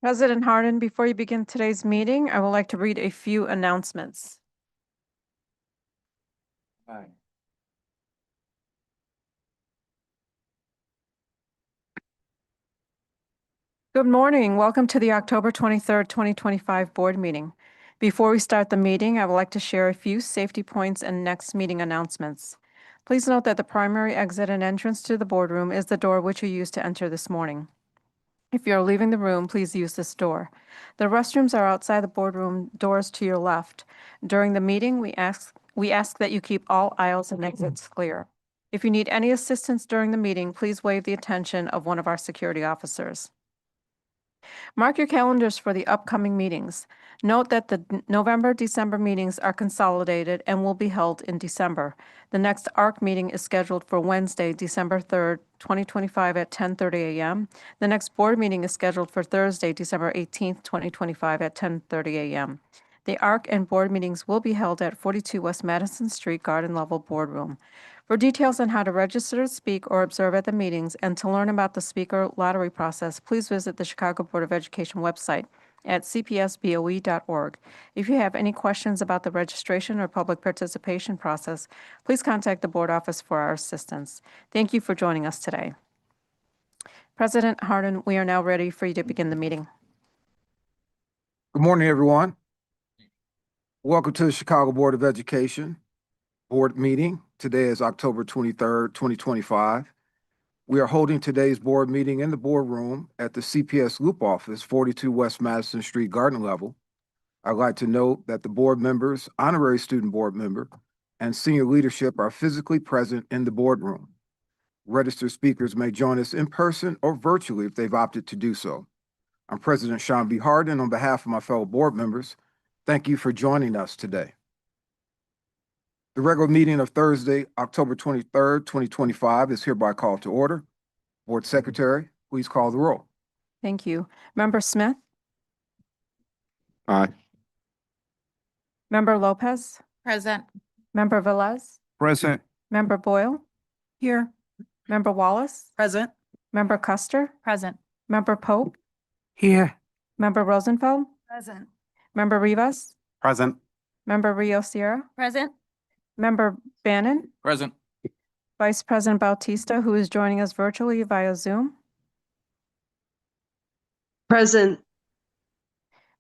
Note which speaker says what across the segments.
Speaker 1: President Harden, before you begin today's meeting, I would like to read a few announcements. Good morning. Welcome to the October 23rd, 2025 board meeting. Before we start the meeting, I would like to share a few safety points and next meeting announcements. Please note that the primary exit and entrance to the boardroom is the door which you used to enter this morning. If you are leaving the room, please use this door. The restrooms are outside the boardroom doors to your left. During the meeting, we ask that you keep all aisles and exits clear. If you need any assistance during the meeting, please waive the attention of one of our security officers. Mark your calendars for the upcoming meetings. Note that the November-December meetings are consolidated and will be held in December. The next ARC meeting is scheduled for Wednesday, December 3rd, 2025 at 10:30 a.m. The next board meeting is scheduled for Thursday, December 18th, 2025 at 10:30 a.m. The ARC and board meetings will be held at 42 West Madison Street, Garden Level Boardroom. For details on how to register to speak or observe at the meetings and to learn about the speaker lottery process, please visit the Chicago Board of Education website at cpsboe.org. If you have any questions about the registration or public participation process, please contact the board office for our assistance. Thank you for joining us today. President Harden, we are now ready for you to begin the meeting.
Speaker 2: Good morning, everyone. Welcome to the Chicago Board of Education board meeting. Today is October 23rd, 2025. We are holding today's board meeting in the boardroom at the CPS Loop office, 42 West Madison Street, Garden Level. I'd like to note that the board members, honorary student board member, and senior leadership are physically present in the boardroom. Registered speakers may join us in person or virtually if they've opted to do so. I'm President Sean B. Harden. On behalf of my fellow board members, thank you for joining us today. The regular meeting of Thursday, October 23rd, 2025 is hereby called to order. Board Secretary, please call the roll.
Speaker 1: Thank you. Member Smith?
Speaker 2: Aye.
Speaker 1: Member Lopez?
Speaker 3: Present.
Speaker 1: Member Velez?
Speaker 2: Present.
Speaker 1: Member Boyle?
Speaker 3: Here.
Speaker 1: Member Wallace?
Speaker 3: Present.
Speaker 1: Member Custer?
Speaker 3: Present.
Speaker 1: Member Pope?
Speaker 2: Here.
Speaker 1: Member Rosenfeld?
Speaker 3: Present.
Speaker 1: Member Rivas?
Speaker 2: Present.
Speaker 1: Member Rio Sierra?
Speaker 3: Present.
Speaker 1: Member Bannon?
Speaker 2: Present.
Speaker 1: Vice President Bautista, who is joining us virtually via Zoom?
Speaker 4: Present.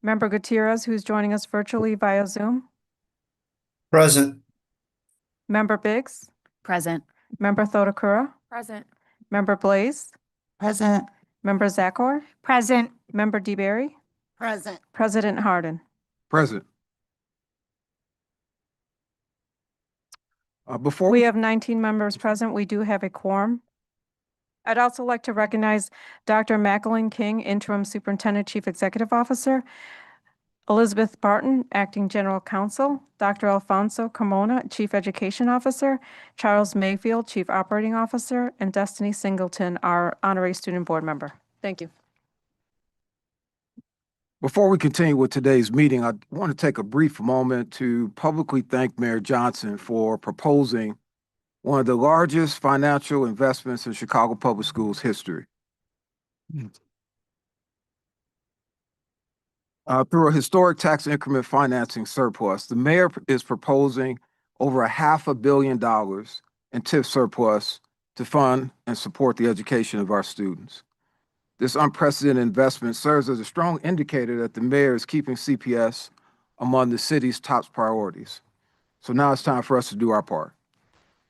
Speaker 1: Member Gutierrez, who's joining us virtually via Zoom?
Speaker 5: Present.
Speaker 1: Member Biggs?
Speaker 3: Present.
Speaker 1: Member Thodakura?
Speaker 3: Present.
Speaker 1: Member Blaze?
Speaker 3: Present.
Speaker 1: Member Zakor?
Speaker 3: Present.
Speaker 1: Member DeBerry?
Speaker 3: Present.
Speaker 1: President Harden?
Speaker 2: Present. Before
Speaker 1: We have 19 members present. We do have a quorum. I'd also like to recognize Dr. Macklin King, Interim Superintendent Chief Executive Officer, Elizabeth Barton, Acting General Counsel, Dr. Alfonso Carmona, Chief Education Officer, Charles Mayfield, Chief Operating Officer, and Destiny Singleton, our Honorary Student Board Member. Thank you.
Speaker 2: Before we continue with today's meeting, I want to take a brief moment to publicly thank Mayor Johnson for proposing one of the largest financial investments in Chicago Public Schools history. Through a historic tax increment financing surplus, the mayor is proposing over $500 million in TIF surplus to fund and support the education of our students. This unprecedented investment serves as a strong indicator that the mayor is keeping CPS among the city's top priorities. So now it's time for us to do our part.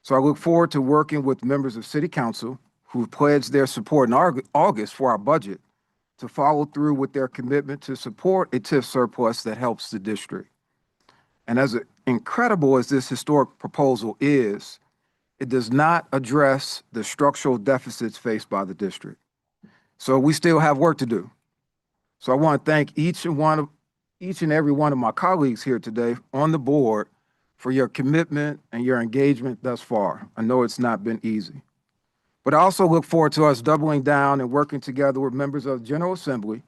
Speaker 2: So I look forward to working with members of City Council who pledged their support in August for our budget to follow through with their commitment to support a TIF surplus that helps the district. And as incredible as this historic proposal is, it does not address the structural deficits faced by the district. So we still have work to do. So I want to thank each and every one of my colleagues here today on the board for your commitment and your engagement thus far. I know it's not been easy. But I also look forward to us doubling down and working together with members of the General Assembly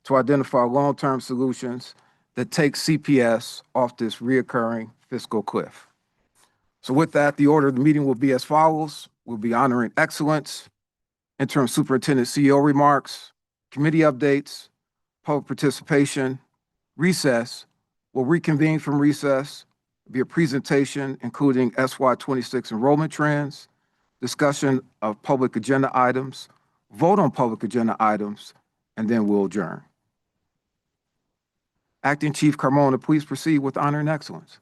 Speaker 2: to identify long-term solutions that take CPS off this reoccurring fiscal cliff. So with that, the order of the meeting will be as follows. We'll be honoring excellence, interim superintendent CEO remarks, committee updates, public participation, recess. We'll reconvene from recess, be a presentation including SY26 enrollment trends, discussion of public agenda items, vote on public agenda items, and then we'll adjourn. Acting Chief Carmona, please proceed with honor and excellence.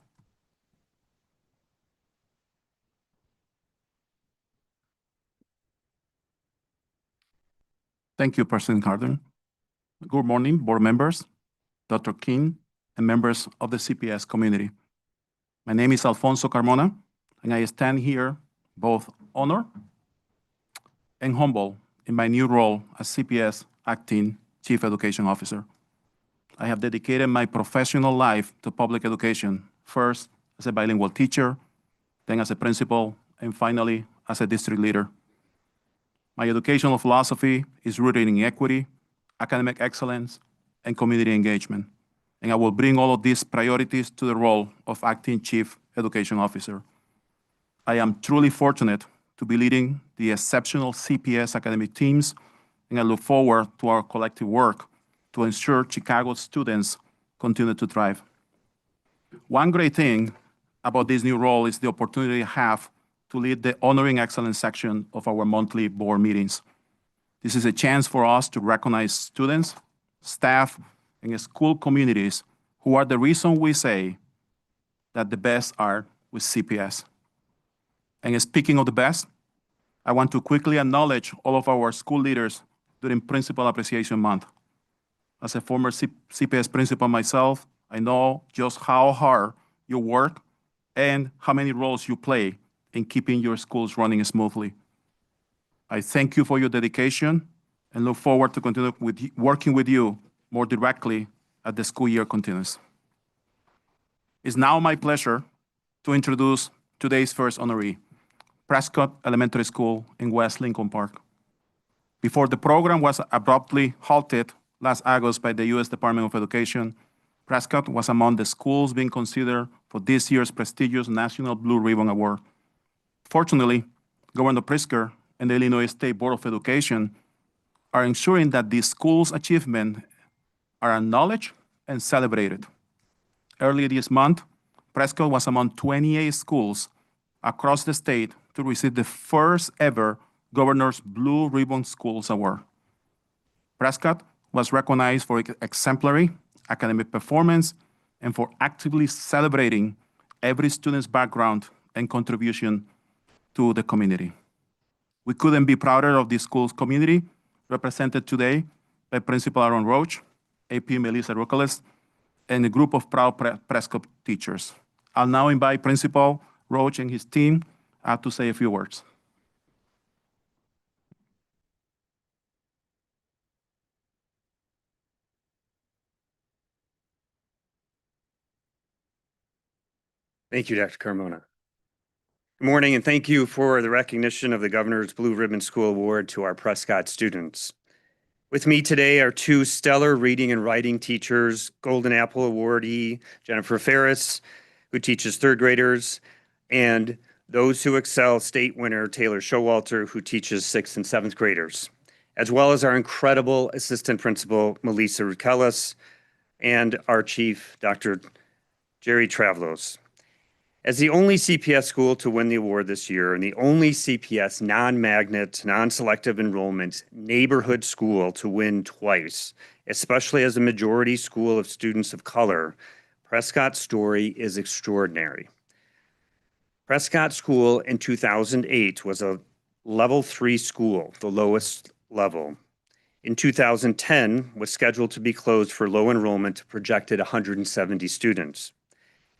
Speaker 4: Thank you, President Carden. Good morning, board members, Dr. King, and members of the CPS community. My name is Alfonso Carmona, and I stand here both honored and humble in my new role as CPS Acting Chief Education Officer. I have dedicated my professional life to public education, first as a bilingual teacher, then as a principal, and finally as a district leader. My educational philosophy is rooted in equity, academic excellence, and community engagement, and I will bring all of these priorities to the role of Acting Chief Education Officer. I am truly fortunate to be leading the exceptional CPS academic teams, and I look forward to our collective work to ensure Chicago's students continue to thrive. One great thing about this new role is the opportunity I have to lead the Honoring Excellence section of our monthly board meetings. This is a chance for us to recognize students, staff, and school communities who are the reason we say that the best are with CPS. And speaking of the best, I want to quickly acknowledge all of our school leaders during Principal Appreciation Month. As a former CPS principal myself, I know just how hard you work and how many roles you play in keeping your schools running smoothly. I thank you for your dedication and look forward to continue working with you more directly as the school year continues. It's now my pleasure to introduce today's first honoree, Prescott Elementary School in West Lincoln Park. Before the program was abruptly halted last August by the U.S. Department of Education, Prescott was among the schools being considered for this year's prestigious National Blue Ribbon Award. Fortunately, Governor Pritzker and the Illinois State Board of Education are ensuring that these schools' achievements are acknowledged and celebrated. Earlier this month, Prescott was among 28 schools across the state to receive the first ever Governor's Blue Ribbon Schools Award. Prescott was recognized for exemplary academic performance and for actively celebrating every student's background and contribution to the community. We couldn't be prouder of this school's community, represented today by Principal Aaron Roach, AP Melissa Rucales, and a group of proud Prescott teachers. I'll now invite Principal Roach and his team to say a few words.
Speaker 6: Thank you, Dr. Carmona. Good morning, and thank you for the recognition of the Governor's Blue Ribbon School Award to our Prescott students. With me today are two stellar reading and writing teachers, Golden Apple awardee Jennifer Ferris, who teaches third graders, and those who excel state winner Taylor Showalter, who teaches sixth and seventh graders, as well as our incredible assistant principal, Melissa Rucales, and our chief, Dr. Jerry Travlos. As the only CPS school to win the award this year and the only CPS non-magnet, non-selective enrollment neighborhood school to win twice, especially as a majority school of students of color, Prescott's story is extraordinary. Prescott School in 2008 was a level 3 school, the lowest level. In 2010, was scheduled to be closed for low enrollment to projected 170 students.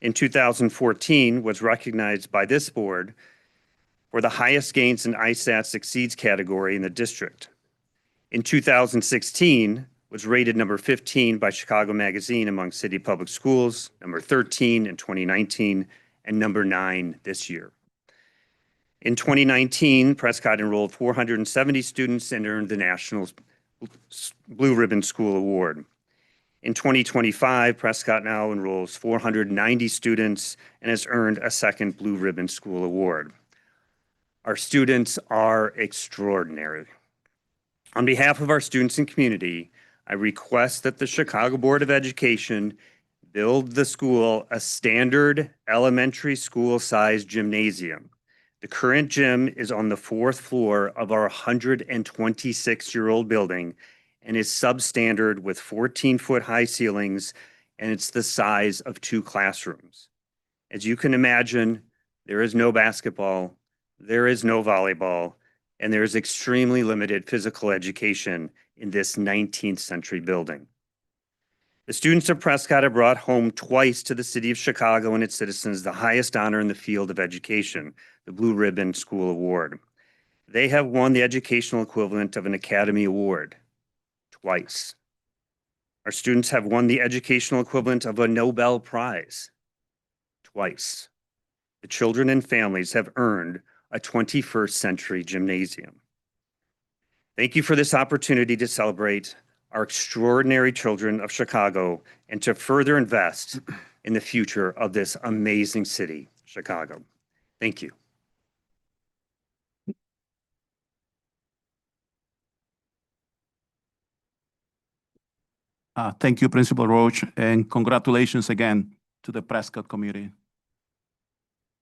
Speaker 6: In 2014, was recognized by this board for the highest gains in ISAT Succeeds category in the district. In 2016, was rated number 15 by Chicago Magazine among city public schools, number 13 in 2019, and number 9 this year. In 2019, Prescott enrolled 470 students and earned the National Blue Ribbon School Award. In 2025, Prescott now enrolls 490 students and has earned a second Blue Ribbon School Award. Our students are extraordinary. On behalf of our students and community, I request that the Chicago Board of Education build the school a standard elementary school-sized gymnasium. The current gym is on the 4th floor of our 126-year-old building and is substandard with 14-foot high ceilings, and it's the size of 2 classrooms. As you can imagine, there is no basketball, there is no volleyball, and there is extremely limited physical education in this 19th century building. The students of Prescott have brought home twice to the city of Chicago and its citizens the highest honor in the field of education, the Blue Ribbon School Award. They have won the educational equivalent of an Academy Award twice. Our students have won the educational equivalent of a Nobel Prize twice. The children and families have earned a 21st century gymnasium. Thank you for this opportunity to celebrate our extraordinary children of Chicago and to further invest in the future of this amazing city, Chicago. Thank you.
Speaker 4: Thank you, Principal Roach, and congratulations again to the Prescott community.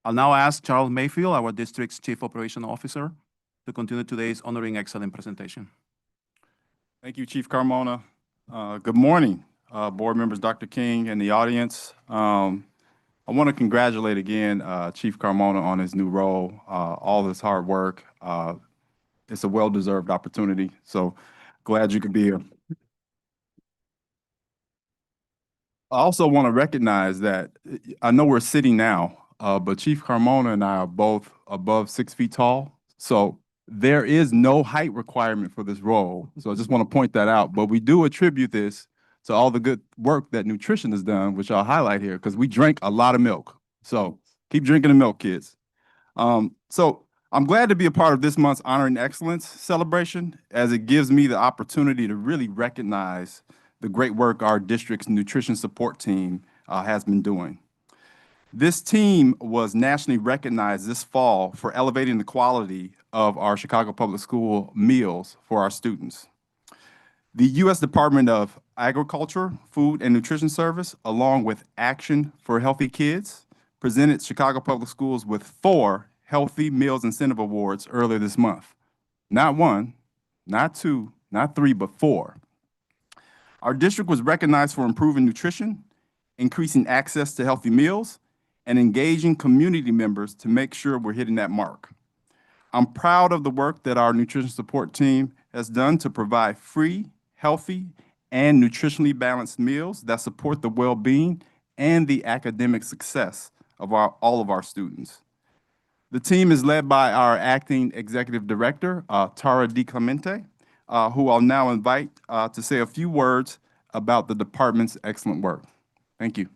Speaker 4: I'll now ask Charles Mayfield, our district's Chief Operation Officer, to continue today's Honoring Excellence presentation.
Speaker 7: Thank you, Chief Carmona. Good morning, board members, Dr. King, and the audience. I want to congratulate again Chief Carmona on his new role, all his hard work. It's a well-deserved opportunity, so glad you could be here. I also want to recognize that I know we're sitting now, but Chief Carmona and I are both above 6 feet tall, so there is no height requirement for this role. So I just want to point that out, but we do attribute this to all the good work that nutrition has done, which I'll highlight here, because we drink a lot of milk. So keep drinking the milk, kids. So I'm glad to be a part of this month's Honoring Excellence celebration, as it gives me the opportunity to really recognize the great work our district's nutrition support team has been doing. This team was nationally recognized this fall for elevating the quality of our Chicago Public School meals for our students. The U.S. Department of Agriculture, Food and Nutrition Service, along with Action for Healthy Kids, presented Chicago Public Schools with 4 Healthy Meals Incentive Awards earlier this month. Not 1, not 2, not 3, but 4. Our district was recognized for improving nutrition, increasing access to healthy meals, and engaging community members to make sure we're hitting that mark. I'm proud of the work that our nutrition support team has done to provide free, healthy, and nutritionally balanced meals that support the well-being and the academic success of all of our students. The team is led by our acting executive director, Tara DiClemente, who I'll now invite to say a few words about the department's excellent work. Thank you.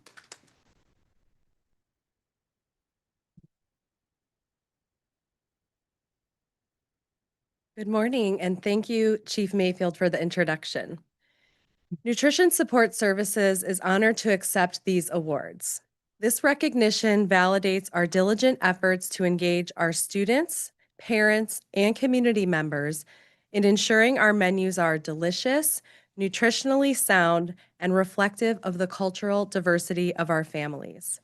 Speaker 8: Good morning, and thank you, Chief Mayfield, for the introduction. Nutrition Support Services is honored to accept these awards. This recognition validates our diligent efforts to engage our students, parents, and community members in ensuring our menus are delicious, nutritionally sound, and reflective of the cultural diversity of our families.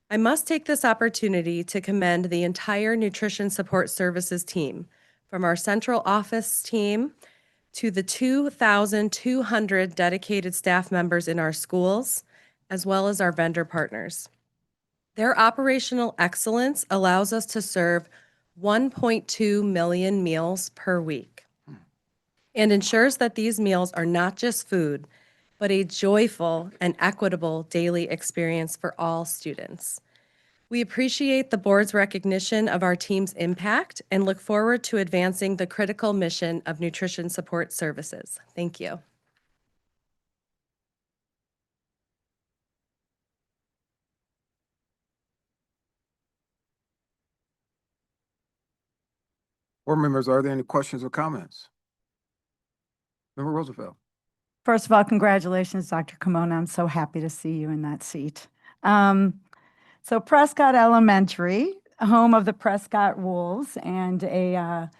Speaker 8: I must take this opportunity to commend the entire Nutrition Support Services team, from our central office team to the 2,200 dedicated staff members in our schools, as well as our vendor partners. Their operational excellence allows us to serve 1.2 million meals per week and ensures that these meals are not just food, but a joyful and equitable daily experience for all students. We appreciate the board's recognition of our team's impact and look forward to advancing the critical mission of Nutrition Support Services. Thank you.
Speaker 2: Board members, are there any questions or comments? Member Roosevelt.
Speaker 3: First of all, congratulations, Dr. Carmona. I'm so happy to see you in that seat. So Prescott Elementary, home of the Prescott Wolves and a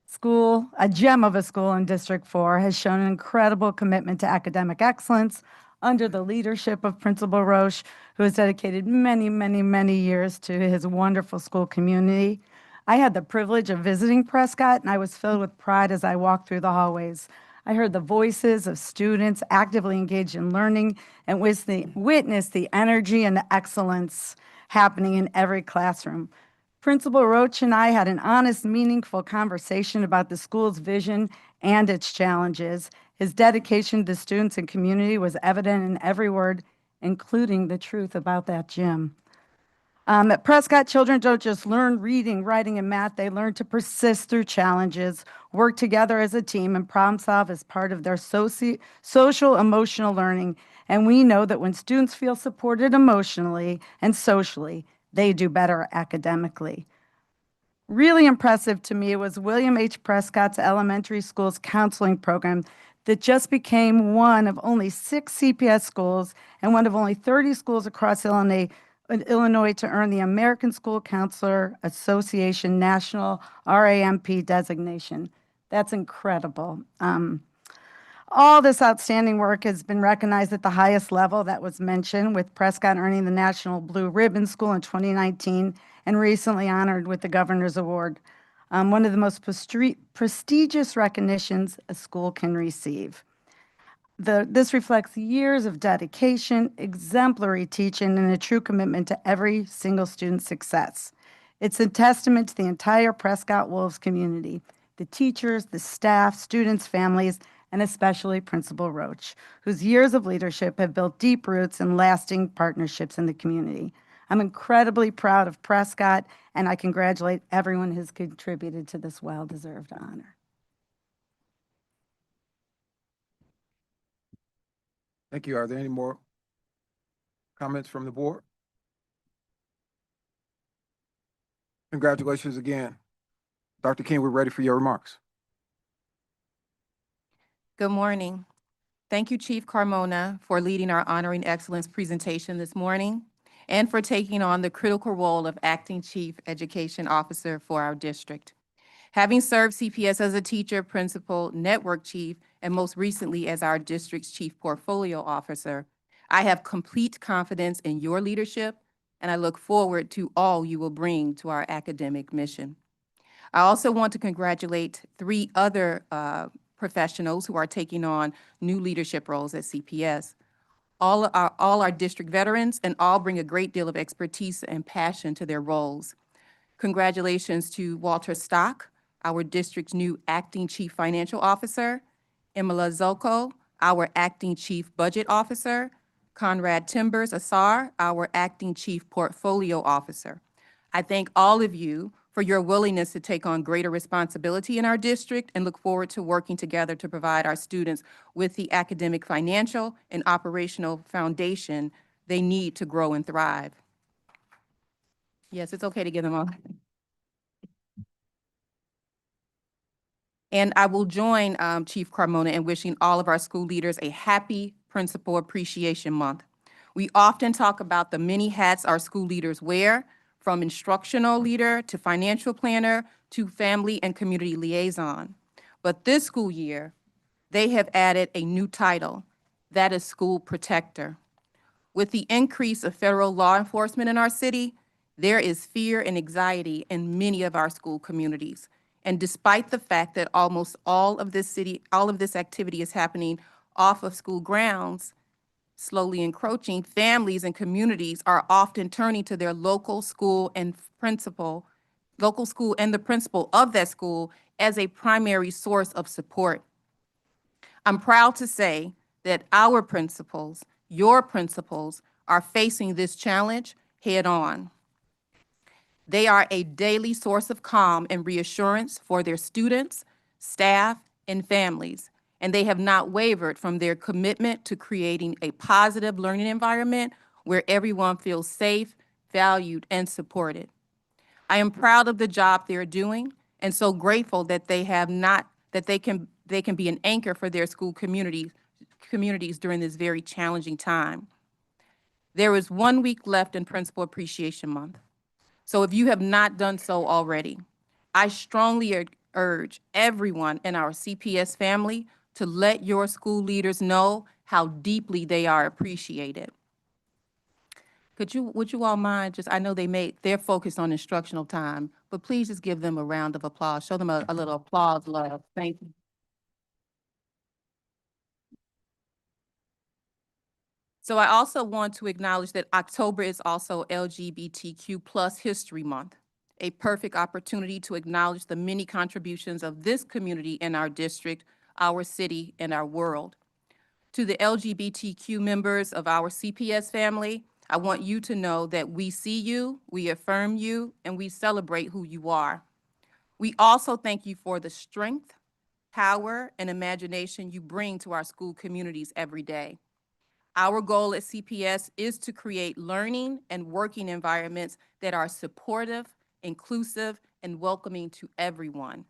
Speaker 3: school, a gem of a school in District 4, has shown an incredible commitment to academic excellence under the leadership of Principal Roche, who has dedicated many, many, many years to his wonderful school community. I had the privilege of visiting Prescott, and I was filled with pride as I walked through the hallways. I heard the voices of students actively engaged in learning and witnessed the energy and the excellence happening in every classroom. Principal Roach and I had an honest, meaningful conversation about the school's vision and its challenges. His dedication to students and community was evident in every word, including the truth about that gym. At Prescott, children don't just learn reading, writing, and math. They learn to persist through challenges, work together as a team, and problem solve as part of their social emotional learning. And we know that when students feel supported emotionally and socially, they do better academically. Really impressive to me was William H. Prescott's elementary school's counseling program that just became one of only 6 CPS schools and one of only 30 schools across Illinois to earn the American School Counselor Association National RAMP designation. That's incredible. All this outstanding work has been recognized at the highest level that was mentioned, with Prescott earning the National Blue Ribbon School in 2019 and recently honored with the Governor's Award, one of the most prestigious recognitions a school can receive. This reflects years of dedication, exemplary teaching, and a true commitment to every single student's success. It's a testament to the entire Prescott Wolves community, the teachers, the staff, students, families, and especially Principal Roach, whose years of leadership have built deep roots and lasting partnerships in the community. I'm incredibly proud of Prescott, and I congratulate everyone who's contributed to this well-deserved honor.
Speaker 2: Thank you. Are there any more comments from the board? Congratulations again. Dr. King, we're ready for your remarks.
Speaker 9: Good morning. Thank you, Chief Carmona, for leading our Honoring Excellence presentation this morning and for taking on the critical role of Acting Chief Education Officer for our district. Having served CPS as a teacher, principal, network chief, and most recently as our district's chief portfolio officer, I have complete confidence in your leadership, and I look forward to all you will bring to our academic mission. I also want to congratulate 3 other professionals who are taking on new leadership roles at CPS. All are district veterans, and all bring a great deal of expertise and passion to their roles. Congratulations to Walter Stock, our district's new Acting Chief Financial Officer, Imola Zoko, our Acting Chief Budget Officer, Conrad Timbers Assar, our Acting Chief Portfolio Officer. I thank all of you for your willingness to take on greater responsibility in our district and look forward to working together to provide our students with the academic, financial, and operational foundation they need to grow and thrive. Yes, it's okay to give them all. And I will join Chief Carmona in wishing all of our school leaders a happy Principal Appreciation Month. We often talk about the many hats our school leaders wear, from instructional leader to financial planner to family and community liaison. But this school year, they have added a new title, that is School Protector. With the increase of federal law enforcement in our city, there is fear and anxiety in many of our school communities. And despite the fact that almost all of this activity is happening off of school grounds, slowly encroaching, families and communities are often turning to their local school and the principal of that school as a primary source of support. I'm proud to say that our principals, your principals, are facing this challenge head on. They are a daily source of calm and reassurance for their students, staff, and families, and they have not wavered from their commitment to creating a positive learning environment where everyone feels safe, valued, and supported. I am proud of the job they're doing and so grateful that they can be an anchor for their school communities during this very challenging time. There is 1 week left in Principal Appreciation Month. So if you have not done so already, I strongly urge everyone in our CPS family to let your school leaders know how deeply they are appreciated. Would you all mind just, I know they're focused on instructional time, but please just give them a round of applause. Show them a little applause, love. Thank you. So I also want to acknowledge that October is also LGBTQ+ History Month, a perfect opportunity to acknowledge the many contributions of this community in our district, our city, and our world. To the LGBTQ members of our CPS family, I want you to know that we see you, we affirm you, and we celebrate who you are. We also thank you for the strength, power, and imagination you bring to our school communities every day. Our goal at CPS is to create learning and working environments that are supportive, inclusive, and welcoming to everyone.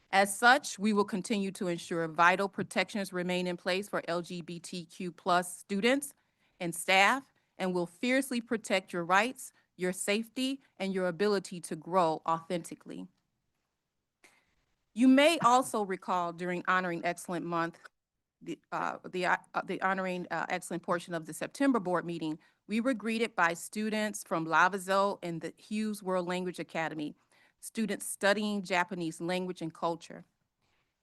Speaker 9: As such, we will continue to ensure vital protections remain in place for LGBTQ+ students and staff, and will fiercely protect your rights, your safety, and your ability to grow authentically. You may also recall during Honoring Excellent Month, the Honoring Excellent portion of the September board meeting, we were greeted by students from Lavazo and the Hughes World Language Academy, students studying Japanese language and culture.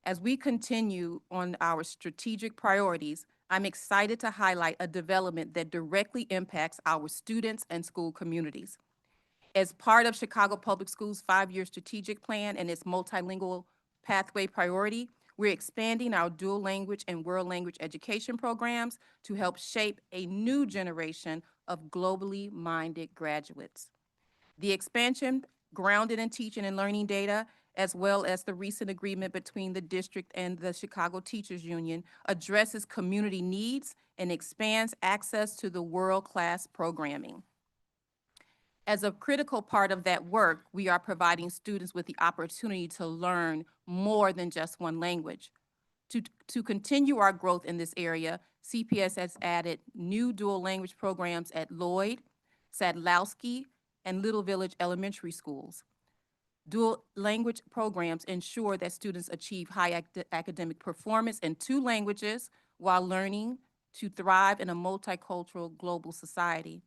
Speaker 9: As we continue on our strategic priorities, I'm excited to highlight a development that directly impacts our students and school communities. As part of Chicago Public Schools' 5-year strategic plan and its multilingual pathway priority, we're expanding our dual language and world language education programs to help shape a new generation of globally minded graduates. The expansion, grounded in teaching and learning data, as well as the recent agreement between the district and the Chicago Teachers Union, addresses community needs and expands access to the world-class programming. As a critical part of that work, we are providing students with the opportunity to learn more than just one language. To continue our growth in this area, CPS has added new dual language programs at Lloyd, Sadlowski, and Little Village Elementary Schools. Dual language programs ensure that students achieve high academic performance in 2 languages while learning to thrive in a multicultural global society.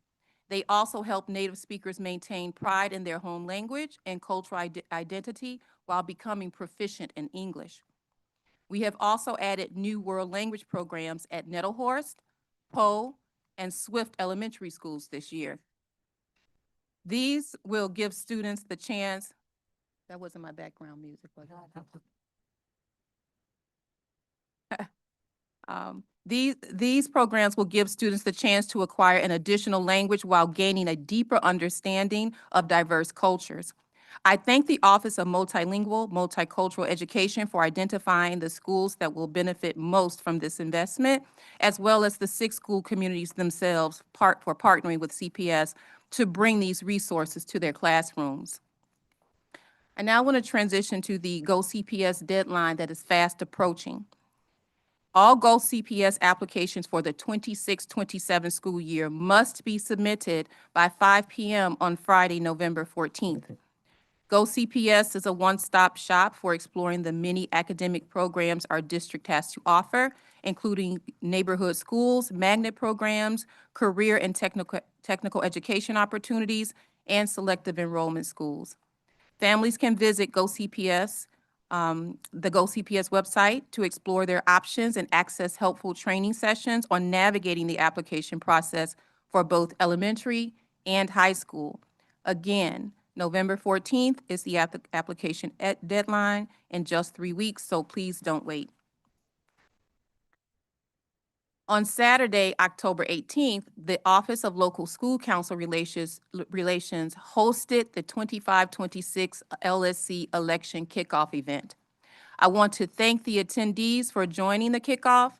Speaker 9: They also help Native speakers maintain pride in their home language and cultural identity while becoming proficient in English. We have also added new world language programs at Nettlehorst, Poe, and Swift Elementary Schools this year. These will give students the chance, that wasn't my background music, was it? These programs will give students the chance to acquire an additional language while gaining a deeper understanding of diverse cultures. I thank the Office of Multilingual, Multicultural Education for identifying the schools that will benefit most from this investment, as well as the 6 school communities themselves for partnering with CPS to bring these resources to their classrooms. I now want to transition to the Go CPS deadline that is fast approaching. All Go CPS applications for the 26-27 school year must be submitted by 5 p.m. on Friday, November 14th. Go CPS is a one-stop shop for exploring the many academic programs our district has to offer, including neighborhood schools, magnet programs, career and technical education opportunities, and selective enrollment schools. Families can visit Go CPS, the Go CPS website to explore their options and access helpful training sessions on navigating the application process for both elementary and high school. Again, November 14th is the application deadline in just 3 weeks, so please don't wait. On Saturday, October 18th, the Office of Local School Council Relations hosted the 25-26 LSC election kickoff event. I want to thank the attendees for joining the kickoff,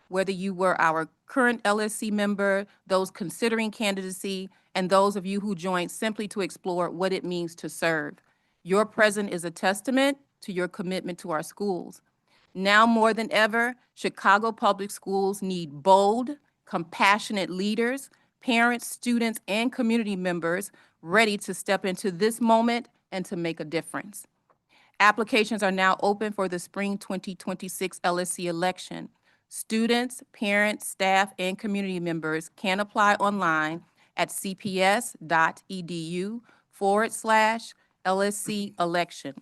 Speaker 9: whether you were our current LSC member, those considering candidacy, and those of you who joined simply to explore what it means to serve. Your presence is a testament to your commitment to our schools. Now more than ever, Chicago Public Schools need bold, compassionate leaders, parents, students, and community members ready to step into this moment and to make a difference. Applications are now open for the spring 2026 LSC election. Students, parents, staff, and community members can apply online at cps.edu/LSC election.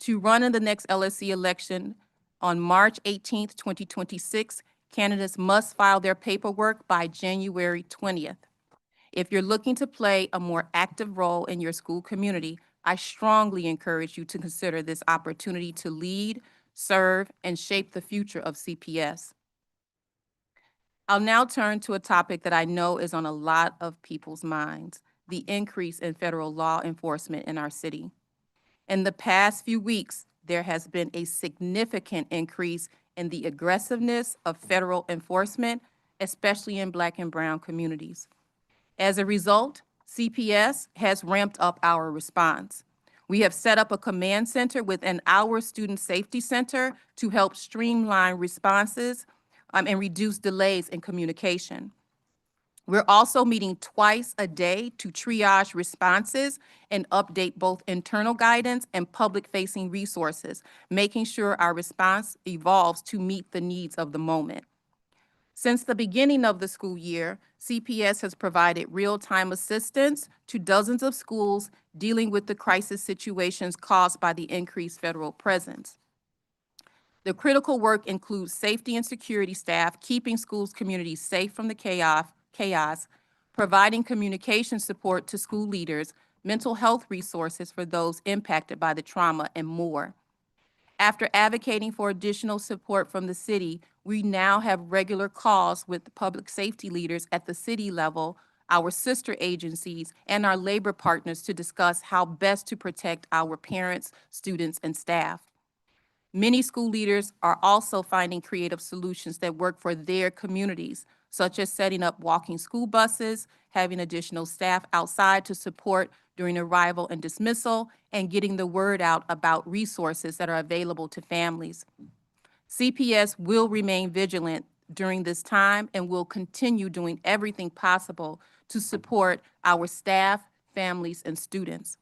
Speaker 9: To run in the next LSC election on March 18th, 2026, candidates must file their paperwork by January 20th. If you're looking to play a more active role in your school community, I strongly encourage you to consider this opportunity to lead, serve, and shape the future of CPS. I'll now turn to a topic that I know is on a lot of people's minds, the increase in federal law enforcement in our city. In the past few weeks, there has been a significant increase in the aggressiveness of federal enforcement, especially in Black and Brown communities. As a result, CPS has ramped up our response. We have set up a command center within our Student Safety Center to help streamline responses and reduce delays in communication. We're also meeting twice a day to triage responses and update both internal guidance and public-facing resources, making sure our response evolves to meet the needs of the moment. Since the beginning of the school year, CPS has provided real-time assistance to dozens of schools dealing with the crisis situations caused by the increased federal presence. The critical work includes safety and security staff, keeping schools' communities safe from the chaos, providing communication support to school leaders, mental health resources for those impacted by the trauma, and more. After advocating for additional support from the city, we now have regular calls with public safety leaders at the city level, our sister agencies, and our labor partners to discuss how best to protect our parents, students, and staff. Many school leaders are also finding creative solutions that work for their communities, such as setting up walking school buses, having additional staff outside to support during arrival and dismissal, and getting the word out about resources that are available to families. CPS will remain vigilant during this time and will continue doing everything possible to support our staff, families, and students.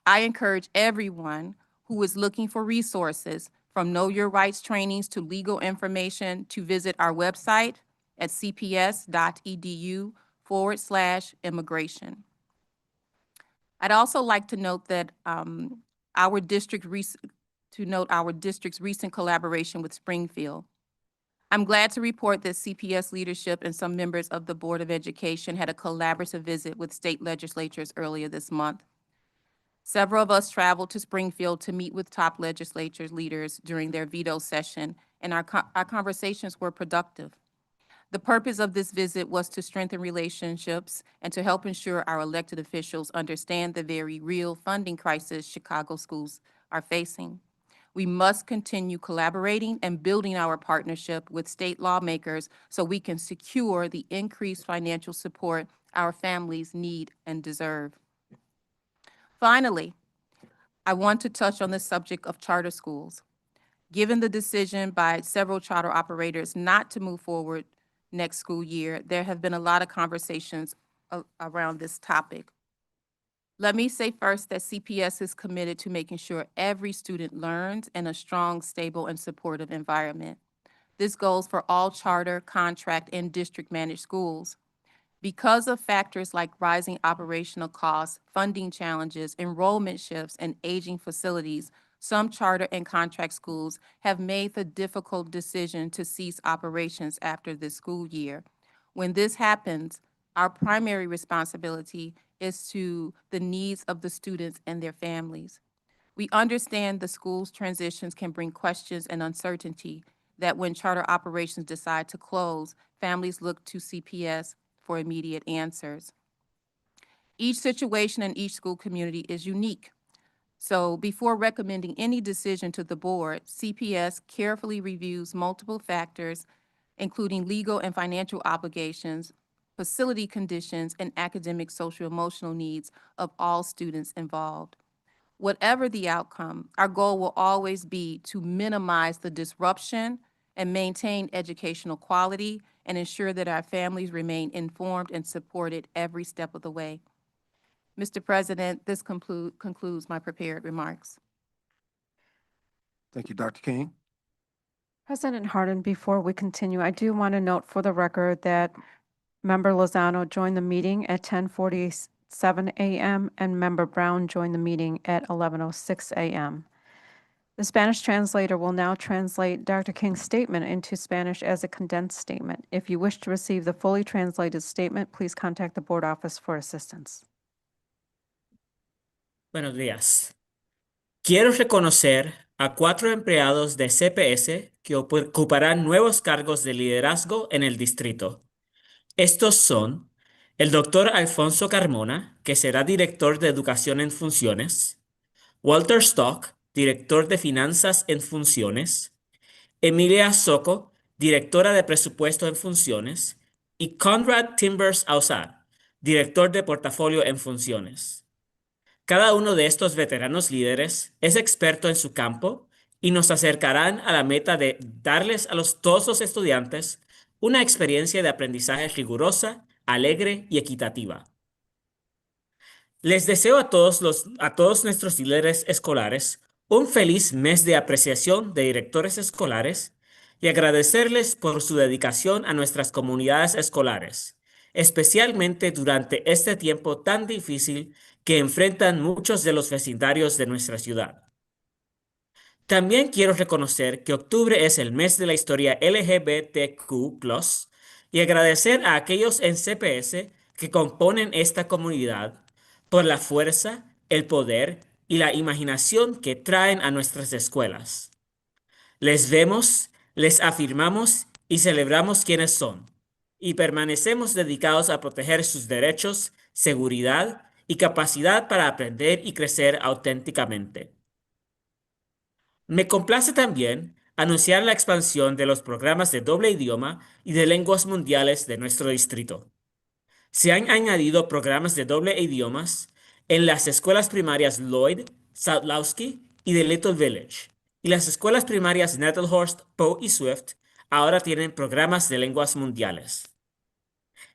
Speaker 9: I encourage everyone who is looking for resources, from Know Your Rights trainings to legal information, to visit our website at cps.edu/immigration. I'd also like to note that our district's recent collaboration with Springfield. I'm glad to report that CPS leadership and some members of the Board of Education had a collaborative visit with state legislatures earlier this month. Several of us traveled to Springfield to meet with top legislature leaders during their veto session, and our conversations were productive. The purpose of this visit was to strengthen relationships and to help ensure our elected officials understand the very real funding crisis Chicago schools are facing. We must continue collaborating and building our partnership with state lawmakers so we can secure the increased financial support our families need and deserve. Finally, I want to touch on the subject of charter schools. Given the decision by several charter operators not to move forward next school year, there have been a lot of conversations around this topic. Let me say first that CPS is committed to making sure every student learns in a strong, stable, and supportive environment. This goes for all charter, contract, and district-managed schools. Because of factors like rising operational costs, funding challenges, enrollment shifts, and aging facilities, some charter and contract schools have made the difficult decision to cease operations after this school year. When this happens, our primary responsibility is to the needs of the students and their families. We understand the school's transitions can bring questions and uncertainty that when charter operations decide to close, families look to CPS for immediate answers. Each situation in each school community is unique. So before recommending any decision to the board, CPS carefully reviews multiple factors, including legal and financial obligations, facility conditions, and academic social-emotional needs of all students involved. Whatever the outcome, our goal will always be to minimize the disruption and maintain educational quality and ensure that our families remain informed and supported every step of the way. Mr. President, this concludes my prepared remarks.
Speaker 2: Thank you, Dr. King.
Speaker 1: President Harden, before we continue, I do want to note for the record that Member Lozano joined the meeting at 10:47 a.m. and Member Brown joined the meeting at 11:06 a.m. The Spanish translator will now translate Dr. King's statement into Spanish as a condensed statement. If you wish to receive the fully translated statement, please contact the board office for assistance.
Speaker 10: Buenos días. Quiero reconocer a 4 empleados de CPS que ocuparán nuevos cargos de liderazgo en el distrito. Estos son el doctor Alfonso Carmona, que será director de Educación en Funciones, Walter Stock, director de Finanzas en Funciones, Emilia Soco, directora de Presupuesto en Funciones, y Conrad Timbers Ausar, director de Portafolio en Funciones. Cada uno de estos veteranos líderes es experto en su campo y nos acercarán a la meta de darles a todos los estudiantes una experiencia de aprendizaje rigurosa, alegre y equitativa. Les deseo a todos nuestros líderes escolares un feliz mes de apreciación de directores escolares y agradecerles por su dedicación a nuestras comunidades escolares, especialmente durante este tiempo tan difícil que enfrentan muchos de los vecindarios de nuestra ciudad. También quiero reconocer que octubre es el mes de la historia LGBTQ+, y agradecer a aquellos en CPS que componen esta comunidad por la fuerza, el poder y la imaginación que traen a nuestras escuelas. Les vemos, les afirmamos y celebramos quienes son, y permanecemos dedicados a proteger sus derechos, seguridad y capacidad para aprender y crecer auténticamente. Me complace también anunciar la expansión de los programas de doble idioma y de lenguas mundiales de nuestro distrito. Se han añadido programas de doble idiomas en las escuelas primarias Lloyd, Southlowski y The Little Village, y las escuelas primarias Nettlehurst, Poe y Swift ahora tienen programas de lenguas mundiales.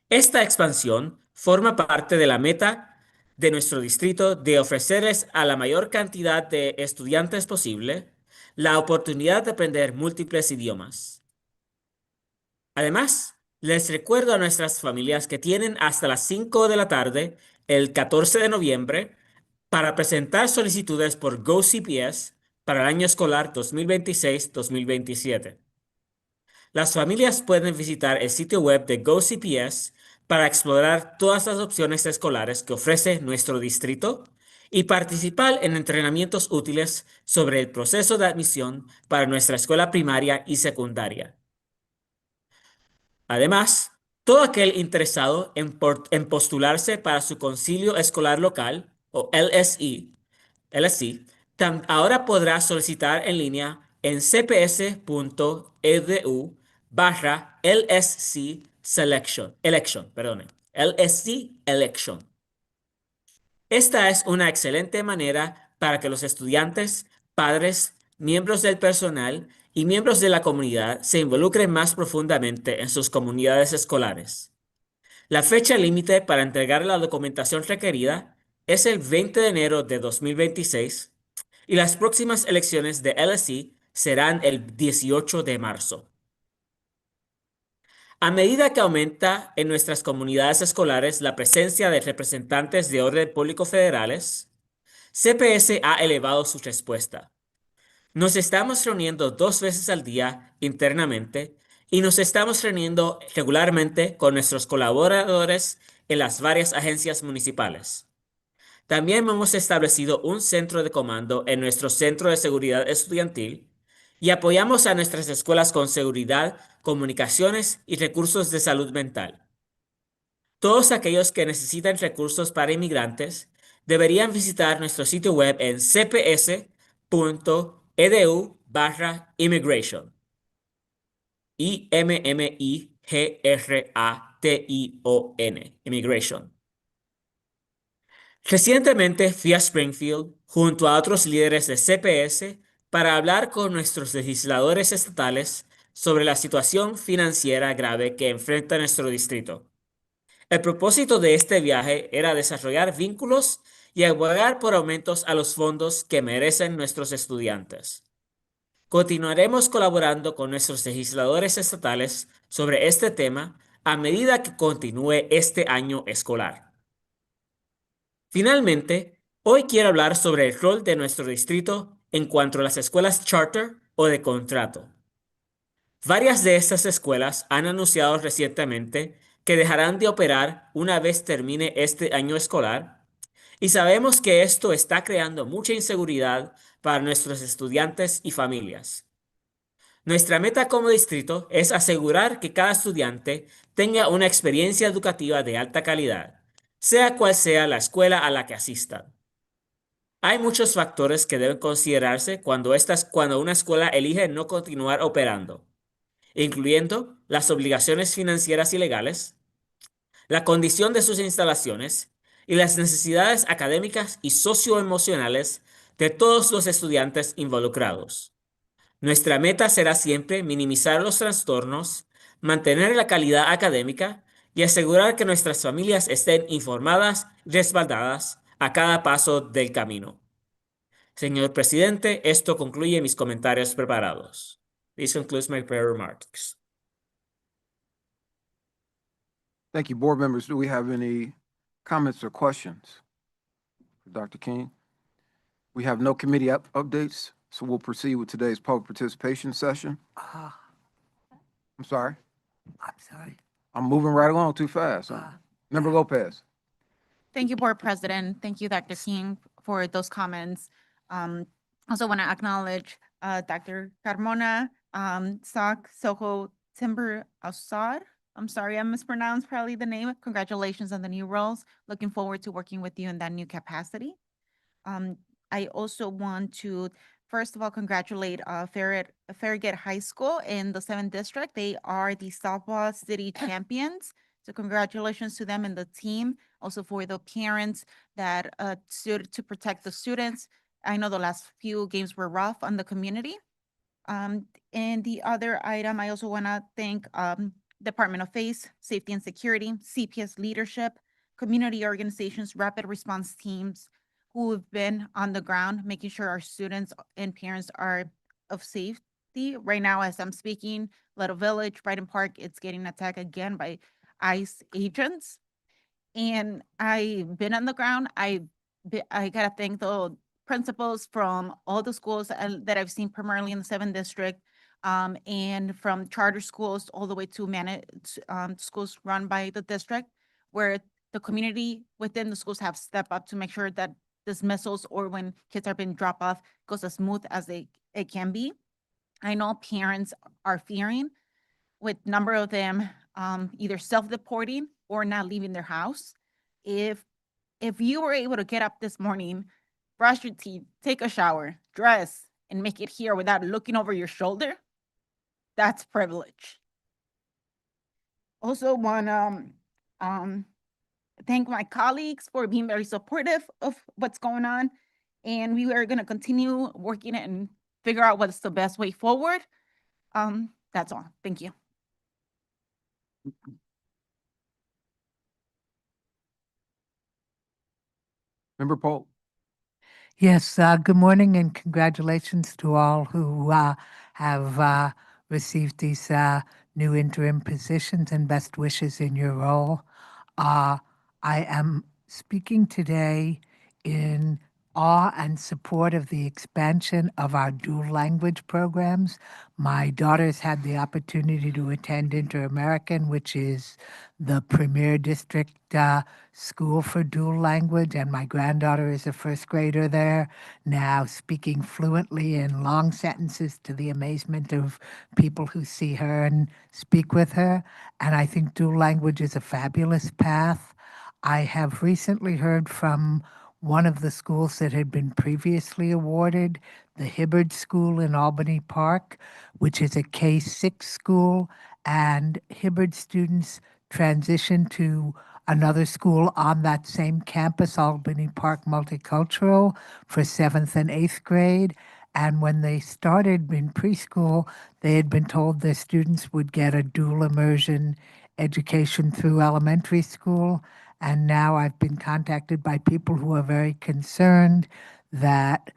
Speaker 10: Esta expansión forma parte de la meta de nuestro distrito de ofrecerles a la mayor cantidad de estudiantes posible la oportunidad de aprender múltiples idiomas. Además, les recuerdo a nuestras familias que tienen hasta las 5 de la tarde, el 14 de noviembre, para presentar solicitudes por GoCPS para el año escolar 2026-2027. Las familias pueden visitar el sitio web de GoCPS para explorar todas las opciones escolares que ofrece nuestro distrito y participar en entrenamientos útiles sobre el proceso de admisión para nuestra escuela primaria y secundaria. Además, todo aquel interesado en postularse para su concilio escolar local, o LSI, ahora podrá solicitar en línea en cps.edu/LSC Election. Esta es una excelente manera para que los estudiantes, padres, miembros del personal y miembros de la comunidad se involucren más profundamente en sus comunidades escolares. La fecha límite para entregar la documentación requerida es el 20 de enero de 2026 y las próximas elecciones de LSE serán el 18 de marzo. A medida que aumenta en nuestras comunidades escolares la presencia de representantes de orden público federales, CPS ha elevado su respuesta. Nos estamos reuniendo 2 veces al día internamente y nos estamos reuniendo regularmente con nuestros colaboradores en las varias agencias municipales. También hemos establecido un centro de comando en nuestro Centro de Seguridad Estudiantil y apoyamos a nuestras escuelas con seguridad, comunicaciones y recursos de salud mental. Todos aquellos que necesitan recursos para inmigrantes deberían visitar nuestro sitio web en cps.edu/immigration. Immigration. Recientemente fui a Springfield junto a otros líderes de CPS para hablar con nuestros legisladores estatales sobre la situación financiera grave que enfrenta nuestro distrito. El propósito de este viaje era desarrollar vínculos y abogar por aumentos a los fondos que merecen nuestros estudiantes. Continuaremos colaborando con nuestros legisladores estatales sobre este tema a medida que continúe este año escolar. Finalmente, hoy quiero hablar sobre el rol de nuestro distrito en cuanto a las escuelas charter o de contrato. Varias de estas escuelas han anunciado recientemente que dejarán de operar una vez termine este año escolar, y sabemos que esto está creando mucha inseguridad para nuestros estudiantes y familias. Nuestra meta como distrito es asegurar que cada estudiante tenga una experiencia educativa de alta calidad, sea cual sea la escuela a la que asistan. Hay muchos factores que deben considerarse cuando una escuela elige no continuar operando, incluyendo las obligaciones financieras y legales, la condición de sus instalaciones y las necesidades académicas y socioemocionales de todos los estudiantes involucrados. Nuestra meta será siempre minimizar los trastornos, mantener la calidad académica y asegurar que nuestras familias estén informadas y respaldadas a cada paso del camino. Señor presidente, esto concluye mis comentarios preparados. This concludes my prepared remarks.
Speaker 2: Thank you. Board members, do we have any comments or questions for Dr. King? We have no committee updates, so we'll proceed with today's public participation session. I'm sorry. I'm moving right along too fast. huh? Member Lopez.
Speaker 11: Thank you, Board President. Thank you, Dr. King, for those comments. Also want to acknowledge Dr. Carmona, Sock, Soho, Timber, Assad. I'm sorry, I mispronounced probably the name. Congratulations on the new roles. Looking forward to working with you in that new capacity. I also want to, first of all, congratulate Farragut High School in the 7th District. They are the softball city champions. So congratulations to them and the team. Also for the parents that stood to protect the students. I know the last few games were rough on the community. And the other item, I also want to thank Department of Safety and Security, CPS leadership, community organizations, rapid response teams who have been on the ground, making sure our students and parents are of safety. Right now, as I'm speaking, Little Village, Brighton Park, it's getting attacked again by ICE agents. And I've been on the ground. I gotta thank the principals from all the schools that I've seen primarily in the 7th District, and from charter schools all the way to managed schools run by the district, where the community within the schools have stepped up to make sure that dismissals or when kids are being dropped off goes as smooth as it can be. I know parents are fearing, with number of them either self-deporting or not leaving their house. If you were able to get up this morning, brush your teeth, take a shower, dress, and make it here without looking over your shoulder, that's privilege. Also want to thank my colleagues for being very supportive of what's going on. And we are going to continue working and figure out what's the best way forward. That's all. Thank you.
Speaker 2: Member Polk.
Speaker 12: Yes, good morning and congratulations to all who have received these new interim positions and best wishes in your role. I am speaking today in awe and support of the expansion of our dual language programs. My daughters had the opportunity to attend Inter-American, which is the premier district school for dual language, and my granddaughter is a first grader there, now speaking fluently in long sentences to the amazement of people who see her and speak with her. And I think dual language is a fabulous path. I have recently heard from one of the schools that had been previously awarded, the Hibbard School in Albany Park, which is a K-6 school, and Hibbard students transition to another school on that same campus, Albany Park Multicultural, for 7th and 8th grade. And when they started in preschool, they had been told their students would get a dual immersion education through elementary school. And now I've been contacted by people who are very concerned that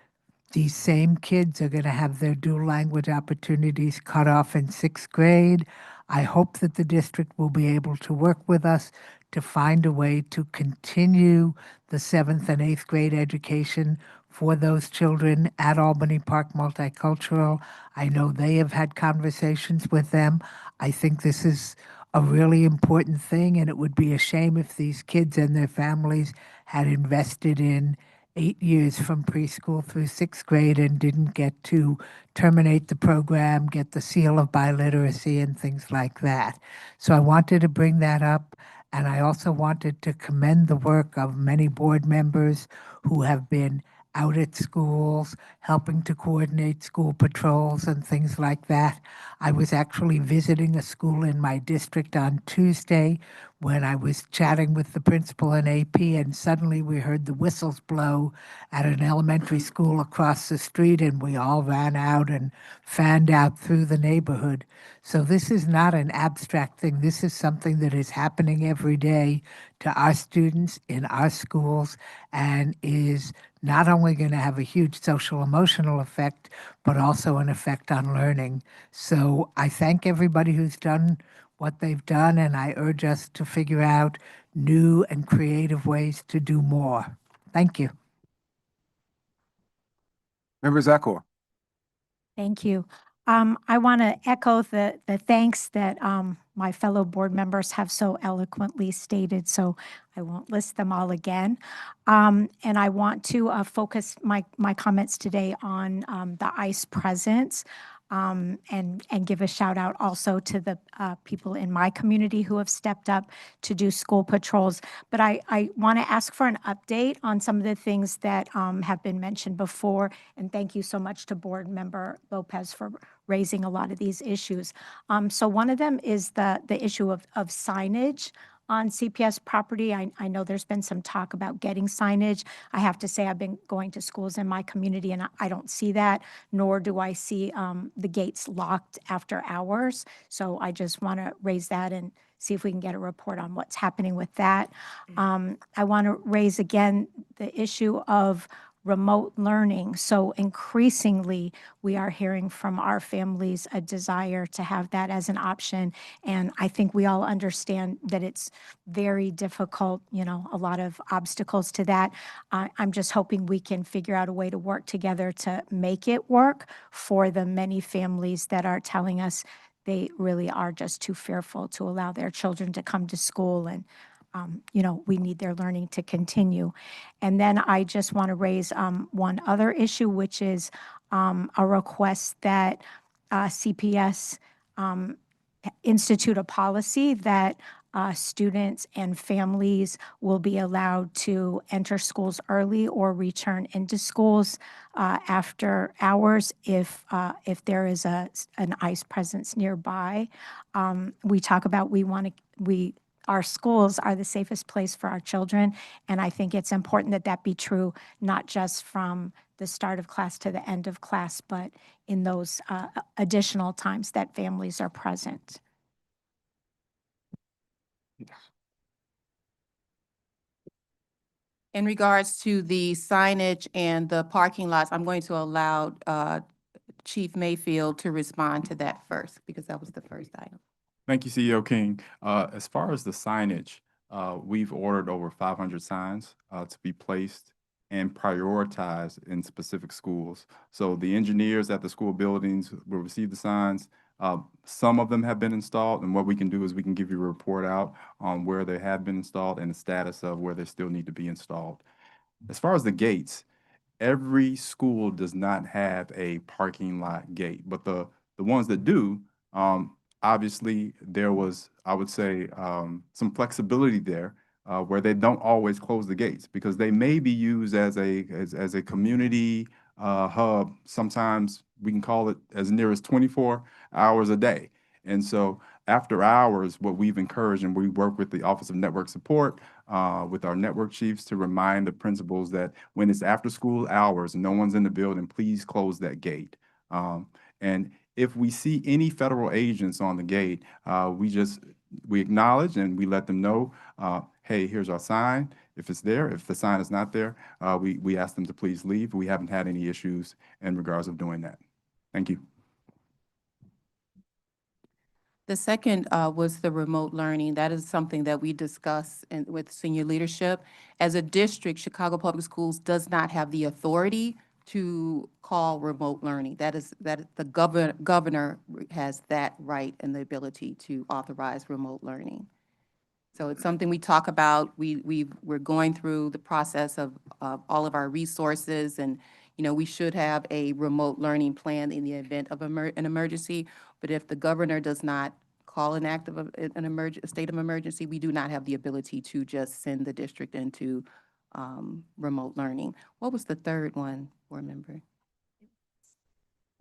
Speaker 12: These same kids are going to have their dual language opportunities cut off in 6th grade. I hope that the district will be able to work with us to find a way to continue the 7th and 8th grade education for those children at Albany Park Multicultural. I know they have had conversations with them. I think this is a really important thing, and it would be a shame if these kids and their families had invested in 8 years from preschool through 6th grade and didn't get to terminate the program, get the seal of biliteracy and things like that. So I wanted to bring that up. And I also wanted to commend the work of many board members who have been out at schools, helping to coordinate school patrols and things like that. I was actually visiting a school in my district on Tuesday when I was chatting with the principal and AP, and suddenly we heard the whistles blow at an elementary school across the street, and we all ran out and fanned out through the neighborhood. So this is not an abstract thing. This is something that is happening every day to our students in our schools and is not only going to have a huge social emotional effect, but also an effect on learning. So I thank everybody who's done what they've done, and I urge us to figure out new and creative ways to do more. Thank you.
Speaker 2: Member Zakor.
Speaker 13: Thank you. I want to echo the thanks that my fellow board members have so eloquently stated, so I won't list them all again. And I want to focus my comments today on the ICE presence. And give a shout out also to the people in my community who have stepped up to do school patrols. But I want to ask for an update on some of the things that have been mentioned before. And thank you so much to Board Member Lopez for raising a lot of these issues. So one of them is the issue of signage on CPS property. I know there's been some talk about getting signage. I have to say I've been going to schools in my community and I don't see that, nor do I see the gates locked after hours. So I just want to raise that and see if we can get a report on what's happening with that. I want to raise again the issue of remote learning. So increasingly, we are hearing from our families a desire to have that as an option. And I think we all understand that it's very difficult, a lot of obstacles to that. I'm just hoping we can figure out a way to work together to make it work for the many families that are telling us they really are just too fearful to allow their children to come to school, and we need their learning to continue. And then I just want to raise one other issue, which is a request that CPS institute a policy that students and families will be allowed to enter schools early or return into schools after hours if there is an ICE presence nearby. We talk about our schools are the safest place for our children, and I think it's important that that be true, not just from the start of class to the end of class, but in those additional times that families are present.
Speaker 9: In regards to the signage and the parking lots, I'm going to allow Chief Mayfield to respond to that first, because that was the first item.
Speaker 7: Thank you, CEO King. As far as the signage, we've ordered over 500 signs to be placed and prioritized in specific schools. So the engineers at the school buildings will receive the signs. Some of them have been installed, and what we can do is we can give you a report out on where they have been installed and the status of where they still need to be installed. As far as the gates, every school does not have a parking lot gate, but the ones that do, obviously there was, I would say, some flexibility there where they don't always close the gates because they may be used as a community hub. Sometimes we can call it as near as 24 hours a day. And so after hours, what we've encouraged, and we work with the Office of Network Support, with our network chiefs to remind the principals that when it's after school hours and no one's in the building, please close that gate. And if we see any federal agents on the gate, we acknowledge and we let them know, hey, here's our sign. If it's there, if the sign is not there, we ask them to please leave. We haven't had any issues in regards of doing that. Thank you.
Speaker 9: The second was the remote learning. That is something that we discuss with senior leadership. As a district, Chicago Public Schools does not have the authority to call remote learning. That the governor has that right and the ability to authorize remote learning. So it's something we talk about. We're going through the process of all of our resources, and we should have a remote learning plan in the event of an emergency. But if the governor does not call an a state of emergency, we do not have the ability to just send the district into remote learning. What was the third one, board member?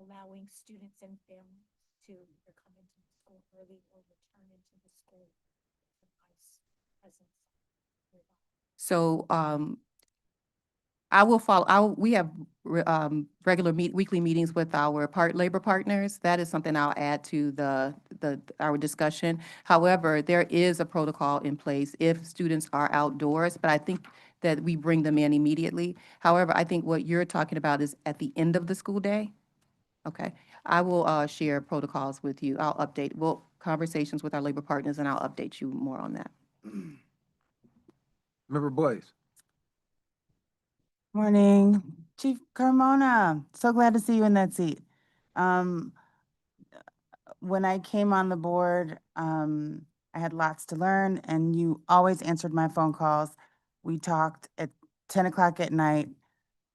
Speaker 13: Allowing students and families to either come into the school early or return into the school with ICE presence.
Speaker 9: So I will follow. We have regular weekly meetings with our labor partners. That is something I'll add to our discussion. However, there is a protocol in place if students are outdoors, but I think that we bring them in immediately. However, I think what you're talking about is at the end of the school day. Okay, I will share protocols with you. I'll update. Conversations with our labor partners, and I'll update you more on that.
Speaker 2: Member Blaze.
Speaker 14: Morning, Chief Carmona. So glad to see you in that seat. When I came on the board, I had lots to learn, and you always answered my phone calls. We talked at 10 o'clock at night.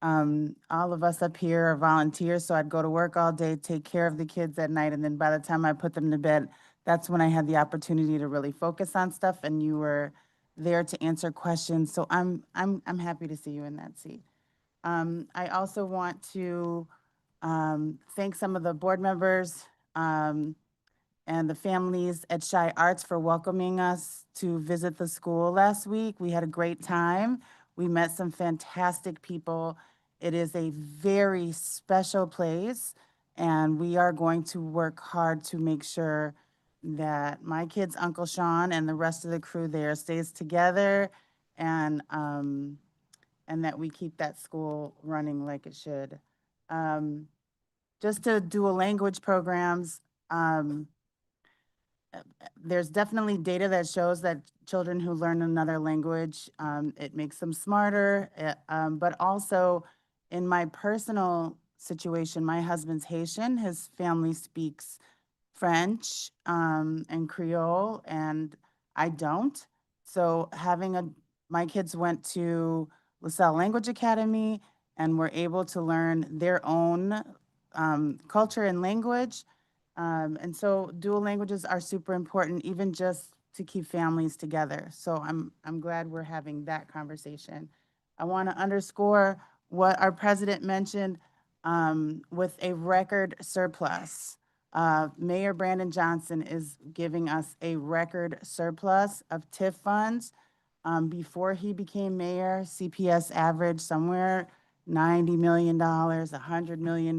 Speaker 14: All of us up here are volunteers, so I'd go to work all day, take care of the kids at night, and then by the time I put them to bed, that's when I had the opportunity to really focus on stuff, and you were there to answer questions. So I'm happy to see you in that seat. I also want to thank some of the board members and the families at Shy Arts for welcoming us to visit the school last week. We had a great time. We met some fantastic people. It is a very special place, and we are going to work hard to make sure that my kid's Uncle Sean and the rest of the crew there stays together, and that we keep that school running like it should. Just to dual language programs, there's definitely data that shows that children who learn another language, it makes them smarter, but also in my personal situation, my husband's Haitian, his family speaks French and Creole, and I don't. So my kids went to LaSalle Language Academy and were able to learn their own culture and language. And so dual languages are super important, even just to keep families together. So I'm glad we're having that conversation. I want to underscore what our president mentioned with a record surplus. Mayor Brandon Johnson is giving us a record surplus of TIF funds. Before he became mayor, CPS averaged somewhere $90 million, $100 million.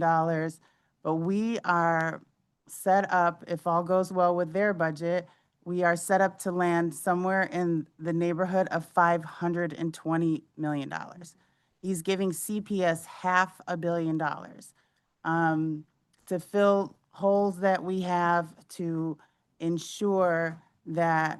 Speaker 14: But we are set up, if all goes well with their budget, we are set up to land somewhere in the neighborhood of $520 million. He's giving CPS $500 million to fill holes that we have, to ensure that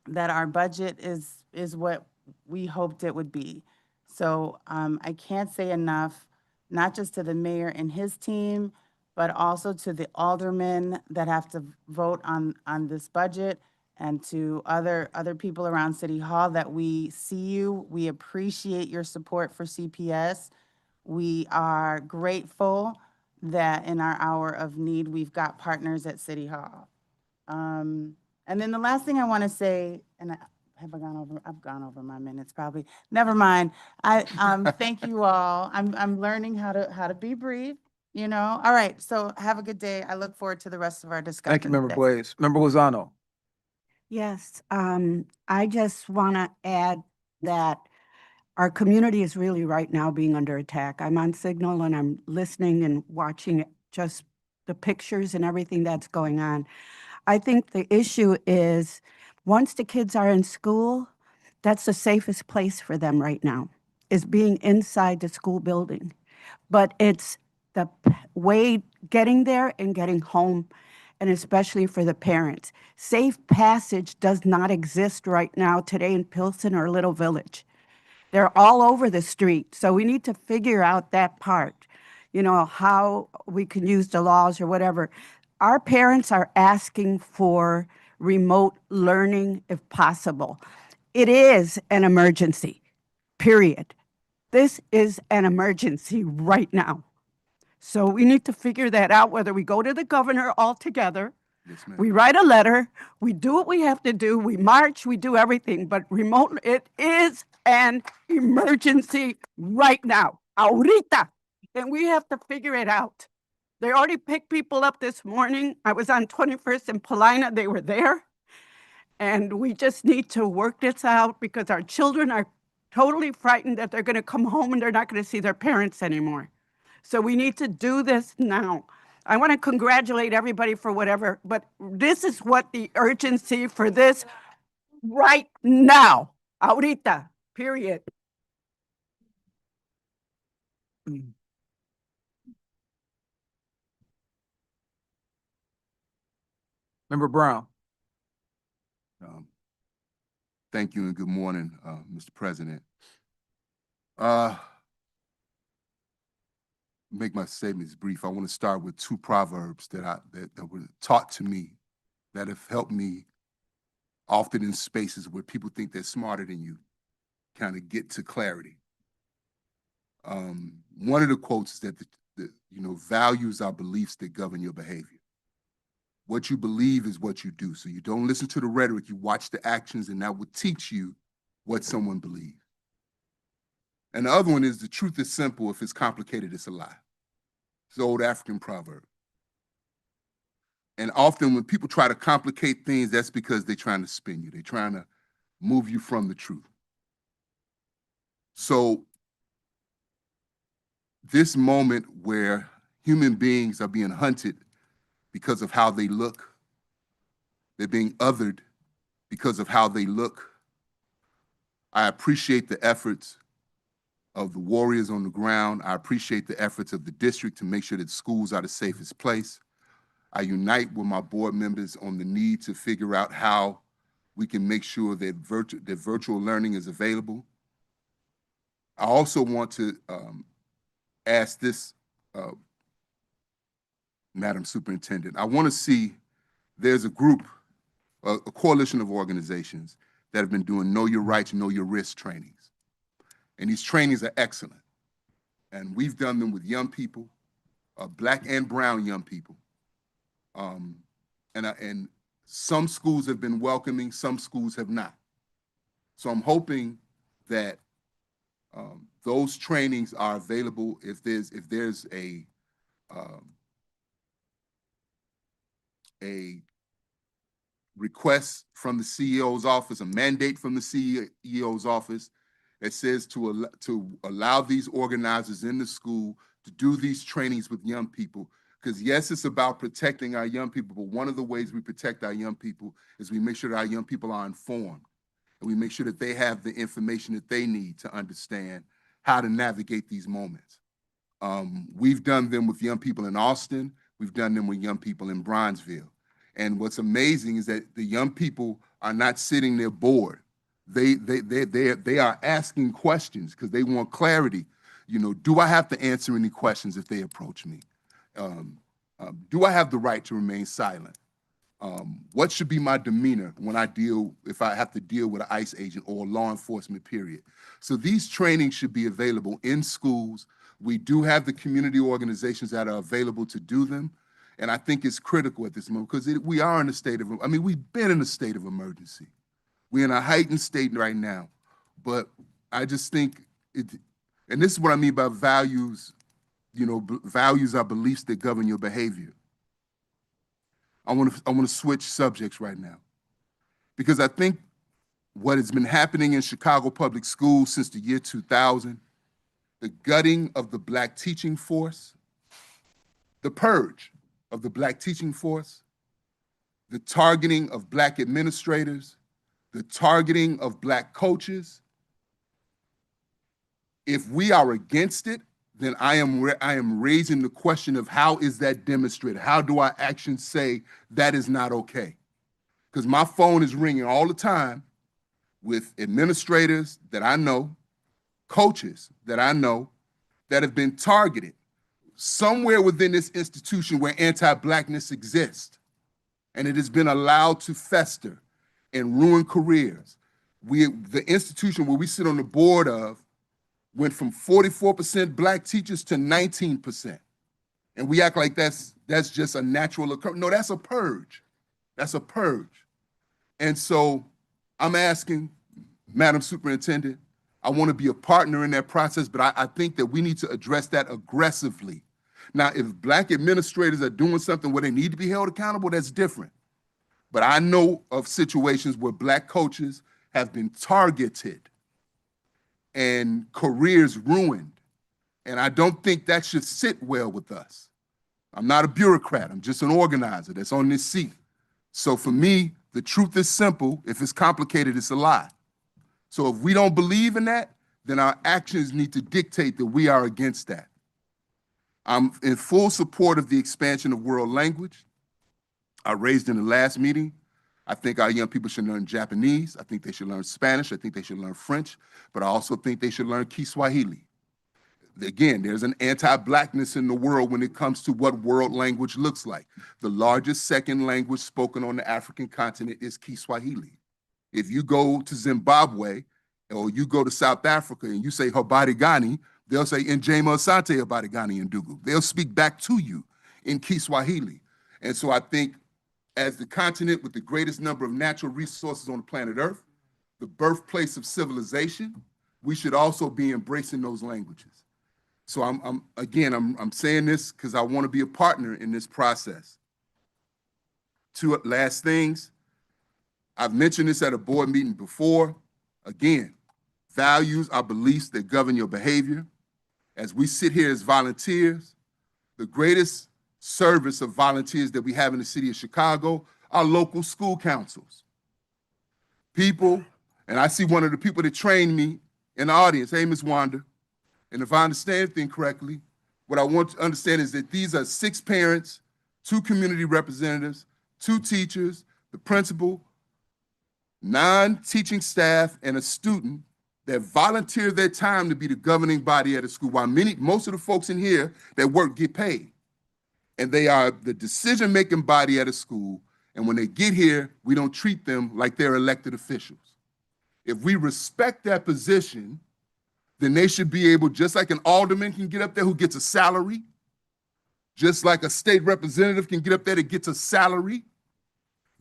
Speaker 14: that our budget is what we hoped it would be. So I can't say enough, not just to the mayor and his team, but also to the aldermen that have to vote on this budget, and to other people around City Hall, that we see you. We appreciate your support for CPS. We are grateful that in our hour of need, we've got partners at City Hall. And then the last thing I want to say, and I've gone over my minutes probably. Never mind. I thank you all. I'm learning how to be brief. All right. So have a good day. I look forward to the rest of our discussion.
Speaker 2: Thank you, Member
Speaker 14: today.
Speaker 2: Blaze. Member Lozano.
Speaker 15: Yes, I just want to add that our community is really right now being under attack. I'm on Signal and I'm listening and watching just the pictures and everything that's going on. I think the issue is once the kids are in school, that's the safest place for them right now, is being inside the school building. But it's the way getting there and getting home, and especially for the parents. Safe passage does not exist right now today in Pilsen or Little Village. They're all over the street. So we need to figure out that part, you know, how we can use the laws or whatever. Our parents are asking for remote learning if possible. It is an emergency, period. This is an emergency right now. So we need to figure that out, whether we go to the governor all together, we write a letter, we do what we have to do, we march, we do everything, but remote, it is an emergency right now, ahorita, and we have to figure it out. They already picked people up this morning. I was on 21st and Paulina, they were there. And we just need to work this out because our children are totally frightened that they're gonna come home and they're not gonna see their parents anymore. So we need to do this now. I want to congratulate everybody for whatever, but this is what the urgency for this right now, ahorita, period.
Speaker 2: Member Brown.
Speaker 16: Thank you and good morning, Mr. President. Make my statements brief. I want to start with two proverbs that were taught to me that have helped me often in spaces where people think they're smarter than you, kind of get to clarity. One of the quotes is that values are beliefs that govern your behavior. What you believe is what you do. So you don't listen to the rhetoric, you watch the actions, and that will teach you what someone believes. And the other one is the truth is simple. If it's complicated, it's a lie. It's an old African proverb. And often when people try to complicate things, that's because they're trying to spin you. They're trying to move you from the truth. So this moment where human beings are being hunted because of how they look, they're being othered because of how they look. I appreciate the efforts of the warriors on the ground. I appreciate the efforts of the district to make sure that schools are the safest place. I unite with my board members on the need to figure out how we can make sure that virtual learning is available. I also want to ask this, Madam Superintendent. I want to see there's a group, a coalition of organizations that have been doing Know Your Rights, Know Your Risk trainings. And these trainings are excellent. And we've done them with young people, Black and brown young people. And some schools have been welcoming, some schools have not. So I'm hoping that those trainings are available if there's a request from the CEO's office, a mandate from the CEO's office that says to allow these organizers in the school to do these trainings with young people. Because yes, it's about protecting our young people, but one of the ways we protect our young people is we make sure that our young people are informed and we make sure that they have the information that they need to understand how to navigate these moments. We've done them with young people in Austin. We've done them with young people in Bronzeville. And what's amazing is that the young people are not sitting there bored. They are asking questions because they want clarity. You know, do I have to answer any questions if they approach me? Do I have the right to remain silent? What should be my demeanor when if I have to deal with an ICE agent or law enforcement, period? So these trainings should be available in schools. We do have the community organizations that are available to do them. And I think it's critical at this moment because we are in a state of, we've been in a state of emergency. We're in a heightened state right now. But I just think, and this is what I mean by values, values are beliefs that govern your behavior. I want to switch subjects right now because I think what has been happening in Chicago public schools since the year 2000, the gutting of the Black teaching force, the purge of the Black teaching force, the targeting of Black administrators, the targeting of Black coaches. If we are against it, then I am raising the question of how is that demonstrated? How do our actions say that is not okay? Because my phone is ringing all the time with administrators that I know, coaches that I know that have been targeted somewhere within this institution where anti-Blackness exists. And it has been allowed to fester and ruin careers. The institution where we sit on the board of went from 44% Black teachers to 19%. And we act like that's just a natural occurrence. No, that's a purge. That's a purge. And so I'm asking, Madam Superintendent, I want to be a partner in that process, but I think that we need to address that aggressively. Now, if Black administrators are doing something where they need to be held accountable, that's different. But I know of situations where Black coaches have been targeted and careers ruined. And I don't think that should sit well with us. I'm not a bureaucrat. I'm just an organizer that's on this seat. So for me, the truth is simple. If it's complicated, it's a lie. So if we don't believe in that, then our actions need to dictate that we are against that. I'm in full support of the expansion of world language. I raised in the last meeting, I think our young people should learn Japanese. I think they should learn Spanish. I think they should learn French, but I also think they should learn Kiswahili. Again, there's an anti-Blackness in the world when it comes to what world language looks like. The largest second language spoken on the African continent is Kiswahili. If you go to Zimbabwe or you go to South Africa and you say Habari Gani, they'll say Njema Asante Habari Gani Ndugu. They'll speak back to you in Kiswahili. And so I think as the continent with the greatest number of natural resources on the planet Earth, the birthplace of civilization, we should also be embracing those languages. So I'm saying this because I want to be a partner in this process. Two last things. I've mentioned this at a board meeting before. Again, values are beliefs that govern your behavior. As we sit here as volunteers, the greatest service of volunteers that we have in the city of Chicago are local school councils. People, and I see one of the people that trained me in the audience, hey, Ms. Wanda, and if I understand anything correctly, what I want to understand is that these are 6 parents, 2 community representatives, 2 teachers, the principal, 9 teaching staff, and a student that volunteer their time to be the governing body at a school, while most of the folks in here that work get paid. And they are the decision-making body at a school, and when they get here, we don't treat them like they're elected officials. If we respect that position, then they should be able, just like an alderman can get up there who gets a salary, just like a state representative can get up there that gets a salary,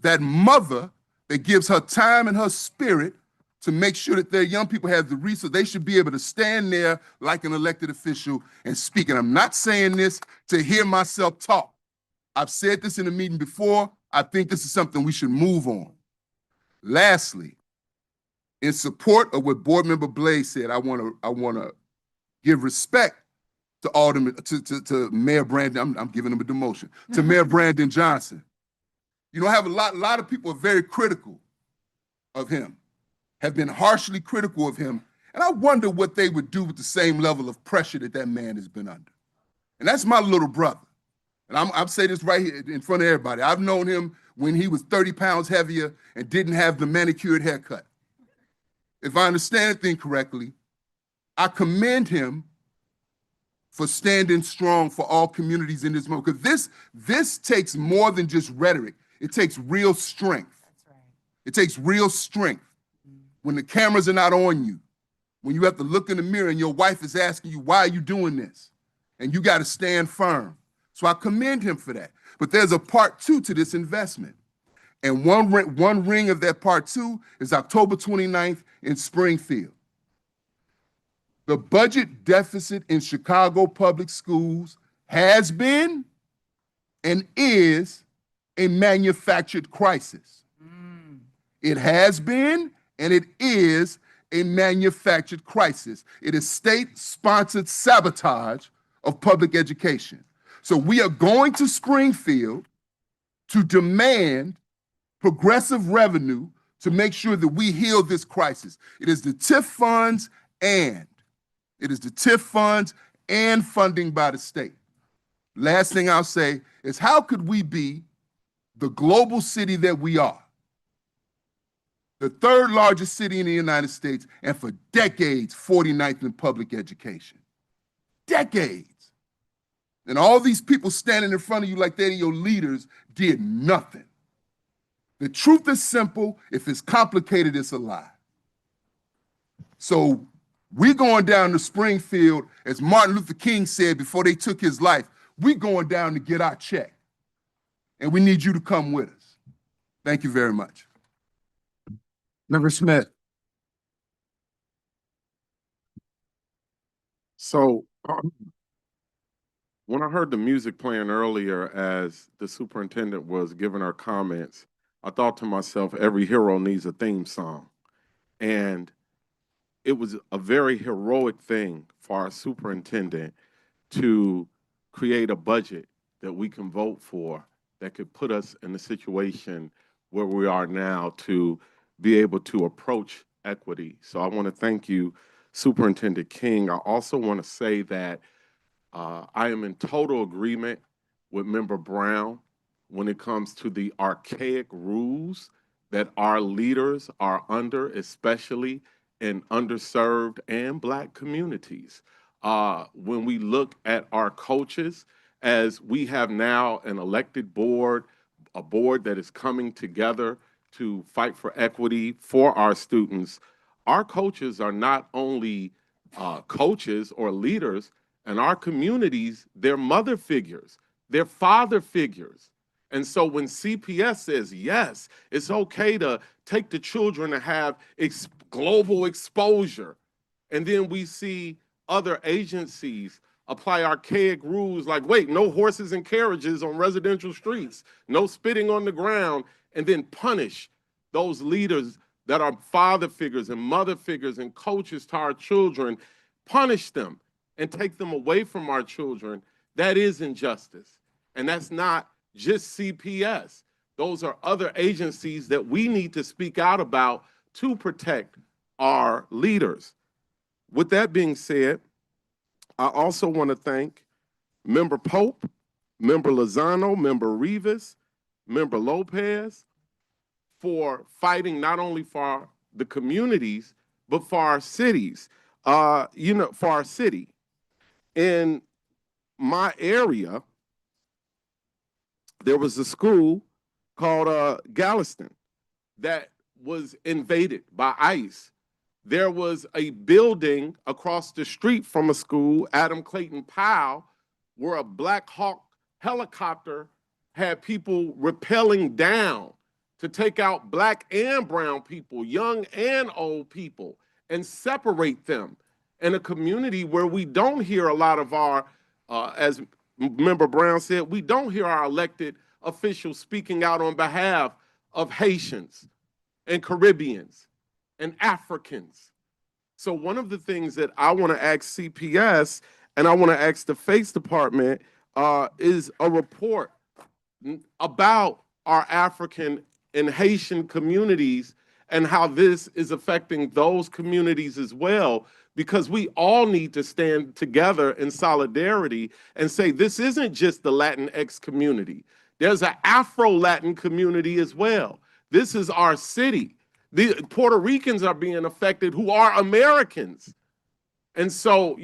Speaker 16: that mother that gives her time and her spirit to make sure that their young people have the resources, they should be able to stand there like an elected official and speak. And I'm not saying this to hear myself talk. I've said this in a meeting before. I think this is something we should move on. Lastly, in support of what Board Member Blaze said, I want to give respect to Alderman to Mayor Brandon. I'm giving him a demotion to Mayor Brandon Johnson. You know, I have a lot of people are very critical of him, have been harshly critical of him, and I wonder what they would do with the same level of pressure that man has been under. And that's my little brother. And I'm saying this right here in front of everybody. I've known him when he was 30 pounds heavier and didn't have the manicured haircut. If I understand anything correctly, I commend him for standing strong for all communities in this moment. Because this takes more than just rhetoric. It takes real strength. That's right. It takes real strength. When the cameras are not on you, when you have to look in the mirror and your wife is asking you, why are you doing this? And you got to stand firm. So I commend him for that. But there's a part 2 to this investment. And one ring of that part 2 is October 29th in Springfield. The budget deficit in Chicago public schools has been and is a manufactured crisis. It has been and it is a manufactured crisis. It is state-sponsored sabotage of public education. So we are going to Springfield to demand progressive revenue to make sure that we heal this crisis. It is the TIF funds and funding by the state. Last thing I'll say is, how could we be the global city that we are, the third largest city in the United States, and for decades, 49th in public education? Decades. And all these people standing in front of you like they're your leaders did nothing. The truth is simple. If it's complicated, it's a lie. So we're going down to Springfield, as Martin Luther King said before they took his life, we're going down to get our check. And we need you to come with us. Thank you very much.
Speaker 2: Member Smith.
Speaker 17: So when I heard the music playing earlier as the superintendent was giving her comments, I thought to myself, every hero needs a theme song. And it was a very heroic thing for our superintendent to create a budget that we can vote for that could put us in the situation where we are now to be able to approach equity. So I want to thank you, Superintendent King. I also want to say that I am in total agreement with Member Brown when it comes to the archaic rules that our leaders are under, especially in underserved and Black communities. When we look at our coaches, as we have now an elected board, a board that is coming together to fight for equity for our students, our coaches are not only coaches or leaders in our communities, they're mother figures, they're father figures. And so when CPS says, yes, it's okay to take the children to have global exposure, and then we see other agencies apply archaic rules like, wait, no horses and carriages on residential streets, no spitting on the ground, and then punish those leaders that are father figures and mother figures and coaches to our children, punish them and take them away from our children. That is injustice. And that's not just CPS. Those are other agencies that we need to speak out about to protect our leaders. With that being said, I also want to thank Member Pope, Member Lozano, Member Rivas, Member Lopez for fighting not only for the communities, but for our cities, for our city. In my area, there was a school called Galveston that was invaded by ICE. There was a building across the street from a school, Adam Clayton Powell, where a Black Hawk helicopter had people rappelling down to take out Black and brown people, young and old people, and separate them in a community where we don't hear a lot of our, as Member Brown said, we don't hear our elected officials speaking out on behalf of Haitians and Caribbeans and Africans. So one of the things that I want to ask CPS and I want to ask the Face Department is a report about our African and Haitian communities and how this is affecting those communities as well, because we all need to stand together in solidarity and say this isn't just the Latinx community. There's an Afro-Latin community as well. This is our city. The Puerto Ricans are being affected who are Americans. And so,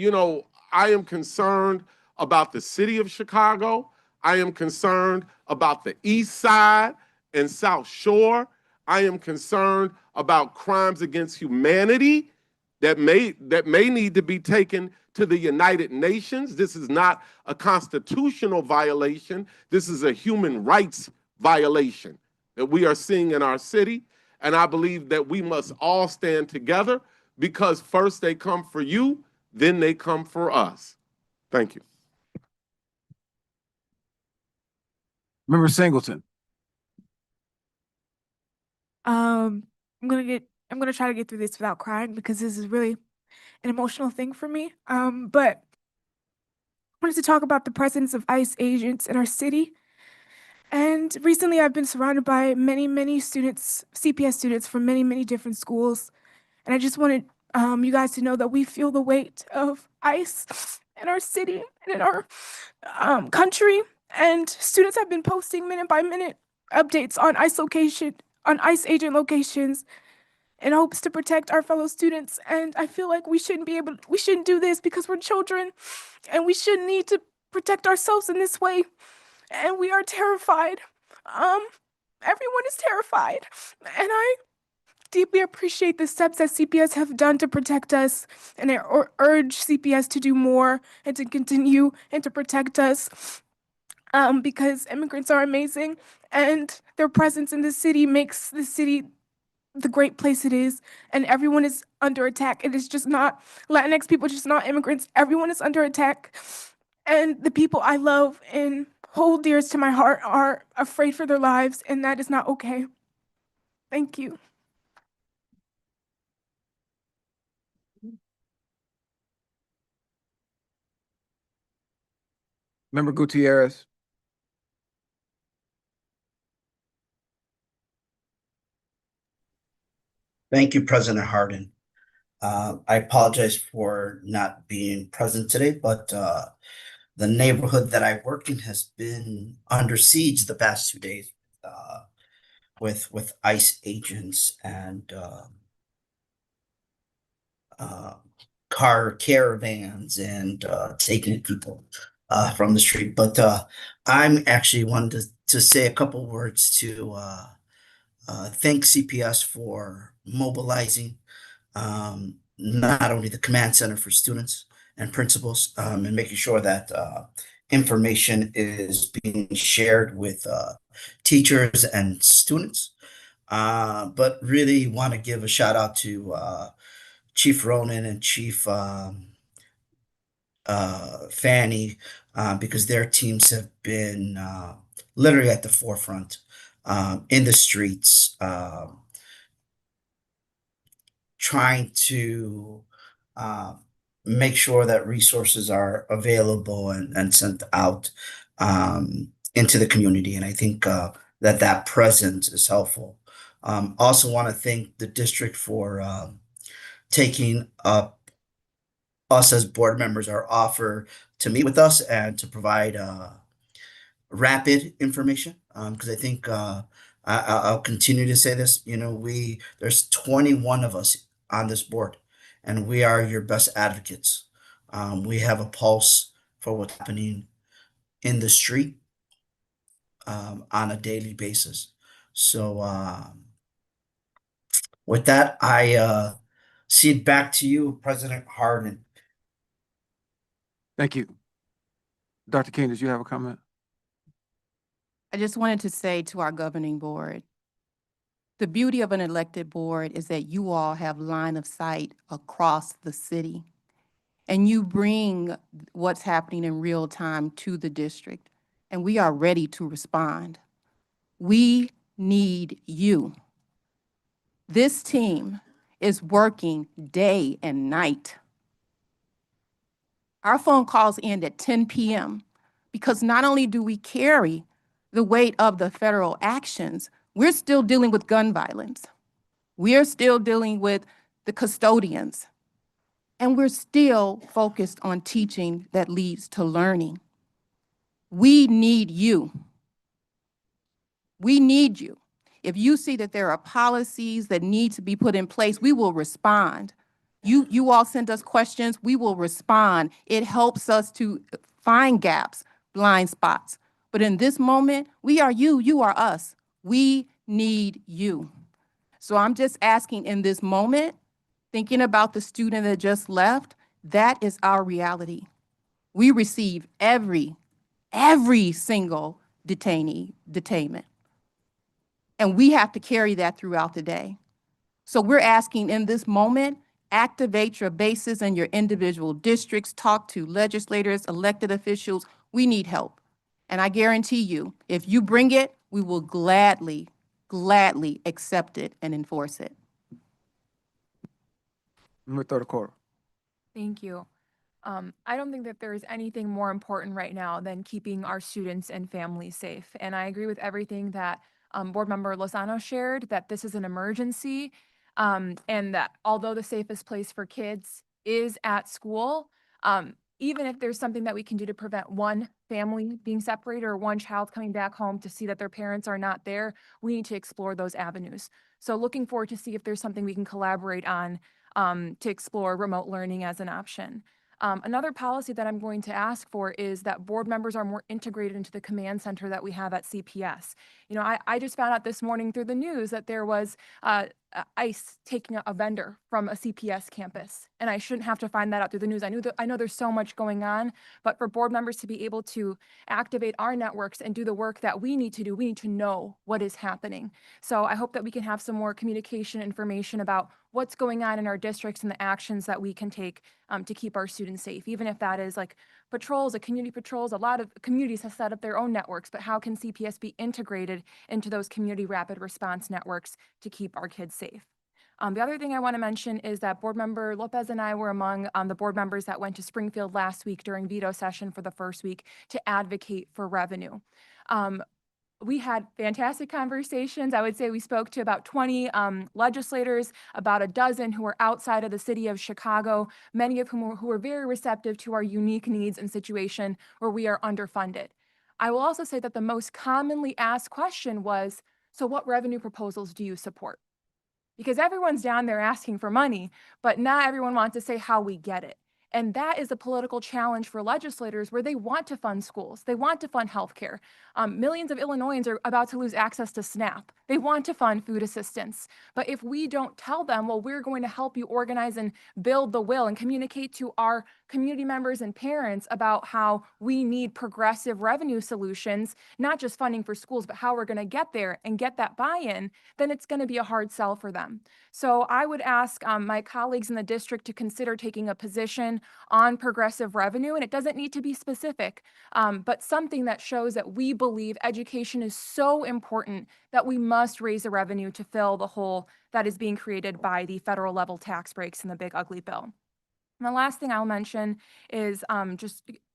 Speaker 17: I am concerned about the city of Chicago. I am concerned about the East Side and South Shore. I am concerned about crimes against humanity that may need to be taken to the United Nations. This is not a constitutional violation. This is a human rights violation that we are seeing in our city. And I believe that we must all stand together, because first they come for you, then they come for us. Thank you.
Speaker 2: Member Singleton.
Speaker 18: I'm gonna try to get through this without crying, because this is really an emotional thing for me. But I wanted to talk about the presence of ICE agents in our city. And recently I've been surrounded by many students, CPS students from many different schools. And I just wanted you guys to know that we feel the weight of ICE in our city and in our country. And students have been posting minute by minute updates on ICE agent locations in hopes to protect our fellow students. And I feel like we shouldn't do this because we're children, and we shouldn't need to protect ourselves in this way. And we are terrified. Everyone is terrified. And I deeply appreciate the steps that CPS have done to protect us, and I urge CPS to do more and to continue and to protect us, because immigrants are amazing, and their presence in the city makes the city the great place it is, and everyone is under attack. It is just not Latinx people, just not immigrants. Everyone is under attack, and the people I love and hold dearest to my heart are afraid for their lives, and that is not okay. Thank you.
Speaker 2: Member Gutierrez.
Speaker 5: Thank you, President Harden. I apologize for not being present today, but the neighborhood that I work in has been under siege the past 2 days with ICE agents and car caravans and taking people from the street. But I'm actually wanted to say a couple words to thank CPS for mobilizing not only the command center for students and principals, and making sure that information is being shared with teachers and students. But really want to give a shout out to Chief Ronan and Chief Fanny, because their teams have been literally at the forefront in the streets, trying to make sure that resources are available and sent out into the community. And I think that presence is helpful. Also want to thank the district for taking up us as board members, our offer to meet with us and to provide rapid information. Because I think I'll continue to say this, there's 21 of us on this board, and we are your best advocates. We have a pulse for what's happening in the street on a daily basis. So with that, I cede back to you, President Harden.
Speaker 2: Thank you. Dr. King, did you have a comment?
Speaker 9: I just wanted to say to our governing board, the beauty of an elected board is that you all have line of sight across the city, and you bring what's happening in real time to the district, and we are ready to respond. We need you. This team is working day and night. Our phone calls end at 10 p.m. because not only do we carry the weight of the federal actions, we're still dealing with gun violence. We're still dealing with the custodians. And we're still focused on teaching that leads to learning. We need you. We need you. If you see that there are policies that need to be put in place, we will respond. You all send us questions, we will respond. It helps us to find gaps, blind spots. But in this moment, we are you are us. We need you. So I'm just asking in this moment, thinking about the student that just left, that is our reality. We receive every single detainment. And we have to carry that throughout the day. So we're asking in this moment, activate your bases in your individual districts, talk to legislators, elected officials. We need help. And I guarantee you, if you bring it, we will gladly accept it and enforce it.
Speaker 2: Member Third Quarter.
Speaker 18: Thank you.
Speaker 19: I don't think that there is anything more important right now than keeping our students and families safe. And I agree with everything that Board Member Lozano shared, that this is an emergency, and that although the safest place for kids is at school, even if there's something that we can do to prevent one family being separated or one child coming back home to see that their parents are not there, we need to explore those avenues. So looking forward to see if there's something we can collaborate on to explore remote learning as an option. Another policy that I'm going to ask for is that board members are more integrated into the command center that we have at CPS. You know, I just found out this morning through the news that there was ICE taking a vendor from a CPS campus, and I shouldn't have to find that out through the news. I know there's so much going on, but for board members to be able to activate our networks and do the work that we need to do, we need to know what is happening. So I hope that we can have some more communication information about what's going on in our districts and the actions that we can take to keep our students safe, even if that is like patrols, community patrols. A lot of communities have set up their own networks, but how can CPS be integrated into those community rapid response networks to keep our kids safe? The other thing I want to mention is that Board Member Lopez and I were among the board members that went to Springfield last week during veto session for the first week to advocate for revenue. We had fantastic conversations. I would say we spoke to about 20 legislators, about a dozen who were outside of the city of Chicago, many of whom who were very receptive to our unique needs and situation where we are underfunded. I will also say that the most commonly asked question was, so what revenue proposals do you support? Because everyone's down there asking for money, but not everyone wants to say how we get it. And that is a political challenge for legislators where they want to fund schools. They want to fund healthcare. Millions of Illinoisans are about to lose access to SNAP. They want to fund food assistance. But if we don't tell them, well, we're going to help you organize and build the will and communicate to our community members and parents about how we need progressive revenue solutions, not just funding for schools, but how we're going to get there and get that buy-in, then it's going to be a hard sell for them. So I would ask my colleagues in the district to consider taking a position on progressive revenue, and it doesn't need to be specific, but something that shows that we believe education is so important that we must raise the revenue to fill the hole that is being created by the federal level tax breaks in the big ugly bill. And the last thing I'll mention is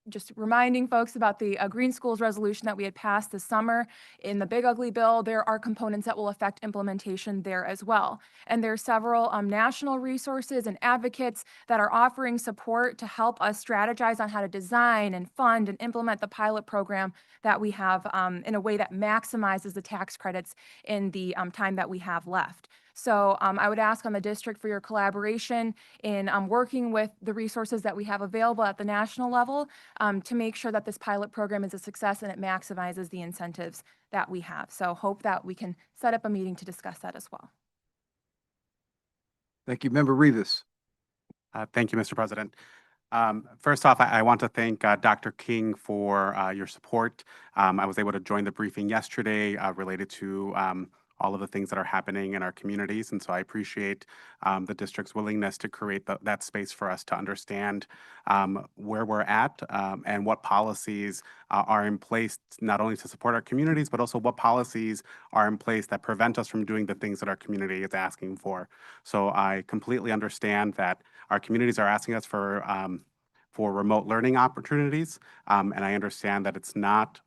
Speaker 19: just reminding folks about the Green Schools resolution that we had passed this summer. In the big ugly bill, there are components that will affect implementation there as well. And there are several national resources and advocates that are offering support to help us strategize on how to design and fund and implement the pilot program that we have in a way that maximizes the tax credits in the time that we have left. So I would ask on the district for your collaboration in working with the resources that we have available at the national level to make sure that this pilot program is a success and it maximizes the incentives that we have. So hope that we can set up a meeting to discuss that as well.
Speaker 2: Thank you. Member Rivas.
Speaker 20: Thank you, Mr. President. First off, I want to thank Dr. King for your support. I was able to join the briefing yesterday related to all of the things that are happening in our communities. And so I appreciate the district's willingness to create that space for us to understand where we're at and what policies are in place not only to support our communities, but also what policies are in place that prevent us from doing the things that our community is asking for. So I completely understand that our communities are asking us for remote learning opportunities. And I understand that it's not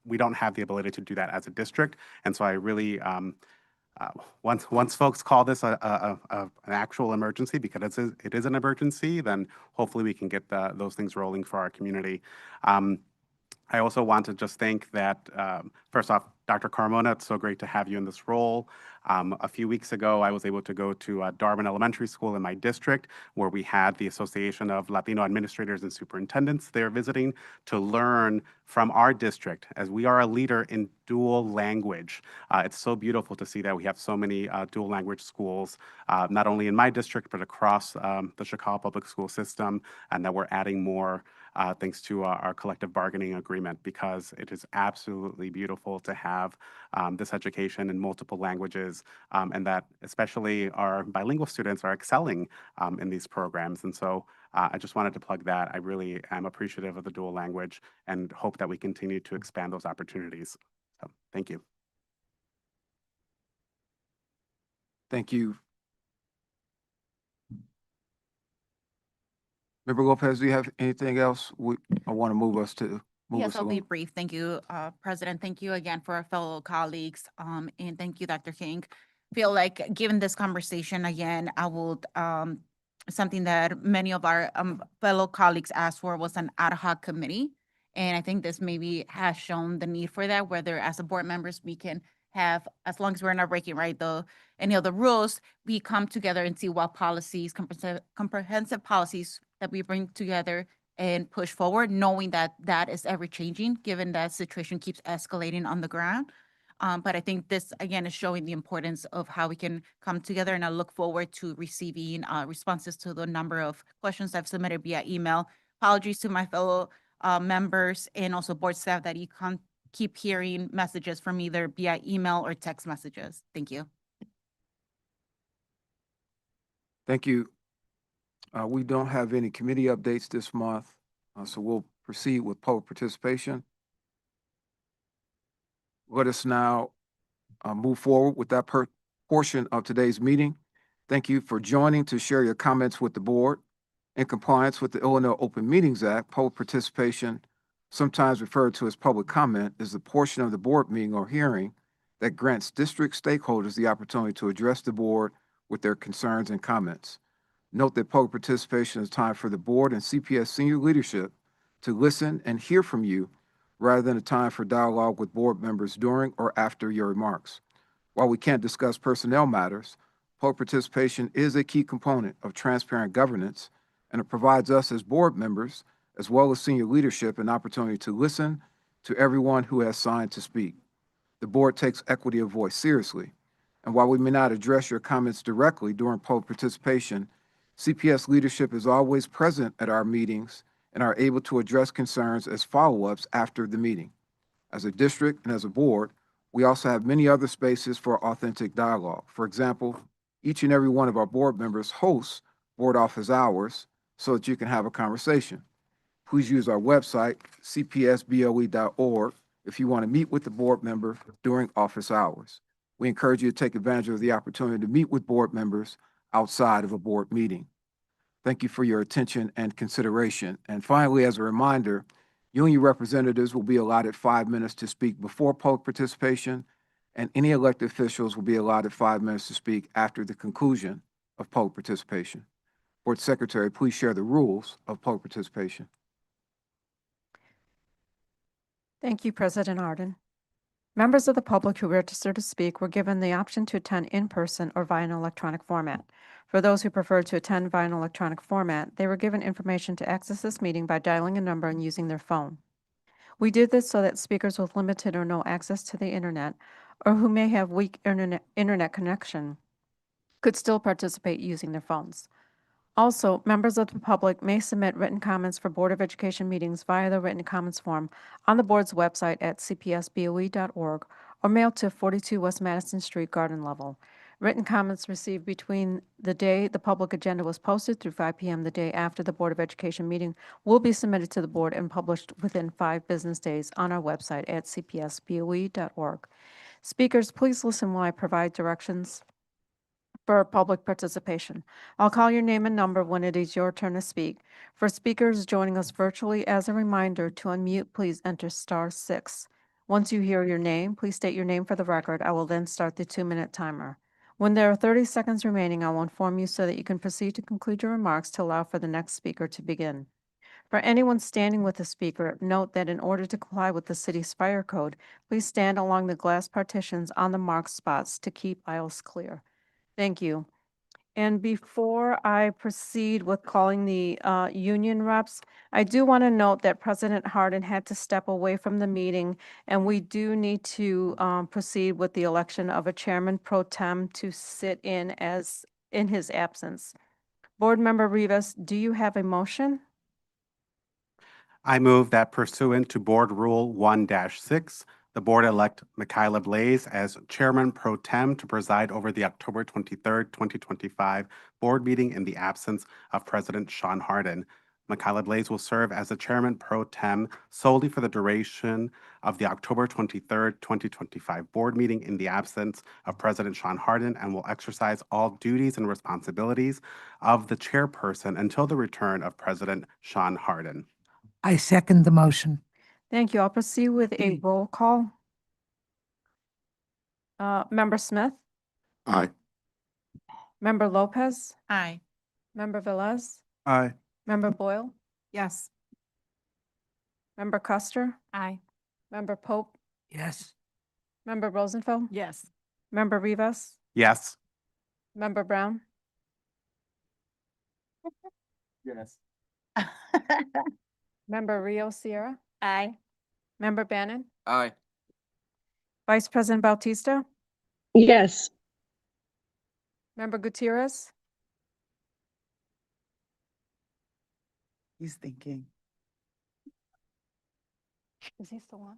Speaker 20: we don't have the ability to do that as a district. And so I really, once folks call this an actual emergency, because it is an emergency, then hopefully we can get those things rolling for our community. I also want to just thank that, first off, Dr. Carmona, it's so great to have you in this role. A few weeks ago, I was able to go to Darwin Elementary School in my district, where we had the Association of Latino Administrators and Superintendents there visiting to learn from our district, as we are a leader in dual language. It's so beautiful to see that we have so many dual language schools, not only in my district, but across the Chicago public school system, and that we're adding more thanks to our collective bargaining agreement, because it is absolutely beautiful to have this education in multiple languages, and that especially our bilingual students are excelling in these programs. And so I just wanted to plug that. I really am appreciative of the dual language and hope that we continue to expand those opportunities. So thank you.
Speaker 2: Thank you. Member Lopez, do you have anything else? I want to move us
Speaker 11: Yes, I'll be
Speaker 2: along.
Speaker 11: brief. Thank you, President. Thank you again for our fellow colleagues, and thank you, Dr. King. Feel like, given this conversation again, I would, something that many of our fellow colleagues asked for was an ad hoc committee. And I think this maybe has shown the need for that, whether as a board members, we can have, as long as we're not breaking, right, any of the rules, we come together and see what policies, comprehensive policies that we bring together and push forward, knowing that that is ever changing, given that situation keeps escalating on the ground. But I think this, again, is showing the importance of how we can come together, and I look forward to receiving responses to the number of questions I've submitted via email. Apologies to my fellow members and also board staff that you can't keep hearing messages from either via email or text messages. Thank you.
Speaker 2: Thank you. We don't have any committee updates this month, so we'll proceed with public participation. Let us now move forward with that portion of today's meeting. Thank you for joining to share your comments with the board. In compliance with the Illinois Open Meetings Act, public participation, sometimes referred to as public comment, is the portion of the board meeting or hearing that grants district stakeholders the opportunity to address the board with their concerns and comments. Note that public participation is time for the board and CPS senior leadership to listen and hear from you rather than a time for dialogue with board members during or after your remarks. While we can't discuss personnel matters, public participation is a key component of transparent governance, and it provides us as board members, as well as senior leadership, an opportunity to listen to everyone who has signed to speak. The board takes equity of voice seriously, and while we may not address your comments directly during public participation, CPS leadership is always present at our meetings and are able to address concerns as follow-ups after the meeting. As a district and as a board, we also have many other spaces for authentic dialogue. For example, each and every one of our board members hosts board office hours so that you can have a conversation. Please use our website, cpsboe.org, if you want to meet with the board member during office hours. We encourage you to take advantage of the opportunity to meet with board members outside of a board meeting. Thank you for your attention and consideration. And finally, as a reminder, union representatives will be allotted 5 minutes to speak before public participation, and any elected officials will be allotted 5 minutes to speak after the conclusion of public participation. Board Secretary, please share the rules of public participation.
Speaker 1: Thank you, President Arden. Members of the public who registered to speak were given the option to attend in person or via an electronic format. For those who preferred to attend via an electronic format, they were given information to access this meeting by dialing a number and using their phone. We did this so that speakers with limited or no access to the internet, or who may have weak internet connection, could still participate using their phones. Also, members of the public may submit written comments for Board of Education meetings via the written comments form on the board's website at cpsboe.org or mail to 42 West Madison Street, Garden Level. Written comments received between the day the public agenda was posted through 5 p.m. the day after the Board of Education meeting will be submitted to the board and published within 5 business days on our website at cpsboe.org. Speakers, please listen while I provide directions for public participation. I'll call your name and number when it is your turn to speak. For speakers joining us virtually, as a reminder, to unmute, please enter *6. Once you hear your name, please state your name for the record. I will then start the 2-minute timer. When there are 30 seconds remaining, I will inform you so that you can proceed to conclude your remarks to allow for the next speaker to begin. For anyone standing with the speaker, note that in order to comply with the city's fire code, please stand along the glass partitions on the marked spots to keep aisles clear. Thank you. And before I proceed with calling the union reps, I do want to note that President Hardin had to step away from the meeting, and we do need to proceed with the election of a chairman pro tem to sit in his absence. Board Member Rivas, do you have a motion?
Speaker 20: I move that pursuant to Board Rule 1-6, the board elect Michaela Blaze as chairman pro tem to preside over the October 23rd, 2025 board meeting in the absence of President Sean Hardin. Michaela Blaze will serve as the chairman pro tem solely for the duration of the October 23rd, 2025 board meeting in the absence of President Sean Hardin, and will exercise all duties and responsibilities of the chairperson until the return of President Sean Hardin.
Speaker 12: I second the motion.
Speaker 1: Thank you. I'll proceed with a roll call. Member Smith,
Speaker 17: Aye.
Speaker 1: Member Lopez,
Speaker 11: Aye.
Speaker 1: Member Velez,
Speaker 4: Aye.
Speaker 1: Member Boyle,
Speaker 11: Yes.
Speaker 1: Member Custer,
Speaker 11: Aye.
Speaker 1: Member Pope,
Speaker 12: Yes.
Speaker 1: Member Rosenfeld,
Speaker 11: Yes.
Speaker 1: Member Rivas,
Speaker 20: Yes.
Speaker 1: Member Brown,
Speaker 4: Yes.
Speaker 1: Member Rio Sierra,
Speaker 11: Aye.
Speaker 1: Member Bannon,
Speaker 2: Aye.
Speaker 1: Vice President Bautista,
Speaker 15: Yes.
Speaker 1: Member Gutierrez,
Speaker 14: He's thinking.
Speaker 1: is he still on?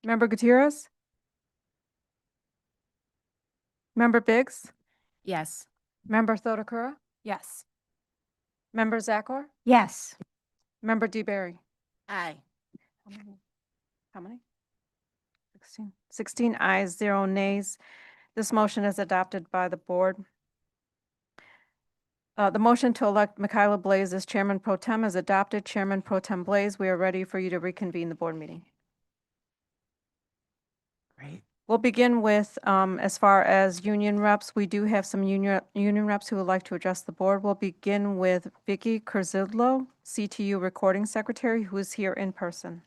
Speaker 1: Member Gutierrez, Member Biggs,
Speaker 11: Yes.
Speaker 1: Member Thodakura,
Speaker 19: Yes.
Speaker 1: Member Zakor,
Speaker 13: Yes.
Speaker 1: Member DeBerry.
Speaker 11: Aye.
Speaker 1: How many? 16. 16 ayes, 0 nays. This motion is adopted by the board. The motion to elect Michaela Blaze as Chairman Pro Tem is adopted. Chairman Pro Tem Blaze, we are ready for you to reconvene the board meeting.
Speaker 14: Great.
Speaker 1: We'll begin with, as far as union reps, we do have some union reps who would like to address the board. We'll begin with Vicky Kurzidlo, CTU Recording Secretary, who is here in person.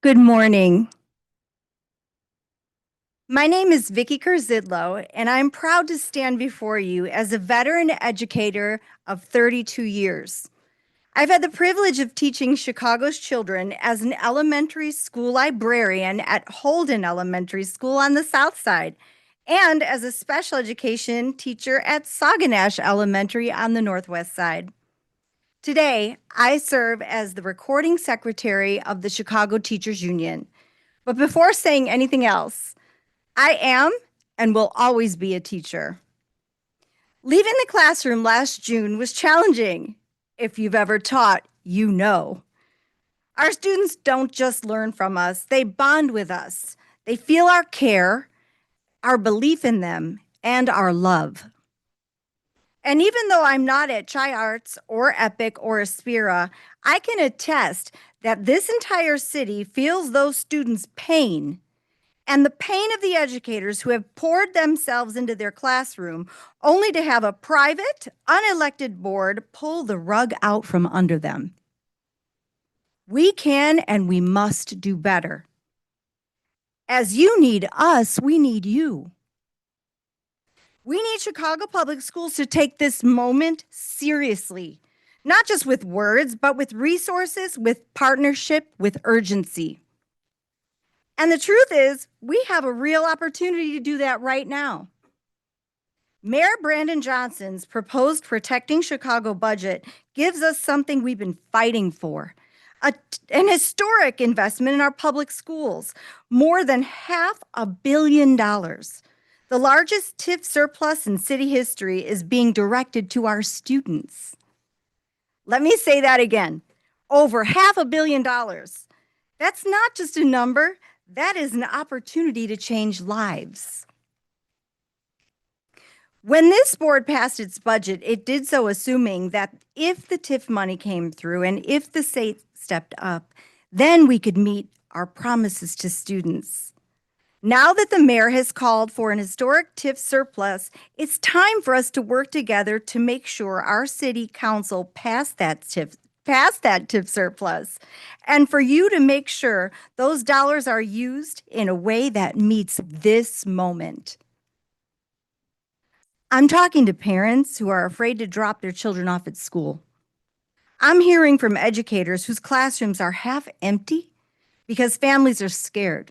Speaker 21: Good morning. My name is Vicky Kurzidlo, and I'm proud to stand before you as a veteran educator of 32 years. I've had the privilege of teaching Chicago's children as an elementary school librarian at Holden Elementary School on the South Side, and as a special education teacher at Saguenash Elementary on the Northwest Side. Today, I serve as the recording secretary of the Chicago Teachers Union. But before saying anything else, I am and will always be a teacher. Leaving the classroom last June was challenging. If you've ever taught, you know. Our students don't just learn from us, they bond with us. They feel our care, our belief in them, and our love. And even though I'm not at Chi-Arts or Epic or Aspira, I can attest that this entire city feels those students' pain and the pain of the educators who have poured themselves into their classroom only to have a private, unelected board pull the rug out from under them. We can and we must do better. As you need us, we need you. We need Chicago Public Schools to take this moment seriously, not just with words, but with resources, with partnership, with urgency. And the truth is, we have a real opportunity to do that right now. Mayor Brandon Johnson's proposed Protecting Chicago budget gives us something we've been fighting for, an historic investment in our public schools, more than $500 million. The largest TIF surplus in city history is being directed to our students. Let me say that again, over $500 million. That's not just a number, that is an opportunity to change lives. When this board passed its budget, it did so assuming that if the TIF money came through and if the state stepped up, then we could meet our promises to students. Now that the mayor has called for an historic TIF surplus, it's time for us to work together to make sure our city council passed that TIF surplus, and for you to make sure those dollars are used in a way that meets this moment. I'm talking to parents who are afraid to drop their children off at school. I'm hearing from educators whose classrooms are half empty because families are scared.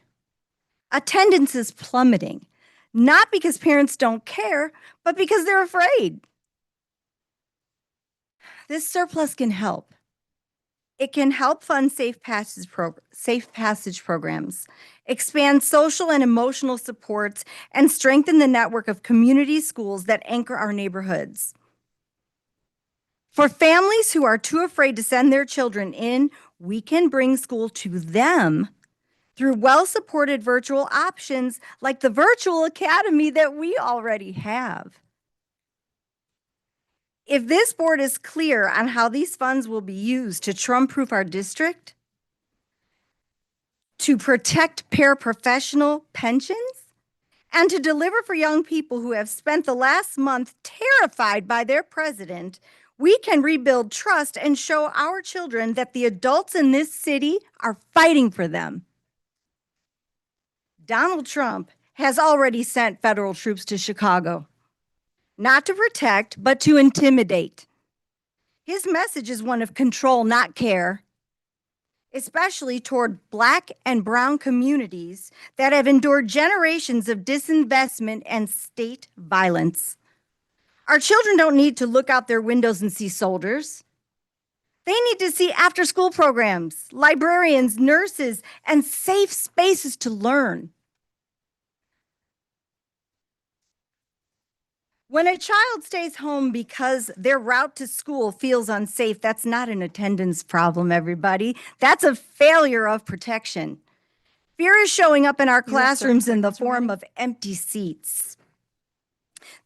Speaker 21: Attendance is plummeting, not because parents don't care, but because they're afraid. This surplus can help. It can help fund safe passage programs, expand social and emotional supports, and strengthen the network of community schools that anchor our neighborhoods. For families who are too afraid to send their children in, we can bring school to them through well-supported virtual options like the virtual academy that we already have. If this board is clear on how these funds will be used to Trump-proof our district, to protect paraprofessional pensions, and to deliver for young people who have spent the last month terrified by their president, we can rebuild trust and show our children that the adults in this city are fighting for them. Donald Trump has already sent federal troops to Chicago, not to protect, but to intimidate. His message is one of control, not care, especially toward Black and Brown communities that have endured generations of disinvestment and state violence. Our children don't need to look out their windows and see soldiers. They need to see after-school programs, librarians, nurses, and safe spaces to learn. When a child stays home because their route to school feels unsafe, that's not an attendance problem, everybody. That's a failure of protection. Fear is showing up in our classrooms in the form of empty seats.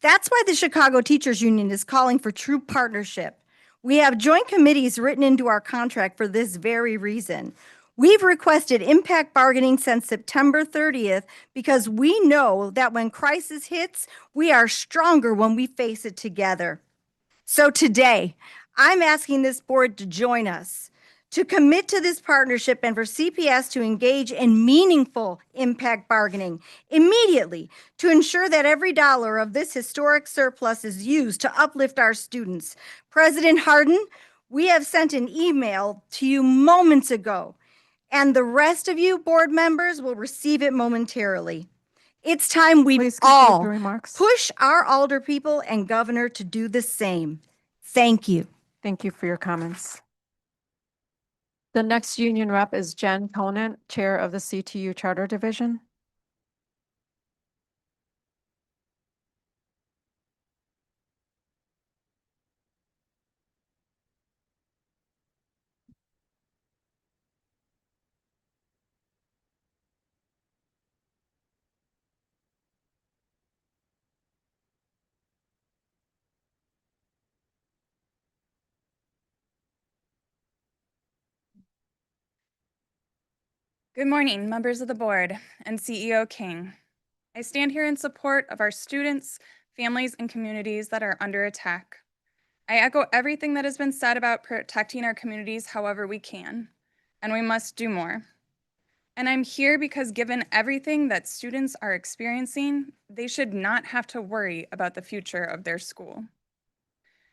Speaker 21: That's why the Chicago Teachers Union is calling for true partnership. We have joint committees written into our contract for this very reason. We've requested impact bargaining since September 30th because we know that when crisis hits, we are stronger when we face it together. So today, I'm asking this board to join us, to commit to this partnership and for CPS to engage in meaningful impact bargaining immediately to ensure that every dollar of this historic surplus is used to uplift our students. President Hardin, we have sent an email to you moments ago, and the rest of you board members will receive it momentarily. It's time we all push our alder people and governor to do the same. Thank you.
Speaker 1: Thank you for your comments. The next union rep is Jen Conant, Chair of the CTU Charter Division.
Speaker 6: Good morning, members of the board and CEO King. I stand here in support of our students, families, and communities that are under attack. I echo everything that has been said about protecting our communities however we can, and we must do more. And I'm here because given everything that students are experiencing, they should not have to worry about the future of their school.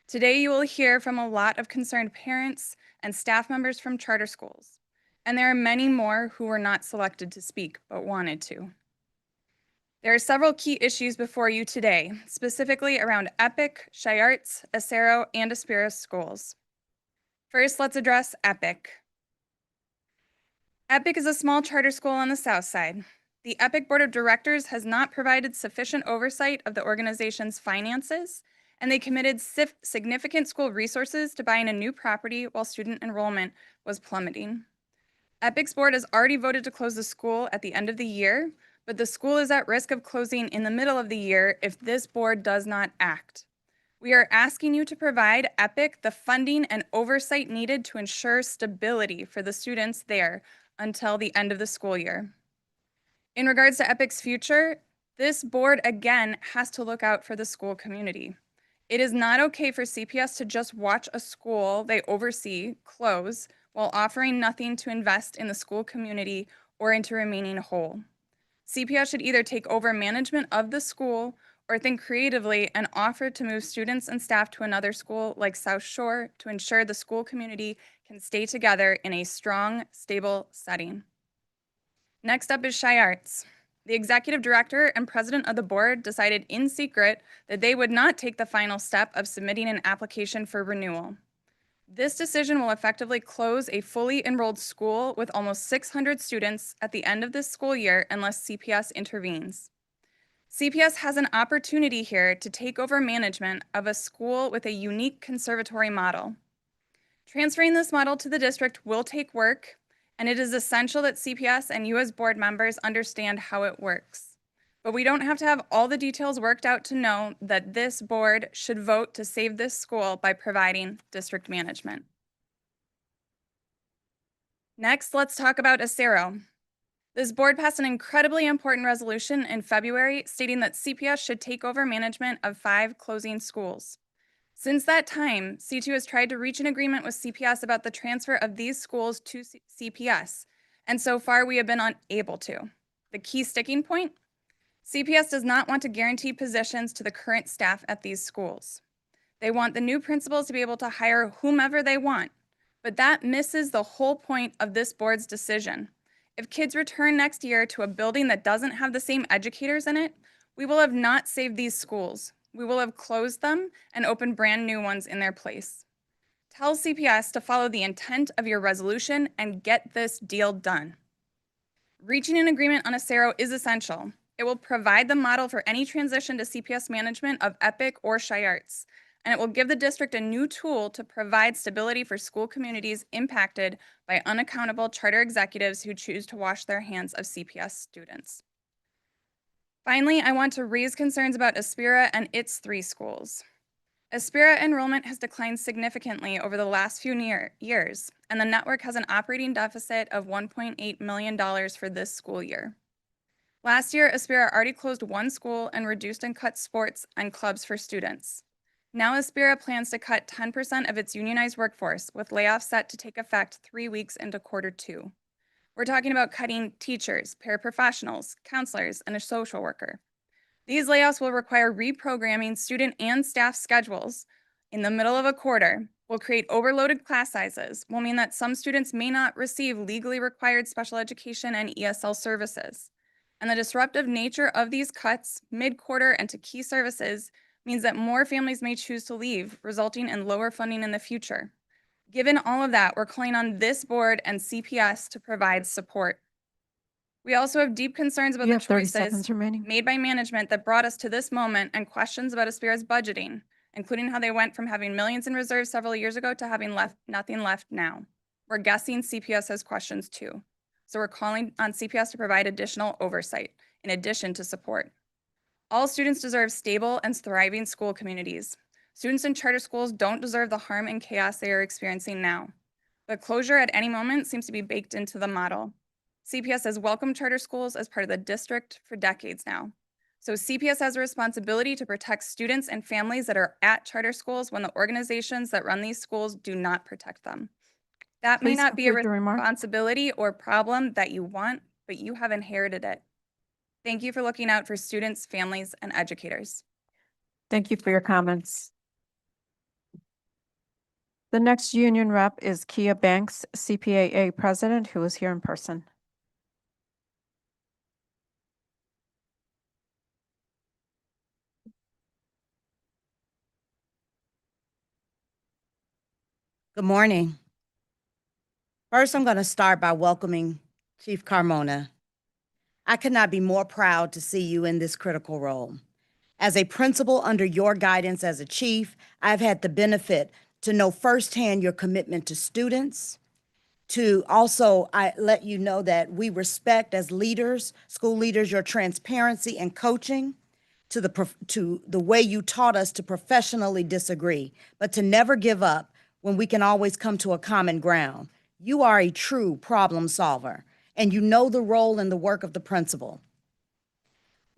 Speaker 6: Today, you will hear from a lot of concerned parents and staff members from charter schools, and there are many more who were not selected to speak but wanted to. There are several key issues before you today, specifically around EPIC, Chiarts, Acero, and Aspira schools. First, let's address EPIC. EPIC is a small charter school on the south side. The EPIC Board of Directors has not provided sufficient oversight of the organization's finances, and they committed significant school resources to buying a new property while student enrollment was plummeting. EPIC's board has already voted to close the school at the end of the year, but the school is at risk of closing in the middle of the year if this board does not act. We are asking you to provide EPIC the funding and oversight needed to ensure stability for the students there until the end of the school year. In regards to EPIC's future, this board again has to look out for the school community. It is not okay for CPS to just watch a school they oversee close while offering nothing to invest in the school community or into remaining whole. CPS should either take over management of the school or think creatively and offer to move students and staff to another school like South Shore to ensure the school community can stay together in a strong, stable setting. Next up is Chiarts. The executive director and president of the board decided in secret that they would not take the final step of submitting an application for renewal. This decision will effectively close a fully enrolled school with almost 600 students at the end of this school year unless CPS intervenes. CPS has an opportunity here to take over management of a school with a unique conservatory model. Transferring this model to the district will take work, and it is essential that CPS and you as board members understand how it works. But we don't have to have all the details worked out to know that this board should vote to save this school by providing district management. Next, let's talk about Acero. This board passed an incredibly important resolution in February stating that CPS should take over management of 5 closing schools. Since that time, C2 has tried to reach an agreement with CPS about the transfer of these schools to CPS, and so far we have been unable to. The key sticking point? CPS does not want to guarantee positions to the current staff at these schools. They want the new principals to be able to hire whomever they want, but that misses the whole point of this board's decision. If kids return next year to a building that doesn't have the same educators in it, we will have not saved these schools. We will have closed them and opened brand new ones in their place. Tell CPS to follow the intent of your resolution and get this deal done. Reaching an agreement on Acero is essential. It will provide the model for any transition to CPS management of EPIC or Chi-Arts, and it will give the district a new tool to provide stability for school communities impacted by unaccountable charter executives who choose to wash their hands of CPS students. Finally, I want to raise concerns about Aspira and its 3 schools. Aspira enrollment has declined significantly over the last few years, and the network has an operating deficit of $1.8 million for this school year. Last year, Aspira already closed 1 school and reduced and cut sports and clubs for students. Now Aspira plans to cut 10% of its unionized workforce, with layoffs set to take effect 3 weeks into Q2. We're talking about cutting teachers, paraprofessionals, counselors, and a social worker. These layoffs will require reprogramming student and staff schedules in the middle of a quarter, will create overloaded class sizes, will mean that some students may not receive legally required special education and ESL services. And the disruptive nature of these cuts mid-quarter and to key services means that more families may choose to leave, resulting in lower funding in the future. Given all of that, we're calling on this board and CPS to provide support. We also have deep concerns about
Speaker 1: You
Speaker 6: the
Speaker 1: have 30
Speaker 6: choices
Speaker 1: seconds remaining.
Speaker 6: made by management that brought us to this moment and questions about Aspira's budgeting, including how they went from having millions in reserves several years ago to having nothing left now. We're guessing CPS has questions too. So we're calling on CPS to provide additional oversight in addition to support. All students deserve stable and thriving school communities. Students in charter schools don't deserve the harm and chaos they are experiencing now. The closure at any moment seems to be baked into the model. CPS has welcomed charter schools as part of the district for decades now. So CPS has a responsibility to protect students and families that are at charter schools when the organizations that run these schools do not protect them. That may
Speaker 1: Please
Speaker 6: not be a
Speaker 1: conclude your remarks.
Speaker 6: responsibility or problem that you want, but you have inherited it. Thank you for looking out for students, families, and educators.
Speaker 1: Thank you for your comments. The next union rep is Kia Banks, CPAA president, who is here in person.
Speaker 8: Good morning. First, I'm going to start by welcoming Chief Carmona. I could not be more proud to see you in this critical role. As a principal under your guidance as a chief, I've had the benefit to know firsthand your commitment to students, I let you know that we respect as leaders, school leaders, your transparency and coaching, to the way you taught us to professionally disagree, but to never give up when we can always come to a common ground. You are a true problem solver, and you know the role and the work of the principal.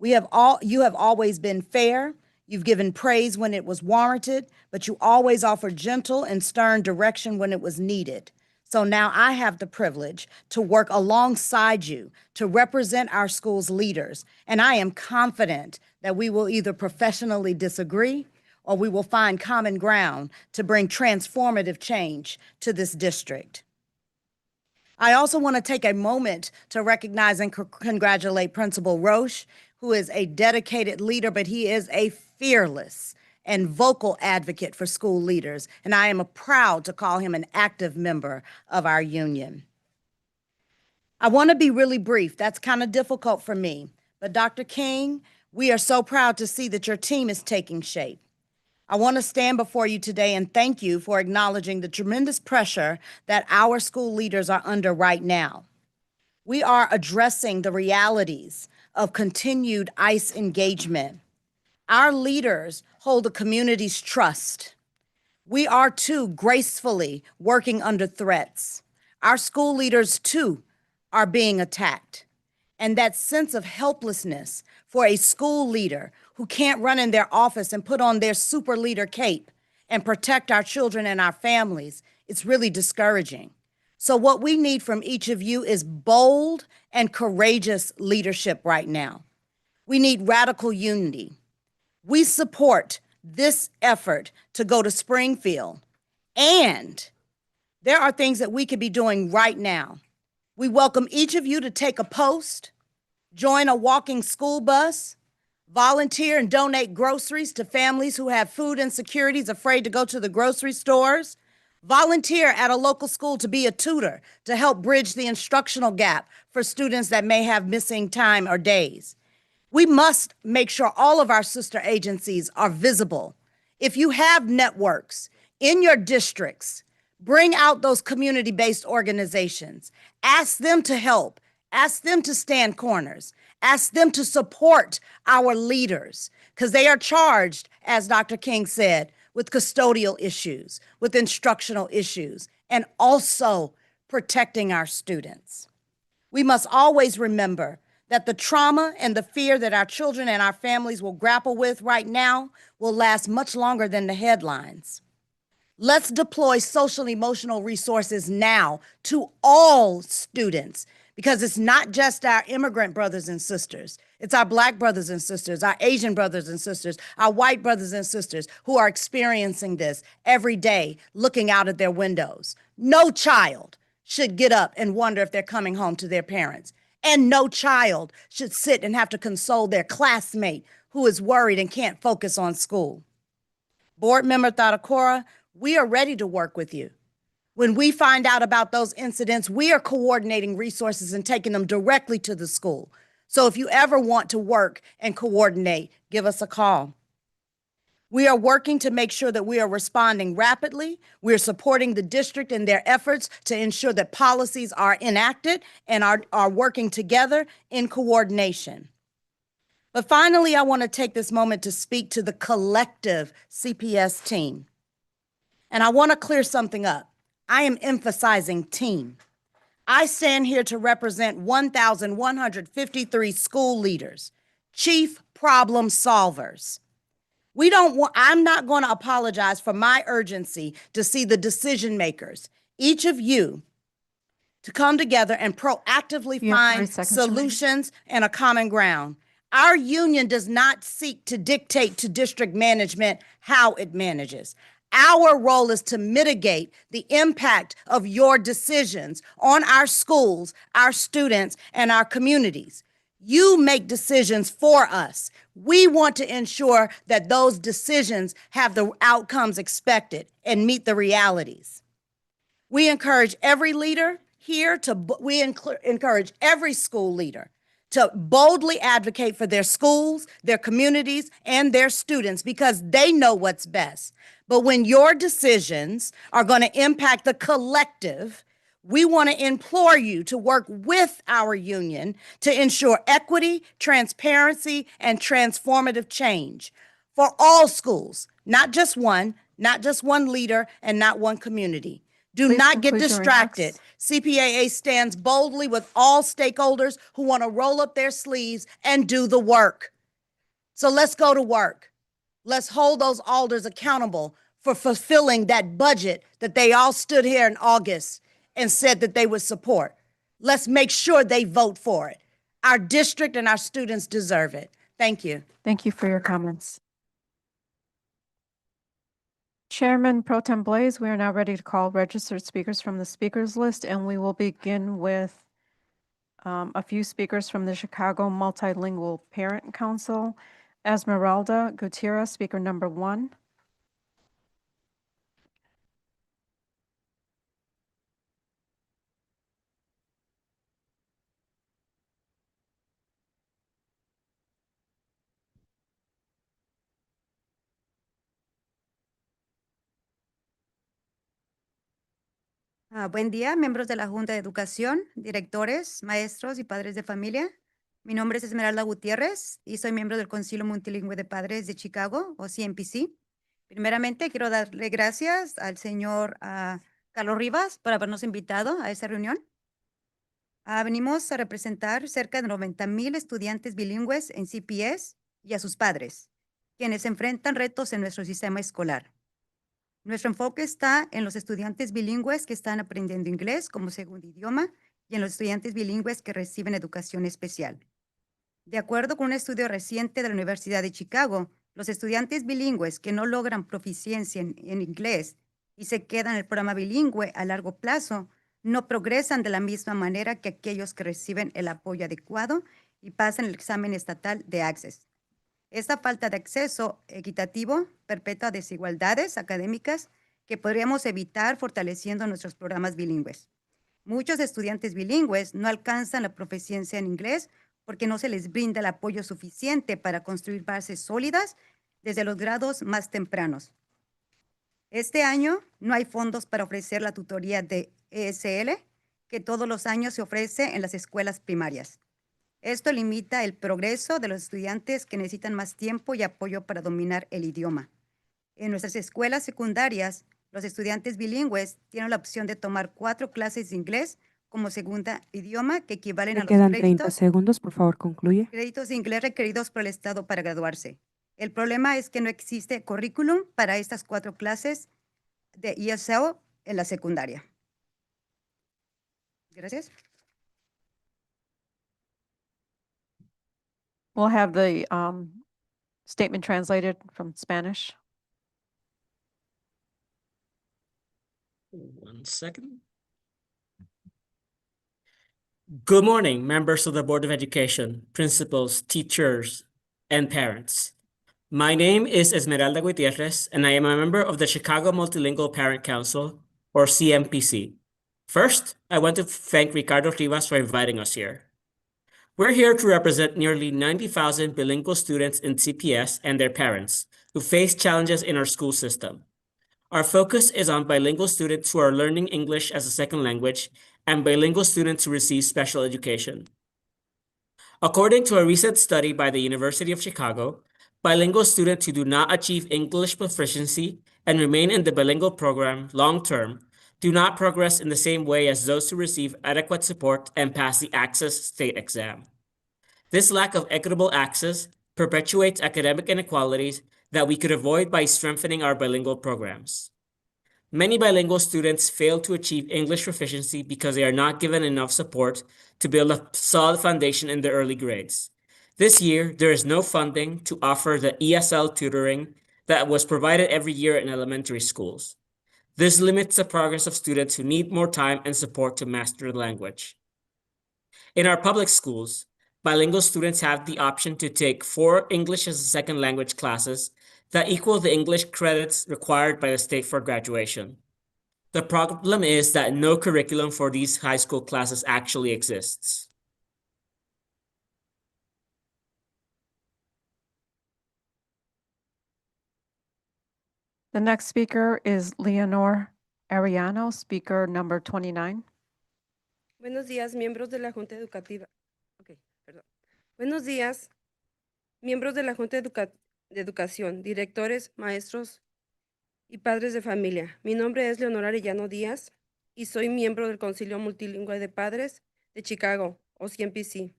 Speaker 8: You have always been fair. You've given praise when it was warranted, but you always offered gentle and stern direction when it was needed. So now I have the privilege to work alongside you to represent our school's leaders, and I am confident that we will either professionally disagree or we will find common ground to bring transformative change to this district. I also want to take a moment to recognize and congratulate Principal Roche, who is a dedicated leader, but he is a fearless and vocal advocate for school leaders, and I am proud to call him an active member of our union. I want to be really brief. That's kind of difficult for me. But Dr. King, we are so proud to see that your team is taking shape. I want to stand before you today and thank you for acknowledging the tremendous pressure that our school leaders are under right now. We are addressing the realities of continued ICE engagement. Our leaders hold the community's trust. We are too gracefully working under threats. Our school leaders too are being attacked. And that sense of helplessness for a school leader who can't run in their office and put on their super leader cape and protect our children and our families, it's really discouraging. So what we need from each of you is bold and courageous leadership right now. We need radical unity. We support this effort to go to Springfield. And there are things that we could be doing right now. We welcome each of you to take a post, join a walking school bus, volunteer and donate groceries to families who have food insecurities, afraid to go to the grocery stores. Volunteer at a local school to be a tutor to help bridge the instructional gap for students that may have missing time or days. We must make sure all of our sister agencies are visible. If you have networks in your districts, bring out those community-based organizations. Ask them to help. Ask them to stand corners. Ask them to support our leaders because they are charged, as Dr. King said, with custodial issues, with instructional issues, and also protecting our students. We must always remember that the trauma and the fear that our children and our families will grapple with right now will last much longer than the headlines. Let's deploy social emotional resources now to all students, because it's not just our immigrant brothers and sisters. It's our Black brothers and sisters, our Asian brothers and sisters, our white brothers and sisters who are experiencing this every day, looking out at their windows. No child should get up and wonder if they're coming home to their parents. And no child should sit and have to console their classmate who is worried and can't focus on school. Board Member Thadakora, we are ready to work with you. When we find out about those incidents, we are coordinating resources and taking them directly to the school. So if you ever want to work and coordinate, give us a call. We are working to make sure that we are responding rapidly. We are supporting the district in their efforts to ensure that policies are enacted and are working together in coordination. But finally, I want to take this moment to speak to the collective CPS team. And I want to clear something up. I am emphasizing team. I stand here to represent 1,153 school leaders, chief problem solvers. I'm not going to apologize for my urgency to see the decision makers, each of you, to come together and proactively
Speaker 1: You have 30
Speaker 8: find
Speaker 1: seconds remaining.
Speaker 8: solutions and a common ground. Our union does not seek to dictate to district management how it manages. Our role is to mitigate the impact of your decisions on our schools, our students, and our communities. You make decisions for us. We want to ensure that those decisions have the outcomes expected and meet the realities. We encourage every leader here encourage every school leader to boldly advocate for their schools, their communities, and their students because they know what's best. But when your decisions are going to impact the collective, we want to implore you to work with our union to ensure equity, transparency, and transformative change for all schools, not just one leader, and not one community. Do
Speaker 1: Please
Speaker 8: not get
Speaker 1: conclude your
Speaker 8: distracted.
Speaker 1: remarks.
Speaker 8: CPAA stands boldly with all stakeholders who want to roll up their sleeves and do the work. So let's go to work. Let's hold those alders accountable for fulfilling that budget that they all stood here in August and said that they would support. Let's make sure they vote for it. Our district and our students deserve it. Thank you.
Speaker 1: Thank you for your comments. Chairman Pro Tem Blaze, we are now ready to call registered speakers from the speakers list, and we will begin with a few speakers from the Chicago Multilingual Parent Council. Esmeralda Gutierrez, speaker number 1.
Speaker 3: Buen día, miembros de la Junta de Educación, directores, maestros y padres de familia. Mi nombre es Esmeralda Gutiérrez y soy miembro del Concilio Multilingüe de Padres de Chicago, o CMPC. Primeramente, quiero darle gracias al señor Carlos Rivas por habernos invitado a esta reunión. Venimos a representar cerca de 90,000 estudiantes bilingües en CPS y a sus padres, quienes enfrentan retos en nuestro sistema escolar. Nuestro enfoque está en los estudiantes bilingües que están aprendiendo inglés como segundo idioma y en los estudiantes bilingües que reciben educación especial. De acuerdo con un estudio reciente de la Universidad de Chicago, los estudiantes bilingües que no logran proficiencia en inglés y se quedan en el programa bilingüe a largo plazo no progresan de la misma manera que aquellos que reciben el apoyo adecuado y pasan el examen estatal de Access. Esta falta de acceso equitativo perpetúa desigualdades académicas que podríamos evitar fortaleciendo nuestros programas bilingües. Muchos estudiantes bilingües no alcanzan la proficiencia en inglés porque no se les brinda el apoyo suficiente para construir bases sólidas desde los grados más tempranos. Este año no hay fondos para ofrecer la tutoría de ESL que todos los años se ofrece en las escuelas primarias. Esto limita el progreso de los estudiantes que necesitan más tiempo y apoyo para dominar el idioma. En nuestras escuelas secundarias, los estudiantes bilingües tienen la opción de tomar 4 clases de inglés como segunda idioma que equivalen a los
Speaker 22: Quedan 30
Speaker 3: créditos,
Speaker 22: segundos, por favor, concluye.
Speaker 3: créditos de inglés requeridos por el Estado para graduarse. El problema es que no existe currículum para estas 4 clases de ESL en la secundaria. Gracias.
Speaker 1: We'll have the statement translated from Spanish.
Speaker 10: One second. Good morning, members of the Board of Education, principals, teachers, and parents. My name is Esmeralda Gutierrez, and I am a member of the Chicago Multilingual Parent Council, or CMPC. First, I want to thank Ricardo Rivas for inviting us here. We're here to represent nearly 90,000 bilingual students in CPS and their parents who face challenges in our school system. Our focus is on bilingual students who are learning English as a second language and bilingual students who receive special education. According to a recent study by the University of Chicago, bilingual students who do not achieve English proficiency and remain in the bilingual program long-term do not progress in the same way as those who receive adequate support and pass the Access state exam. This lack of equitable access perpetuates academic inequalities that we could avoid by strengthening our bilingual programs. Many bilingual students fail to achieve English proficiency because they are not given enough support to build a solid foundation in the early grades. This year, there is no funding to offer the ESL tutoring that was provided every year in elementary schools. This limits the progress of students who need more time and support to master the language. In our public schools, bilingual students have the option to take 4 English as a second language classes that equal the English credits required by the state for graduation. The problem is that no curriculum for these high school classes actually exists.
Speaker 1: The next speaker is Leonor Ariano, speaker number 29.
Speaker 23: Buenos días, miembros de la Junta Educativa. Buenos días, miembros de la Junta de Educación, directores, maestros y padres de familia. Mi nombre es Leonor Arellano Díaz y soy miembro del Concilio Multilingüe de Padres de Chicago, o CMPC.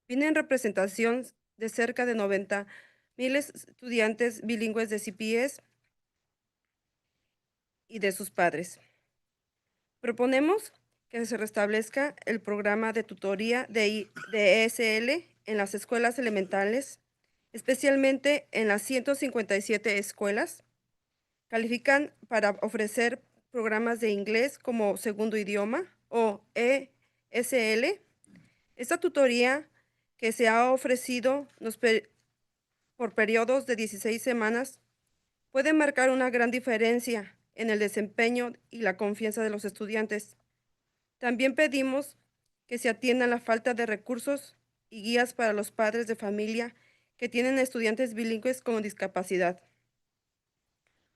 Speaker 23: Vine en representación de cerca de 90,000 estudiantes bilingües de CPS y de sus padres. Proponemos que se restablezca el programa de tutoría de ESL en las escuelas elementales, especialmente en las 157 escuelas. Califican para ofrecer programas de inglés como segundo idioma o ESL. Esta tutoría que se ha ofrecido nos por periodos de 16 semanas puede marcar una gran diferencia en el desempeño y la confianza de los estudiantes. También pedimos que se atienda la falta de recursos y guías para los padres de familia que tienen estudiantes bilingües con discapacidad.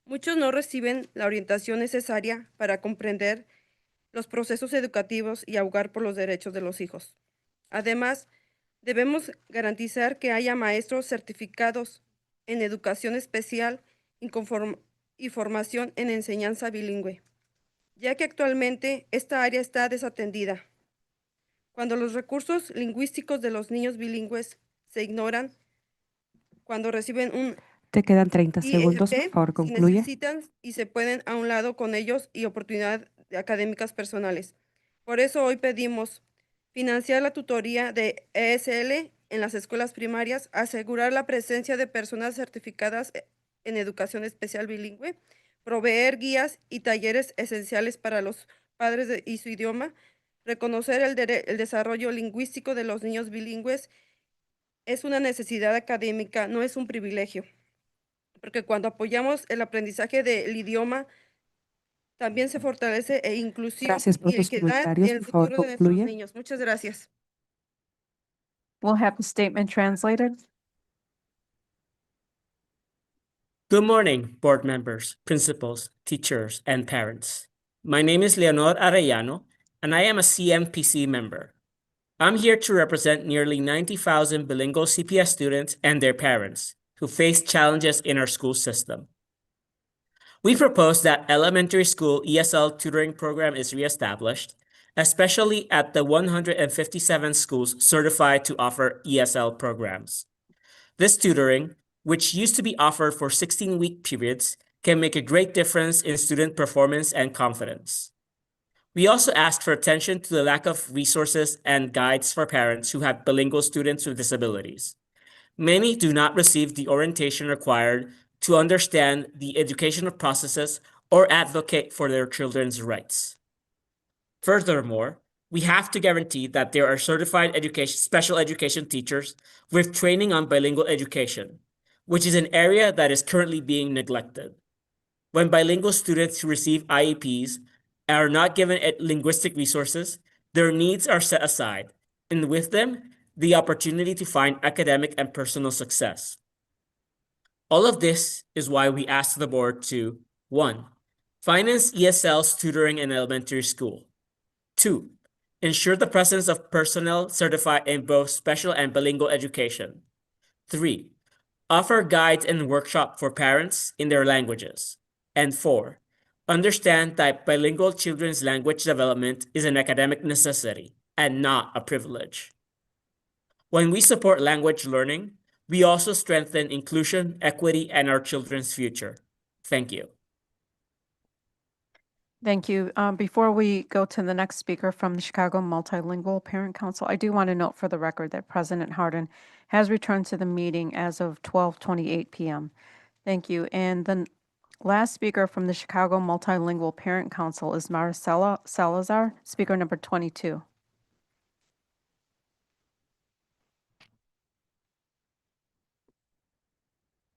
Speaker 23: Muchos no reciben la orientación necesaria para comprender los procesos educativos y abogar por los derechos de los hijos. Además, debemos garantizar que haya maestros certificados en educación especial y formación en enseñanza bilingüe, ya que actualmente esta área está desatendida. Cuando los recursos lingüísticos de los niños bilingües se ignoran, cuando reciben un
Speaker 7: Te quedan 30 segundos, por
Speaker 23: IEP,
Speaker 7: favor,
Speaker 23: si
Speaker 7: concluye.
Speaker 23: necesitan y se pueden a un lado con ellos y oportunidades académicas personales. Por eso hoy pedimos financiar la tutoría de ESL en las escuelas primarias, asegurar la presencia de personas certificadas en educación especial bilingüe, proveer guías y talleres esenciales para los padres y su idioma, reconocer el desarrollo lingüístico de los niños bilingües es una necesidad académica, no es un privilegio. Porque cuando apoyamos el aprendizaje del idioma, también se fortalece inclusión
Speaker 7: Gracias por
Speaker 23: y
Speaker 7: tus
Speaker 23: equidad
Speaker 7: comentarios.
Speaker 23: en el
Speaker 7: Por favor,
Speaker 23: futuro de nuestros
Speaker 7: concluye.
Speaker 23: niños. Muchas gracias.
Speaker 1: We'll have the statement translated.
Speaker 10: Good morning, board members, principals, teachers, and parents. My name is Leonor Arellano, and I am a CMPC member. I'm here to represent nearly 90,000 bilingual CPS students and their parents who face challenges in our school system. We propose that elementary school ESL tutoring program is reestablished, especially at the 157 schools certified to offer ESL programs. This tutoring, which used to be offered for 16-week periods, can make a great difference in student performance and confidence. We also asked for attention to the lack of resources and guides for parents who have bilingual students with disabilities. Many do not receive the orientation required to understand the educational processes or advocate for their children's rights. Furthermore, we have to guarantee that there are certified special education teachers with training on bilingual education, which is an area that is currently being neglected. When bilingual students who receive IEPs are not given linguistic resources, their needs are set aside, and with them, the opportunity to find academic and personal success. All of this is why we asked the board to 1. Finance ESL's tutoring in elementary school. 2. Ensure the presence of personnel certified in both special and bilingual education. 3. Offer guides and workshops for parents in their languages. And 4. Understand that bilingual children's language development is an academic necessity and not a privilege. When we support language learning, we also strengthen inclusion, equity, and our children's future. Thank you.
Speaker 1: Thank you. Before we go to the next speaker from the Chicago Multilingual Parent Council, I do want to note for the record that President Hardin has returned to the meeting as of 12:28 p.m. Thank you. And the last speaker from the Chicago Multilingual Parent Council is Maricela Salazar, speaker number 22.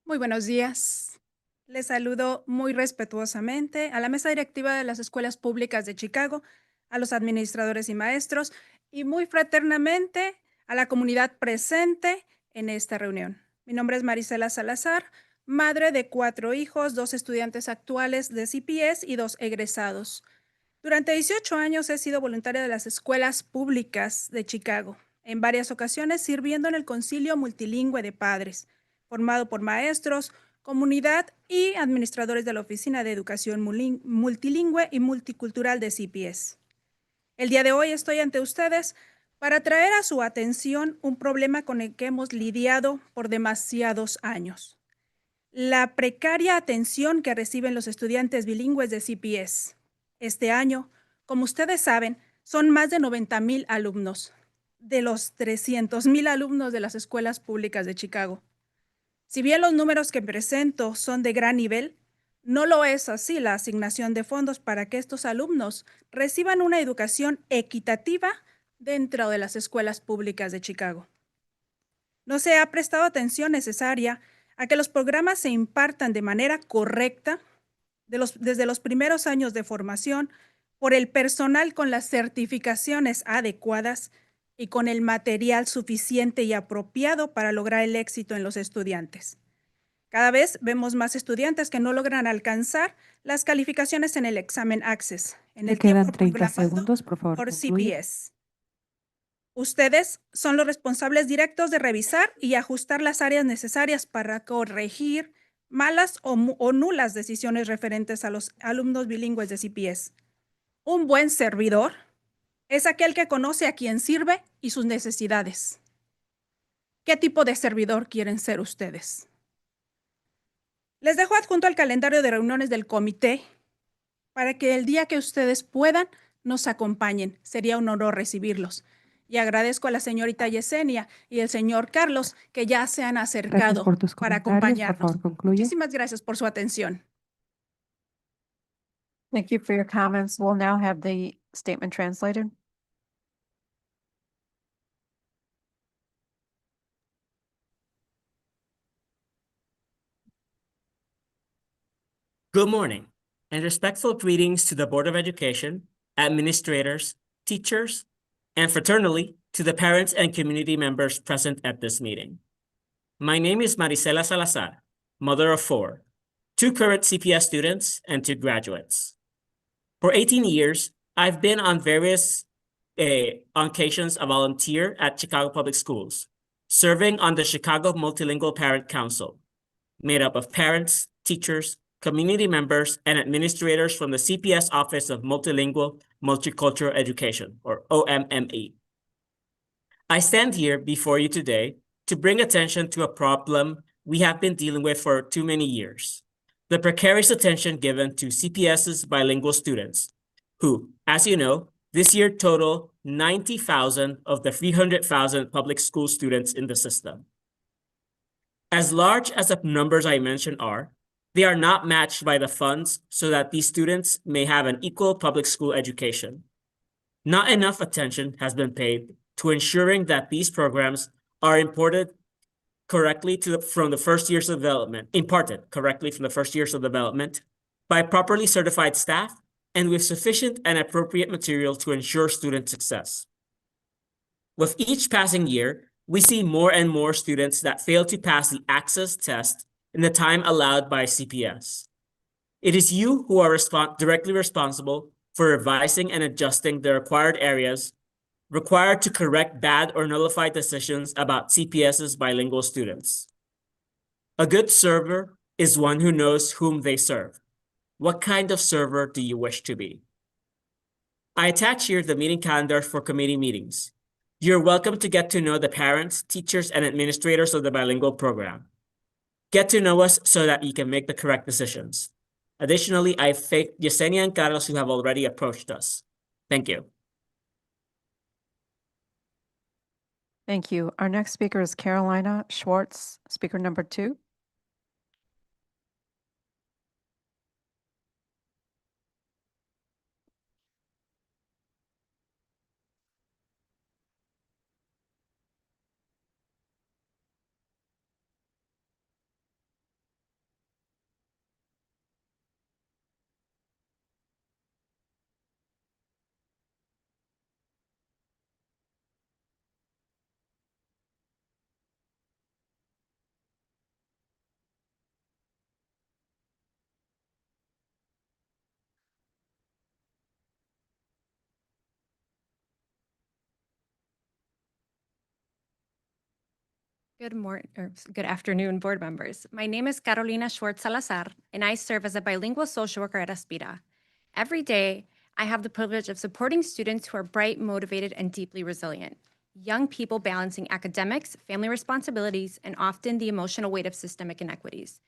Speaker 16: Muy buenos días. Les saludo muy respetuosamente a la mesa directiva de las escuelas públicas de Chicago, a los administradores y maestros, y muy fraternamente a la comunidad presente en esta reunión. Mi nombre es Maricela Salazar, madre de 4 hijos, 2 estudiantes actuales de CPS y 2 egresados. Durante 18 años he sido voluntaria de las escuelas públicas de Chicago, en varias ocasiones sirviendo en el Concilio Multilingüe de Padres, formado por maestros, comunidad y administradores de la Oficina de Educación Multilingüe y Multicultural de CPS. El día de hoy estoy ante ustedes para traer a su atención un problema con el que hemos lidiado por demasiados años. La precaria atención que reciben los estudiantes bilingües de CPS. Este año, como ustedes saben, son más de 90,000 alumnos, de los 300,000 alumnos de las escuelas públicas de Chicago. Si bien los números que presento son de gran nivel, no lo es así la asignación de fondos para que estos alumnos reciban una educación equitativa dentro de las escuelas públicas de Chicago. No se ha prestado atención necesaria a que los programas se impartan de manera correcta desde los primeros años de formación por el personal con las certificaciones adecuadas y con el material suficiente y apropiado para lograr el éxito en los estudiantes. Cada vez vemos más estudiantes que no logran alcanzar las calificaciones en el examen Access, en
Speaker 7: Le
Speaker 16: el
Speaker 7: quedan
Speaker 16: tiempo
Speaker 7: 30
Speaker 16: programado
Speaker 7: segundos, por favor,
Speaker 16: por
Speaker 7: concluye.
Speaker 16: CPS. Ustedes son los responsables directos de revisar y ajustar las áreas necesarias para corregir malas o nulas decisiones referentes a los alumnos bilingües de CPS. Un buen servidor es aquel que conoce a quien sirve y sus necesidades. ¿Qué tipo de servidor quieren ser ustedes? Les dejo adjunto el calendario de reuniones del comité para que el día que ustedes puedan nos acompañen. Sería un honor recibirlos. Y agradezco a la señorita Yesenia y el señor Carlos que ya se han
Speaker 7: Gracias
Speaker 16: acercado
Speaker 7: por tus
Speaker 16: para
Speaker 7: comentarios. Por
Speaker 16: acompañarnos.
Speaker 7: favor, concluye.
Speaker 16: Muchísimas gracias por su atención.
Speaker 1: Thank you for your comments. We'll now have the statement translated.
Speaker 10: Good morning and respectful greetings to the Board of Education, administrators, teachers, and fraternally to the parents and community members present at this meeting. My name is Marisela Salazar, mother of 4, 2 current CPS students and 2 graduates. For 18 years, I've been on various occasions a volunteer at Chicago Public Schools, serving on the Chicago Multilingual Parent Council, made up of parents, teachers, community members, and administrators from the CPS Office of Multilingual Multicultural Education, or OMME. I stand here before you today to bring attention to a problem we have been dealing with for too many years: the precarious attention given to CPS's bilingual students, who, as you know, this year total 90,000 of the 300,000 public school students in the system. As large as the numbers I mentioned are, they are not matched by the funds so that these students may have an equal public school education. Not enough attention has been paid to ensuring that these programs are imparted correctly from the first years of development by properly certified staff and with sufficient and appropriate material to ensure student success. With each passing year, we see more and more students that fail to pass the Access test in the time allowed by CPS. It is you who are directly responsible for revising and adjusting the required areas required to correct bad or nullified decisions about CPS's bilingual students. A good server is one who knows whom they serve. What kind of server do you wish to be? I attach here the meeting calendar for committee meetings. You're welcome to get to know the parents, teachers, and administrators of the bilingual program. Get to know us so that you can make the correct decisions. Additionally, I thank Yesenia and Carlos who have already approached us. Thank you.
Speaker 1: Thank you. Our next speaker is Carolina Schwartz, speaker number 2.
Speaker 5: Good afternoon, board members. My name is Carolina Schwartz Salazar, and I serve as a bilingual social worker at Aspira. Every day, I have the privilege of supporting students who are bright, motivated, and deeply resilient. Young people balancing academics, family responsibilities, and often the emotional weight of systemic inequities.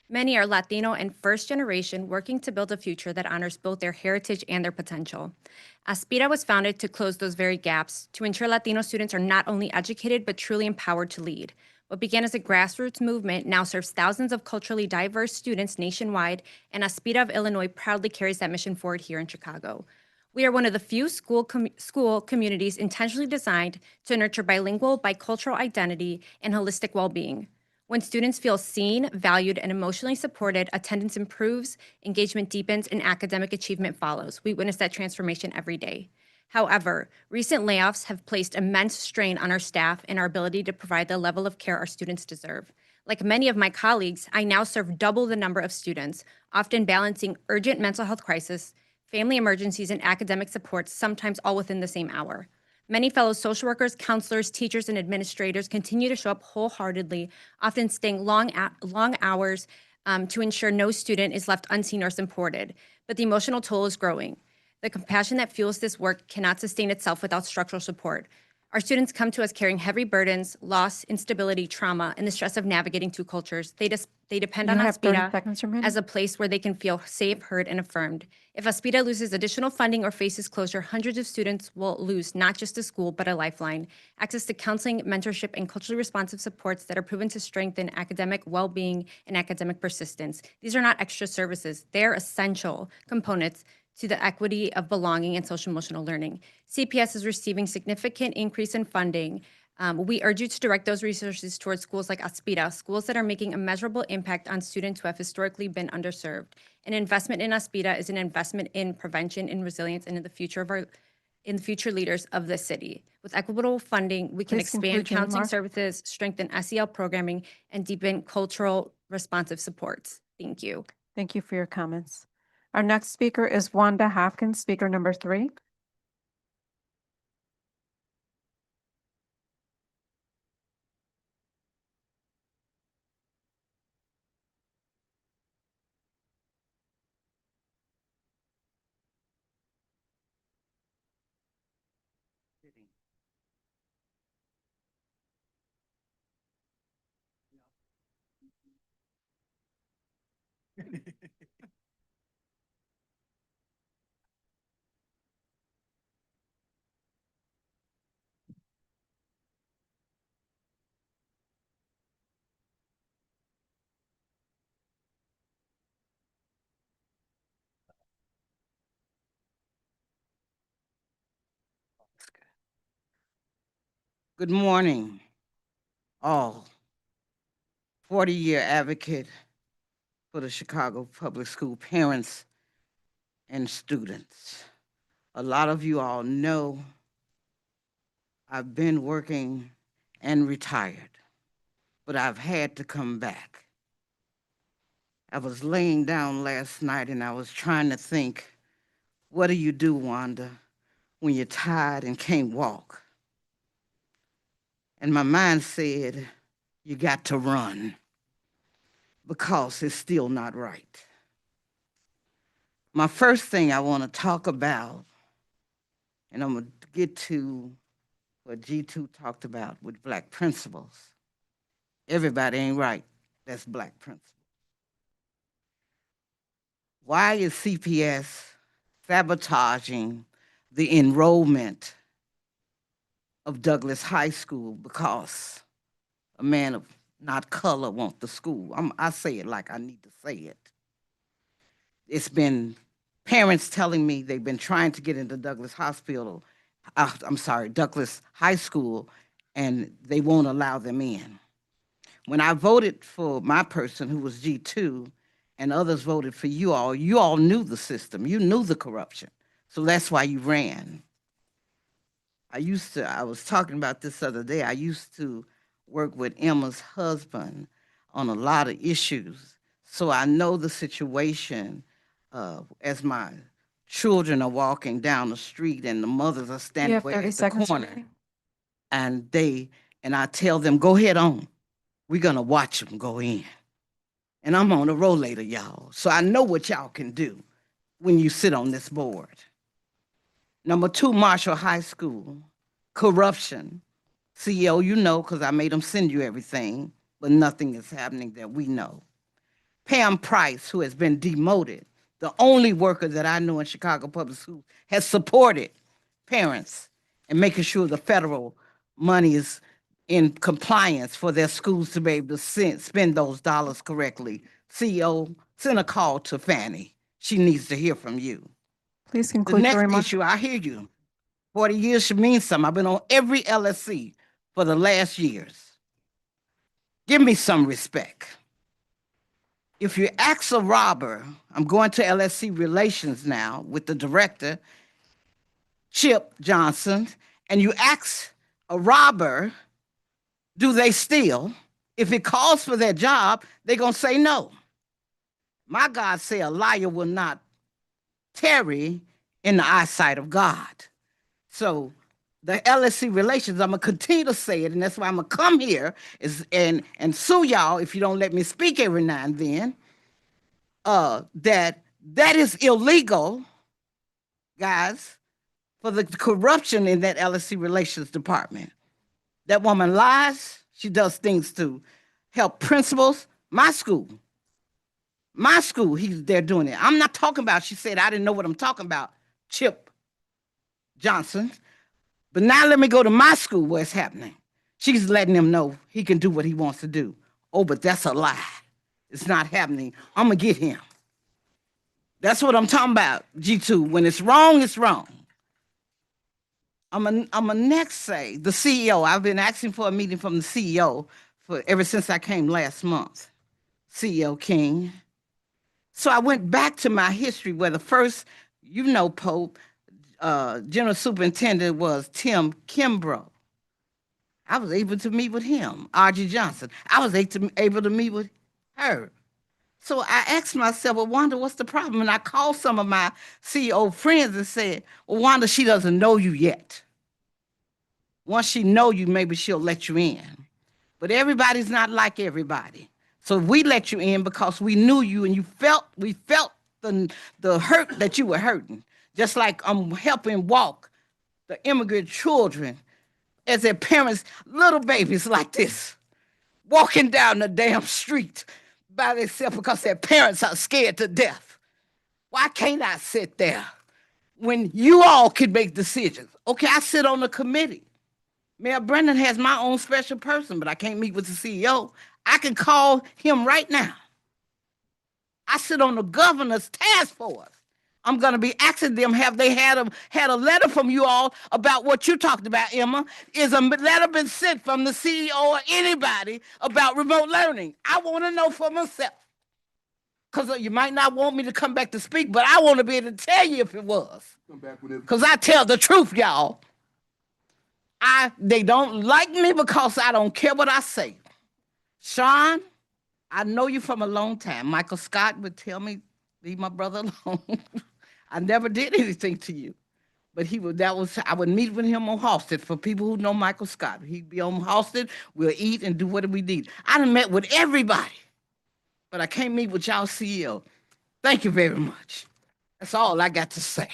Speaker 5: Many are Latino and first generation, working to build a future that honors both their heritage and their potential. Aspira was founded to close those very gaps, to ensure Latino students are not only educated, but truly empowered to lead. What began as a grassroots movement now serves thousands of culturally diverse students nationwide, and Aspira of Illinois proudly carries that mission forward here in Chicago. We are one of the few school communities intentionally designed to nurture bilingual, bicultural identity, and holistic well-being. When students feel seen, valued, and emotionally supported, attendance improves, engagement deepens, and academic achievement follows. We witness that transformation every day. However, recent layoffs have placed immense strain on our staff and our ability to provide the level of care our students deserve. Like many of my colleagues, I now serve double the number of students, often balancing urgent mental health crisis, family emergencies, and academic supports, sometimes all within the same hour. Many fellow social workers, counselors, teachers, and administrators continue to show up wholeheartedly, often staying long hours to ensure no student is left unseen or supported. But the emotional toll is growing. The compassion that fuels this work cannot sustain itself without structural support. Our students come to us carrying heavy burdens, loss, instability, trauma, and the stress of navigating two cultures. They depend
Speaker 1: You
Speaker 5: on
Speaker 1: have 30
Speaker 5: Aspida
Speaker 1: seconds remaining.
Speaker 5: as a place where they can feel safe, heard, and affirmed. If Aspida loses additional funding or faces closure, hundreds of students will lose not just a school, but a lifeline. Access to counseling, mentorship, and culturally responsive supports that are proven to strengthen academic well-being and academic persistence. These are not extra services. They're essential components to the equity of belonging and social emotional learning. CPS is receiving significant increase in funding. We urge you to direct those resources towards schools like Aspida, schools that are making a measurable impact on students who have historically been underserved. An investment in Aspida is an investment in prevention and resilience and in the future leaders of the city. With equitable funding, we can
Speaker 1: Please
Speaker 5: expand
Speaker 1: conclude your
Speaker 5: counseling
Speaker 1: remarks.
Speaker 5: services, strengthen SEL programming, and deepen cultural responsive supports. Thank you.
Speaker 1: Thank you for your comments. Our next speaker is Wanda Hopkins, speaker number 3.
Speaker 9: Good morning, all. 40-year advocate for the Chicago Public School parents and students. A lot of you all know I've been working and retired, but I've had to come back. I was laying down last night and I was trying to think, what do you do, Wanda, when you're tired and can't walk? And my mind said, you got to run because it's still not right. My first thing I want to talk about, and I'm going to get to what G2 talked about with Black principles. Everybody ain't right. That's Black principles. Why is CPS sabotaging the enrollment of Douglas High School because a man of not color wants the school? I say it like I need to say it. It's been parents telling me they've been trying to get into Douglas Douglas High School, and they won't allow them in. When I voted for my person who was G2 and others voted for you all knew the system, you knew the corruption. So that's why you ran. I was talking about this other day, I used to work with Emma's husband on a lot of issues. So I know the situation as my children are walking down the street and the mothers are standing
Speaker 1: have 30
Speaker 9: at the
Speaker 1: seconds
Speaker 9: corner.
Speaker 1: remaining.
Speaker 9: And I tell them, go ahead on. We're gonna watch them go in. And I'm on a rollator, y'all. So I know what y'all can do when you sit on this board. Number 2, Marshall High School, corruption. CEO, you know, because I made them send you everything, but nothing is happening that we know. Pam Price, who has been demoted, the only worker that I know in Chicago Public Schools, has supported parents and making sure the federal money is in compliance for their schools to be able to spend those dollars correctly. CEO, send a call to Fannie. She needs to hear from you.
Speaker 1: Please
Speaker 9: The
Speaker 1: conclude your
Speaker 9: next
Speaker 1: remarks.
Speaker 9: issue, I hear you. 40 years should mean something. I've been on every LSC for the last years. Give me some respect. If you ask a robber, I'm going to LSC Relations now with the director, Chip Johnson, and you ask a robber, do they steal? If it calls for their job, they're going to say no. My God say a liar will not tarry in the eyesight of God. So the LSC Relations, I'm going to continue to say it, and that's why I'm going to come here and sue y'all if you don't let me speak every now and then, that is illegal, guys, for the corruption in that LSC Relations Department. That woman lies. She does things to help principals. My school, they're doing it. I'm not talking about, she said, I didn't know what I'm talking about, Chip Johnson. But now let me go to my school where it's happening. She's letting him know he can do what he wants to do. Oh, but that's a lie. It's not happening. I'm going to get him. That's what I'm talking about, G2. When it's wrong, it's wrong. I'm gonna next say the CEO. I've been asking for a meeting from the CEO ever since I came last month, CEO King. So I went back to my history where the first, Pope, General Superintendent was Tim Kimbrough. I was able to meet with him, R.G. Johnson. I was able to meet with her. So I asked myself, well, Wanda, what's the problem? And I called some of my CEO friends and said, well, Wanda, she doesn't know you yet. Once she know you, maybe she'll let you in. But everybody's not like everybody. So we let you in because we knew you and we felt the hurt that you were hurting. Just like I'm helping walk the immigrant children as their parents, little babies like this, walking down the damn street by themselves because their parents are scared to death. Why can't I sit there when you all can make decisions? Okay, I sit on the committee. Mayor Brennan has my own special person, but I can't meet with the CEO. I can call him right now. I sit on the governor's task force. I'm going to be asking them, have they had a letter from you all about what you talked about, Emma? Is a letter been sent from the CEO or anybody about remote learning? I want to know for myself. Because you might not want me to come back to speak, but I want to be able to tell you if it was. Because I tell the truth, y'all. They don't like me because I don't care what I say. Sean, I know you from a long time. Michael Scott would tell me, leave my brother alone. I never did anything to you. But I would meet with him on Halsted. For people who know Michael Scott, he'd be on Halsted, we'll eat and do what we need. I done met with everybody, but I can't meet with y'all CEO. Thank you very much. That's all I got to say.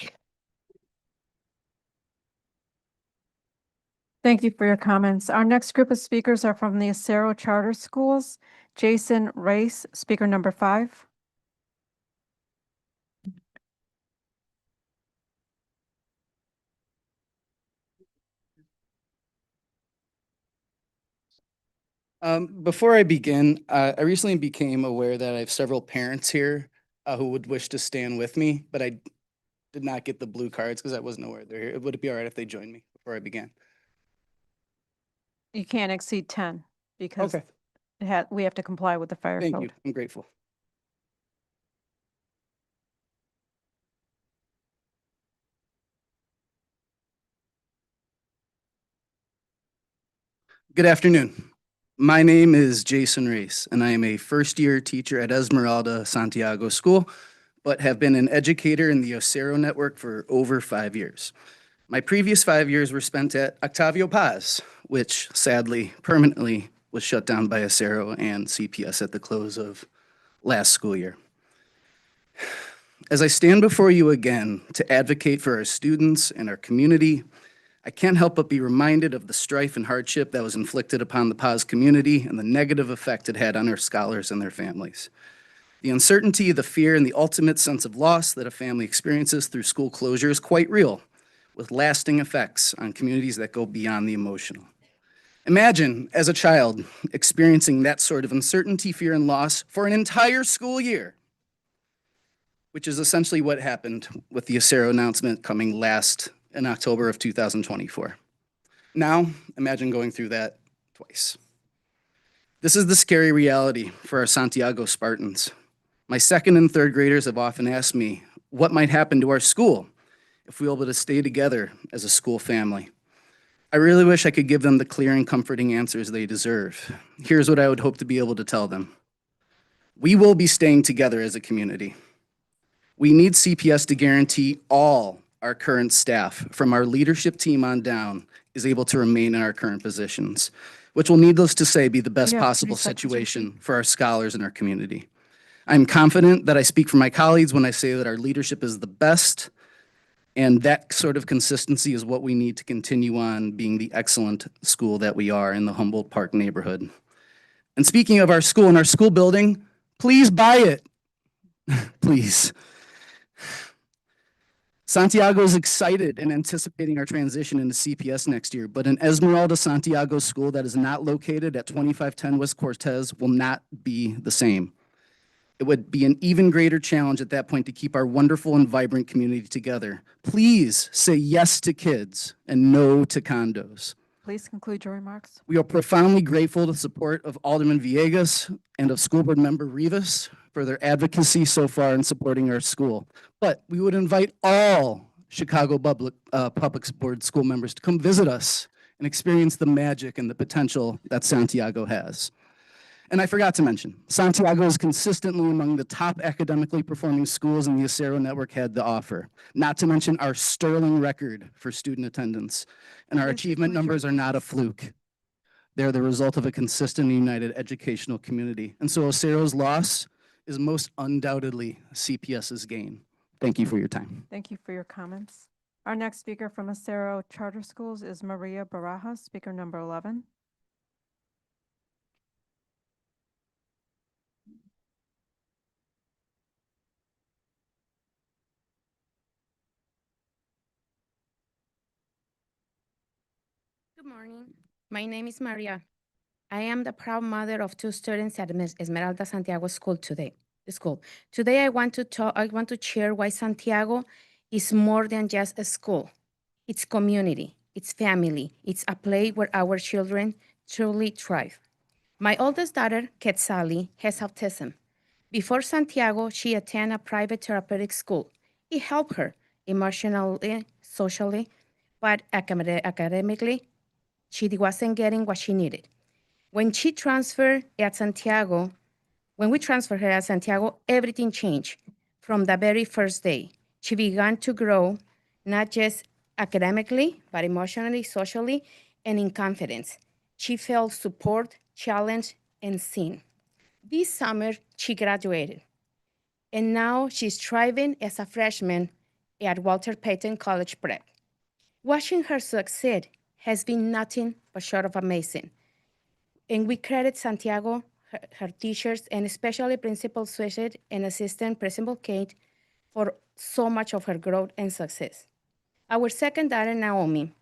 Speaker 1: Thank you for your comments. Our next group of speakers are from the Acero Charter Schools. Jason Race, speaker number 5.
Speaker 17: Before I begin, I recently became aware that I have several parents here who would wish to stand with me, but I did not get the blue cards because I wasn't aware they're here. Would it be all right if they joined me before I began?
Speaker 1: You can't exceed 10 because
Speaker 17: Okay.
Speaker 1: we have to comply with the fire
Speaker 17: Thank
Speaker 1: code.
Speaker 17: you. I'm grateful. Good afternoon. My name is Jason Race, and I am a first-year teacher at Esmeralda Santiago School, but have been an educator in the Acero network for over 5 years. My previous 5 years were spent at Octavio Paz, which sadly permanently was shut down by Acero and CPS at the close of last school year. As I stand before you again to advocate for our students and our community, I can't help but be reminded of the strife and hardship that was inflicted upon the Paz community and the negative effect it had on our scholars and their families. The uncertainty, the fear, and the ultimate sense of loss that a family experiences through school closure is quite real, with lasting effects on communities that go beyond the emotional. Imagine, as a child, experiencing that sort of uncertainty, fear, and loss for an entire school year, which is essentially what happened with the Acero announcement coming last in October of 2024. Now, imagine going through that twice. This is the scary reality for our Santiago Spartans. My second and third graders have often asked me what might happen to our school if we were able to stay together as a school family. I really wish I could give them the clear and comforting answers they deserve. Here's what I would hope to be able to tell them. We will be staying together as a community. We need CPS to guarantee all our current staff, from our leadership team on down, is able to remain in our current positions, which will, needless to say, be the best
Speaker 1: You have 30
Speaker 17: possible
Speaker 1: seconds
Speaker 17: situation for our scholars in our community. I'm confident that I speak for my colleagues when I say that our leadership is the best, and that sort of consistency is what we need to continue on being the excellent school that we are in the Humboldt Park neighborhood. And speaking of our school and our school building, please buy it. Please. Santiago is excited and anticipating our transition into CPS next year, but an Esmeralda Santiago school that is not located at 2510 West Cortez will not be the same. It would be an even greater challenge at that point to keep our wonderful and vibrant community together. Please say yes to kids and no to condos.
Speaker 1: Please conclude your remarks.
Speaker 17: We are profoundly grateful to the support of Alderman Villegas and of School Board Member Rivas for their advocacy so far in supporting our school. But we would invite all Chicago Public Board school members to come visit us and experience the magic and the potential that Santiago has. And I forgot to mention, Santiago is consistently among the top academically performing schools in the Acero network had to offer, not to mention our sterling record for student attendance. And our achievement numbers are not a fluke. They're the result of a consistent and united educational community. And so Acero's loss is most undoubtedly CPS's gain. Thank you for your time.
Speaker 1: Thank you for your comments. Our next speaker from Acero Charter Schools is Maria Barajas, speaker number 11.
Speaker 12: Good morning. My name is Maria. I am the proud mother of two students at Esmeralda Santiago School today. Today I want to share why Santiago is more than just a school. It's community, it's family, it's a place where our children truly thrive. My oldest daughter, Quetzali, has autism. Before Santiago, she attended a private therapeutic school. It helped her emotionally, socially, but academically, she wasn't getting what she needed. When we transferred her at Santiago, everything changed. From the very first day, she began to grow, not just academically, but emotionally, socially, and in confidence. She felt support, challenged, and seen. This summer, she graduated, and now she's thriving as a freshman at Walter Payton College Prep. Watching her succeed has been nothing but short of amazing. And we credit Santiago, her teachers, and especially Principal Swishett and Assistant Principal Kate for so much of her growth and success. Our second daughter, Naomi,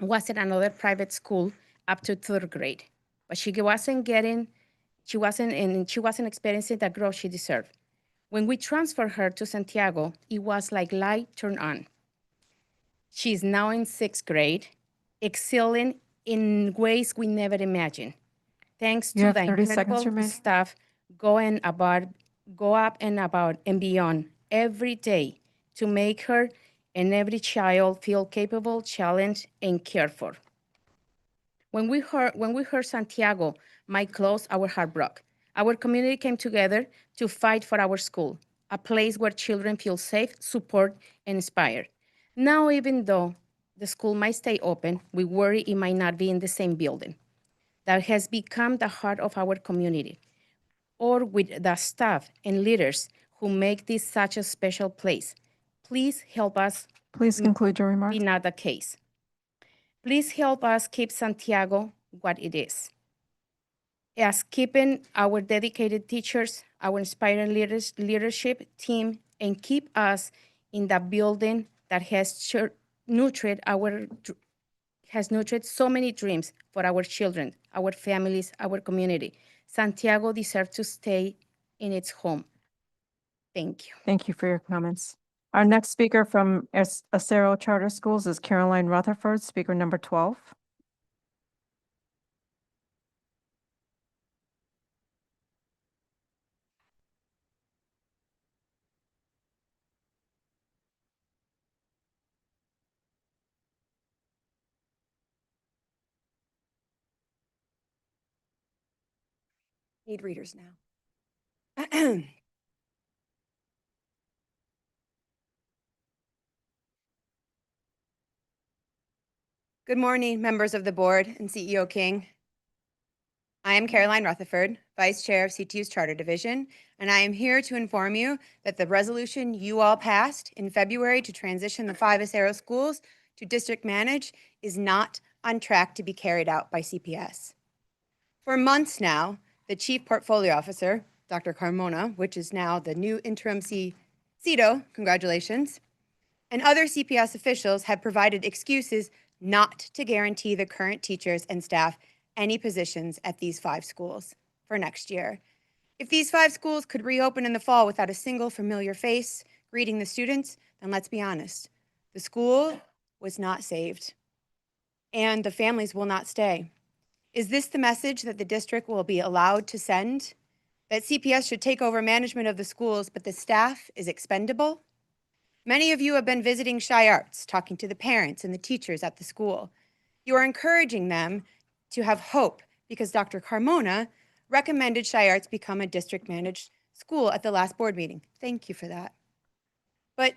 Speaker 12: was at another private school up to third grade, but she wasn't experiencing the growth she deserved. When we transferred her to Santiago, it was like light turned on. She's now in sixth grade, excelling in ways we never imagined. Thanks
Speaker 1: You
Speaker 12: to
Speaker 1: have
Speaker 12: the
Speaker 1: 30 seconds
Speaker 12: incredible
Speaker 1: remaining.
Speaker 12: staff go up and about and beyond every day to make her and every child feel capable, challenged, and cared for. When we heard Santiago might close, our heart broke. Our community came together to fight for our school, a place where children feel safe, support, and inspired. Now, even though the school might stay open, we worry it might not be in the same building that has become the heart of our community, or with the staff and leaders who make this such a special place. Please help us.
Speaker 1: Please conclude your remarks.
Speaker 12: Be not the case. Please help us keep Santiago what it is. As keeping our dedicated teachers, our inspiring leadership team, and keep us in the building that has nurtured so many dreams for our children, our families, our community. Santiago deserves to stay in its home. Thank you.
Speaker 1: Thank you for your comments. Our next speaker from Acero Charter Schools is Caroline Rutherford, speaker number 12.
Speaker 18: Need readers now. Good morning, members of the board and CEO King. I am Caroline Rutherford, Vice Chair of CTU's Charter Division, and I am here to inform you that the resolution you all passed in February to transition the 5 Acero schools to district managed is not on track to be carried out by CPS. For months now, the Chief Portfolio Officer, Dr. Carmona, which is now the new interim CETO, congratulations, and other CPS officials have provided excuses not to guarantee the current teachers and staff any positions at these 5 schools for next year. If these 5 schools could reopen in the fall without a single familiar face greeting the students, then let's be honest, the school was not saved, and the families will not stay. Is this the message that the district will be allowed to send? That CPS should take over management of the schools, but the staff is expendable? Many of you have been visiting Shy Arts, talking to the parents and the teachers at the school. You are encouraging them to have hope because Dr. Carmona recommended Shy Arts become a district-managed school at the last board meeting. Thank you for that. But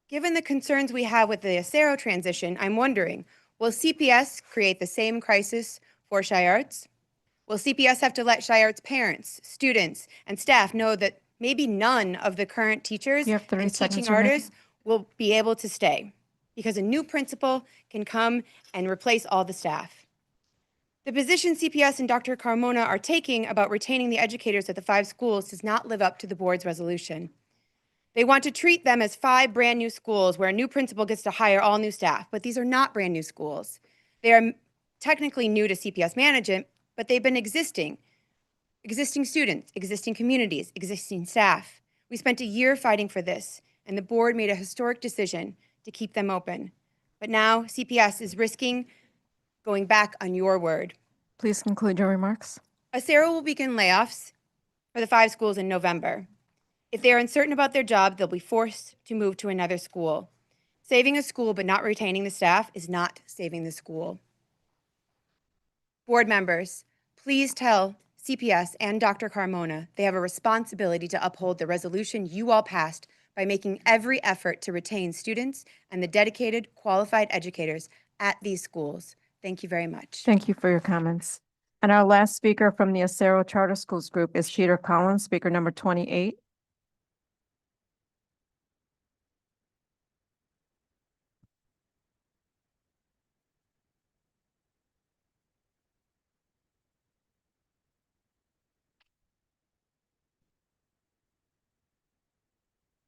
Speaker 18: given the concerns we have with the Acero transition, I'm wondering, will CPS create the same crisis for Shy Arts? Will CPS have to let Shy Arts parents, students, and staff know that maybe none of the current teachers
Speaker 1: You have 30
Speaker 23: and
Speaker 1: seconds
Speaker 23: teaching
Speaker 1: remaining.
Speaker 23: artists will be able to stay because a new principal can come and replace all the staff? The position CPS and Dr. Carmona are taking about retaining the educators at the 5 schools does not live up to the board's resolution. They want to treat them as 5 brand new schools where a new principal gets to hire all new staff, but these are not brand new schools. They are technically new to CPS management, but they've been existing students, existing communities, existing staff. We spent a year fighting for this, and the board made a historic decision to keep them open. But now CPS is risking going back on your word.
Speaker 1: Please conclude your remarks.
Speaker 23: Acero will begin layoffs for the 5 schools in November. If they are uncertain about their job, they'll be forced to move to another school. Saving a school but not retaining the staff is not saving the school. Board members, please tell CPS and Dr. Carmona they have a responsibility to uphold the resolution you all passed by making every effort to retain students and the dedicated, qualified educators at these schools. Thank you very much.
Speaker 1: Thank you for your comments. And our last speaker from the Acero Charter Schools Group is Peter Collins, speaker number 28.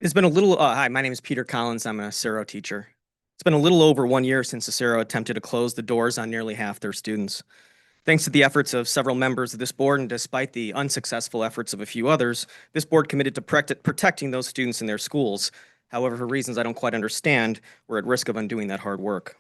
Speaker 20: It's been a little, hi, my name is Peter Collins. I'm a Acero teacher. It's been a little over 1 year since Acero attempted to close the doors on nearly half their students. Thanks to the efforts of several members of this board, and despite the unsuccessful efforts of a few others, this board committed to protecting those students in their schools. However, for reasons I don't quite understand, we're at risk of undoing that hard work.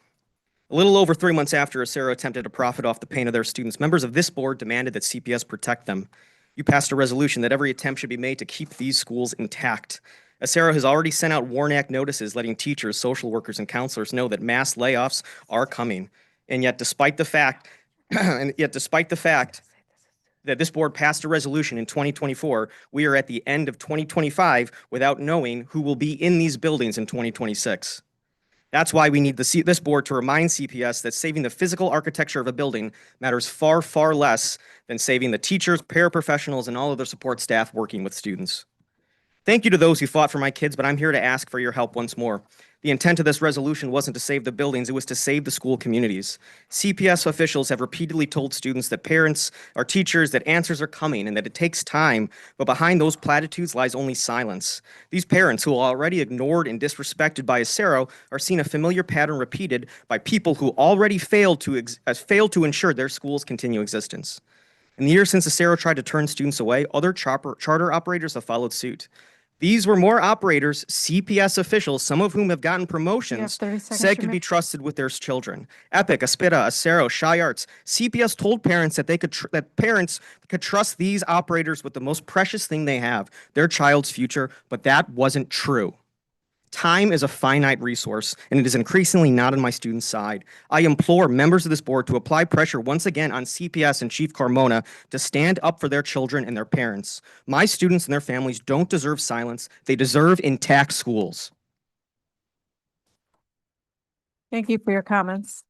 Speaker 20: A little over 3 months after Acero attempted to profit off the pain of their students, members of this board demanded that CPS protect them. You passed a resolution that every attempt should be made to keep these schools intact. Acero has already sent out Warn Act notices letting teachers, social workers, and counselors know that mass layoffs are coming. And yet, despite the fact that this board passed a resolution in 2024, we are at the end of 2025 without knowing who will be in these buildings in 2026. That's why we need this board to remind CPS that saving the physical architecture of a building matters far, far less than saving the teachers, paraprofessionals, and all other support staff working with students. Thank you to those who fought for my kids, but I'm here to ask for your help once more. The intent of this resolution wasn't to save the buildings, it was to save the school communities. CPS officials have repeatedly told students that parents are teachers, that answers are coming, and that it takes time, but behind those platitudes lies only silence. These parents, who are already ignored and disrespected by Acero, are seeing a familiar pattern repeated by people who already failed to ensure their schools continue existence. In the years since Acero tried to turn students away, other charter operators have followed suit. These were more operators, CPS officials, some of whom have gotten promotions, said could be trusted with their children. Epic, Aspida, Acero, Shy Arts. CPS told parents that parents could trust these operators with the most precious thing they have, their child's future, but that wasn't true. Time is a finite resource, and it is increasingly not on my students' side. I implore members of this board to apply pressure once again on CPS and Chief Carmona to stand up for their children and their parents. My students and their families don't deserve silence. They deserve intact schools.
Speaker 1: Thank you for your comments.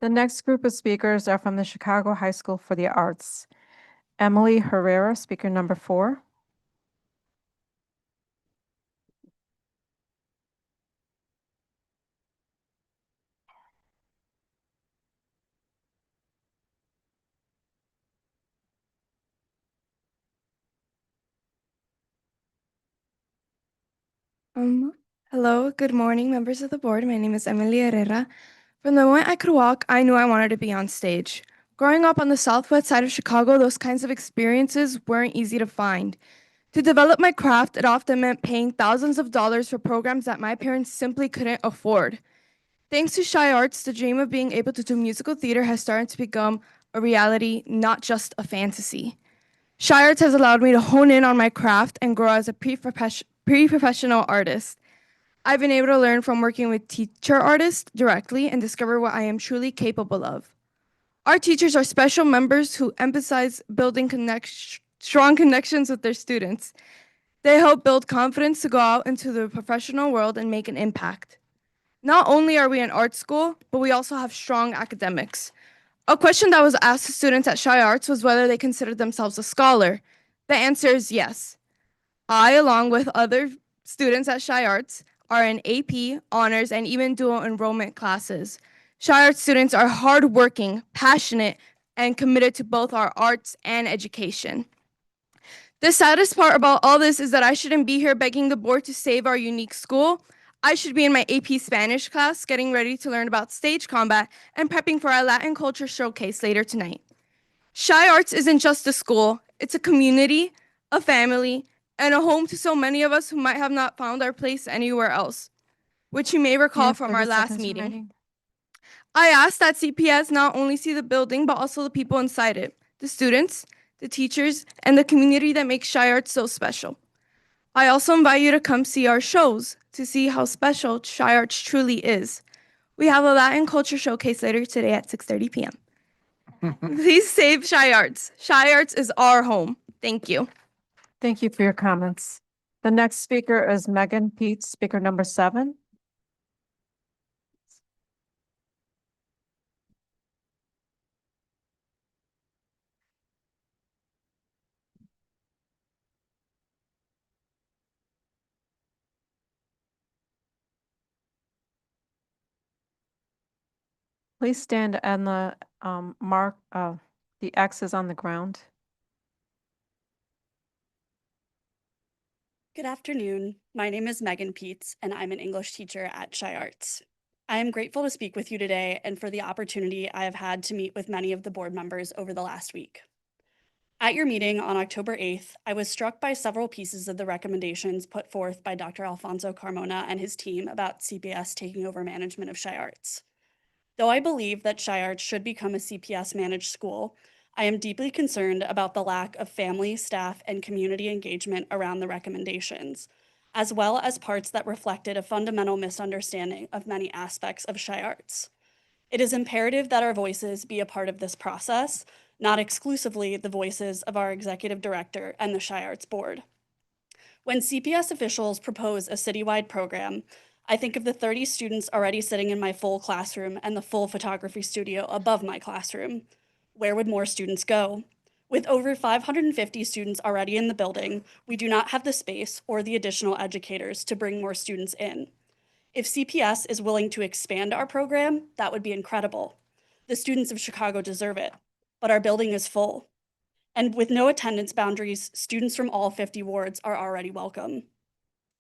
Speaker 1: The next group of speakers are from the Chicago High School for the Arts. Emily Herrera, speaker number 4.
Speaker 2: Hello, good morning, members of the board. My name is Emily Herrera. From the moment I could walk, I knew I wanted to be on stage. Growing up on the southwest side of Chicago, those kinds of experiences weren't easy to find. To develop my craft, it often meant paying thousands of dollars for programs that my parents simply couldn't afford. Thanks to Shy Arts, the dream of being able to do musical theater has started to become a reality, not just a fantasy. Shy Arts has allowed me to hone in on my craft and grow as a pre-professional artist. I've been able to learn from working with teacher artists directly and discover what I am truly capable of. Our teachers are special members who emphasize building strong connections with their students. They help build confidence to go out into the professional world and make an impact. Not only are we an art school, but we also have strong academics. A question that was asked to students at Shy Arts was whether they considered themselves a scholar. The answer is yes. I, along with other students at Shy Arts, are in AP, honors, and even dual enrollment classes. Shy Arts students are hardworking, passionate, and committed to both our arts and education. The saddest part about all this is that I shouldn't be here begging the board to save our unique school. I should be in my AP Spanish class, getting ready to learn about stage combat and prepping for our Latin culture showcase later tonight. Shy Arts isn't just a school, it's a community, a family, and a home to so many of us who might have not found our place anywhere else, which you may recall from our last meeting. I ask that CPS not only see the building, but also the people inside it, the students, the teachers, and the community that makes Shy Arts so special. I also invite you to come see our shows to see how special Shy Arts truly is. We have a Latin culture showcase later today at 6:30 p.m. Please save Shy Arts. Shy Arts is our home. Thank you.
Speaker 1: Thank you for your comments. The next speaker is Megan Peets, speaker number 7. Please stand on the the X's on the ground.
Speaker 4: Good afternoon. My name is Megan Peets, and I'm an English teacher at Shy Arts. I am grateful to speak with you today and for the opportunity I have had to meet with many of the board members over the last week. At your meeting on October 8th, I was struck by several pieces of the recommendations put forth by Dr. Alfonso Carmona and his team about CPS taking over management of Shy Arts. Though I believe that Shy Arts should become a CPS managed school, I am deeply concerned about the lack of family, staff, and community engagement around the recommendations, as well as parts that reflected a fundamental misunderstanding of many aspects of Shy Arts. It is imperative that our voices be a part of this process, not exclusively the voices of our executive director and the Shy Arts board. When CPS officials propose a citywide program, I think of the 30 students already sitting in my full classroom and the full photography studio above my classroom. Where would more students go? With over 550 students already in the building, we do not have the space or the additional educators to bring more students in. If CPS is willing to expand our program, that would be incredible. The students of Chicago deserve it, but our building is full. And with no attendance boundaries, students from all 50 wards are already welcome.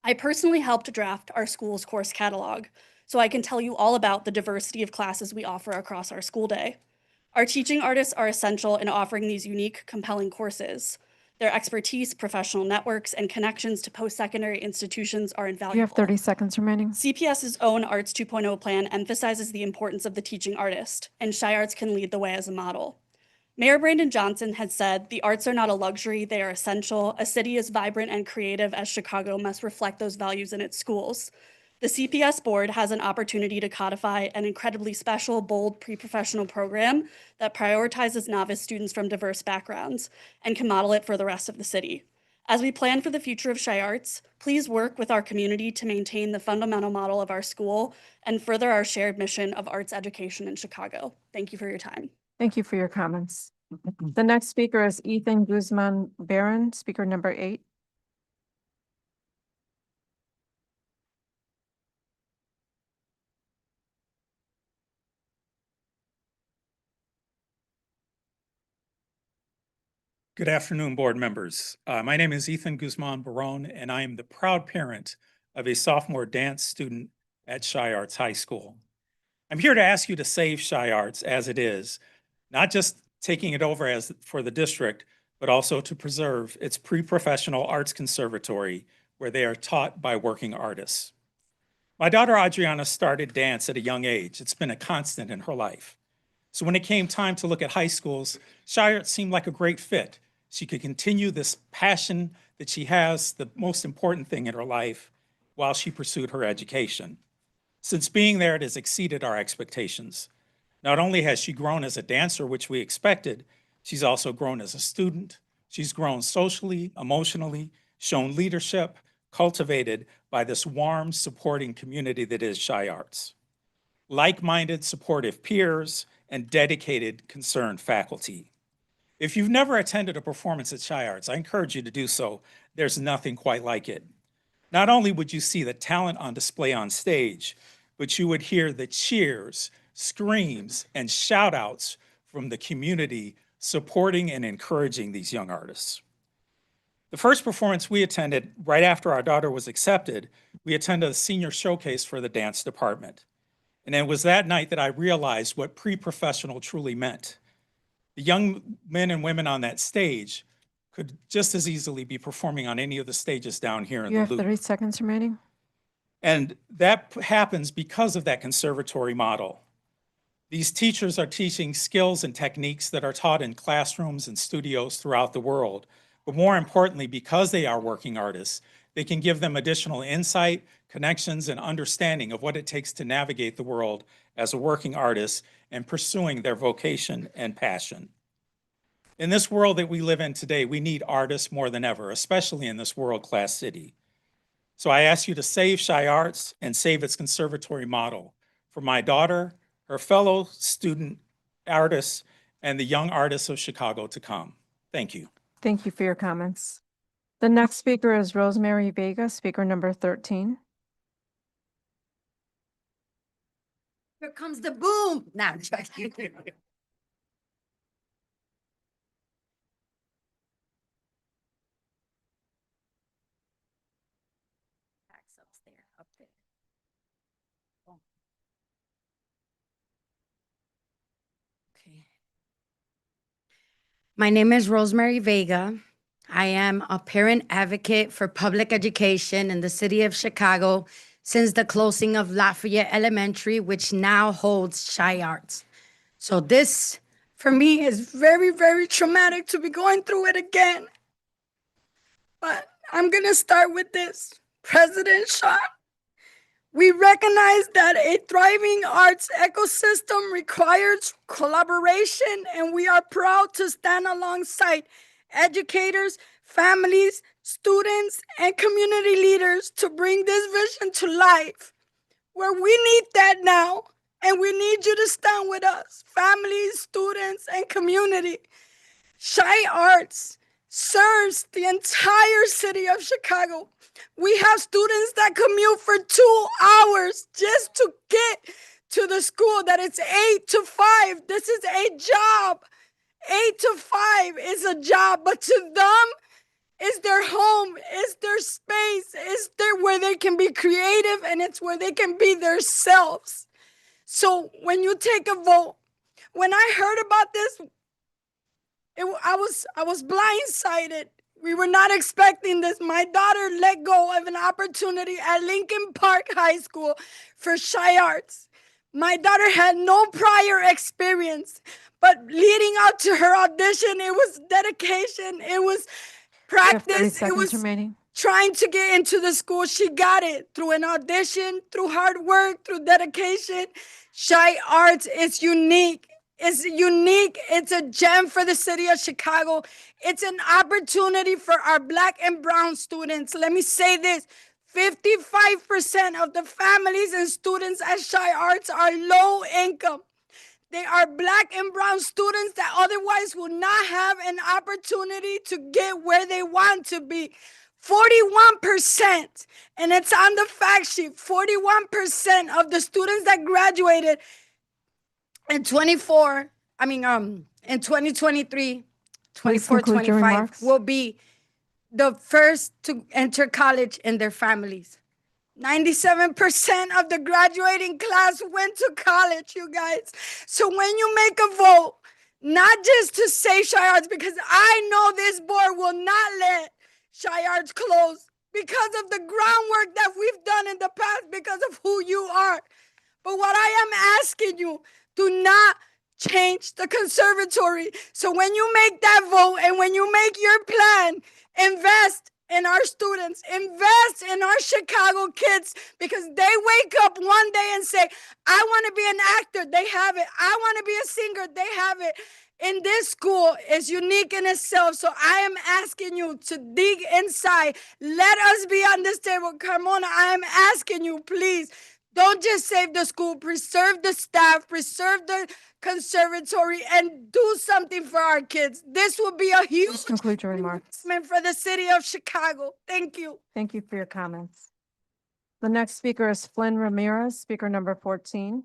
Speaker 4: I personally helped draft our school's course catalog, so I can tell you all about the diversity of classes we offer across our school day. Our teaching artists are essential in offering these unique, compelling courses. Their expertise, professional networks, and connections to post-secondary institutions are invaluable.
Speaker 1: You have 30 seconds remaining.
Speaker 4: CPS's own Arts 2.0 plan emphasizes the importance of the teaching artist, and Shy Arts can lead the way as a model. Mayor Brandon Johnson had said, "The arts are not a luxury, they are essential. A city as vibrant and creative as Chicago must reflect those values in its schools." The CPS board has an opportunity to codify an incredibly special, bold, pre-professional program that prioritizes novice students from diverse backgrounds and can model it for the rest of the city. As we plan for the future of Chi Arts, please work with our community to maintain the fundamental model of our school and further our shared mission of arts education in Chicago. Thank you for your time.
Speaker 1: Thank you for your comments. The next speaker is Ethan Guzman Barron, speaker number 8.
Speaker 15: Good afternoon, board members. My name is Ethan Guzman Barron, and I am the proud parent of a sophomore dance student at Chi Arts High School. I'm here to ask you to save Chi Arts as it is, not just taking it over as for the district, but also to preserve its pre-professional arts conservatory where they are taught by working artists. My daughter Adriana started dance at a young age. It's been a constant in her life. So when it came time to look at high schools, Chi Arts seemed like a great fit. She could continue this passion that she has, the most important thing in her life, while she pursued her education. Since being there, it has exceeded our expectations. Not only has she grown as a dancer, which we expected, she's also grown as a student. She's grown socially, emotionally, shown leadership, cultivated by this warm, supporting community that is Chi Arts. Like-minded, supportive peers, and dedicated, concerned faculty. If you've never attended a performance at Chi Arts, I encourage you to do so. There's nothing quite like it. Not only would you see the talent on display on stage, but you would hear the cheers, screams, and shout outs from the community supporting and encouraging these young artists. The first performance we attended right after our daughter was accepted, we attended a senior showcase for the dance department. And it was that night that I realized what pre-professional truly meant. The young men and women on that stage could just as easily be performing on any of the stages down here in
Speaker 1: You
Speaker 15: the
Speaker 1: have
Speaker 15: Loop.
Speaker 1: 30 seconds remaining.
Speaker 15: And that happens because of that conservatory model. These teachers are teaching skills and techniques that are taught in classrooms and studios throughout the world. But more importantly, because they are working artists, they can give them additional insight, connections, and understanding of what it takes to navigate the world as a working artist and pursuing their vocation and passion. In this world that we live in today, we need artists more than ever, especially in this world-class city. So I ask you to save Chi Arts and save its conservatory model for my daughter, her fellow student artists, and the young artists of Chicago to come. Thank you.
Speaker 1: Thank you for your comments. The next speaker is Rosemary Vega, speaker number 13.
Speaker 8: Here comes the boom. Now, I'm joking. Okay. My name is Rosemary Vega. I am a parent advocate for public education in the city of Chicago since the closing of Lafayette Elementary, which now holds Chi Arts. So this, for me, is very, very traumatic to be going through it again. But I'm gonna start with this. President Sean, we recognize that a thriving arts ecosystem requires collaboration, and we are proud to stand alongside educators, families, students, and community leaders to bring this vision to life. Where we need that now, and we need you to stand with us, families, students, and community. Chi Arts serves the entire city of Chicago. We have students that commute for 2 hours just to get to the school that it's 8 to 5. This is a job. 8 to 5 is a job, but to them, it's their home, it's their space, it's where they can be creative, and it's where they can be themselves. So when you take a vote, when I heard about this, I was blindsided. We were not expecting this. My daughter let go of an opportunity at Lincoln Park High School for Chi Arts. My daughter had no prior experience,
Speaker 13: But leading up to her audition, it was dedication, it was
Speaker 1: You have 30
Speaker 13: practice, it
Speaker 1: seconds
Speaker 13: was
Speaker 1: remaining.
Speaker 13: trying to get into the school. She got it through an audition, through hard work, through dedication. Shy Arts is unique. It's unique. It's a gem for the city of Chicago. It's an opportunity for our Black and brown students. Let me say this. 55% of the families and students at Shy Arts are low income. They are Black and brown students that otherwise will not have an opportunity to get where they want to be. 41%, and it's on the fact sheet, 41% of the students that graduated in 2023,
Speaker 1: Please
Speaker 13: 24,
Speaker 1: conclude your
Speaker 13: 25
Speaker 1: remarks.
Speaker 13: will be the first to enter college in their families. 97% of the graduating class went to college, you guys. So when you make a vote, not just to save Shy Arts, because I know this board will not let Shy Arts close because of the groundwork that we've done in the past, because of who you are. But what I am asking you, do not change the conservatory. So when you make that vote and when you make your plan, invest in our students, invest in our Chicago kids, because they wake up one day and say, I want to be an actor. They have it. I want to be a singer. They have it. In this school is unique in itself. So I am asking you to dig inside. Let us be on this table. Carmona, I am asking you, please, don't just save the school, preserve the staff, preserve the conservatory, and do something for our kids. This will be a huge
Speaker 1: Please conclude your remarks.
Speaker 13: investment for the city of Chicago. Thank you.
Speaker 1: Thank you for your comments. The next speaker is Flynn Ramirez, speaker number 14.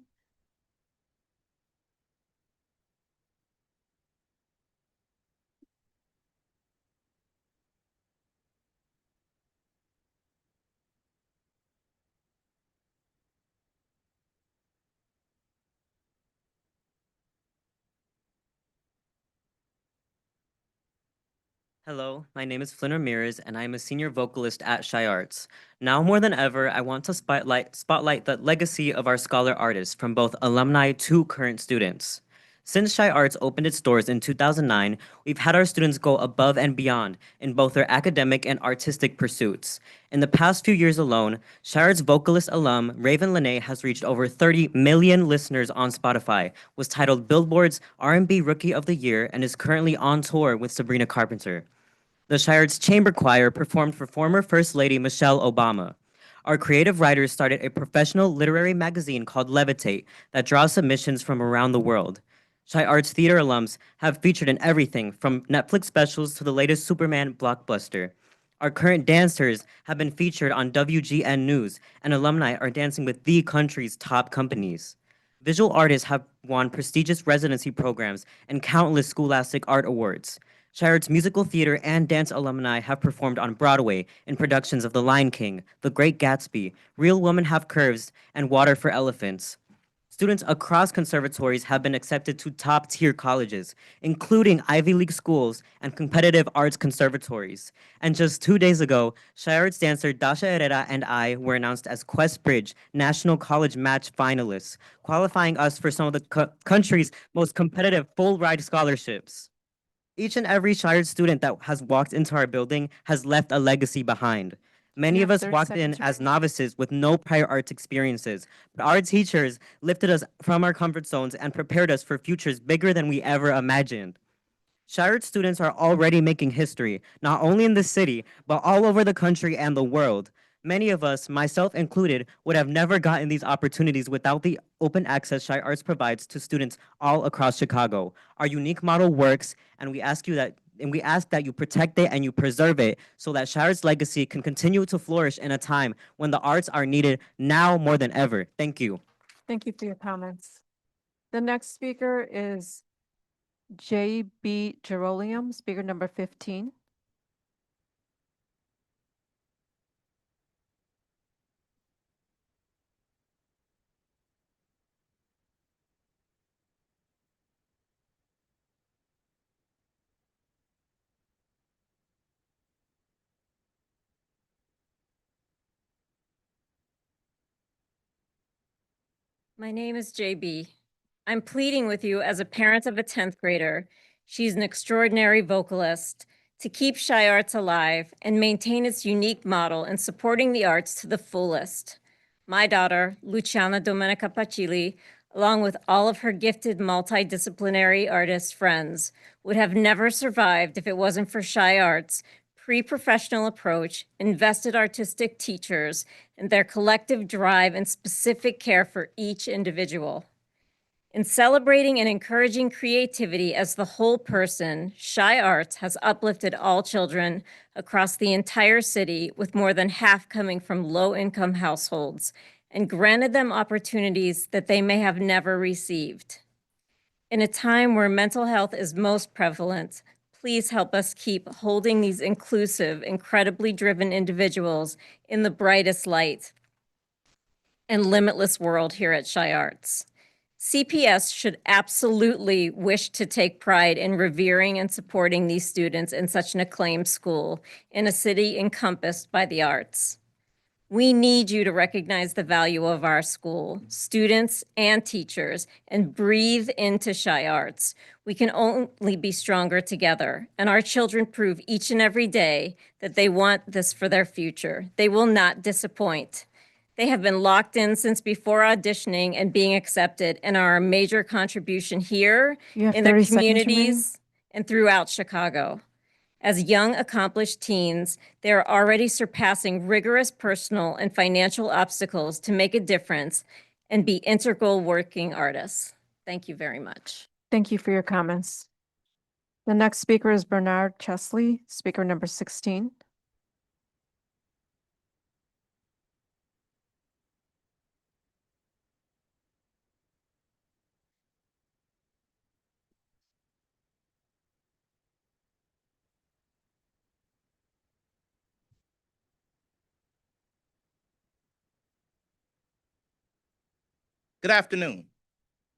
Speaker 19: Hello, my name is Flynn Ramirez, and I am a senior vocalist at Shy Arts. Now more than ever, I want to spotlight the legacy of our scholar artists, from both alumni to current students. Since Shy Arts opened its doors in 2009, we've had our students go above and beyond in both their academic and artistic pursuits. In the past few years alone, Shy Arts vocalist alum Raven Lene has reached over 30 million listeners on Spotify, was titled Billboard's R&B Rookie of the Year, and is currently on tour with Sabrina Carpenter. The Shy Arts Chamber Choir performed for former First Lady Michelle Obama. Our creative writers started a professional literary magazine called Levitate that draws submissions from around the world. Shy Arts theater alums have featured in everything from Netflix specials to the latest Superman blockbuster. Our current dancers have been featured on WGN News, and alumni are dancing with the country's top companies. Visual artists have won prestigious residency programs and countless scholastic art awards. Shy Arts musical theater and dance alumni have performed on Broadway in productions of The Lion King, The Great Gatsby, Real Women Have Curves, and Water for Elephants. Students across conservatories have been accepted to top-tier colleges, including Ivy League schools and competitive arts conservatories. And just 2 days ago, Shy Arts dancer Dasha Herrera and I were announced as Questbridge National College Match finalists, qualifying us for some of the country's most competitive full-ride scholarships. Each and every Shy Arts student that has walked into our building has left a legacy behind. Many
Speaker 1: You
Speaker 19: of
Speaker 1: have
Speaker 19: us
Speaker 1: 30
Speaker 19: walked in
Speaker 1: seconds
Speaker 19: as novices with no prior arts experiences, but our teachers lifted us from our comfort zones and prepared us for futures bigger than we ever imagined. Shy Arts students are already making history, not only in the city, but all over the country and the world. Many of us, myself included, would have never gotten these opportunities without the open access Shy Arts provides to students all across Chicago. Our unique model works, and we ask that you protect it and you preserve it so that Shy Arts' legacy can continue to flourish in a time when the arts are needed now more than ever. Thank you.
Speaker 1: Thank you for your comments. The next speaker is J.B. Gerolium, speaker number 15.
Speaker 22: My name is JB.
Speaker 11: I'm pleading with you as a parent of a 10th grader. She's an extraordinary vocalist to keep Shy Arts alive and maintain its unique model in supporting the arts to the fullest. My daughter, Luciana Domenica Pacilli, along with all of her gifted multidisciplinary artist friends, would have never survived if it wasn't for Shy Arts' pre-professional approach, invested artistic teachers, and their collective drive and specific care for each individual. In celebrating and encouraging creativity as the whole person, Shy Arts has uplifted all children across the entire city, with more than half coming from low-income households, and granted them opportunities that they may have never received. In a time where mental health is most prevalent, please help us keep holding these inclusive, incredibly driven individuals in the brightest light and limitless world here at Shy Arts. CPS should absolutely wish to take pride in revering and supporting these students in such an acclaimed school in a city encompassed by the arts. We need you to recognize the value of our school, students and teachers, and breathe into Shy Arts. We can only be stronger together, and our children prove each and every day that they want this for their future. They will not disappoint. They have been locked in since before auditioning and being accepted, and are a major contribution here,
Speaker 1: You have
Speaker 11: in their
Speaker 1: 30 seconds remaining.
Speaker 11: communities, and throughout Chicago. As young, accomplished teens, they are already surpassing rigorous personal and financial obstacles to make a difference and be integral working artists. Thank you very much.
Speaker 1: Thank you for your comments. The next speaker is Bernard Chesley, speaker number 16.
Speaker 14: Good afternoon.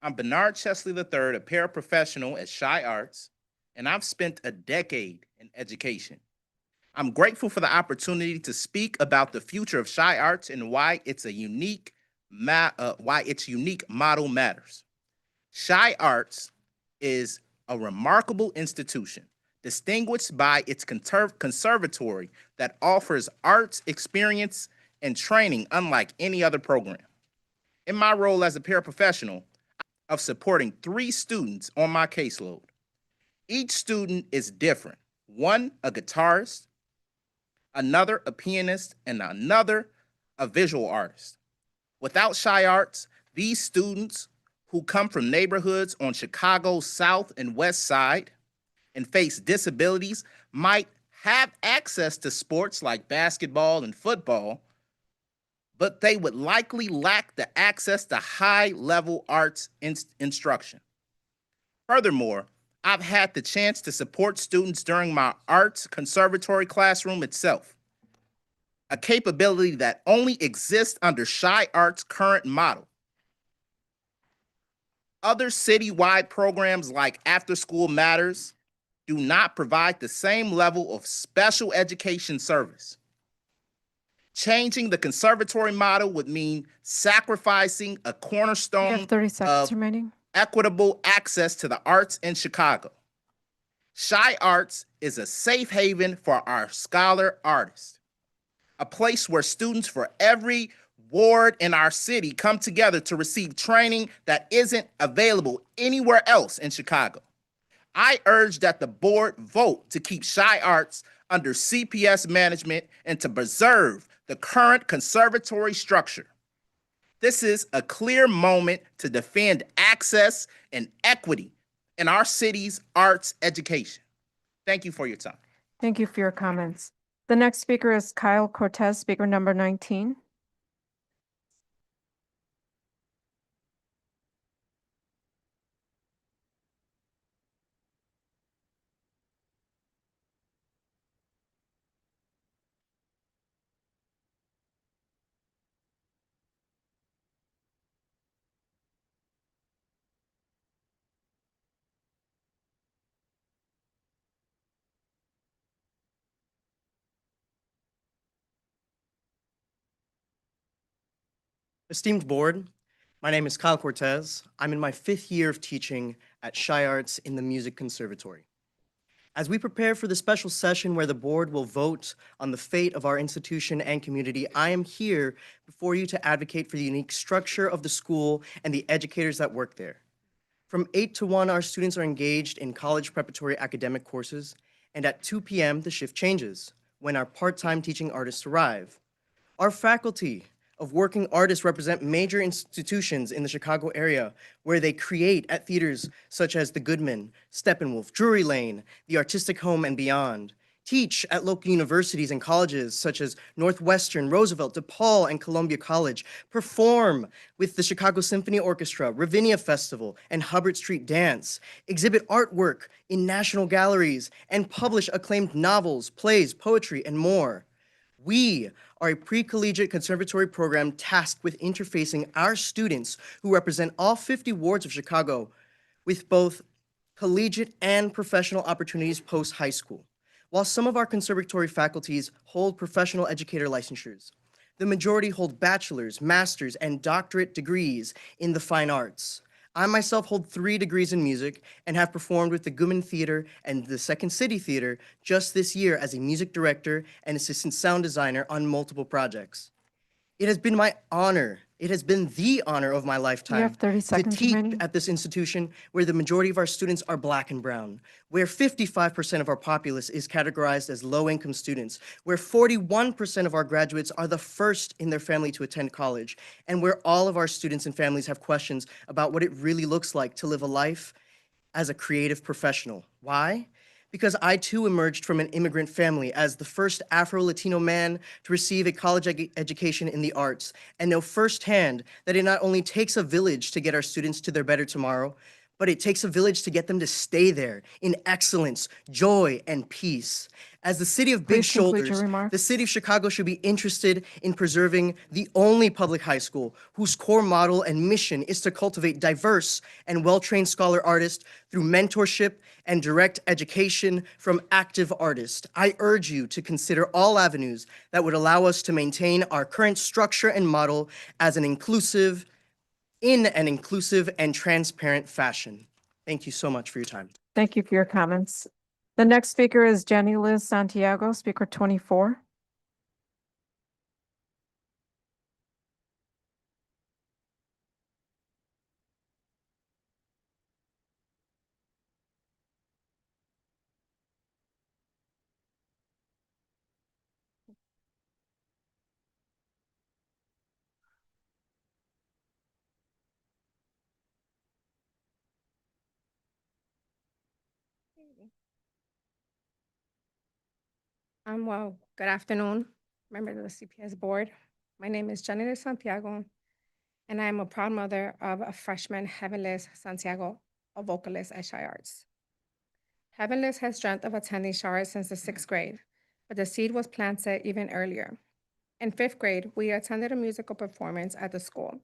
Speaker 14: I'm Bernard Chesley III, a paraprofessional at Shy Arts, and I've spent a decade in education. I'm grateful for the opportunity to speak about the future of Shy Arts and why its unique model matters. Shy Arts is a remarkable institution distinguished by its conservatory that offers arts experience and training unlike any other program. In my role as a paraprofessional, of supporting 3 students on my caseload. Each student is different. One, a guitarist, another, a pianist, and another, a visual artist. Without Shy Arts, these students who come from neighborhoods on Chicago's South and West Side and face disabilities might have access to sports like basketball and football, but they would likely lack the access to high-level arts instruction. Furthermore, I've had the chance to support students during my arts conservatory classroom itself, a capability that only exists under Shy Arts' current model. Other citywide programs like After School Matters do not provide the same level of special education service. Changing the conservatory model would mean sacrificing a
Speaker 1: You
Speaker 14: cornerstone
Speaker 1: have 30 seconds
Speaker 14: of
Speaker 1: remaining.
Speaker 14: equitable access to the arts in Chicago. Shy Arts is a safe haven for our scholar artists, a place where students for every ward in our city come together to receive training that isn't available anywhere else in Chicago. I urge that the board vote to keep Shy Arts under CPS management and to preserve the current conservatory structure. This is a clear moment to defend access and equity in our city's arts education. Thank you for your time.
Speaker 1: Thank you for your comments. The next speaker is Kyle Cortez, speaker number 19.
Speaker 20: Esteemed board,
Speaker 6: My name is Kyle Cortez. I'm in my 5th year of teaching at Shy Arts in the Music Conservatory. As we prepare for the special session where the board will vote on the fate of our institution and community, I am here before you to advocate for the unique structure of the school and the educators that work there. From 8 to 1, our students are engaged in college preparatory academic courses, and at 2 p.m., the shift changes when our part-time teaching artists arrive. Our faculty of working artists represent major institutions in the Chicago area where they create at theaters such as the Goodman, Steppenwolf, Drury Lane, the Artistic Home, and beyond. Teach at local universities and colleges such as Northwestern, Roosevelt, DePaul, and Columbia College. Perform with the Chicago Symphony Orchestra, Ravinia Festival, and Hubbard Street Dance. Exhibit artwork in national galleries and publish acclaimed novels, plays, poetry, and more. We are a pre-collegiate conservatory program tasked with interfacing our students who represent all 50 wards of Chicago with both collegiate and professional opportunities post-high school. While some of our conservatory faculties hold professional educator licensures, the majority hold bachelor's, master's, and doctorate degrees in the fine arts. I myself hold 3 degrees in music and have performed with the Goodman Theater and the Second City Theater just this year as a music director and assistant sound designer on multiple projects. It has been my honor, it has been the honor of my lifetime
Speaker 1: have 30
Speaker 6: to
Speaker 1: seconds
Speaker 6: teach
Speaker 1: remaining.
Speaker 6: at this institution where the majority of our students are Black and brown, where 55% of our populace is categorized as low-income students, where 41% of our graduates are the first in their family to attend college, and where all of our students and families have questions about what it really looks like to live a life as a creative professional. Why? Because I too emerged from an immigrant family as the first Afro-Latino man to receive a college education in the arts, and know firsthand that it not only takes a village to get our students to their better tomorrow, but it takes a village to get them to stay there in excellence, joy, and peace. As the city of big
Speaker 1: Please conclude your
Speaker 6: shoulders,
Speaker 1: remarks.
Speaker 6: the city of Chicago should be interested in preserving the only public high school whose core model and mission is to cultivate diverse and well-trained scholar artists through mentorship and direct education from active artists. I urge you to consider all avenues that would allow us to maintain our current structure and model as an inclusive and transparent fashion. Thank you so much for your time.
Speaker 1: Thank you for your comments. The next speaker is Jenny Liz Santiago, speaker 24.
Speaker 21: Well, good afternoon, members of the CPS board. My name is Jenny de Santiago, and I am a proud mother of a freshman, Heavenless Santiago, a vocalist at Shy Arts. Heavenless has dreamt of attending Shy Arts since the 6th grade, but the seed was planted even earlier. In 5th grade, we attended a musical performance at the school.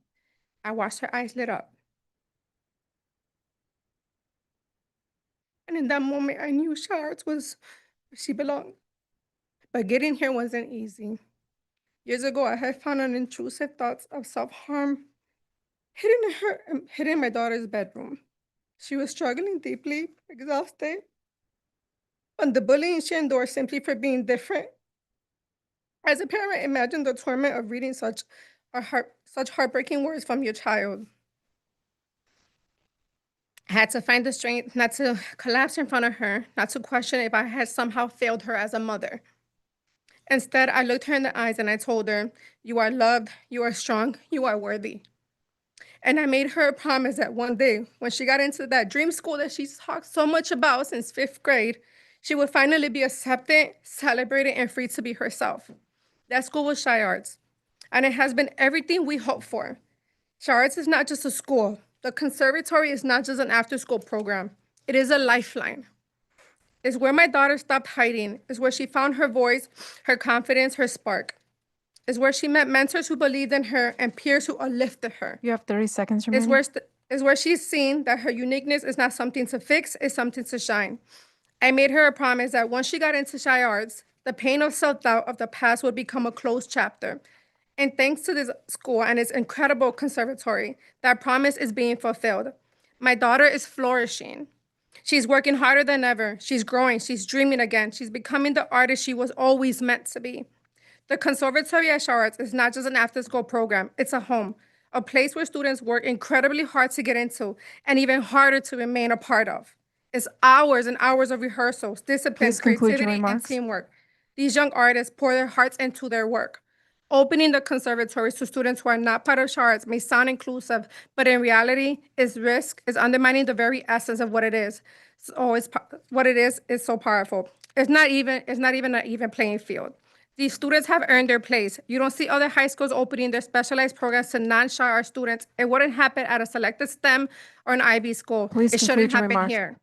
Speaker 21: I watched her eyes lit up. And in that moment, I knew Shy Arts was where she belonged. But getting here wasn't easy. Years ago, I had found an intrusive thoughts of self-harm hidden in my daughter's bedroom. She was struggling deeply, exhausted, and the bullying she endured simply for being different. As a parent, imagine the torment of reading such heartbreaking words from your child. I had to find the strength not to collapse in front of her, not to question if I had somehow failed her as a mother. Instead, I looked her in the eyes and I told her, "You are loved, you are strong, you are worthy." And I made her a promise that one day, when she got into that dream school that she's talked so much about since 5th grade, she would finally be accepted, celebrated, and free to be herself. That school was Shy Arts, and it has been everything we hoped for. Shy Arts is not just a school. The conservatory is not just an after-school program. It is a lifeline. It's where my daughter stopped hiding. It's where she found her voice, her confidence, her spark. It's where she met mentors who believed in her and peers who uplifted her.
Speaker 1: You have 30 seconds
Speaker 21: It's
Speaker 1: remaining.
Speaker 21: where she's seen that her uniqueness is not something to fix, it's something to shine. I made her a promise that once she got into Shy Arts, the pain of self-doubt of the past would become a closed chapter. And thanks to this school and its incredible conservatory, that promise is being fulfilled. My daughter is flourishing. She's working harder than ever. She's growing. She's dreaming again. She's becoming the artist she was always meant to be. The Conservatory at Shaw Arts is not just an after-school program. It's a home, a place where students work incredibly hard to get into and even harder to remain a part of. It's hours and hours of rehearsals, discipline,
Speaker 1: Please conclude your
Speaker 21: creativity, and
Speaker 1: remarks.
Speaker 21: teamwork. These young artists pour their hearts into their work. Opening the conservatories to students who are not part of Shaw Arts may sound inclusive, but in reality, its risk is undermining the very essence of what it is. So what it is so powerful. It's not even an even playing field. These students have earned their place. You don't see other high schools opening their specialized programs to non-Shaw Arts students. It wouldn't happen at a selected STEM or an IB school.
Speaker 1: Please
Speaker 21: It shouldn't
Speaker 1: conclude your
Speaker 21: happen
Speaker 1: remarks.
Speaker 21: here.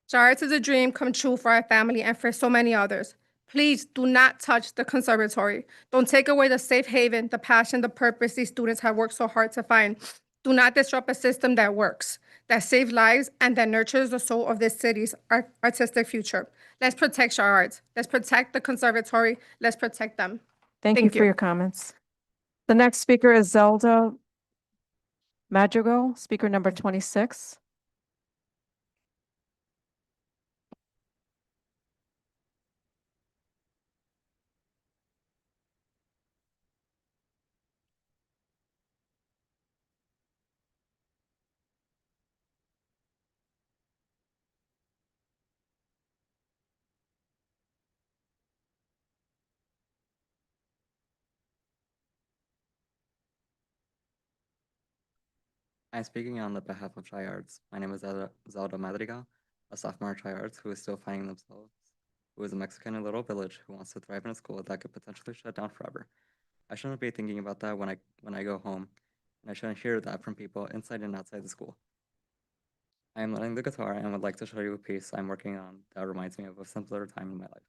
Speaker 21: Shaw Arts is a dream come true for our family and for so many others. Please do not touch the conservatory. Don't take away the safe haven, the passion, the purpose these students have worked so hard to find. Do not disrupt a system that works, that saves lives, and that nurtures the soul of this city's artistic future. Let's protect Shaw Arts. Let's protect the conservatory. Let's protect them.
Speaker 1: Thank you for your comments. The next speaker is Zelda Madrigal, speaker number 26.
Speaker 3: I'm speaking on the behalf of Shaw Arts. My name is Zelda Madrigal, a sophomore at Shaw Arts who is still finding themselves, who is a Mexican in a little village who wants to thrive in a school that could potentially shut down forever. I shouldn't be thinking about that when I go home, and I shouldn't hear that from people inside and outside the school. I am learning the guitar and would like to show you a piece I'm working on that reminds me of a simpler time in my life.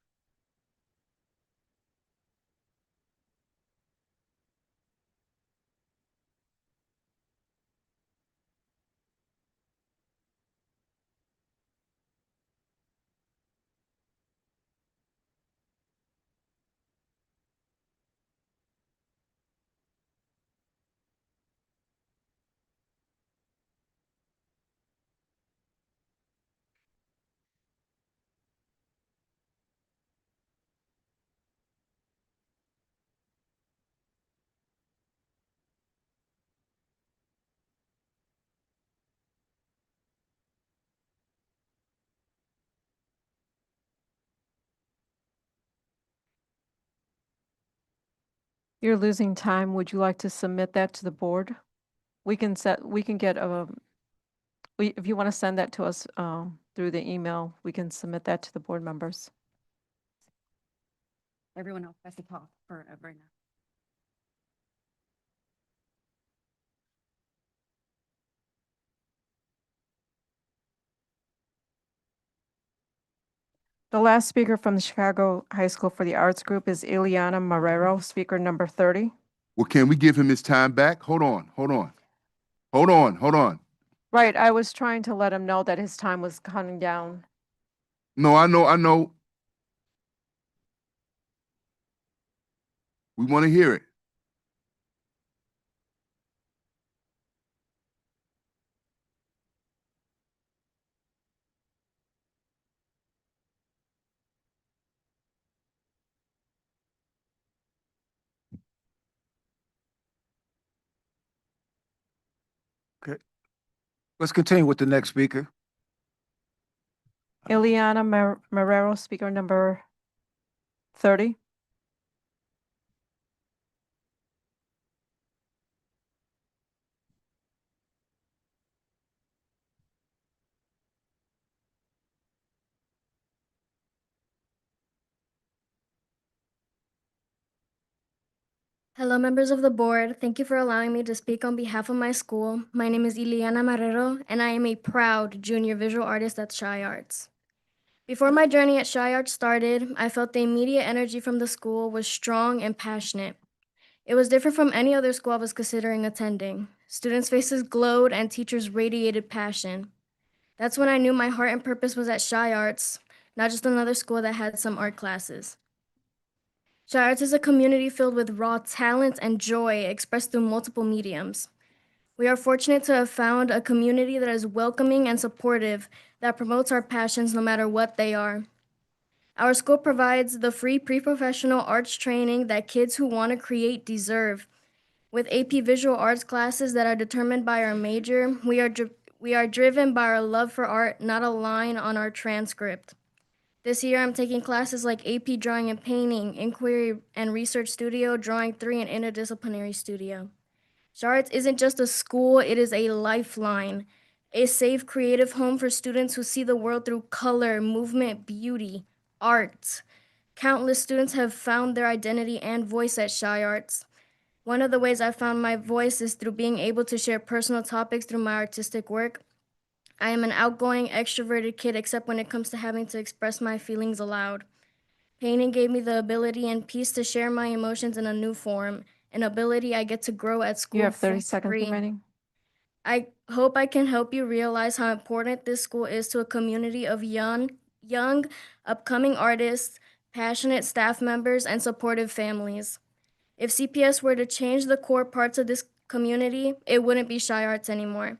Speaker 1: You're losing time. Would you like to submit that to the board? We can get if you want to send that to us through the email, we can submit that to the board members.
Speaker 5: Everyone else has to talk for right now.
Speaker 1: The last speaker from the Chicago High School for the Arts Group is Ileana Marrero, speaker number 30.
Speaker 7: Well, can we give him his time back? Hold on.
Speaker 1: Right, I was trying to let him know that his time was cutting down.
Speaker 7: No, I know. We want to hear it.
Speaker 22: Okay. Let's continue with the next speaker.
Speaker 1: Ileana Marrero, speaker number 30.
Speaker 24: Hello, members of the board. Thank you for allowing me to speak on behalf of my school. My name is Ileana Marrero, and I am a proud junior visual artist at Shaw Arts. Before my journey at Shaw Arts started, I felt the immediate energy from the school was strong and passionate. It was different from any other school I was considering attending. Students' faces glowed and teachers radiated passion. That's when I knew my heart and purpose was at Shaw Arts, not just another school that had some art classes. Shy-Arts is a community filled with raw talent and joy expressed through multiple mediums. We are fortunate to have found a community that is welcoming and supportive, that promotes our passions no matter what they are. Our school provides the free pre-professional arts training that kids who want to create deserve. With AP Visual Arts classes that are determined by our major, we are driven by our love for art, not a line on our transcript. This year, I'm taking classes like AP Drawing and Painting, Inquiry and Research Studio, Drawing 3, and Interdisciplinary Studio. Shy-Arts isn't just a school, it is a lifeline, a safe creative home for students who see the world through color, movement, beauty, art. Countless students have found their identity and voice at Shy-Arts. One of the ways I found my voice is through being able to share personal topics through my artistic work. I am an outgoing, extroverted kid, except when it comes to having to express my feelings aloud. Painting gave me the ability and peace to share my emotions in a new form, an ability I get to grow at school.
Speaker 1: You have
Speaker 24: for
Speaker 1: 30 seconds
Speaker 24: free.
Speaker 1: remaining.
Speaker 24: I hope I can help you realize how important this school is to a community of young, upcoming artists, passionate staff members, and supportive families. If CPS were to change the core parts of this community, it wouldn't be Shy-Arts anymore.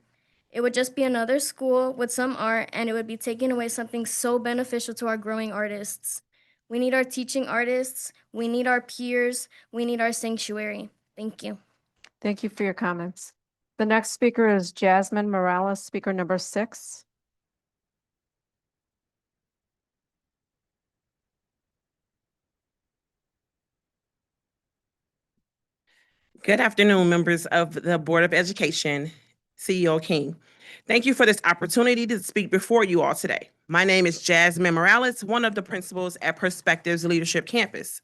Speaker 24: It would just be another school with some art, and it would be taking away something so beneficial to our growing artists. We need our teaching artists, we need our peers, we need our sanctuary. Thank you.
Speaker 1: Thank you for your comments. The next speaker is Jasmine Morales, speaker number 6.
Speaker 9: Good afternoon, members of the Board of Education, CEO King. Thank you for this opportunity to speak before you all today. My name is Jasmine Morales, one of the principals at Perspectives Leadership Campus.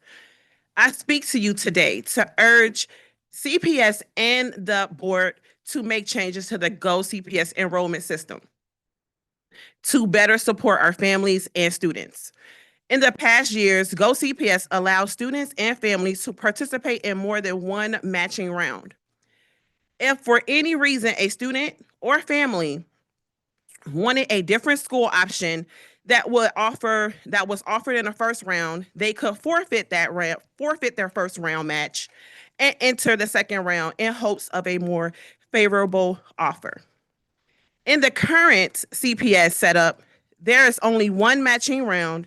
Speaker 9: I speak to you today to urge CPS and the board to make changes to the Go CPS enrollment system to better support our families and students. In the past years, Go CPS allows students and families to participate in more than one matching round. If for any reason a student or family wanted a different school option that was offered in the first round, they could forfeit their first round match and enter the second round in hopes of a more favorable offer. In the current CPS setup, there is only one matching round.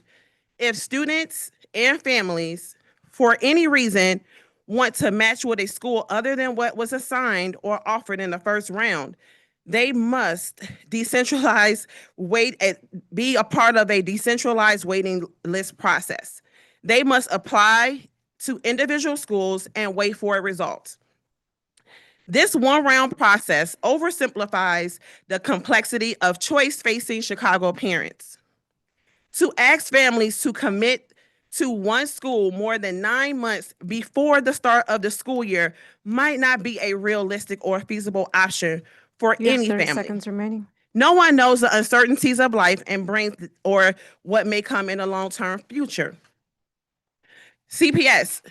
Speaker 9: If students and families, for any reason, want to match with a school other than what was assigned or offered in the first round, they must be a part of a decentralized waiting list process. They must apply to individual schools and wait for a result. This one-round process oversimplifies the complexity of choice facing Chicago parents. To ask families to commit to one school more than 9 months before the start of the school year might not be a realistic or feasible option for
Speaker 1: You have
Speaker 9: any
Speaker 1: 30
Speaker 9: family.
Speaker 1: seconds remaining.
Speaker 9: No one knows the uncertainties of life and or what may come in the long-term future. CPS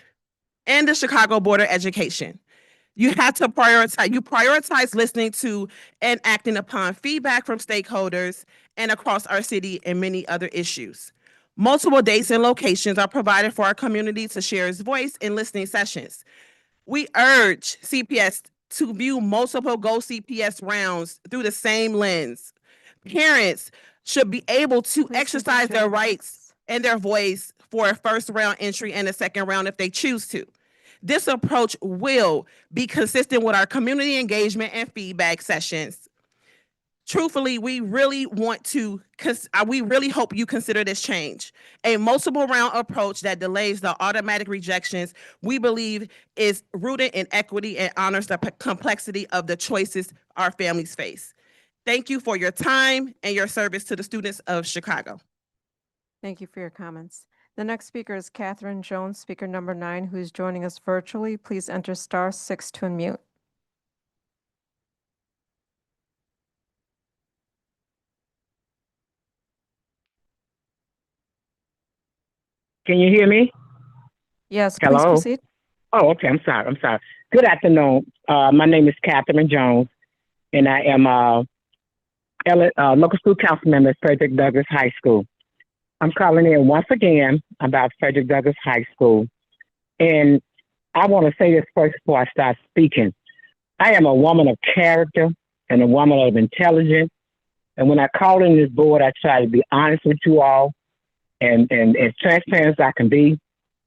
Speaker 9: and the Chicago Board of Education. You have to prioritize listening to and acting upon feedback from stakeholders and across our city and many other issues. Multiple dates and locations are provided for our community to share its voice in listening sessions. We urge CPS to view multiple Go CPS rounds through the same lens. Parents should be able to exercise their rights and their voice for a first round entry and a second round if they choose to. This approach will be consistent with our community engagement and feedback sessions. Truthfully, we really hope you consider this change. A multiple round approach that delays the automatic rejections, we believe, is rooted in equity and honors the complexity of the choices our families face. Thank you for your time and your service to the students of Chicago.
Speaker 1: Thank you for your comments. The next speaker is Catherine Jones, speaker number 9, who's joining us virtually. Please enter *6 to unmute.
Speaker 10: Can you hear me?
Speaker 1: Yes, please
Speaker 10: Hello?
Speaker 1: proceed.
Speaker 10: Oh, okay. I'm sorry. Good afternoon. My name is Catherine Jones, and I am a local school council member at Frederick Douglass High School. I'm calling in once again about Frederick Douglass High School. And I want to say this first before I start speaking. I am a woman of character and a woman of intelligence. And when I call in this board, I try to be honest with you all and as transparent as I can be.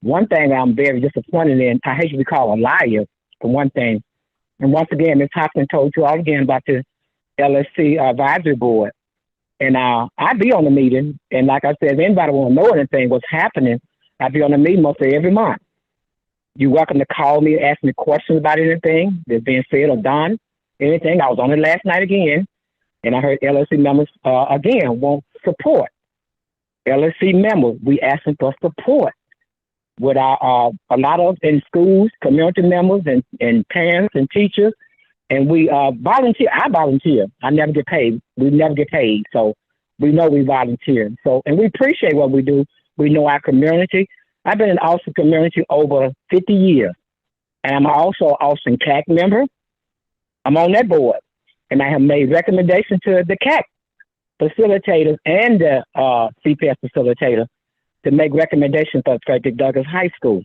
Speaker 10: One thing I'm very disappointed in, I hate to be called a liar, for one thing. And once again, Ms. Hopkins told you all again about the LSC advisory board. And I be on the meeting. And like I said, if anybody want to know anything, what's happening, I be on the meeting mostly every month. You're welcome to call me, ask me questions about anything that's being said or done, anything. I was on it last night again, and I heard LSC members, again, want support. LSC members, we asking for support. With our, a lot of in schools, community members and parents and teachers, and we volunteer. I volunteer. I never get paid. We never get paid, so we know we volunteer. So, and we appreciate what we do. We know our community. I've been in the Austin community over 50 years, and I'm also an Austin CAC member. I'm on that board, and I have made recommendations to the CAC facilitators and the CPS facilitator to make recommendations for Frederick Douglass High School.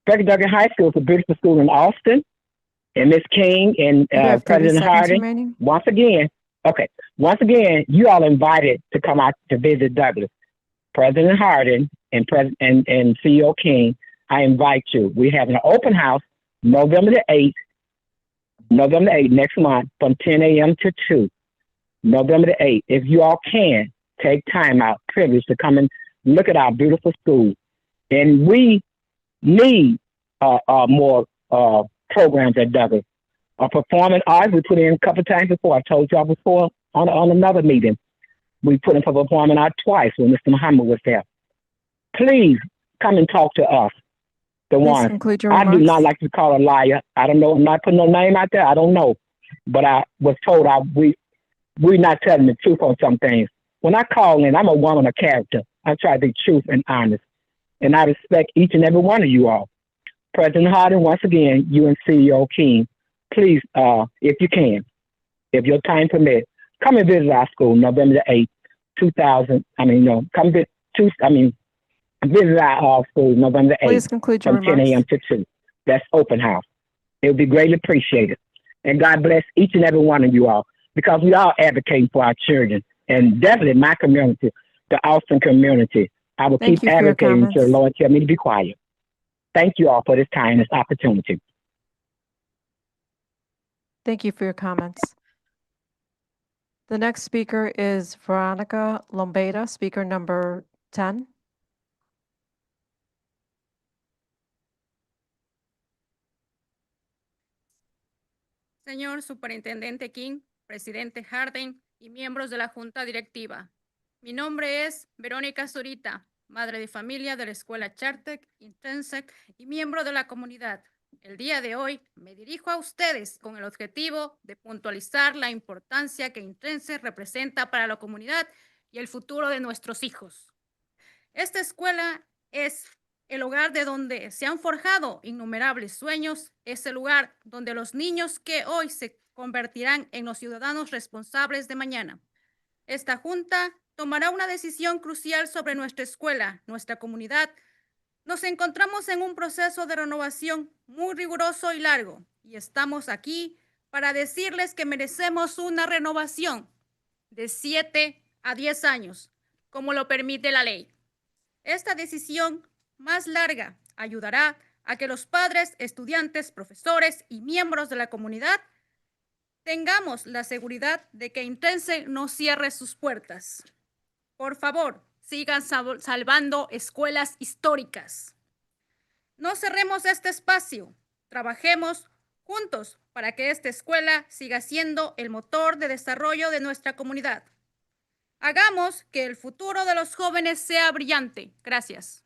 Speaker 10: Frederick Douglass High School is a beautiful school in Austin, and Ms. King and
Speaker 1: You have 30
Speaker 10: President
Speaker 1: seconds
Speaker 10: Harding.
Speaker 1: remaining.
Speaker 10: Once again, you all invited to come out to visit Douglass. President Harding and CEO King, I invite you. We're having an open house November the 8th, next month, from 10 a.m. to 2. November the 8th. If you all can, take time out, privilege to come and look at our beautiful school. And we need more programs at Douglass. Performing arts, we put in a couple times before. I told y'all before on another meeting. We put in for performing art twice when Mr. Muhammad was there. Please come and talk to us. The
Speaker 1: Please
Speaker 10: one.
Speaker 1: conclude your
Speaker 10: I do
Speaker 1: remarks.
Speaker 10: not like to be called a liar. I don't know. I'm not putting no name out there. I don't know. But I was told we're not telling the truth on some things. When I call in, I'm a woman of character. I try to be truth and honest. And I respect each and every one of you all. President Harding, once again, you and CEO King, please, if you can, if your time permits, come and visit our school November the 8th, 2000. Visit our school November the 8th.
Speaker 1: Please conclude your
Speaker 10: from 10
Speaker 1: remarks.
Speaker 10: a.m. to 2. That's open house. It would be greatly appreciated. And God bless each and every one of you all, because we are advocating for our children. And definitely my community, the Austin community, I will
Speaker 1: Thank
Speaker 10: keep
Speaker 1: you for your
Speaker 10: advocating until the
Speaker 1: comments.
Speaker 10: Lord tell me to be quiet. Thank you all for this time, this opportunity.
Speaker 1: Thank you for your comments. The next speaker is Veronica Lombeda, speaker number 10.
Speaker 12: Señor Superintendente King, Presidente Harding y miembros de la Junta Directiva. Mi nombre es Verónica Zurita, madre de familia de la Escuela Chartec, Intrinsic y miembro de la comunidad. El día de hoy me dirijo a ustedes con el objetivo de puntualizar la importancia que Intrinsic representa para la comunidad y el futuro de nuestros hijos. Esta escuela es el hogar de donde se han forjado innumerables sueños, es el lugar donde los niños que hoy se convertirán en los ciudadanos responsables de mañana. Esta junta tomará una decisión crucial sobre nuestra escuela, nuestra comunidad. Nos encontramos en un proceso de renovación muy riguroso y largo, y estamos aquí para decirles que merecemos una renovación de 7 a 10 años, como lo permite la ley. Esta decisión más larga ayudará a que los padres, estudiantes, profesores y miembros de la comunidad tengamos la seguridad de que Intrinsic no cierre sus puertas. Por favor, sigan salvando escuelas históricas. No cerremos este espacio. Trabajemos juntos para que esta escuela siga siendo el motor de desarrollo de nuestra comunidad. Hagamos que el futuro de los jóvenes sea brillante. Gracias.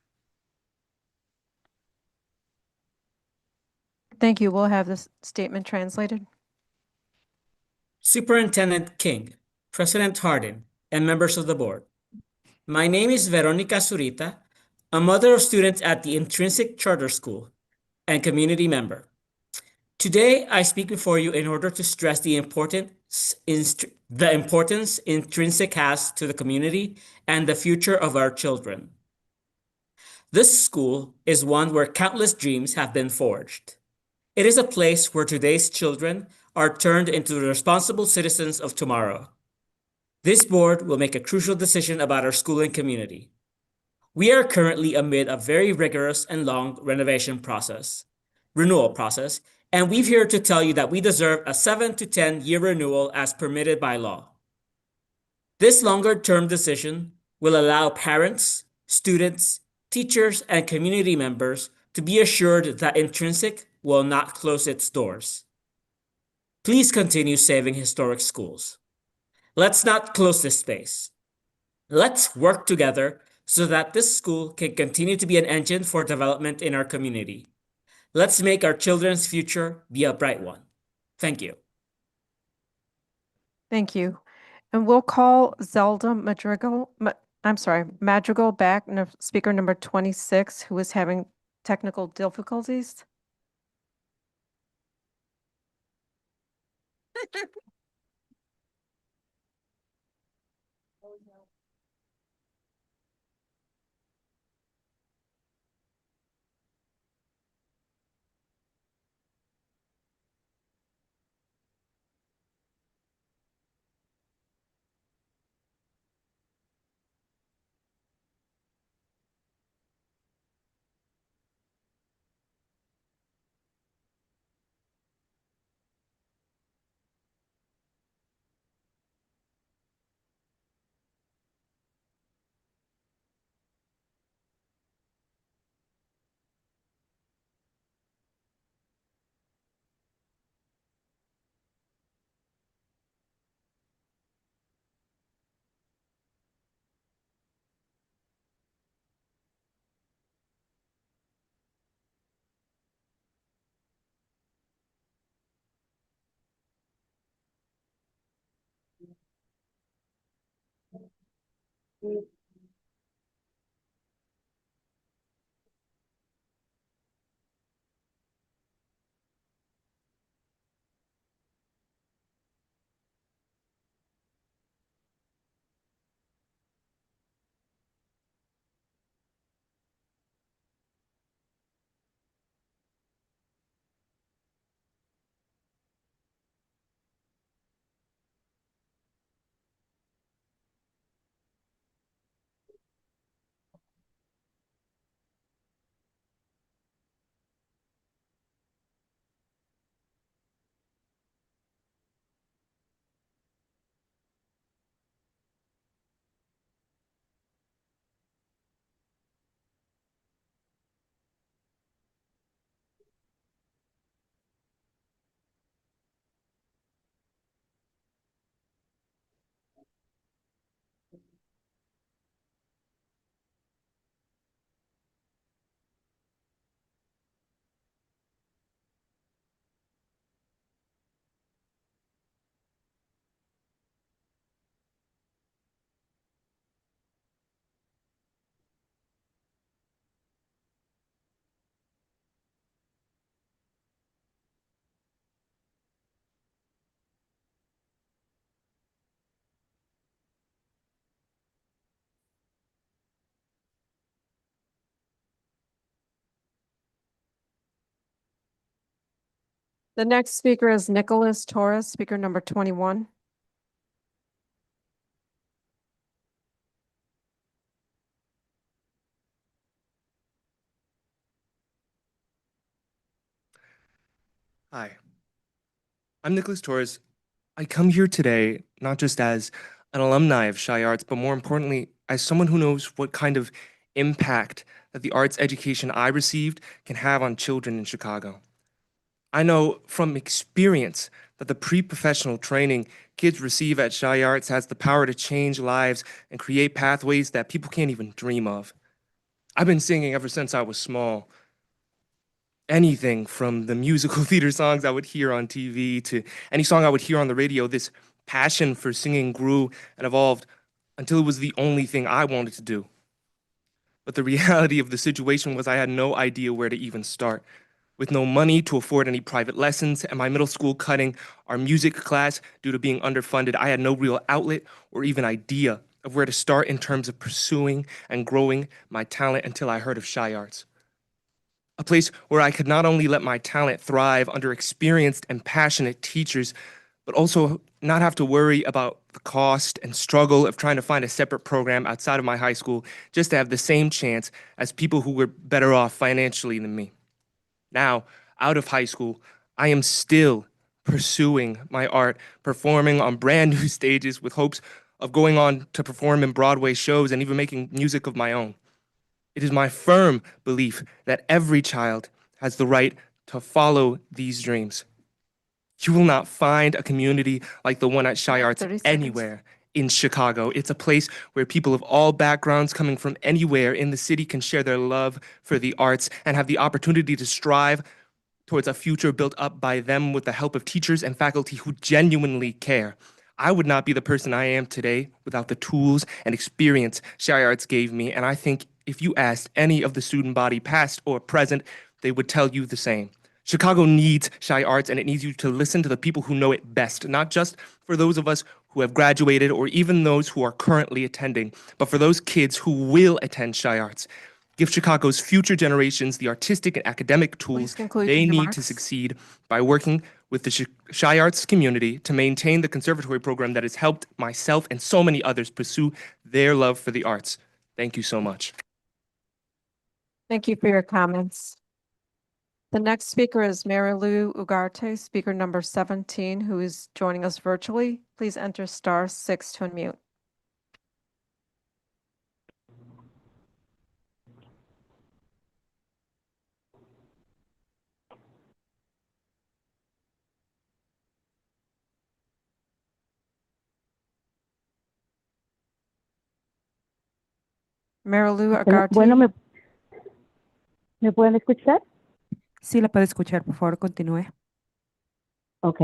Speaker 1: Thank you. We'll have this statement translated.
Speaker 16: Superintendent King, President Harding, and members of the board. My name is Veronica Zurita, a mother of students at the Intrinsic Charter School and community member. Today, I speak before you in order to stress the importance Intrinsic has to the community and the future of our children. This school is one where countless dreams have been forged. It is a place where today's children are turned into the responsible citizens of tomorrow. This board will make a crucial decision about our schooling community. We are currently amid a very rigorous and long renewal process, and we're here to tell you that we deserve a 7 to 10 year renewal as permitted by law. This longer-term decision will allow parents, students, teachers, and community members to be assured that Intrinsic will not close its doors. Please continue saving historic schools. Let's not close this space. Let's work together so that this school can continue to be an engine for development in our community. Let's make our children's future be a bright one. Thank you.
Speaker 1: Thank you. And we'll call Zelda Madrigal back, speaker number 26, who is having technical difficulties. The next speaker is Nicholas Torres, speaker number 21.
Speaker 2: Hi, I'm Nicholas Torres. I come here today not just as an alumni of Shy Arts, but more importantly, as someone who knows what kind of impact that the arts education I received can have on children in Chicago. I know from experience that the pre-professional training kids receive at Shy Arts has the power to change lives and create pathways that people can't even dream of. I've been singing ever since I was small. Anything from the musical theater songs I would hear on TV to any song I would hear on the radio, this passion for singing grew and evolved until it was the only thing I wanted to do. But the reality of the situation was I had no idea where to even start. With no money to afford any private lessons and my middle school cutting our music class due to being underfunded, I had no real outlet or even idea of where to start in terms of pursuing and growing my talent until I heard of Shy Arts. A place where I could not only let my talent thrive under experienced and passionate teachers, but also not have to worry about the cost and struggle of trying to find a separate program outside of my high school just to have the same chance as people who were better off financially than me. Now, out of high school, I am still pursuing my art, performing on brand new stages with hopes of going on to perform in Broadway shows and even making music of my own. It is my firm belief that every child has the right to follow these dreams. You will not find a community like the one at Shy Arts
Speaker 1: 30 seconds.
Speaker 2: anywhere in Chicago. It's a place where people of all backgrounds coming from anywhere in the city can share their love for the arts and have the opportunity to strive towards a future built up by them with the help of teachers and faculty who genuinely care. I would not be the person I am today without the tools and experience Shy Arts gave me, and I think if you asked any of the student body, past or present, they would tell you the same. Chicago needs Shy Arts, and it needs you to listen to the people who know it best, not just for those of us who have graduated or even those who are currently attending, but for those kids who will attend Shy Arts. Give Chicago's future generations the artistic and academic tools
Speaker 1: conclude
Speaker 2: they
Speaker 1: your
Speaker 2: need
Speaker 1: remarks.
Speaker 2: to succeed by working with the Shy Arts community to maintain the conservatory program that has helped myself and so many others pursue their love for the arts. Thank you so much.
Speaker 1: Thank you for your comments. The next speaker is Mary Lou Ugarte, speaker number 17, who is joining us virtually. Please enter *6 to unmute. Mary Lou Ugarte.
Speaker 4: Bueno, ¿me pueden escuchar? Sí, la puedo escuchar, por favor, continúe. Ok.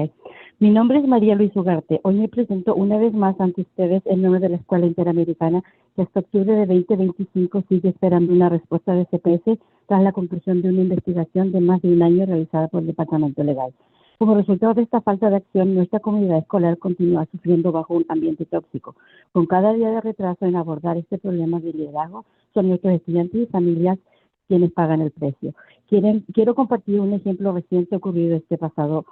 Speaker 4: Mi nombre es María Luis Ugarte. Hoy me presento una vez más ante ustedes en nombre de la Escuela Interamericana, que hasta octubre de 2025 sigue esperando una respuesta de CPS tras la conclusión de una investigación de más de un año realizada por el Departamento Legal. Como resultado de esta falta de acción, nuestra comunidad escolar continúa sufriendo bajo un ambiente tóxico. Con cada día de retraso en abordar este problema de liderazgo, son nuestros estudiantes y familias quienes pagan el precio. Quiero compartir un ejemplo reciente ocurrido este pasado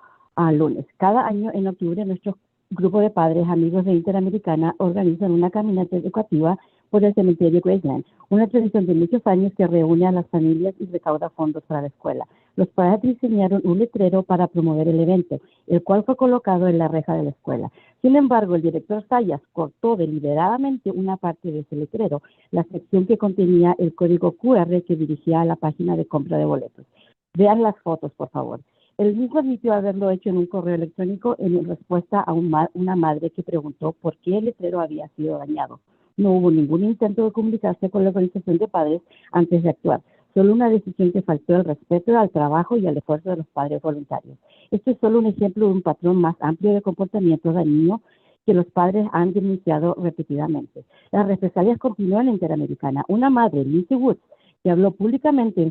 Speaker 4: lunes. Cada año en octubre, nuestro grupo de padres amigos de Interamericana organizan una caminata educativa por el cementerio Graceland, una tradición de muchos años que reúne a las familias y recauda fondos para la escuela. Los padres diseñaron un letrero para promover el evento, el cual fue colocado en la reja de la escuela. Sin embargo, el director Sayas cortó deliberadamente una parte de ese letrero, la sección que contenía el código QR que dirigía a la página de compra de boletos. Vean las fotos, por favor. Él mismo admitió haberlo hecho en un correo electrónico en respuesta a una madre que preguntó por qué el letrero había sido dañado. No hubo ningún intento de comunicarse con la organización de padres antes de actuar, solo una decisión que faltó al respeto al trabajo y al esfuerzo de los padres voluntarios. Este es solo un ejemplo de un patrón más amplio de comportamiento dañino que los padres han denunciado repetidamente. Las represalias continúan en Interamericana. Una madre, Lindsay Woods, que habló públicamente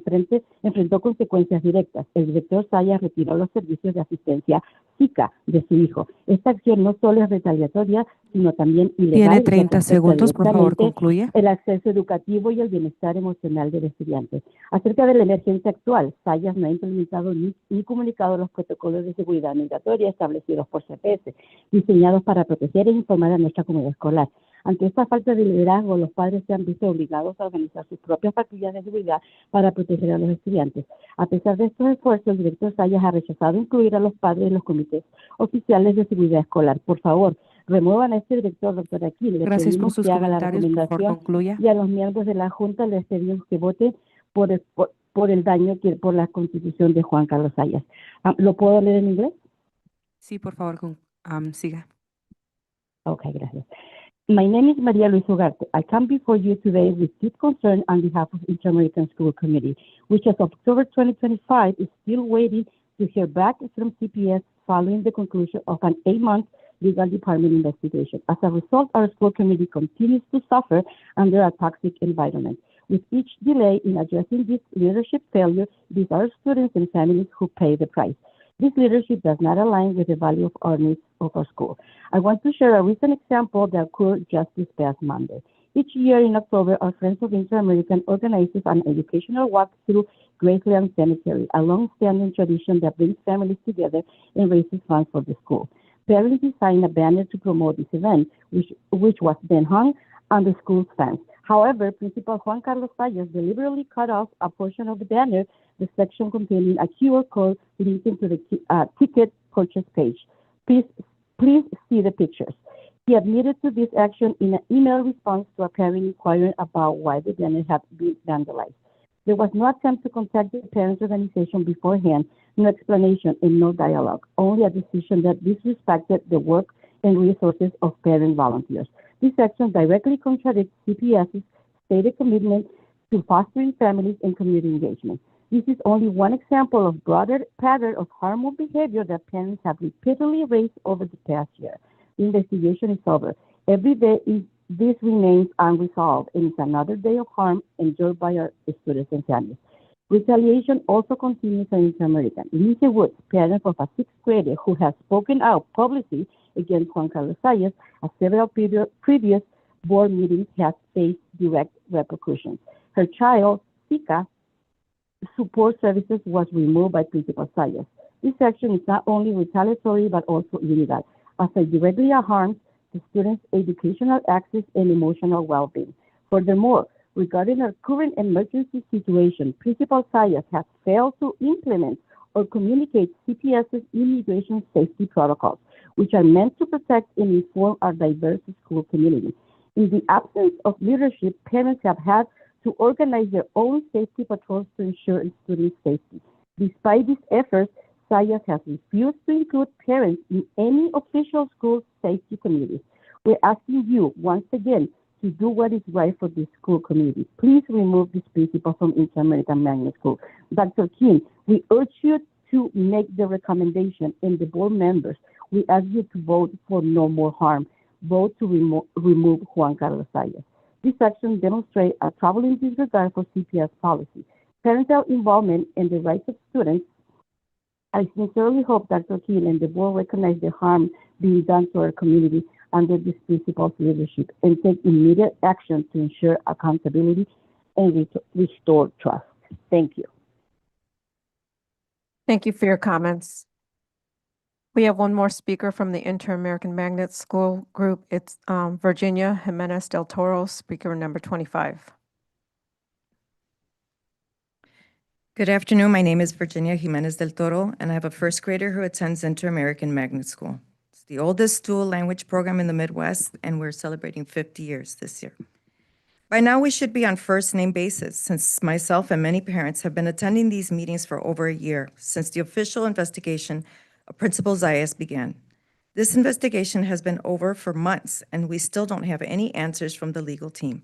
Speaker 4: enfrentó consecuencias directas. El director Sayas retiró los servicios de asistencia SICA de su hijo. Esta acción no solo es retaliatoria, sino también ilegal. Tiene 30 segundos, por favor, concluye. El acceso educativo y el bienestar emocional del estudiante. Acerca de la emergencia actual, Sayas no ha implementado ni comunicado los protocolos de seguridad migratoria establecidos por CPS, diseñados para proteger e informar a nuestra comunidad escolar. Ante esta falta de liderazgo, los padres se han visto obligados a organizar sus propias patrullas de seguridad para proteger a los estudiantes. A pesar de estos esfuerzos, el director Sayas ha rechazado incluir a los padres en los comités oficiales de seguridad escolar. Por favor, remuevan a este director, doctora Aquil. Gracias por sus que haga la comentarios, por favor, recomendación concluya. y a los miembros de la Junta les pedimos que voten por el daño por la constitución de Juan Carlos Sayas. ¿Lo puedo leer en inglés? Sí, por favor, siga. Ok, gracias. My name is Maria Luis Ugarte. I come before you today with deep concern on behalf of Inter-American School Committee, which as of October 2025 is still waiting to hear back from CPS following the conclusion of an 8-month legal department investigation. As a result, our school committee continues to suffer under a toxic environment. With each delay in addressing this leadership failure, these are students and families who pay the price. This leadership does not align with the value of our needs of our school. I want to share a recent example that occurred just this past Monday. Each year in October, our Friends of Inter-American organizes an educational walk through Graceland Cemetery, a long-standing tradition that brings families together and raises funds for the school. Parents designed a banner to promote this event, which was then hung on the school's fence. However, Principal Juan Carlos Sayas deliberately cut off a portion of the banner, the section containing a QR code linking to the ticket purchase page. Please see the pictures. He admitted to this action in an email response to a parent inquiring about why the banner had been vandalized. There was no attempt to contact the parents' organization beforehand, no explanation and no dialogue, only a decision that disrespected the work and resources of parent volunteers. This action directly contradicts CPS's stated commitment to fostering families and community engagement. This is only one example of broader pattern of harmful behavior that parents have repeatedly raised over the past year. The investigation is over. Every day this remains unresolved, and it's another day of harm endured by our students and families. Retaliation also continues in Inter-American. Lindsay Woods, parent of a sixth grader who has spoken out publicly against Juan Carlos Sayas at several previous board meetings, has faced direct repercussions. Her child, Sika, support services was removed by Principal Sayas. This action is not only retaliatory but also illegal, as it directly harms the students' educational access and emotional well-being. Furthermore, regarding our current emergency situation, Principal Sayas has failed to implement or communicate CPS's immigration safety protocols, which are meant to protect and inform our diverse school community. In the absence of leadership, parents have had to organize their own safety patrols to ensure student safety. Despite these efforts, Sayas has refused to include parents in any official school safety committees. We're asking you once again to do what is right for the school community. Please remove this principal from Inter-American Magnet School. Dr. King, we urge you to make the recommendation, and the board members, we ask you to vote for no more harm. Vote to remove Juan Carlos Sayas. This action demonstrates a troubling disregard for CPS policy, parental involvement, and the rights of students. I sincerely hope Dr. King and the board recognize the harm being done to our community under this principal's leadership and take immediate action to ensure accountability and restore trust. Thank you.
Speaker 1: Thank you for your comments. We have one more speaker from the Inter-American Magnet School Group. It's Virginia Jimenez del Toro, speaker number 25.
Speaker 15: Good afternoon. My name is Virginia Jimenez del Toro, and I have a first grader who attends Inter-American Magnet School. It's the oldest dual language program in the Midwest, and we're celebrating 50 years this year. By now, we should be on first name basis, since myself and many parents have been attending these meetings for over a year, since the official investigation of Principal Zayas began. This investigation has been over for months, and we still don't have any answers from the legal team.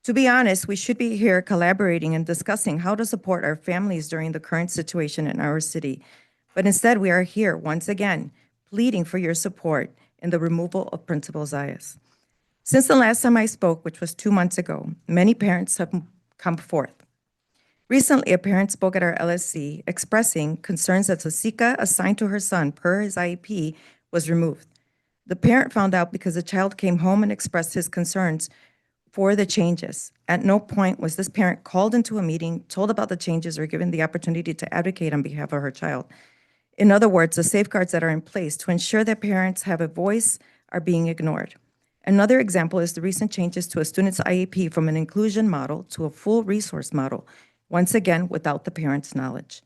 Speaker 15: To be honest, we should be here collaborating and discussing how to support our families during the current situation in our city. But instead, we are here once again, pleading for your support in the removal of Principal Zayas. Since the last time I spoke, which was 2 months ago, many parents have come forth. Recently, a parent spoke at our LSC expressing concerns that the SICA assigned to her son per his IEP was removed. The parent found out because the child came home and expressed his concerns for the changes. At no point was this parent called into a meeting, told about the changes, or given the opportunity to advocate on behalf of her child. In other words, the safeguards that are in place to ensure that parents have a voice are being ignored. Another example is the recent changes to a student's IEP from an inclusion model to a full resource model, once again without the parent's knowledge.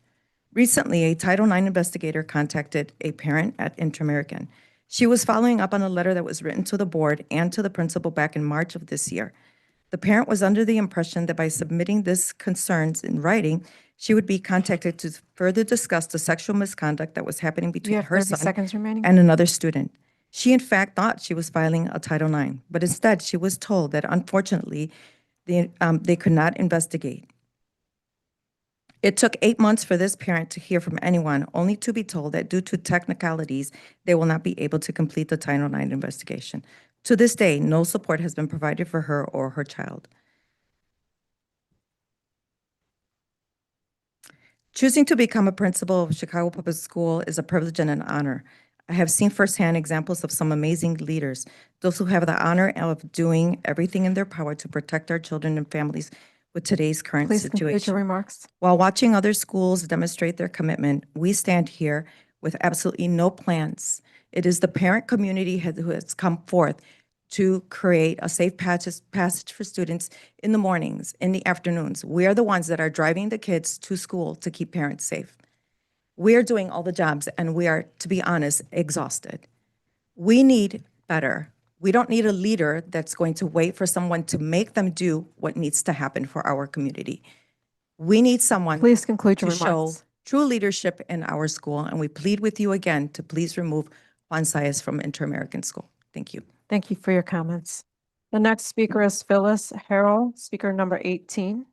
Speaker 15: Recently, a Title IX investigator contacted a parent at Inter-American. She was following up on a letter that was written to the board and to the principal back in March of this year. The parent was under the impression that by submitting these concerns in writing, she would be contacted to further discuss the sexual misconduct that was happening
Speaker 1: You
Speaker 15: between
Speaker 1: have
Speaker 15: her
Speaker 1: 30
Speaker 15: son
Speaker 1: seconds remaining.
Speaker 15: and another student. She, in fact, thought she was filing a Title IX, but instead she was told that unfortunately, they could not investigate. It took 8 months for this parent to hear from anyone, only to be told that due to technicalities, they will not be able to complete the Title IX investigation. To this day, no support has been provided for her or her child. Choosing to become a principal of Chicago Public School is a privilege and an honor. I have seen firsthand examples of some amazing leaders, those who have the honor of doing everything in their power to protect our children and families with today's current
Speaker 1: Please conclude your
Speaker 15: situation.
Speaker 1: remarks.
Speaker 15: While watching other schools demonstrate their commitment, we stand here with absolutely no plans. It is the parent community who has come forth to create a safe passage for students in the mornings, in the afternoons. We are the ones that are driving the kids to school to keep parents safe. We are doing all the jobs, and we are, to be honest, exhausted. We need better. We don't need a leader that's going to wait for someone to make them do what needs to happen for our community. We need someone
Speaker 1: Please conclude your
Speaker 15: to show
Speaker 1: remarks.
Speaker 15: true leadership in our school, and we plead with you again to please remove Juan Saez from Inter-American School. Thank you.
Speaker 1: Thank you for your comments. The next speaker is Phyllis Harrell, speaker number 18.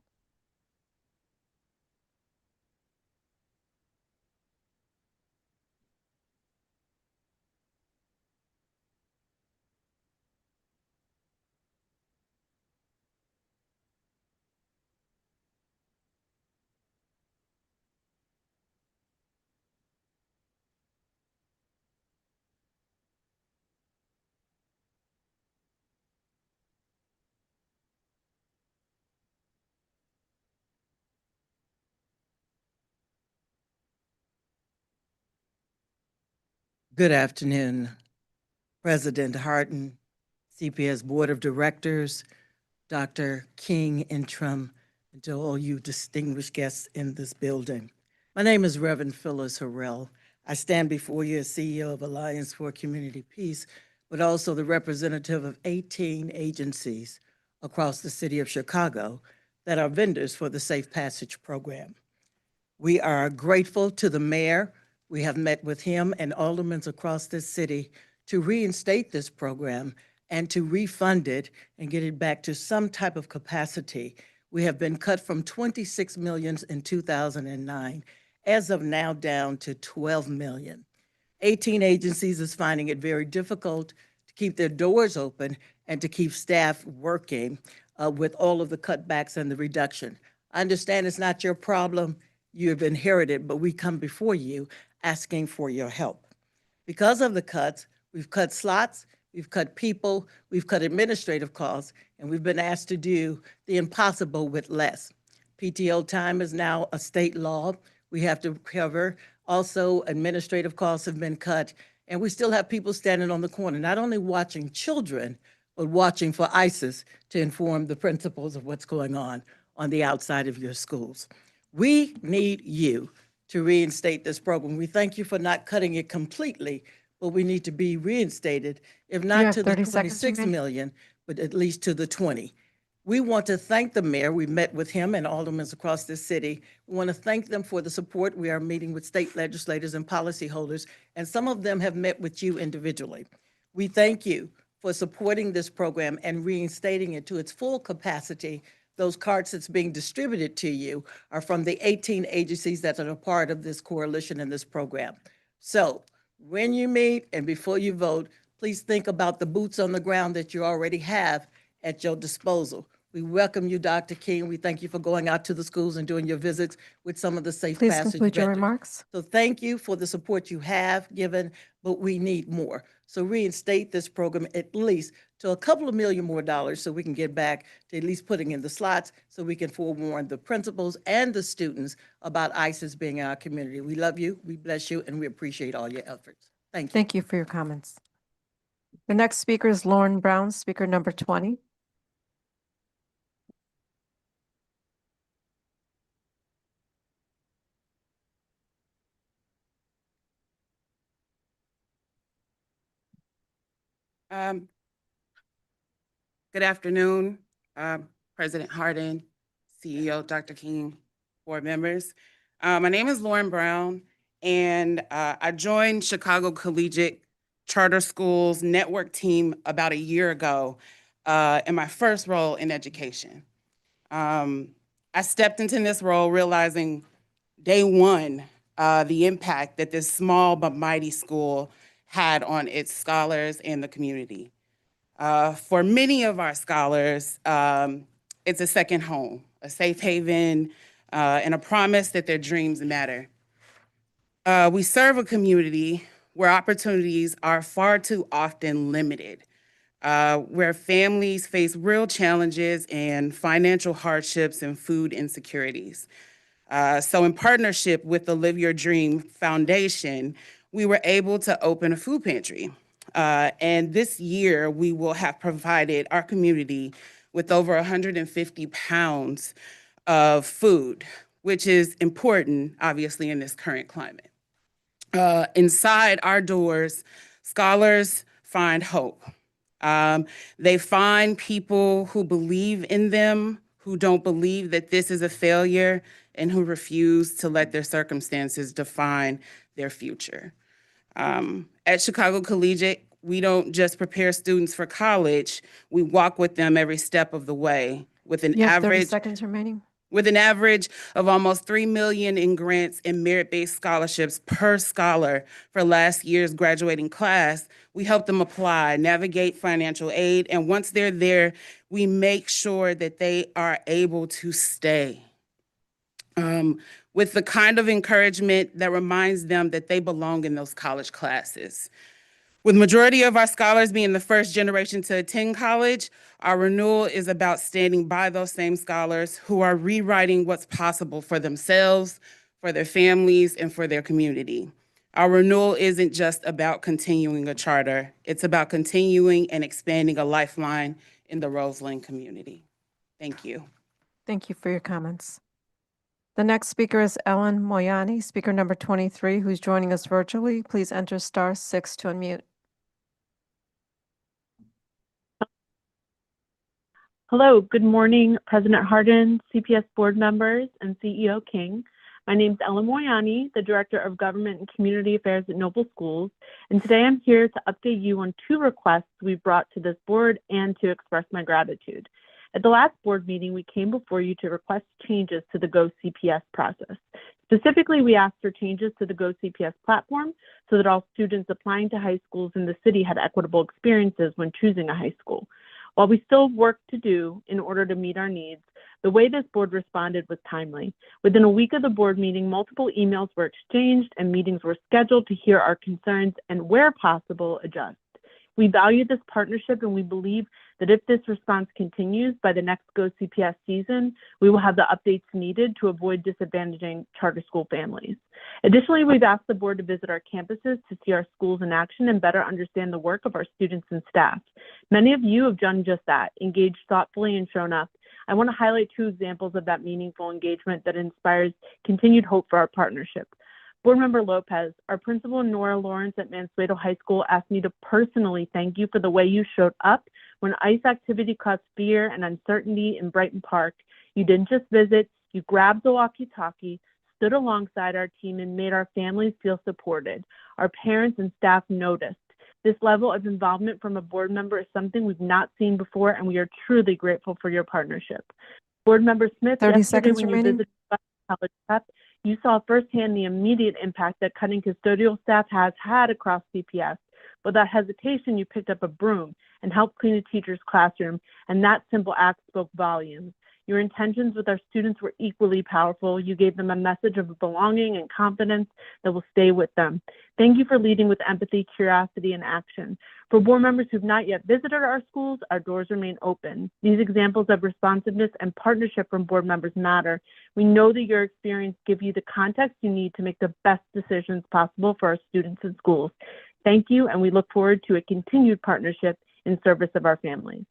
Speaker 8: Good afternoon, President Harden, CPS Board of Directors, Dr. King, interim, and to all you distinguished guests in this building. My name is Reverend Phyllis Harrell. I stand before you as CEO of Alliance for Community Peace, but also the representative of 18 agencies across the city of Chicago that are vendors for the Safe Passage program. We are grateful to the mayor. We have met with him and aldermen across this city to reinstate this program and to refund it and get it back to some type of capacity. We have been cut from 26 million in 2009, as of now down to 12 million. 18 agencies is finding it very difficult to keep their doors open and to keep staff working with all of the cutbacks and the reduction. I understand it's not your problem. You have inherited, but we come before you asking for your help. Because of the cuts, we've cut slots, we've cut people, we've cut administrative costs, and we've been asked to do the impossible with less. PTO time is now a state law. We have to cover. Also, administrative costs have been cut, and we still have people standing on the corner, not only watching children, but watching for ISIS to inform the principals of what's going on the outside of your schools. We need you to reinstate this program. We thank you for not cutting it completely, but we need to be reinstated, if
Speaker 1: You
Speaker 8: not
Speaker 1: have
Speaker 8: to the
Speaker 1: 30 seconds
Speaker 8: 26
Speaker 1: remaining.
Speaker 8: million, but at least to the 20. We want to thank the mayor. We met with him and aldermen across this city. We want to thank them for the support. We are meeting with state legislators and policyholders, and some of them have met with you individually. We thank you for supporting this program and reinstating it to its full capacity. Those cards that's being distributed to you are from the 18 agencies that are a part of this coalition and this program. So when you meet and before you vote, please think about the boots on the ground that you already have at your disposal. We welcome you, Dr. King. We thank you for going out to the schools and doing your visits with some of the Safe
Speaker 1: Please
Speaker 8: Passage
Speaker 1: conclude your
Speaker 8: vendors.
Speaker 1: remarks.
Speaker 8: So thank you for the support you have given, but we need more. So reinstate this program at least to a couple of million more dollars so we can get back to at least putting in the slots so we can forewarn the principals and the students about ISIS being in our community. We love you, we bless you, and we appreciate all your efforts. Thank you.
Speaker 1: Thank you for your comments. The next speaker is Lauren Brown, speaker number 20.
Speaker 17: Good afternoon, President Harden, CEO Dr. King, board members. My name is Lauren Brown, and I joined Chicago Collegiate Charter Schools Network team about a year ago in my first role in education. I stepped into this role realizing day one the impact that this small but mighty school had on its scholars and the community. For many of our scholars, it's a second home, a safe haven, and a promise that their dreams matter. We serve a community where opportunities are far too often limited, where families face real challenges and financial hardships and food insecurities. So in partnership with the Live Your Dream Foundation, we were able to open a food pantry. And this year, we will have provided our community with over 150 pounds of food, which is important, obviously, in this current climate. Inside our doors, scholars find hope. They find people who believe in them, who don't believe that this is a failure, and who refuse to let their circumstances define their future. At Chicago Collegiate, we don't just prepare students for college, we walk with them every step of the way with an
Speaker 1: You have 30
Speaker 17: average
Speaker 1: seconds remaining.
Speaker 17: with an average of almost $3 million in grants and merit-based scholarships per scholar for last year's graduating class. We help them apply, navigate financial aid, and once they're there, we make sure that they are able to stay. With the kind of encouragement that reminds them that they belong in those college classes. With majority of our scholars being the first generation to attend college, our renewal is about standing by those same scholars who are rewriting what's possible for themselves, for their families, and for their community. Our renewal isn't just about continuing a charter, it's about continuing and expanding a lifeline in the Roseland community. Thank you.
Speaker 1: Thank you for your comments. The next speaker is Ellen Moyani, speaker number 23, who's joining us virtually. Please enter *6 to unmute.
Speaker 13: Hello, good morning, President Hardin, CPS board members, and CEO King. My name is Ellen Moyani, the Director of Government and Community Affairs at Noble Schools, and today I'm here to update you on 2 requests we brought to this board and to express my gratitude. At the last board meeting, we came before you to request changes to the Go CPS process. Specifically, we asked for changes to the Go CPS platform so that all students applying to high schools in the city had equitable experiences when choosing a high school. While we still have work to do in order to meet our needs, the way this board responded was timely. Within a week of the board meeting, multiple emails were exchanged and meetings were scheduled to hear our concerns and, where possible, adjust. We value this partnership and we believe that if this response continues by the next Go CPS season, we will have the updates needed to avoid disadvantaging charter school families. Additionally, we've asked the board to visit our campuses to see our schools in action and better understand the work of our students and staff. Many of you have done just that, engaged thoughtfully and shown up. I want to highlight 2 examples of that meaningful engagement that inspires continued hope for our partnership. Board Member Lopez, our principal Nora Lawrence at Mansueto High School asked me to personally thank you for the way you showed up when ICE activity caused fear and uncertainty in Brighton Park. You didn't just visit, you grabbed the walkie-talkie, stood alongside our team and made our families feel supported. Our parents and staff noticed. This level of involvement from a board member is something we've not seen before, and we are truly grateful for your partnership. Board Member Smith,
Speaker 1: 30
Speaker 13: yesterday
Speaker 1: seconds
Speaker 13: when you
Speaker 1: remaining.
Speaker 13: visited College Prep, you saw firsthand the immediate impact that cutting custodial staff has had across CPS. Without hesitation, you picked up a broom and helped clean a teacher's classroom, and that simple act spoke volumes. Your intentions with our students were equally powerful. You gave them a message of belonging and confidence that will stay with them. Thank you for leading with empathy, curiosity, and action. For board members who've not yet visited our schools, our doors remain open. These examples of responsiveness and partnership from board members matter. We know that your experience gives you the context you need to make the best decisions possible for our students and schools. Thank you, and we look forward to a continued partnership in service of our families.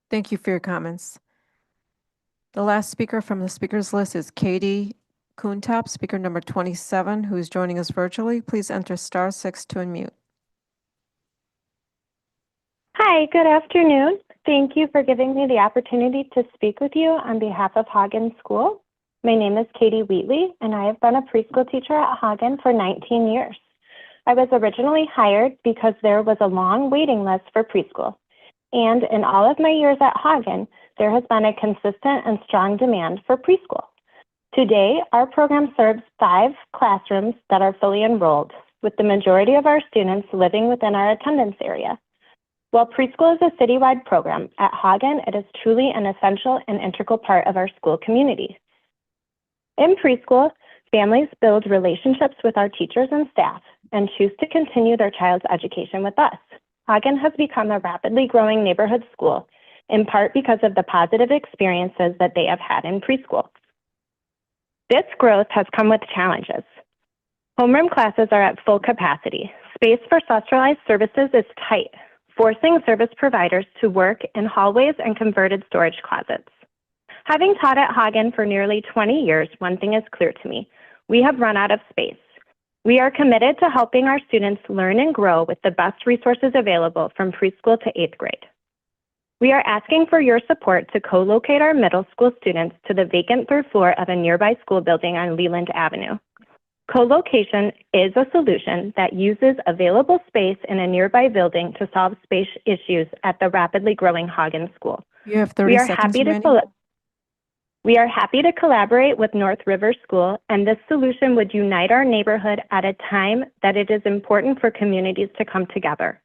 Speaker 1: Thank you for your comments. The last speaker from the speakers list is Katie Kuntop, speaker number 27, who is joining us virtually. Please enter *6 to unmute.
Speaker 18: Hi, good afternoon. Thank you for giving me the opportunity to speak with you on behalf of Hagen School. My name is Katie Wheatley, and I have been a preschool teacher at Hagen for 19 years. I was originally hired because there was a long waiting list for preschool. And in all of my years at Hagen, there has been a consistent and strong demand for preschool. Today, our program serves 5 classrooms that are fully enrolled, with the majority of our students living within our attendance area. While preschool is a citywide program, at Hagen, it is truly an essential and integral part of our school community. In preschool, families build relationships with our teachers and staff and choose to continue their child's education with us. Hagen has become a rapidly growing neighborhood school, in part because of the positive experiences that they have had in preschool. This growth has come with challenges. Homeroom classes are at full capacity. Space for socialized services is tight, forcing service providers to work in hallways and converted storage closets. Having taught at Hagen for nearly 20 years, one thing is clear to me. We have run out of space. We are committed to helping our students learn and grow with the best resources available from preschool to 8th grade. We are asking for your support to co-locate our middle school students to the vacant third floor of a nearby school building on Leland Avenue. Co-location is a solution that uses available space in a nearby building to solve space issues at the rapidly growing Hagen School.
Speaker 1: You have 30 seconds, Randy.
Speaker 18: We are happy to collaborate with North River School, and this solution would unite our neighborhood at a time that it is important for communities to come together.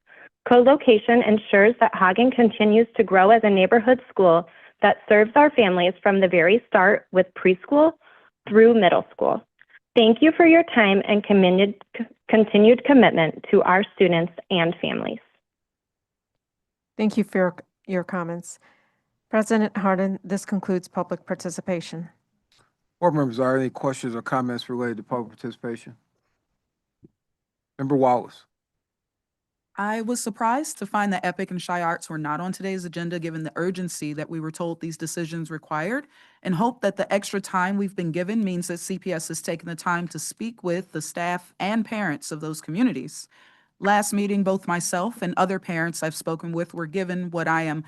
Speaker 18: Co-location ensures that Hagen continues to grow as a neighborhood school that serves our families from the very start with preschool through middle school. Thank you for your time and continued commitment to our students and families.
Speaker 1: Thank you for your comments. President Harden, this concludes public participation.
Speaker 22: Board members, are there any questions or comments related to public participation? Member Wallace.
Speaker 11: I was surprised to find that Epic and Shy Arts were not on today's agenda, given the urgency that we were told these decisions required, and hope that the extra time we've been given means that CPS has taken the time to speak with the staff and parents of those communities. Last meeting, both myself and other parents I've spoken with were given what I am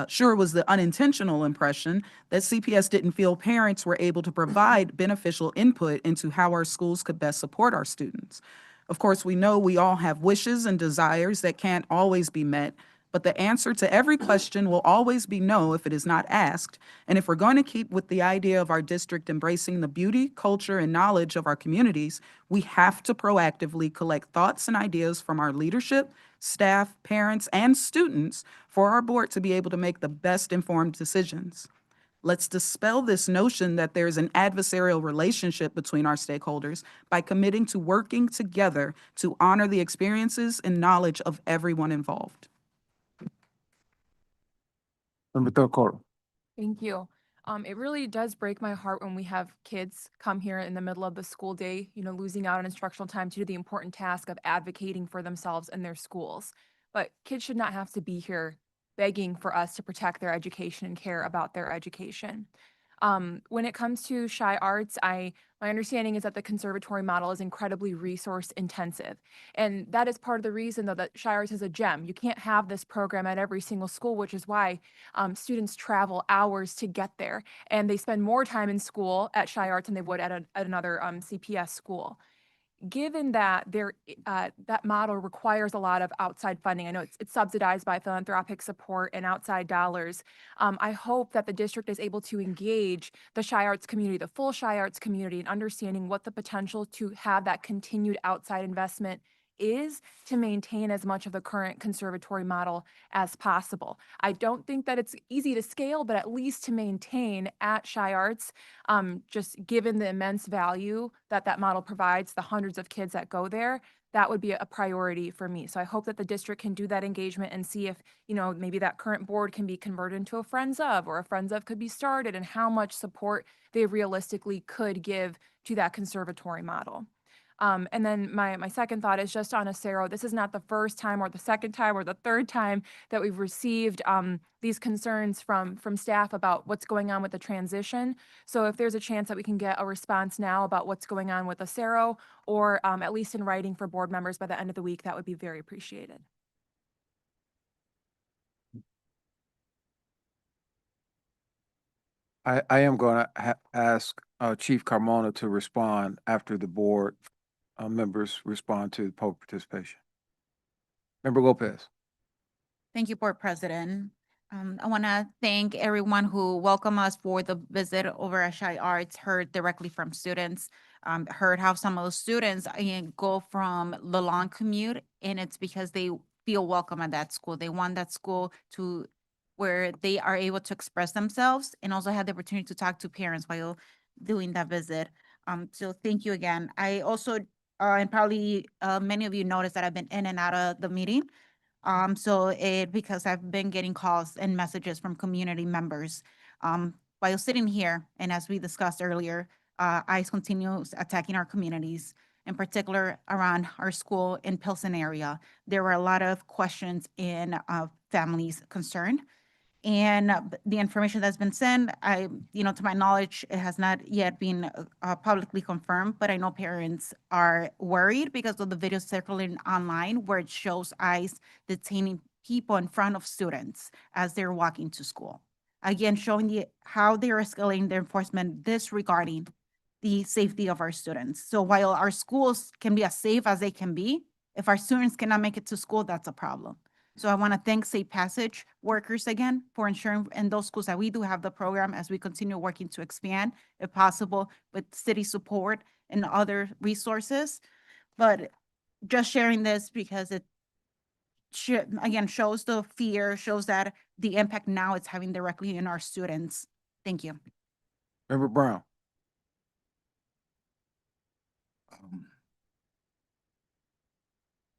Speaker 11: sure was the unintentional impression that CPS didn't feel parents were able to provide beneficial input into how our schools could best support our students. Of course, we know we all have wishes and desires that can't always be met, but the answer to every question will always be no if it is not asked. And if we're going to keep with the idea of our district embracing the beauty, culture, and knowledge of our communities, we have to proactively collect thoughts and ideas from our leadership, staff, parents, and students for our board to be able to make the best informed decisions. Let's dispel this notion that there's an adversarial relationship between our stakeholders by committing to working together to honor the experiences and knowledge of everyone involved.
Speaker 22: Member Thurcott.
Speaker 14: Thank you. It really does break my heart when we have kids come here in the middle of the school day, losing out on instructional time to do the important task of advocating for themselves and their schools. But kids should not have to be here begging for us to protect their education and care about their education. When it comes to Shy Arts, my understanding is that the conservatory model is incredibly resource intensive. And that is part of the reason, though, that Shy Arts is a gem. You can't have this program at every single school, which is why students travel hours to get there. And they spend more time in school at Shy Arts than they would at another CPS school. Given that that model requires a lot of outside funding, I know it's subsidized by philanthropic support and outside dollars. I hope that the district is able to engage the Shy Arts community, the full Shy Arts community, in understanding what the potential to have that continued outside investment is to maintain as much of the current conservatory model as possible. I don't think that it's easy to scale, but at least to maintain at Shy Arts, just given the immense value that that model provides, the hundreds of kids that go there, that would be a priority for me. So I hope that the district can do that engagement and see if, maybe that current board can be converted into a Friends of, or a Friends of could be started, and how much support they realistically could give to that conservatory model. And then my second thought is just on Acero. This is not the first time or the second time or the third time that we've received these concerns from staff about what's going on with the transition. So if there's a chance that we can get a response now about what's going on with Acero, or at least in writing for board members by the end of the week, that would be very appreciated.
Speaker 22: I am going to ask Chief Carmona to respond after the board members respond to the public participation. Member Lopez.
Speaker 19: Thank you, Board President. I want to thank everyone who welcomed us for the visit over at Shy Arts, heard directly from students, heard how some of those students go from the long commute, and it's because they feel welcome at that school. They want that school to where they are able to express themselves and also have the opportunity to talk to parents while doing that visit. So thank you again. I also, and probably many of you noticed that I've been in and out of the meeting. Because I've been getting calls and messages from community members. While sitting here, and as we discussed earlier, ICE continues attacking our communities, in particular around our school in Pilsen area. There were a lot of questions in families concerned. And the information that's been sent, to my knowledge, it has not yet been publicly confirmed, but I know parents are worried because of the video circulating online where it shows ICE detaining people in front of students as they're walking to school. Again, showing how they're escalating their enforcement disregarding the safety of our students. So while our schools can be as safe as they can be, if our students cannot make it to school, that's a problem. So I want to thank Safe Passage workers again for ensuring in those schools that we do have the program as we continue working to expand, if possible, with city support and other resources. But just sharing this because it again shows the fear, shows that the impact now it's having directly in our students. Thank you.
Speaker 22: Member Brown.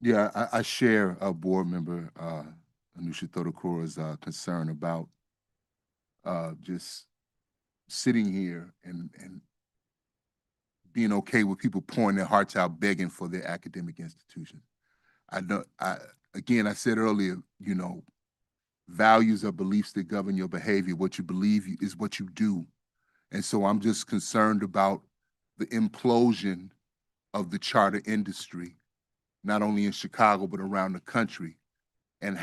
Speaker 7: Yeah, I share board member Anusha Thodakora's concern about just sitting here and being okay with people pouring their hearts out begging for their academic institutions. Again, I said earlier, values are beliefs that govern your behavior. What you believe is what you do. And so I'm just concerned about the implosion of the charter industry, not only in Chicago, but around the country, and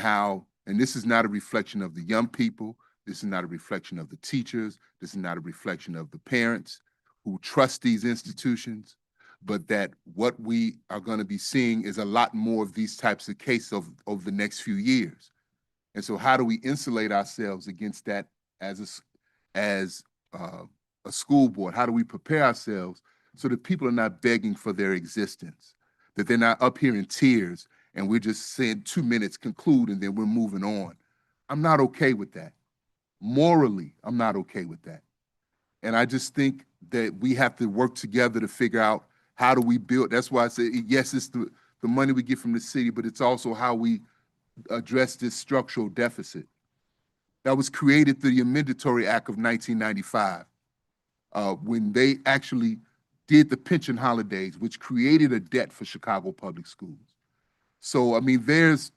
Speaker 7: this is not a reflection of the young people, this is not a reflection of the teachers, this is not a reflection of the parents who trust these institutions, but that what we are going to be seeing is a lot more of these types of cases over the next few years. And so how do we insulate ourselves against that as a school board? How do we prepare ourselves so that people are not begging for their existence, that they're not up here in tears and we're just saying 2 minutes, conclude, and then we're moving on? I'm not okay with that. Morally, I'm not okay with that. And I just think that we have to work together to figure out how do we build. That's why I say, yes, it's the money we get from the city, but it's also how we address this structural deficit that was created through the Amendatory Act of 1995, when they actually did the pension holidays, which created a debt for Chicago public schools. So, I mean, there's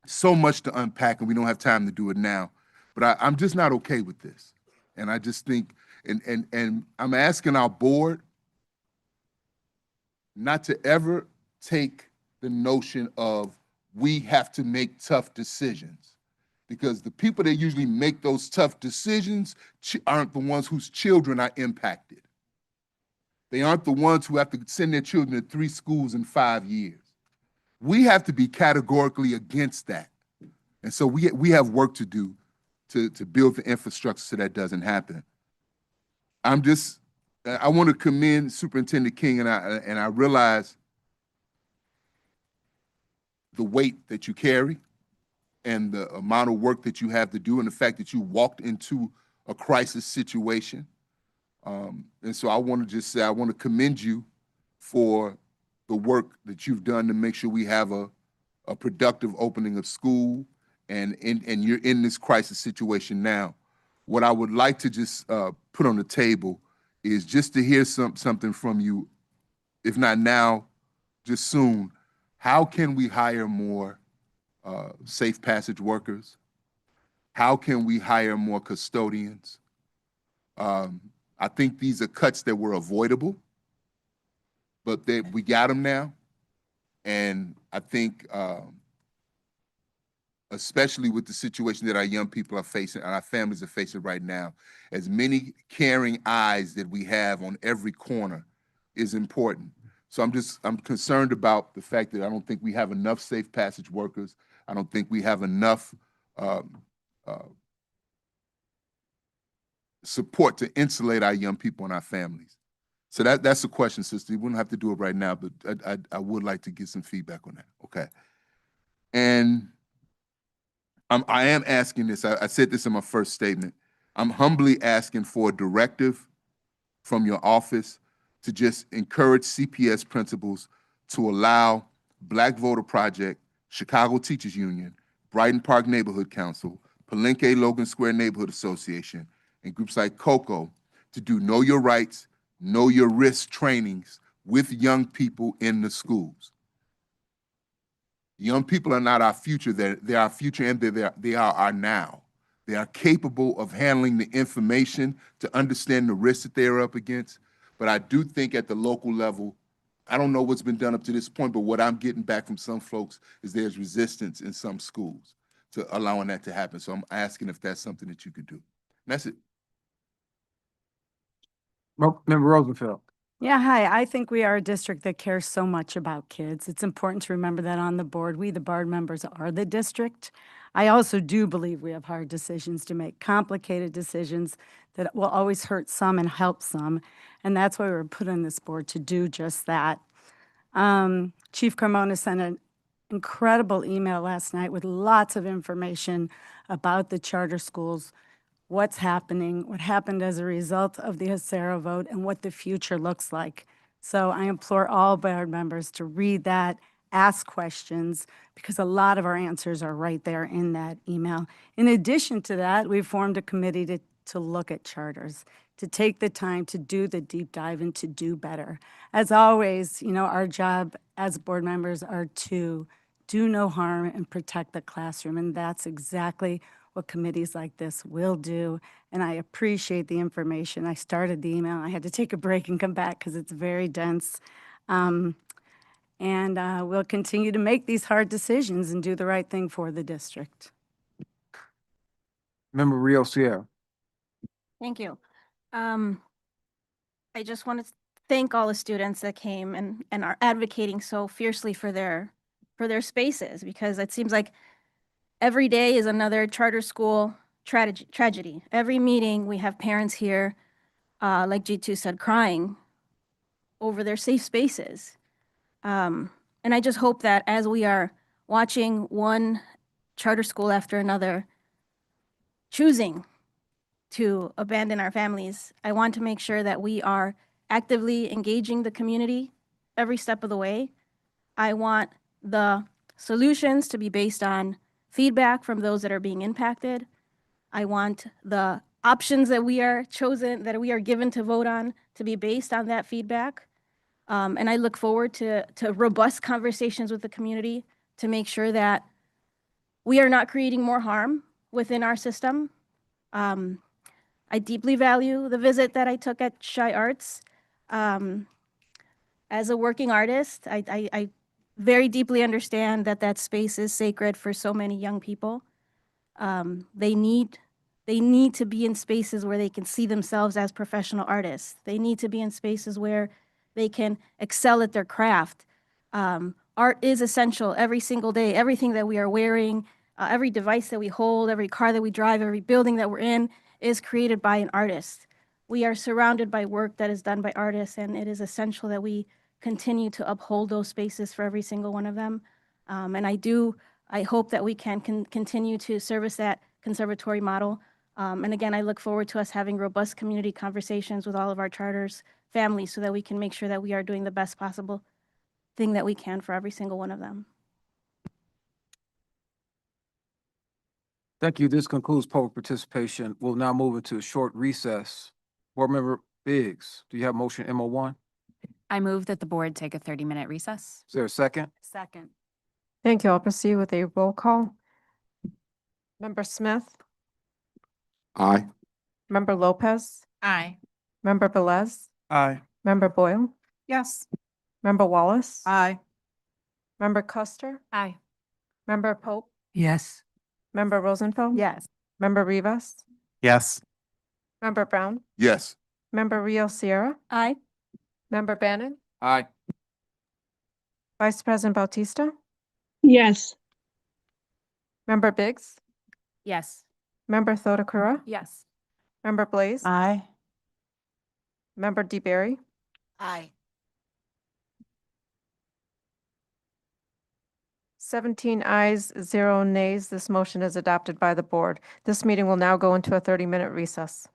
Speaker 7: so much to unpack, and we don't have time to do it now, but I'm just not okay with this. And I just think, and I'm asking our board not to ever take the notion of we have to make tough decisions, because the people that usually make those tough decisions aren't the ones whose children are impacted. They aren't the ones who have to send their children to 3 schools in 5 years. We have to be categorically against that. And so we have work to do to build the infrastructure so that doesn't happen. I want to commend Superintendent King, and I realize the weight that you carry and the amount of work that you have to do and the fact that you walked into a crisis situation. And so I want to just say, I want to commend you for the work that you've done to make sure we have a productive opening of school, and you're in this crisis situation now. What I would like to just put on the table is just to hear something from you, if not now, just soon. How can we hire more safe passage workers? How can we hire more custodians? I think these are cuts that were avoidable, but we got them now. And I think, especially with the situation that our young people are facing and our families are facing right now, as many caring eyes that we have on every corner is important. So I'm concerned about the fact that I don't think we have enough safe passage workers. I don't think we have enough support to insulate our young people and our families. So that's the question, sister. We wouldn't have to do it right now, but I would like to get some feedback on that. Okay. And I am asking this. I said this in my first statement. I'm humbly asking for a directive from your office to just encourage CPS principals to allow Black Voter Project, Chicago Teachers Union, Brighton Park Neighborhood Council, Palenque Logan Square Neighborhood Association, and groups like COCO to do Know Your Rights, Know Your Risks trainings with young people in the schools. Young people are not our future, they're our future, and they are our now. They are capable of handling the information to understand the risks that they are up against. But I do think at the local level, I don't know what's been done up to this point, but what I'm getting back from some folks is there's resistance in some schools to allowing that to happen. So I'm asking if that's something that you could do. And that's it.
Speaker 22: Member Rosenfeld.
Speaker 6: Yeah, hi. I think we are a district that cares so much about kids. It's important to remember that on the board. We, the board members, are the district. I also do believe we have hard decisions to make, complicated decisions that will always hurt some and help some. And that's why we were put on this board, to do just that. Chief Carmona sent an incredible email last night with lots of information about the charter schools, what's happening, what happened as a result of the Acero vote, and what the future looks like. So I implore all board members to read that, ask questions, because a lot of our answers are right there in that email. In addition to that, we formed a committee to look at charters, to take the time to do the deep dive and to do better. As always, you know, our job as board members are to do no harm and protect the classroom, and that's exactly what committees like this will do. And I appreciate the information. I started the email. I had to take a break and come back because it's very dense. And we'll continue to make these hard decisions and do the right thing for the district.
Speaker 22: Member Rio Sierra.
Speaker 20: Thank you. I just want to thank all the students that came and are advocating so fiercely for their spaces, because it seems like every day is another charter school tragedy. Every meeting, we have parents here, like G2 said, crying over their safe spaces. And I just hope that as we are watching one charter school after another choosing to abandon our families, I want to make sure that we are actively engaging the community every step of the way. I want the solutions to be based on feedback from those that are being impacted. I want the options that we are given to vote on to be based on that feedback. And I look forward to robust conversations with the community to make sure that we are not creating more harm within our system. I deeply value the visit that I took at Shy Arts. As a working artist, I very deeply understand that that space is sacred for so many young people. They need to be in spaces where they can see themselves as professional artists. They need to be in spaces where they can excel at their craft. Art is essential every single day. Everything that we are wearing, every device that we hold, every car that we drive, every building that we're in is created by an artist. We are surrounded by work that is done by artists, and it is essential that we continue to uphold those spaces for every single one of them. And I hope that we can continue to service that conservatory model. And again, I look forward to us having robust community conversations with all of our charters families so that we can make sure that we are doing the best possible thing that we can for every single one of them.
Speaker 22: Thank you. This concludes public participation. We'll now move into a short recess. Board Member Biggs, do you have motion MO1?
Speaker 21: I move that the board take a 30-minute recess.
Speaker 22: Is there a second?
Speaker 6: Second.
Speaker 1: Thank you. I'll proceed with a roll call. Member Smith,
Speaker 7: Aye.
Speaker 1: Member Lopez,
Speaker 19: Aye.
Speaker 1: Member Velez,
Speaker 22: Aye.
Speaker 1: Member Boyle,
Speaker 19: Yes.
Speaker 1: Member Wallace,
Speaker 11: Aye.
Speaker 1: Member Custer,
Speaker 21: Aye.
Speaker 1: Member Pope,
Speaker 8: Yes.
Speaker 1: Member Rosenfeld.
Speaker 6: Yes.
Speaker 1: Member Rivas,
Speaker 22: Yes.
Speaker 1: Member Brown,
Speaker 7: Yes.
Speaker 1: Member Rio Sierra,
Speaker 20: Aye.
Speaker 1: Member Bannon,
Speaker 22: Aye.
Speaker 1: Vice President Bautista,
Speaker 4: Yes.
Speaker 1: Member Biggs,
Speaker 21: Yes.
Speaker 1: Member Thodakura,
Speaker 21: Yes.
Speaker 1: Member Blaze,
Speaker 8: Aye.
Speaker 1: Member DeBerry,
Speaker 19: Aye.
Speaker 1: 17 ayes, 0 nays. This motion is adopted by the board. This meeting will now go into a 30-minute recess.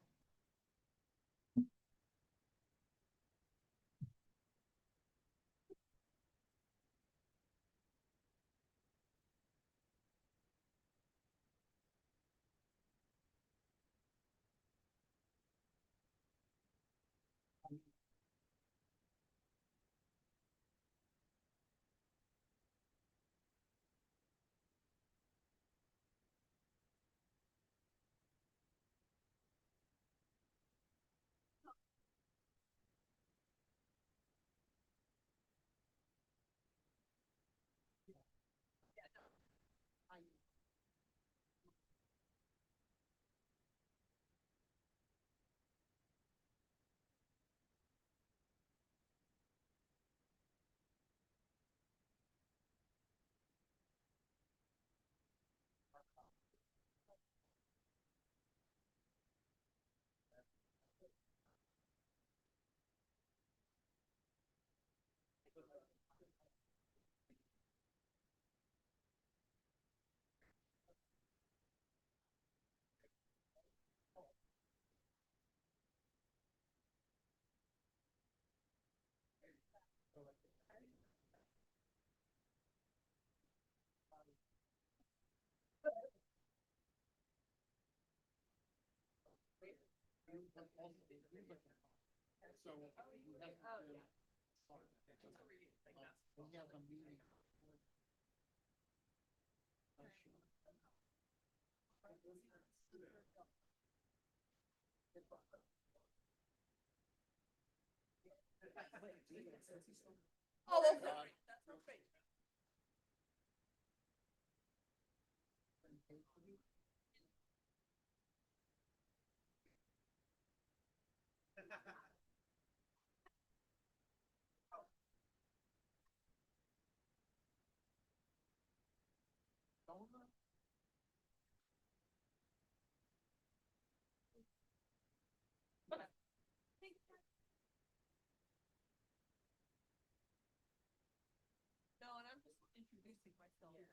Speaker 3: No, and I'm just introducing myself.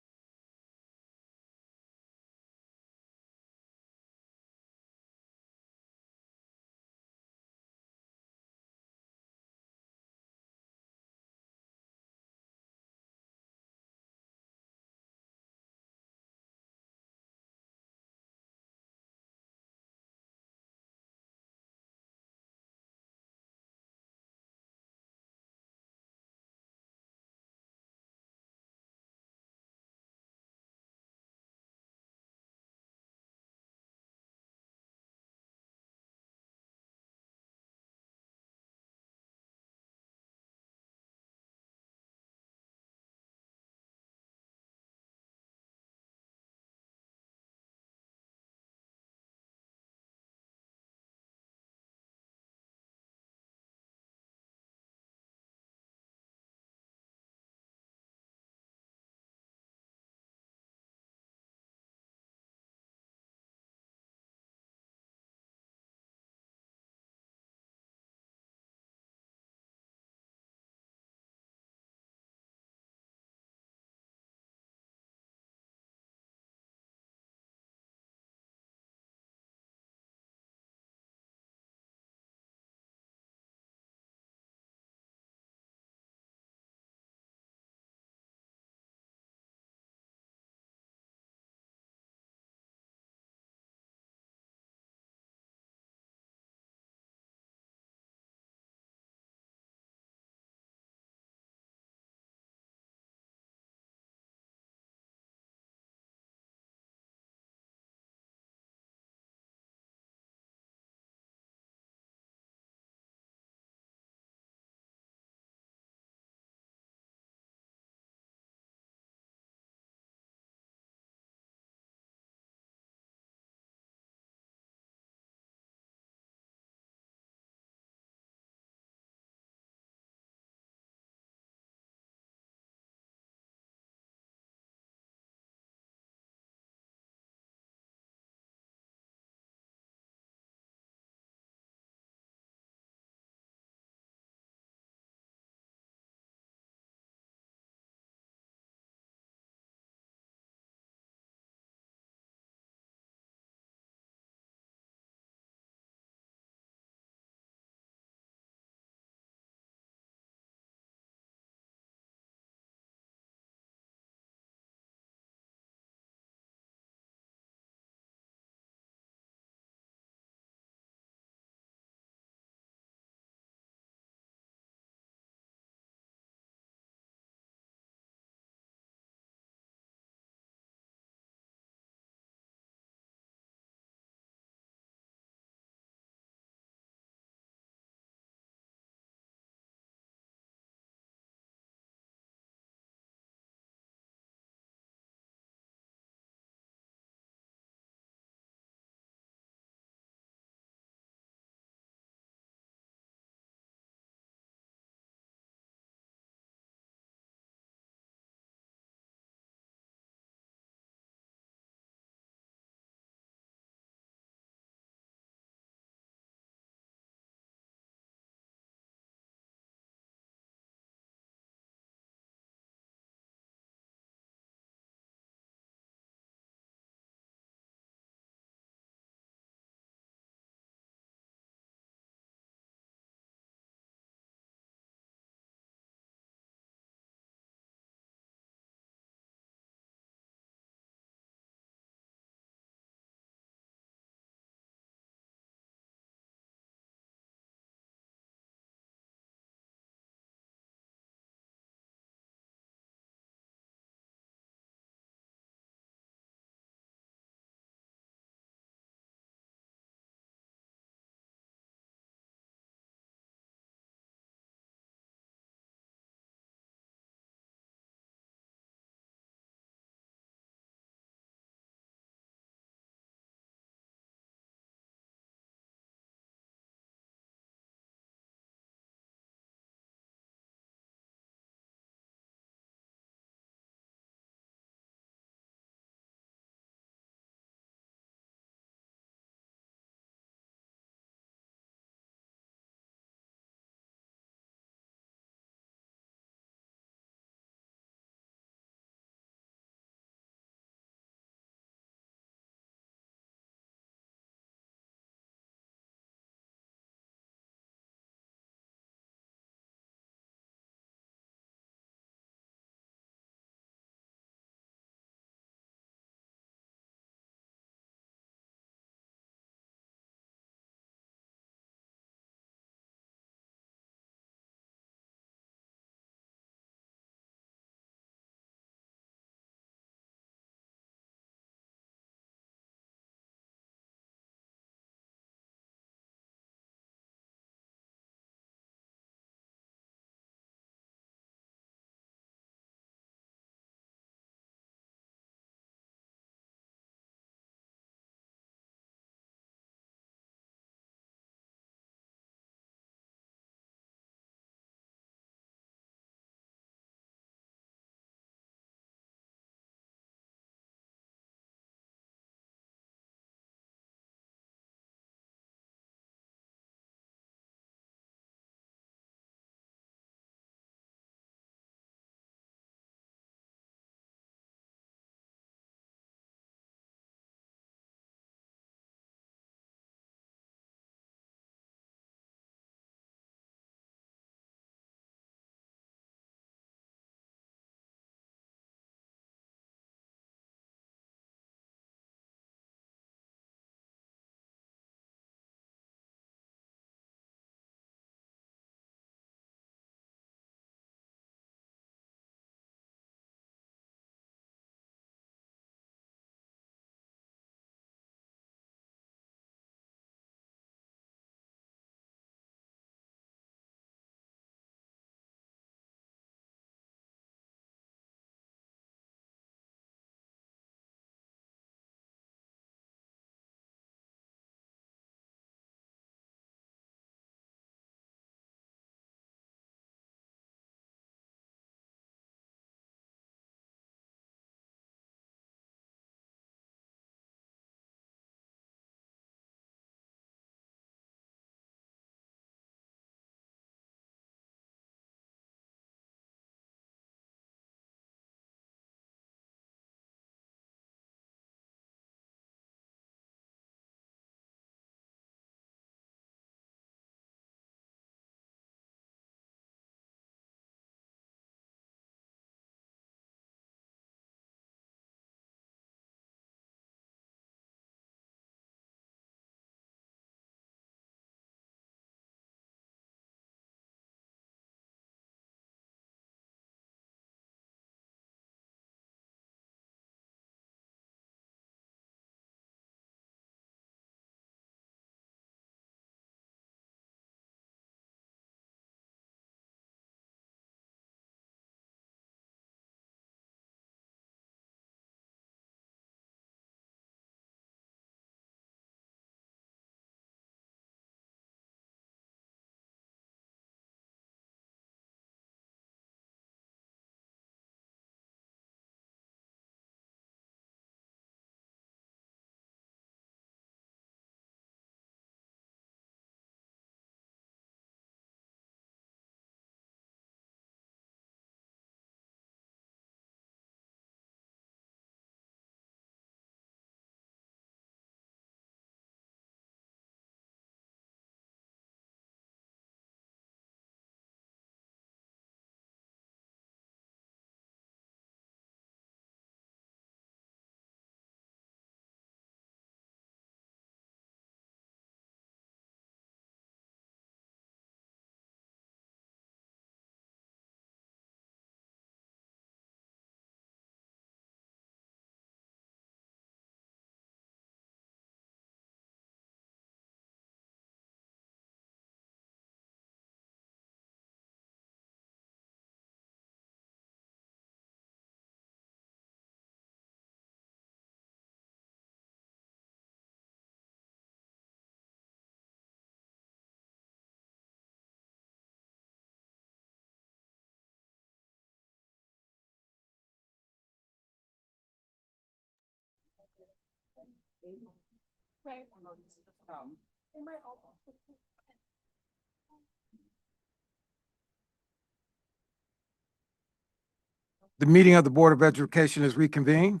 Speaker 22: The meeting of the Board of Education is reconvened.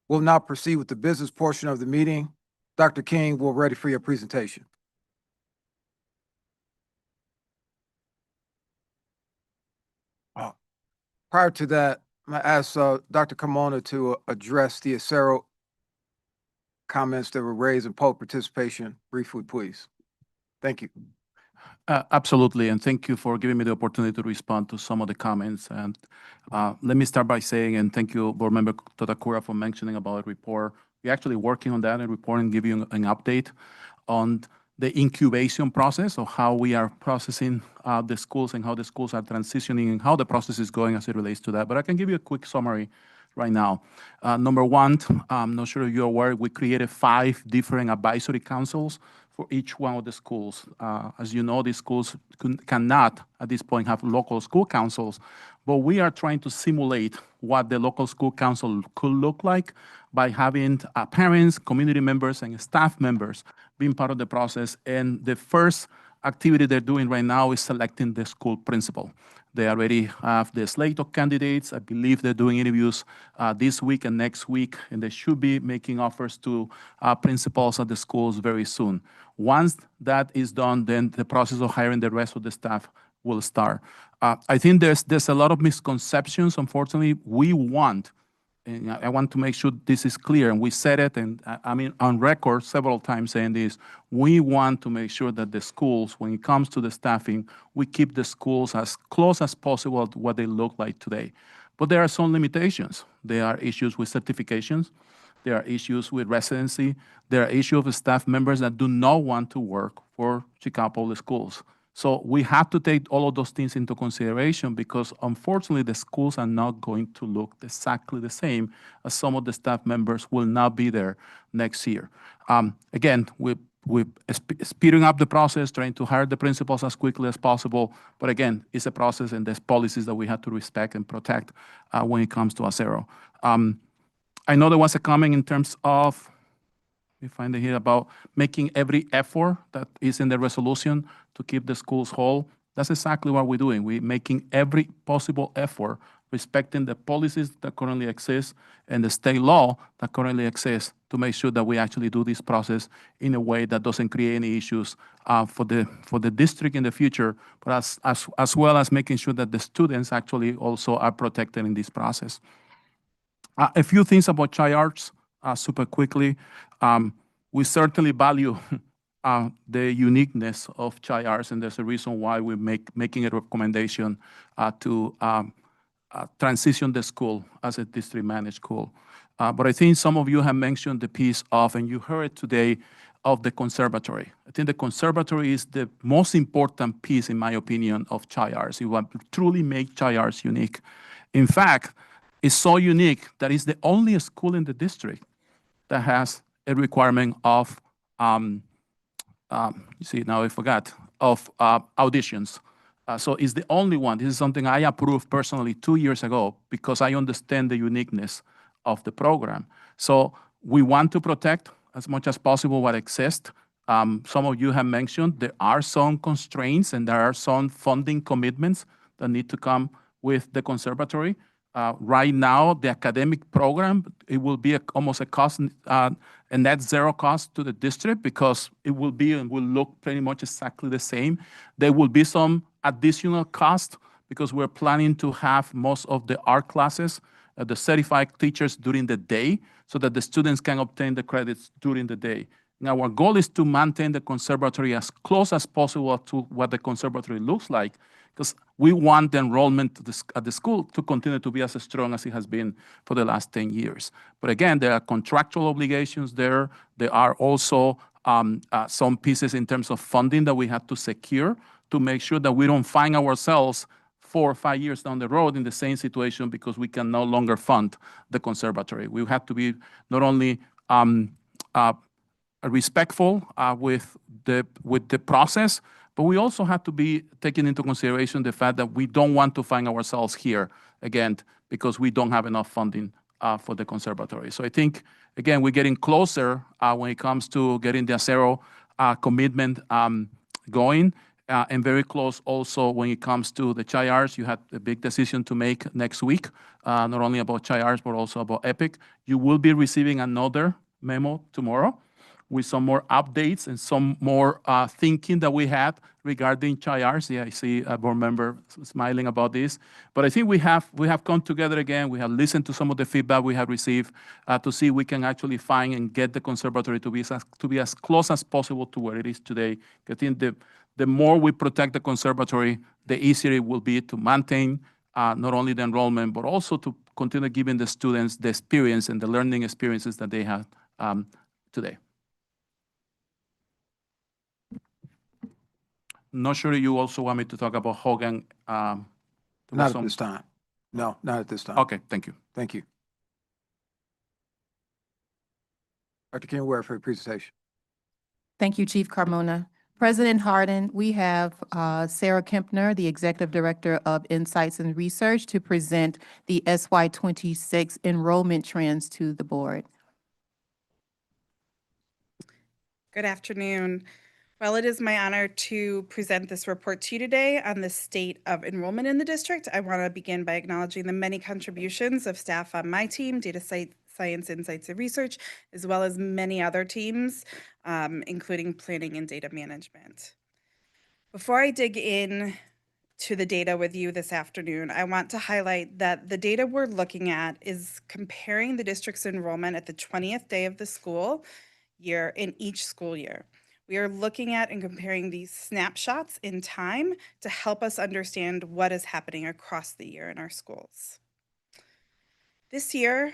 Speaker 22: We'll now proceed with the business portion of the meeting. Dr. King, we're ready for your presentation. Prior to that, I ask Dr. Carmona to address the Acero comments that were raised in public participation briefly, please. Thank you.
Speaker 5: Absolutely, and thank you for giving me the opportunity to respond to some of the comments. And let me start by saying, and thank you, Board Member Tadakura, for mentioning about a report. We're actually working on that and report and give you an update on the incubation process of how we are processing the schools and how the schools are transitioning and how the process is going as it relates to that. But I can give you a quick summary right now. Number one, I'm not sure if you're aware, we created 5 different advisory councils for each one of the schools. As you know, these schools cannot, at this point, have local school councils, but we are trying to simulate what the local school council could look like by having parents, community members, and staff members being part of the process. And the first activity they're doing right now is selecting the school principal. They already have the slate of candidates. I believe they're doing interviews this week and next week, and they should be making offers to principals at the schools very soon. Once that is done, then the process of hiring the rest of the staff will start. I think there's a lot of misconceptions. Unfortunately, we want, and I want to make sure this is clear, and we said it, and I mean on record several times saying this, we want to make sure that the schools, when it comes to the staffing, we keep the schools as close as possible to what they look like today. But there are some limitations. There are issues with certifications. There are issues with residency. There are issues of staff members that do not want to work for Chicago Public Schools. So we have to take all of those things into consideration because unfortunately the schools are not going to look exactly the same as some of the staff members will not be there next year. Again, we're speeding up the process, trying to hire the principals as quickly as possible. But again, it's a process and there's policies that we have to respect and protect when it comes to Acero. I know there was a comment in terms of, we find it here about making every effort that is in the resolution to keep the schools whole. That's exactly what we're doing. We're making every possible effort, respecting the policies that currently exist and the state law that currently exists to make sure that we actually do this process in a way that doesn't create any issues for the district in the future, but as well as making sure that the students actually also are protected in this process. A few things about CHI-Arts super quickly. We certainly value the uniqueness of CHI-Arts, and there's a reason why we're making a recommendation to transition the school as a district-managed school. But I think some of you have mentioned the piece of, and you heard it today, of the conservatory. I think the conservatory is the most important piece, in my opinion, of CHI-Arts. It will truly make CHI-Arts unique. In fact, it's so unique that it's the only school in the district that has a requirement of, you see, now I forgot, of auditions. So it's the only one. This is something I approved personally 2 years ago because I understand the uniqueness of the program. So we want to protect as much as possible what exists. Some of you have mentioned there are some constraints and there are some funding commitments that need to come with the conservatory. Right now, the academic program, it will be almost a cost, a net zero cost to the district because it will be and will look pretty much exactly the same. There will be some additional cost because we're planning to have most of the art classes, the certified teachers during the day so that the students can obtain the credits during the day. Now, our goal is to maintain the conservatory as close as possible to what the conservatory looks like because we want the enrollment at the school to continue to be as strong as it has been for the last 10 years. But again, there are contractual obligations there. There are also some pieces in terms of funding that we have to secure to make sure that we don't find ourselves 4 or 5 years down the road in the same situation because we can no longer fund the conservatory. We have to be not only respectful with the process, but we also have to be taking into consideration the fact that we don't want to find ourselves here again because we don't have enough funding for the conservatory. So I think again, we're getting closer when it comes to getting the Acero commitment going, and very close also when it comes to the CHI-Arts. You had a big decision to make next week, not only about CHI-Arts, but also about EPIC. You will be receiving another memo tomorrow with some more updates and some more thinking that we had regarding CHI-Arts. Yeah, I see a board member smiling about this. But I think we have come together again. We have listened to some of the feedback we have received to see if we can actually find and get the conservatory to be as close as possible to where it is today. I think the more we protect the conservatory, the easier it will be to maintain not only the enrollment, but also to continue giving the students the experience and the learning experiences that they have today. Not sure you also want me to talk about Hogan.
Speaker 22: Not at this time. No, not at this time.
Speaker 5: Okay, thank you.
Speaker 22: Thank you. Dr. King Ware for your presentation.
Speaker 9: Thank you, Chief Carmona. President Harden, we have Sarah Kempner, the Executive Director of Insights and Research, to present the SY26 enrollment trends to the board.
Speaker 10: Good afternoon. Well, it is my honor to present this report to you today on the state of enrollment in the district. I want to begin by acknowledging the many contributions of staff on my team, Data Science, Insights, and Research, as well as many other teams, including planning and data management. Before I dig in to the data with you this afternoon, I want to highlight that the data we're looking at is comparing the district's enrollment at the 20th day of the school year in each school year. We are looking at and comparing these snapshots in time to help us understand what is happening across the year in our schools. This year,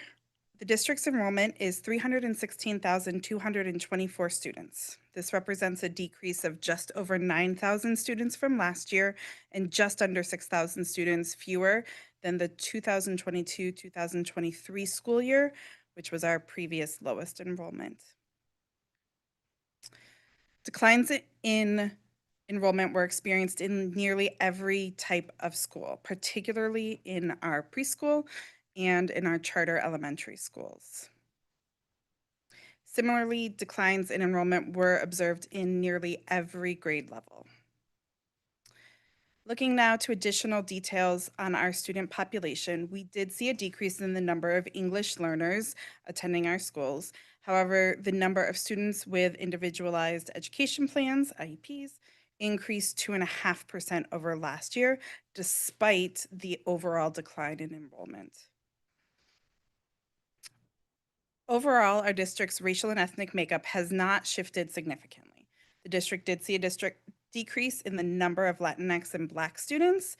Speaker 10: the district's enrollment is 316,224 students. This represents a decrease of just over 9,000 students from last year and just under 6,000 students fewer than the 2022-2023 school year, which was our previous lowest enrollment. Declines in enrollment were experienced in nearly every type of school, particularly in our preschool and in our charter elementary schools. Similarly, declines in enrollment were observed in nearly every grade level. Looking now to additional details on our student population, we did see a decrease in the number of English learners attending our schools. However, the number of students with individualized education plans, IEPs, increased 2.5% over last year, despite the overall decline in enrollment. Overall, our district's racial and ethnic makeup has not shifted significantly. The district did see a decrease in the number of Latinx and Black students,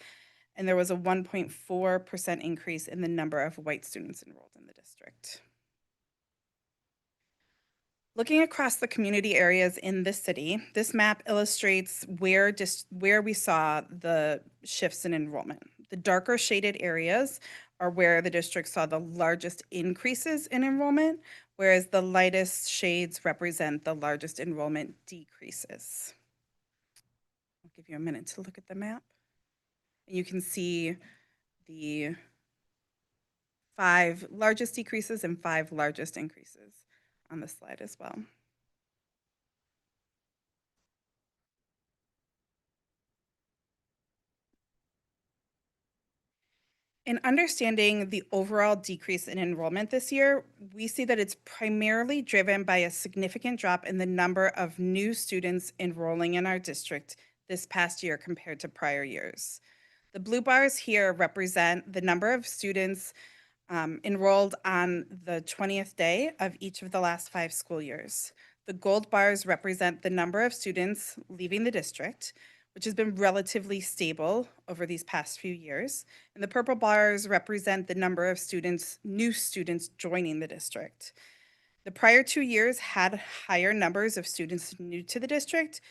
Speaker 10: and there was a 1.4% increase in the number of white students enrolled in the district. Looking across the community areas in the city, this map illustrates where we saw the shifts in enrollment. The darker shaded areas are where the district saw the largest increases in enrollment, whereas the lightest shades represent the largest enrollment decreases. I'll give you a minute to look at the map. You can see the 5 largest decreases and 5 largest increases on the slide as well. In understanding the overall decrease in enrollment this year, we see that it's primarily driven by a significant drop in the number of new students enrolling in our district this past year compared to prior years. The blue bars here represent the number of students enrolled on the 20th day of each of the last 5 school years. The gold bars represent the number of students leaving the district, which has been relatively stable over these past few years. And the purple bars represent the number of students, new students joining the district. The prior 2 years had higher numbers of students new to the district,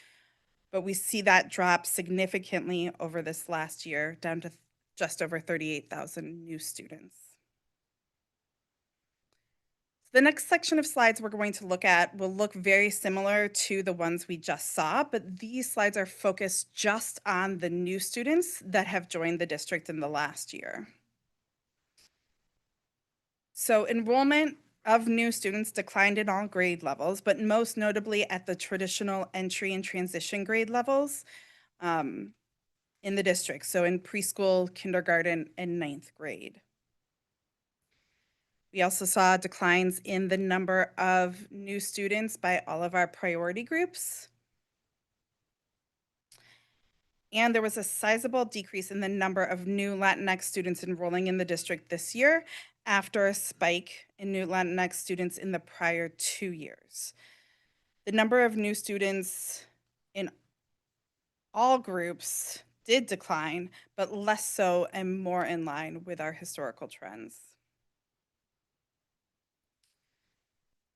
Speaker 10: but we see that drop significantly over this last year, down to just over 38,000 new students. The next section of slides we're going to look at will look very similar to the ones we just saw, but these slides are focused just on the new students that have joined the district in the last year. So enrollment of new students declined in all grade levels, but most notably at the traditional entry and transition grade levels in the district, so in preschool, kindergarten, and ninth grade. We also saw declines in the number of new students by all of our priority groups. And there was a sizable decrease in the number of new Latinx students enrolling in the district this year after a spike in new Latinx students in the prior 2 years. The number of new students in all groups did decline, but less so and more in line with our historical trends.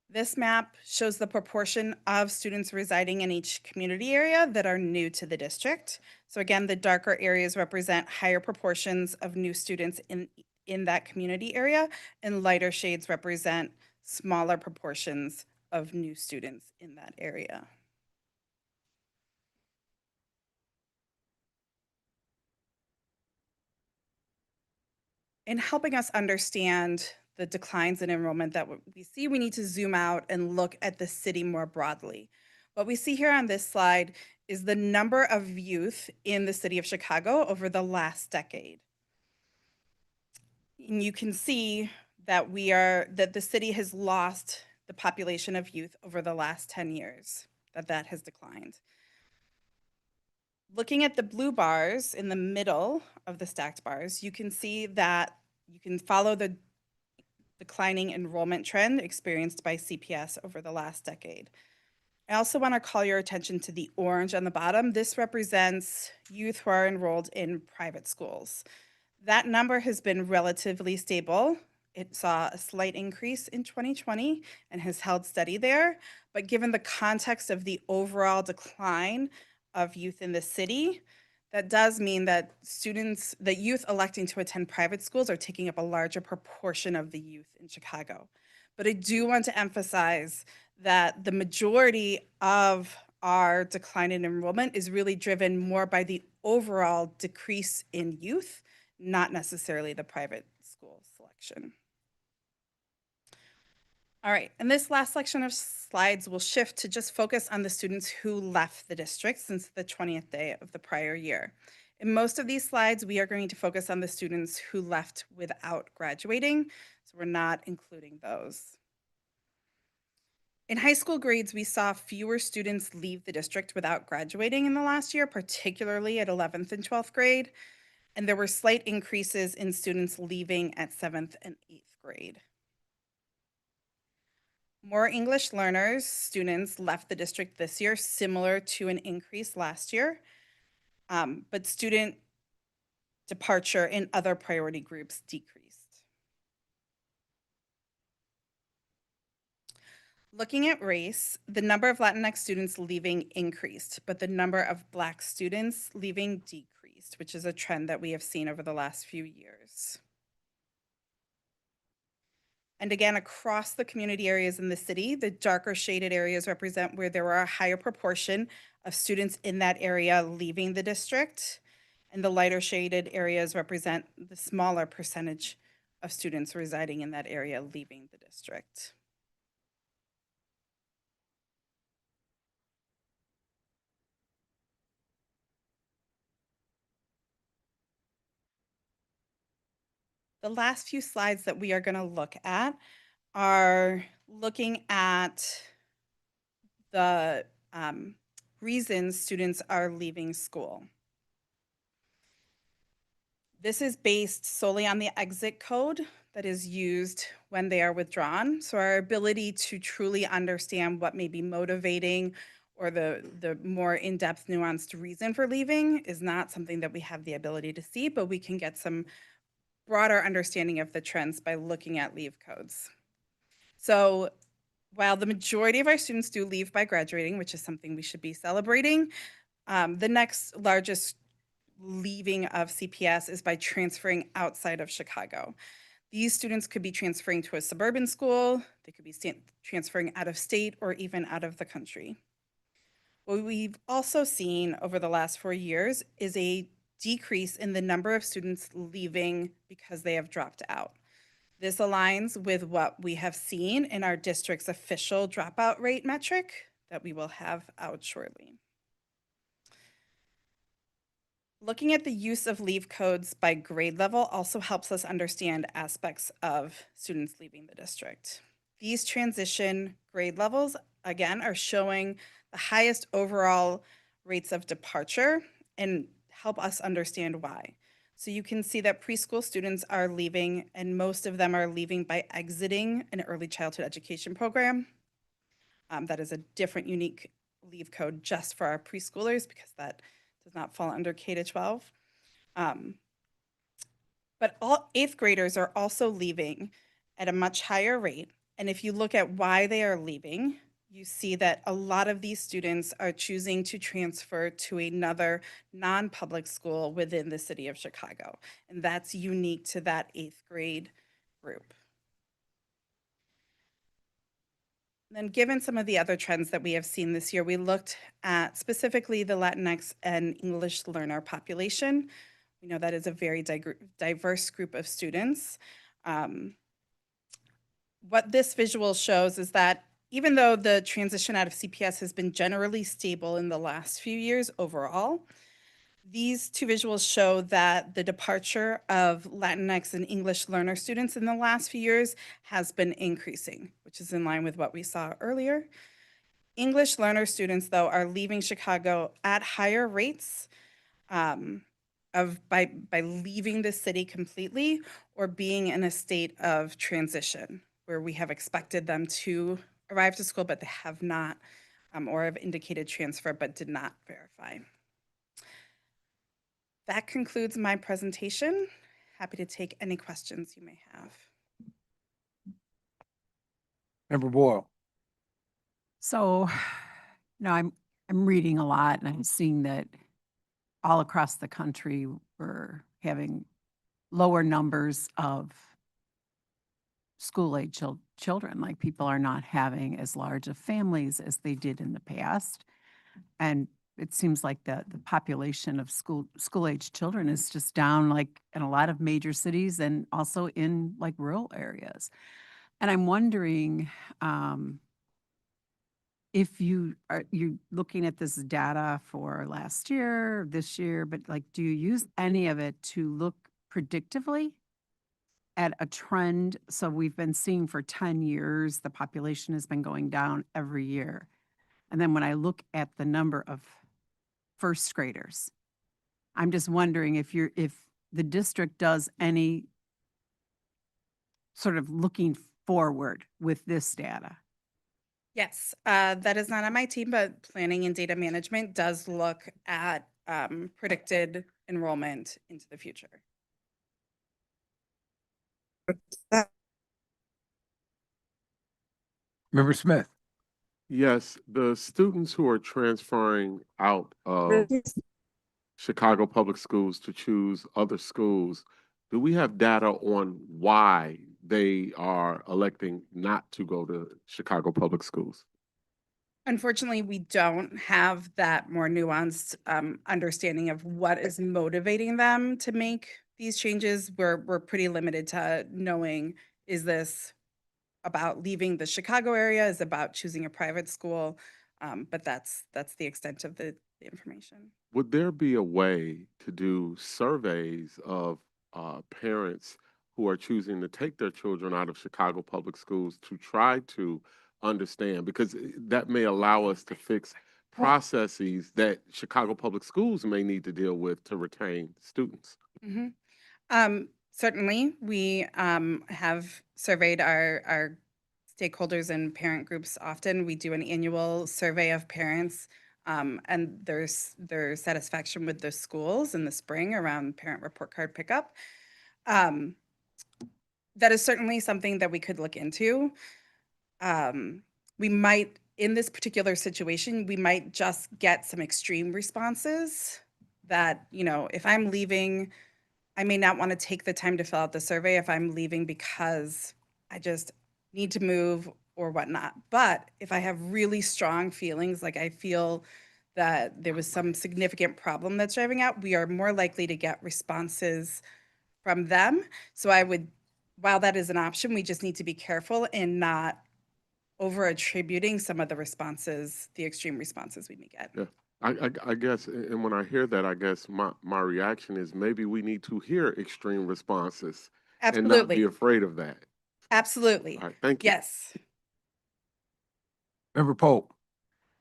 Speaker 10: This map shows the proportion of students residing in each community area that are new to the district. So again, the darker areas represent higher proportions of new students in that community area, and lighter shades represent smaller proportions of new students in that area. In helping us understand the declines in enrollment that we see, we need to zoom out and look at the city more broadly. What we see here on this slide is the number of youth in the city of Chicago over the last decade. And you can see that the city has lost the population of youth over the last 10 years, that has declined. Looking at the blue bars in the middle of the stacked bars, you can see that you can follow the declining enrollment trend experienced by CPS over the last decade. I also want to call your attention to the orange on the bottom. This represents youth who are enrolled in private schools. That number has been relatively stable. It saw a slight increase in 2020 and has held steady there. But given the context of the overall decline of youth in the city, that does mean that youth electing to attend private schools are taking up a larger proportion of the youth in Chicago. But I do want to emphasize that the majority of our decline in enrollment is really driven more by the overall decrease in youth, not necessarily the private school selection. All right, and this last section of slides will shift to just focus on the students who left the district since the 20th day of the prior year. In most of these slides, we are going to focus on the students who left without graduating, so we're not including those. In high school grades, we saw fewer students leave the district without graduating in the last year, particularly at 11th and 12th grade, and there were slight increases in students leaving at 7th and 8th grade. More English learners, students left the district this year, similar to an increase last year, but student departure in other priority groups decreased. Looking at race, the number of Latinx students leaving increased, but the number of Black students leaving decreased, which is a trend that we have seen over the last few years. And again, across the community areas in the city, the darker shaded areas represent where there are a higher proportion of students in that area leaving the district, and the lighter shaded areas represent the smaller percentage of students residing in that area leaving the district. The last few slides that we are going to look at are looking at the reasons students are leaving school. This is based solely on the exit code that is used when they are withdrawn. So our ability to truly understand what may be motivating or the more in-depth nuanced reason for leaving is not something that we have the ability to see, but we can get some broader understanding of the trends by looking at leave codes. So while the majority of our students do leave by graduating, which is something we should be celebrating, the next largest leaving of CPS is by transferring outside of Chicago. These students could be transferring to a suburban school, they could be transferring out of state or even out of the country. What we've also seen over the last 4 years is a decrease in the number of students leaving because they have dropped out. This aligns with what we have seen in our district's official dropout rate metric that we will have out shortly. Looking at the use of leave codes by grade level also helps us understand aspects of students leaving the district. These transition grade levels, again, are showing the highest overall rates of departure and help us understand why. So you can see that preschool students are leaving, and most of them are leaving by exiting an early childhood education program. That is a different, unique leave code just for our preschoolers because that does not fall under K-12. But all 8th graders are also leaving at a much higher rate. And if you look at why they are leaving, you see that a lot of these students are choosing to transfer to another non-public school within the city of Chicago. And that's unique to that 8th grade group. Then given some of the other trends that we have seen this year, we looked at specifically the Latinx and English learner population. We know that is a very diverse group of students. What this visual shows is that even though the transition out of CPS has been generally stable in the last few years overall, these two visuals show that the departure of Latinx and English learner students in the last few years has been increasing, which is in line with what we saw earlier. English learner students, though, are leaving Chicago at higher rates by leaving the city completely or being in a state of transition where we have expected them to arrive to school, but they have not, or have indicated transfer but did not verify. That concludes my presentation. Happy to take any questions you may have.
Speaker 22: Member Boyle.
Speaker 12: So, I'm reading a lot and I'm seeing that all across the country we're having lower numbers of school-age children. Like people are not having as large of families as they did in the past. And it seems like the population of school-age children is just down like in a lot of major cities and also in like rural areas. And I'm wondering if you looking at this data for last year, this year, but like, do you use any of it to look predictively at a trend? So we've been seeing for 10 years, the population has been going down every year. And then when I look at the number of first graders, I'm just wondering if the district does any sort of looking forward with this data.
Speaker 10: Yes, that is not on my team, but planning and data management does look at predicted enrollment into the future.
Speaker 22: Member Smith.
Speaker 16: Yes, the students who are transferring out of Chicago Public Schools to choose other schools, do we have data on why they are electing not to go to Chicago Public Schools?
Speaker 10: Unfortunately, we don't have that more nuanced understanding of what is motivating them to make these changes. We're pretty limited to knowing, is this about leaving the Chicago area, is about choosing a private school, but that's the extent of the information.
Speaker 16: Would there be a way to do surveys of parents who are choosing to take their children out of Chicago Public Schools to try to understand, because that may allow us to fix processes that Chicago Public Schools may need to deal with to retain students?
Speaker 10: Mm-hmm. Certainly, we have surveyed our stakeholders and parent groups often. We do an annual survey of parents and their satisfaction with the schools in the spring around parent report card pickup. That is certainly something that we could look into. We might, in this particular situation, we might just get some extreme responses that, if I'm leaving, I may not want to take the time to fill out the survey if I'm leaving because I just need to move or whatnot. But if I have really strong feelings, like I feel that there was some significant problem that's driving out, we are more likely to get responses from them. So I would while that is an option, we just need to be careful in not over attributing some of the responses, the extreme responses we may get.
Speaker 16: Yeah, I guess, and when I hear that, I guess my reaction is maybe we need to hear extreme responses and not be
Speaker 10: Absolutely.
Speaker 16: afraid of that.
Speaker 10: Absolutely.
Speaker 16: All right, thank you.
Speaker 10: Yes.
Speaker 22: Member Pope.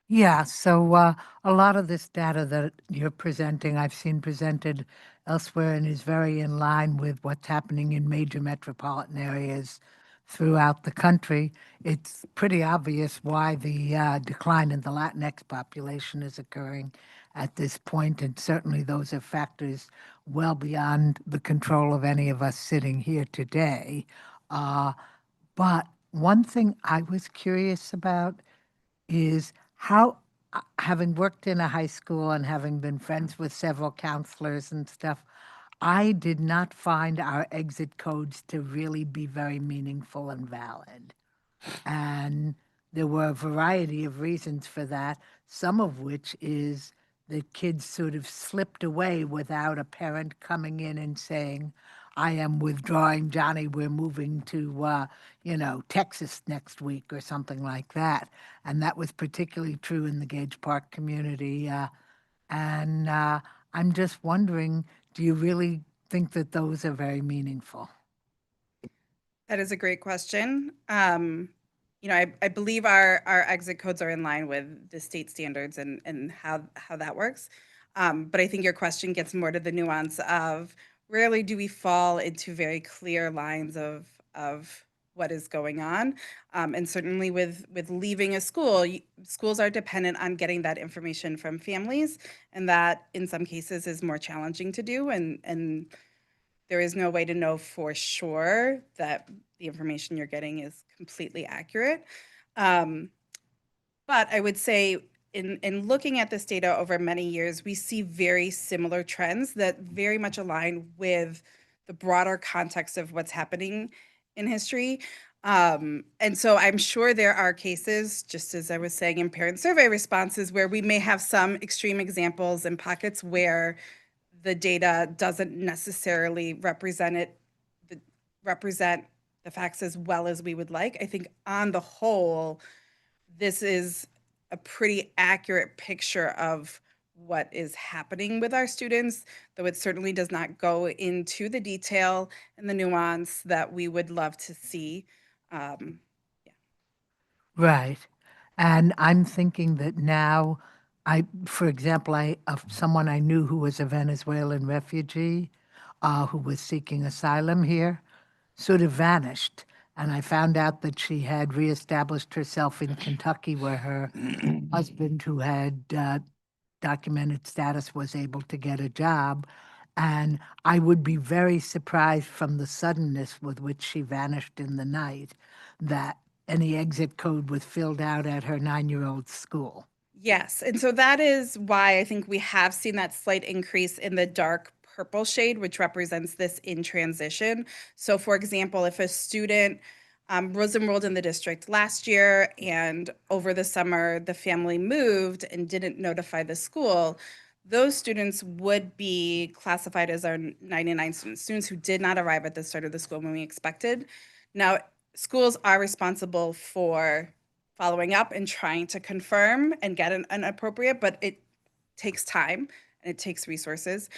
Speaker 2: Yeah, so a lot of this data that you're presenting, I've seen presented elsewhere and is very in line with what's happening in major metropolitan areas throughout the country. It's pretty obvious why the decline in the Latinx population is occurring at this point, and certainly those are factors well beyond the control of any of us sitting here today. But one thing I was curious about is how, having worked in a high school and having been friends with several counselors and stuff, I did not find our exit codes to really be very meaningful and valid. And there were a variety of reasons for that, some of which is that kids sort of slipped away without a parent coming in and saying, I am withdrawing, Johnny, we're moving to, Texas next week or something like that. And that was particularly true in the Gage Park community. And I'm just wondering, do you really think that those are very meaningful?
Speaker 10: That is a great question. I believe our exit codes are in line with the state standards and how that works. But I think your question gets more to the nuance of rarely do we fall into very clear lines of what is going on. And certainly with leaving a school, schools are dependent on getting that information from families, and that in some cases is more challenging to do. And there is no way to know for sure that the information you're getting is completely accurate. But I would say in looking at this data over many years, we see very similar trends that very much align with the broader context of what's happening in history. And so I'm sure there are cases, just as I was saying in parent survey responses, where we may have some extreme examples and pockets where the data doesn't necessarily represent the facts as well as we would like. I think on the whole, this is a pretty accurate picture of what is happening with our students, though it certainly does not go into the detail and the nuance that we would love to see.
Speaker 2: Right. And I'm thinking that now, for example, of someone I knew who was a Venezuelan refugee who was seeking asylum here, sort of vanished. And I found out that she had reestablished herself in Kentucky, where her husband, who had documented status, was able to get a job. And I would be very surprised from the suddenness with which she vanished in the night that any exit code was filled out at her 9-year-old school.
Speaker 10: Yes, and so that is why I think we have seen that slight increase in the dark purple shade, which represents this in transition. So for example, if a student was enrolled in the district last year and over the summer the family moved and didn't notify the school, those students would be classified as our 99 students who did not arrive at the start of the school when we expected. Now, schools are responsible for following up and trying to confirm and get an appropriate, but it takes time and it takes resources.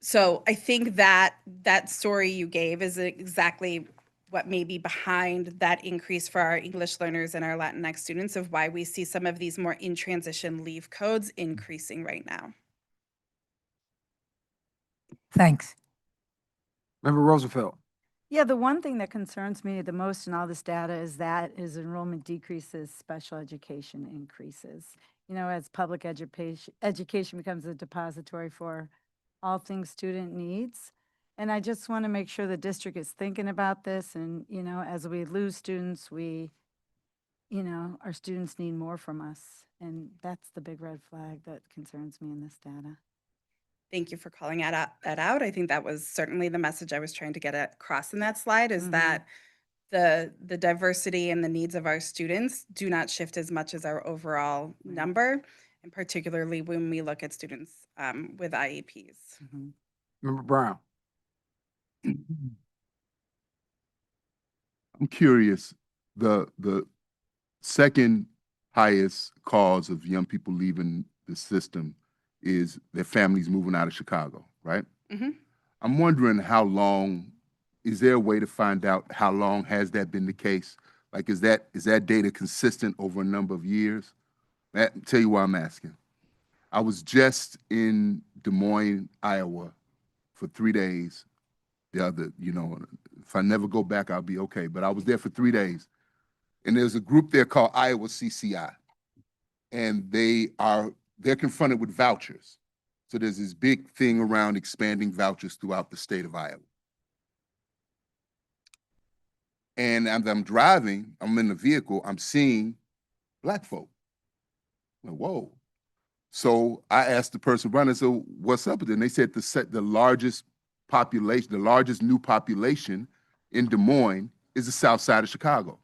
Speaker 10: So I think that story you gave is exactly what may be behind that increase for our English learners and our Latinx students, of why we see some of these more in transition leave codes increasing right now.
Speaker 2: Thanks.
Speaker 22: Member Roosevelt.
Speaker 6: Yeah, the one thing that concerns me the most in all this data is enrollment decreases, special education increases. As public education becomes a depository for all things student needs. And I just want to make sure the district is thinking about this. And, as we lose students, our students need more from us. And that's the big red flag that concerns me in this data.
Speaker 10: Thank you for calling that out. I think that was certainly the message I was trying to get across in that slide, is that the diversity and the needs of our students do not shift as much as our overall number, and particularly when we look at students with IEPs.
Speaker 22: Member Brown.
Speaker 7: I'm curious, the second highest cause of young people leaving the system is their families moving out of Chicago, right?
Speaker 10: Mhm.
Speaker 7: I'm wondering how long, is there a way to find out how long has that been the case? Like, is that data consistent over a number of years? Tell you why I'm asking. I was just in Des Moines, Iowa for 3 days. If I never go back, I'll be okay. But I was there for 3 days. And there's a group there called Iowa CCI. And they're confronted with vouchers. So there's this big thing around expanding vouchers throughout the state of Iowa. And as I'm driving, I'm in the vehicle, I'm seeing Black folk. I'm like, whoa. So I asked the person running, so what's up with it? And they said the largest population, the largest new population in Des Moines is the south side of Chicago.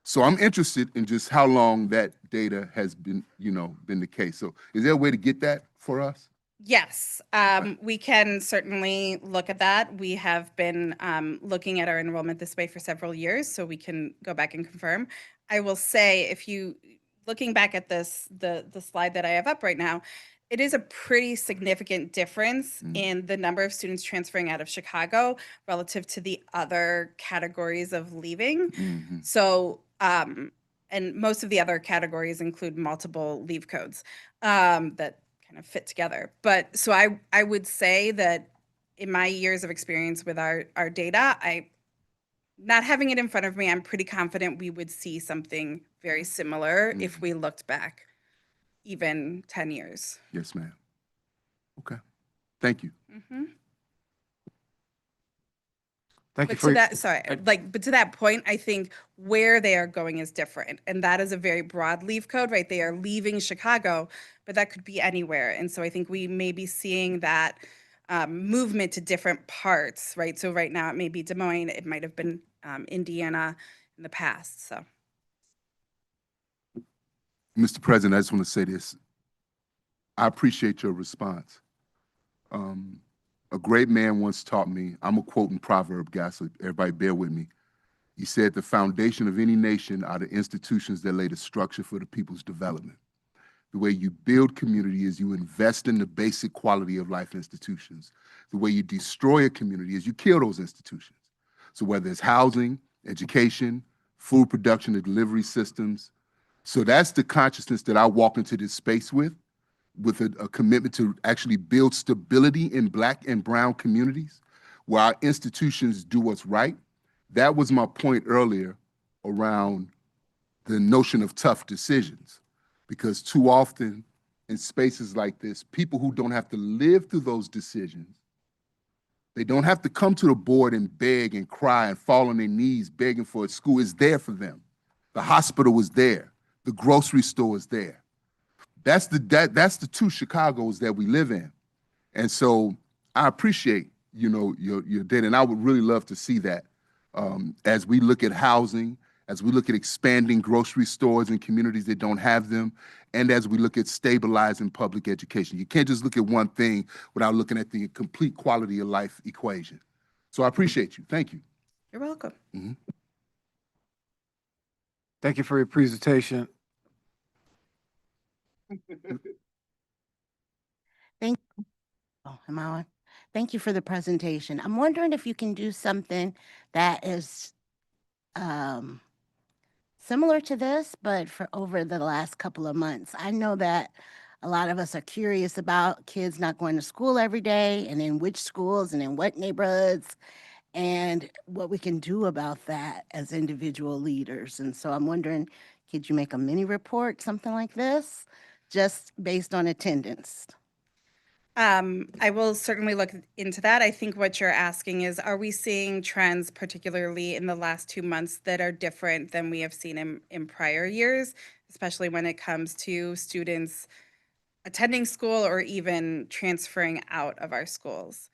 Speaker 7: So I'm interested in just how long that data has been the case. So is there a way to get that for us?
Speaker 10: Yes, we can certainly look at that. We have been looking at our enrollment this way for several years, so we can go back and confirm. I will say, looking back at the slide that I have up right now, it is a pretty significant difference in the number of students transferring out of Chicago relative to the other categories of leaving. So, and most of the other categories include multiple leave codes that kind of fit together. But so I would say that in my years of experience with our data, not having it in front of me, I'm pretty confident we would see something very similar if we looked back even 10 years.
Speaker 7: Yes, ma'am. Okay. Thank you.
Speaker 22: Thank you
Speaker 10: But
Speaker 22: for
Speaker 10: to but to that point, I think where they are going is different. And that is a very broad leave code, right? They are leaving Chicago, but that could be anywhere. And so I think we may be seeing that movement to different parts, right? So right now it may be Des Moines, it might have been Indiana in the past, so.
Speaker 7: Mr. President, I just want to say this. I appreciate your response. A great man once taught me, I'm a quoting proverb guy, so everybody bear with me. He said, the foundation of any nation are the institutions that lay the structure for the people's development. The way you build community is you invest in the basic quality of life institutions. The way you destroy a community is you kill those institutions. So whether it's housing, education, food production and delivery systems. So that's the consciousness that I walk into this space with a commitment to actually build stability in Black and brown communities where our institutions do what's right. That was my point earlier around the notion of tough decisions, because too often in spaces like this, people who don't have to live through those decisions, they don't have to come to the board and beg and cry and fall on their knees begging for a school. It's there for them. The hospital is there. The grocery store is there. That's the two Chicagos that we live in. And so I appreciate, your data, and I would really love to see that as we look at housing, as we look at expanding grocery stores in communities that don't have them, and as we look at stabilizing public education. You can't just look at one thing without looking at the complete quality of life equation. So I appreciate you. Thank you.
Speaker 10: You're welcome.
Speaker 22: Thank you for your presentation.
Speaker 15: Am I on? Thank you for the presentation. I'm wondering if you can do something that is similar to this, but for over the last couple of months. I know that a lot of us are curious about kids not going to school every day, and in which schools and in what neighborhoods, and what we can do about that as individual leaders. And so I'm wondering, could you make a mini report, something like this, just based on attendance?
Speaker 10: I will certainly look into that. I think what you're asking is, are we seeing trends, particularly in the last 2 months, that are different than we have seen in prior years, especially when it comes to students attending school or even transferring out of our schools?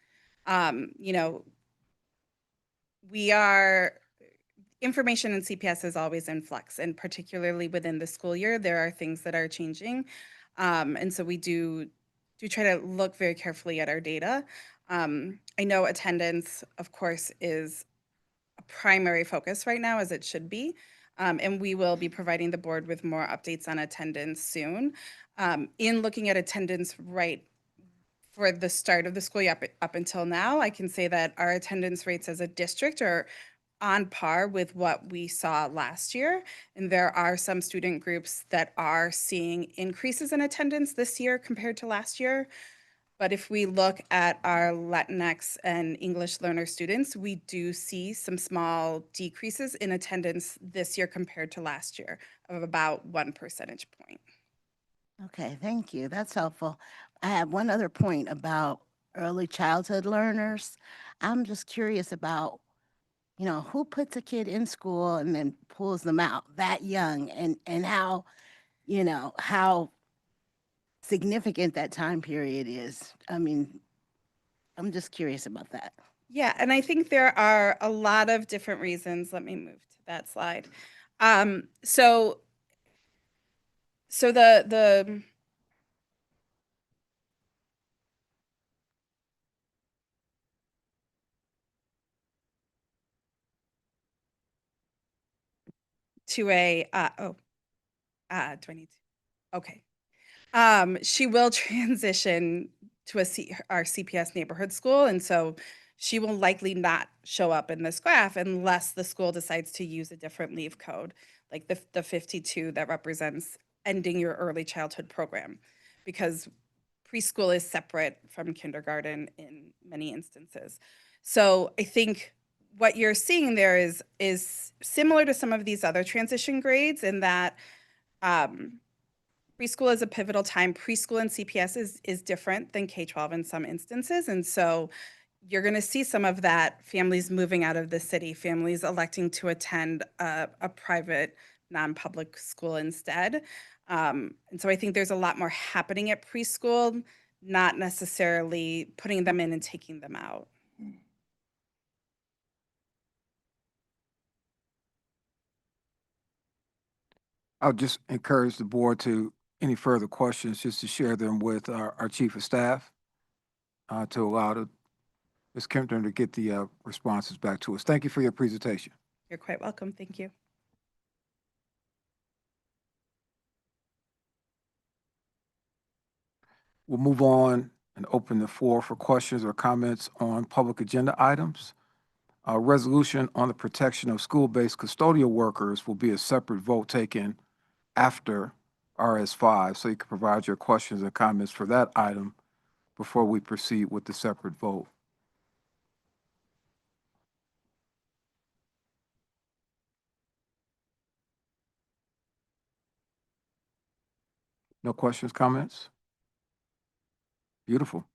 Speaker 10: Information in CPS is always in flux, and particularly within the school year, there are things that are changing. And so we do try to look very carefully at our data. I know attendance, of course, is a primary focus right now, as it should be. And we will be providing the board with more updates on attendance soon. In looking at attendance right for the start of the school year up until now, I can say that our attendance rates as a district are on par with what we saw last year. And there are some student groups that are seeing increases in attendance this year compared to last year. But if we look at our Latinx and English learner students, we do see some small decreases in attendance this year compared to last year of about 1 percentage point.
Speaker 15: Okay, thank you. That's helpful. I have one other point about early childhood learners. I'm just curious about, who puts a kid in school and then pulls them out that young, and how, how significant that time period is. I mean, I'm just curious about that.
Speaker 10: Yeah, and I think there are a lot of different reasons. Let me move to that slide. So the 2A, do I need to? Okay. She will transition to our CPS neighborhood school, and so she will likely not show up in this graph unless the school decides to use a different leave code, like the 52 that represents ending your early childhood program, because preschool is separate from kindergarten in many instances. So I think what you're seeing there is similar to some of these other transition grades in that preschool is a pivotal time. Preschool and CPS is different than K-12 in some instances. And so you're going to see some of that, families moving out of the city, families electing to attend a private non-public school instead. And so I think there's a lot more happening at preschool, not necessarily putting them in and taking them out.
Speaker 22: I'll just encourage the board to, any further questions, just to share them with our chief of staff to allow Ms. Kempner to get the responses back to us. Thank you for your presentation.
Speaker 10: You're quite welcome. Thank you.
Speaker 22: We'll move on and open the floor for questions or comments on public agenda items. A resolution on the protection of school-based custodial workers will be a separate vote taken after RS5, so you can provide your questions and comments for that item before we proceed with the separate vote. No questions, comments? Beautiful.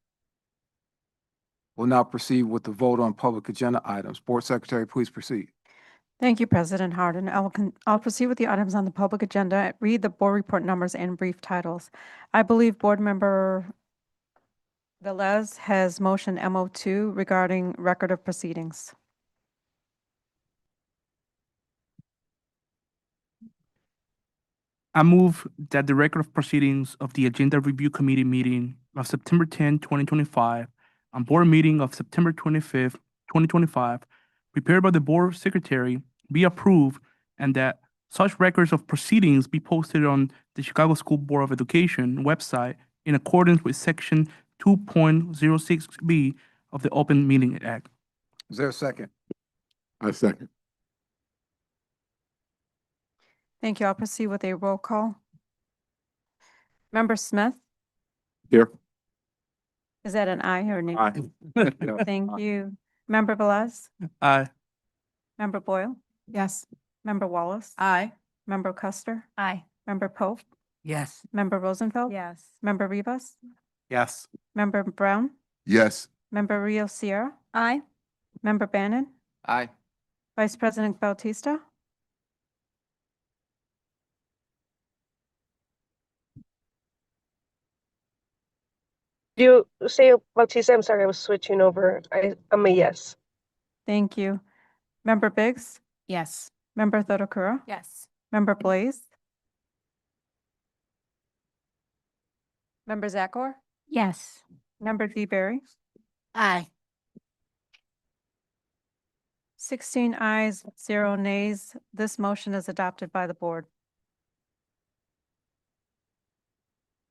Speaker 22: We'll now proceed with the vote on public agenda items. Board Secretary, please proceed.
Speaker 1: Thank you, President Harden. I'll proceed with the items on the public agenda, read the board report numbers and brief titles. I believe Board Member Velez has motion MO2 regarding record of proceedings.
Speaker 13: I move that the record of proceedings of the Agenda Review Committee meeting of September 10, 2025, and board meeting of September 25th, 2025, prepared by the board secretary, be approved, and that such records of proceedings be posted on the Chicago School Board of Education website in accordance with Section 2.06B of the Open Meeting Act.
Speaker 22: Is there a second?
Speaker 7: I second.
Speaker 1: Thank you. I'll proceed with a roll call. Member Smith,
Speaker 7: Here.
Speaker 1: is that an aye or a nay?
Speaker 7: Aye.
Speaker 1: Thank you. Member Velez,
Speaker 13: Aye.
Speaker 1: Member Boyle,
Speaker 11: Yes.
Speaker 1: Member Wallace,
Speaker 11: Aye.
Speaker 1: Member Custer,
Speaker 21: Aye.
Speaker 1: Member Pope,
Speaker 2: Yes.
Speaker 1: Member Rosenfeld,
Speaker 6: Yes.
Speaker 1: Member Rivas,
Speaker 13: Yes.
Speaker 1: Member Brown,
Speaker 7: Yes.
Speaker 1: Member Rio Sierra,
Speaker 20: Aye.
Speaker 1: Member Bannon,
Speaker 13: Aye.
Speaker 1: Vice President Bautista,
Speaker 17: You say Bautista, I'm sorry, I was switching over. I'm a yes.
Speaker 1: thank you. Member Biggs,
Speaker 21: Yes.
Speaker 1: Member Thodokura,
Speaker 14: Yes.
Speaker 1: Member Blaze, Member Zakor,
Speaker 21: Yes.
Speaker 1: Member DeBerry,
Speaker 15: Aye.
Speaker 1: 16 ayes, 0 nays. This motion is adopted by the board.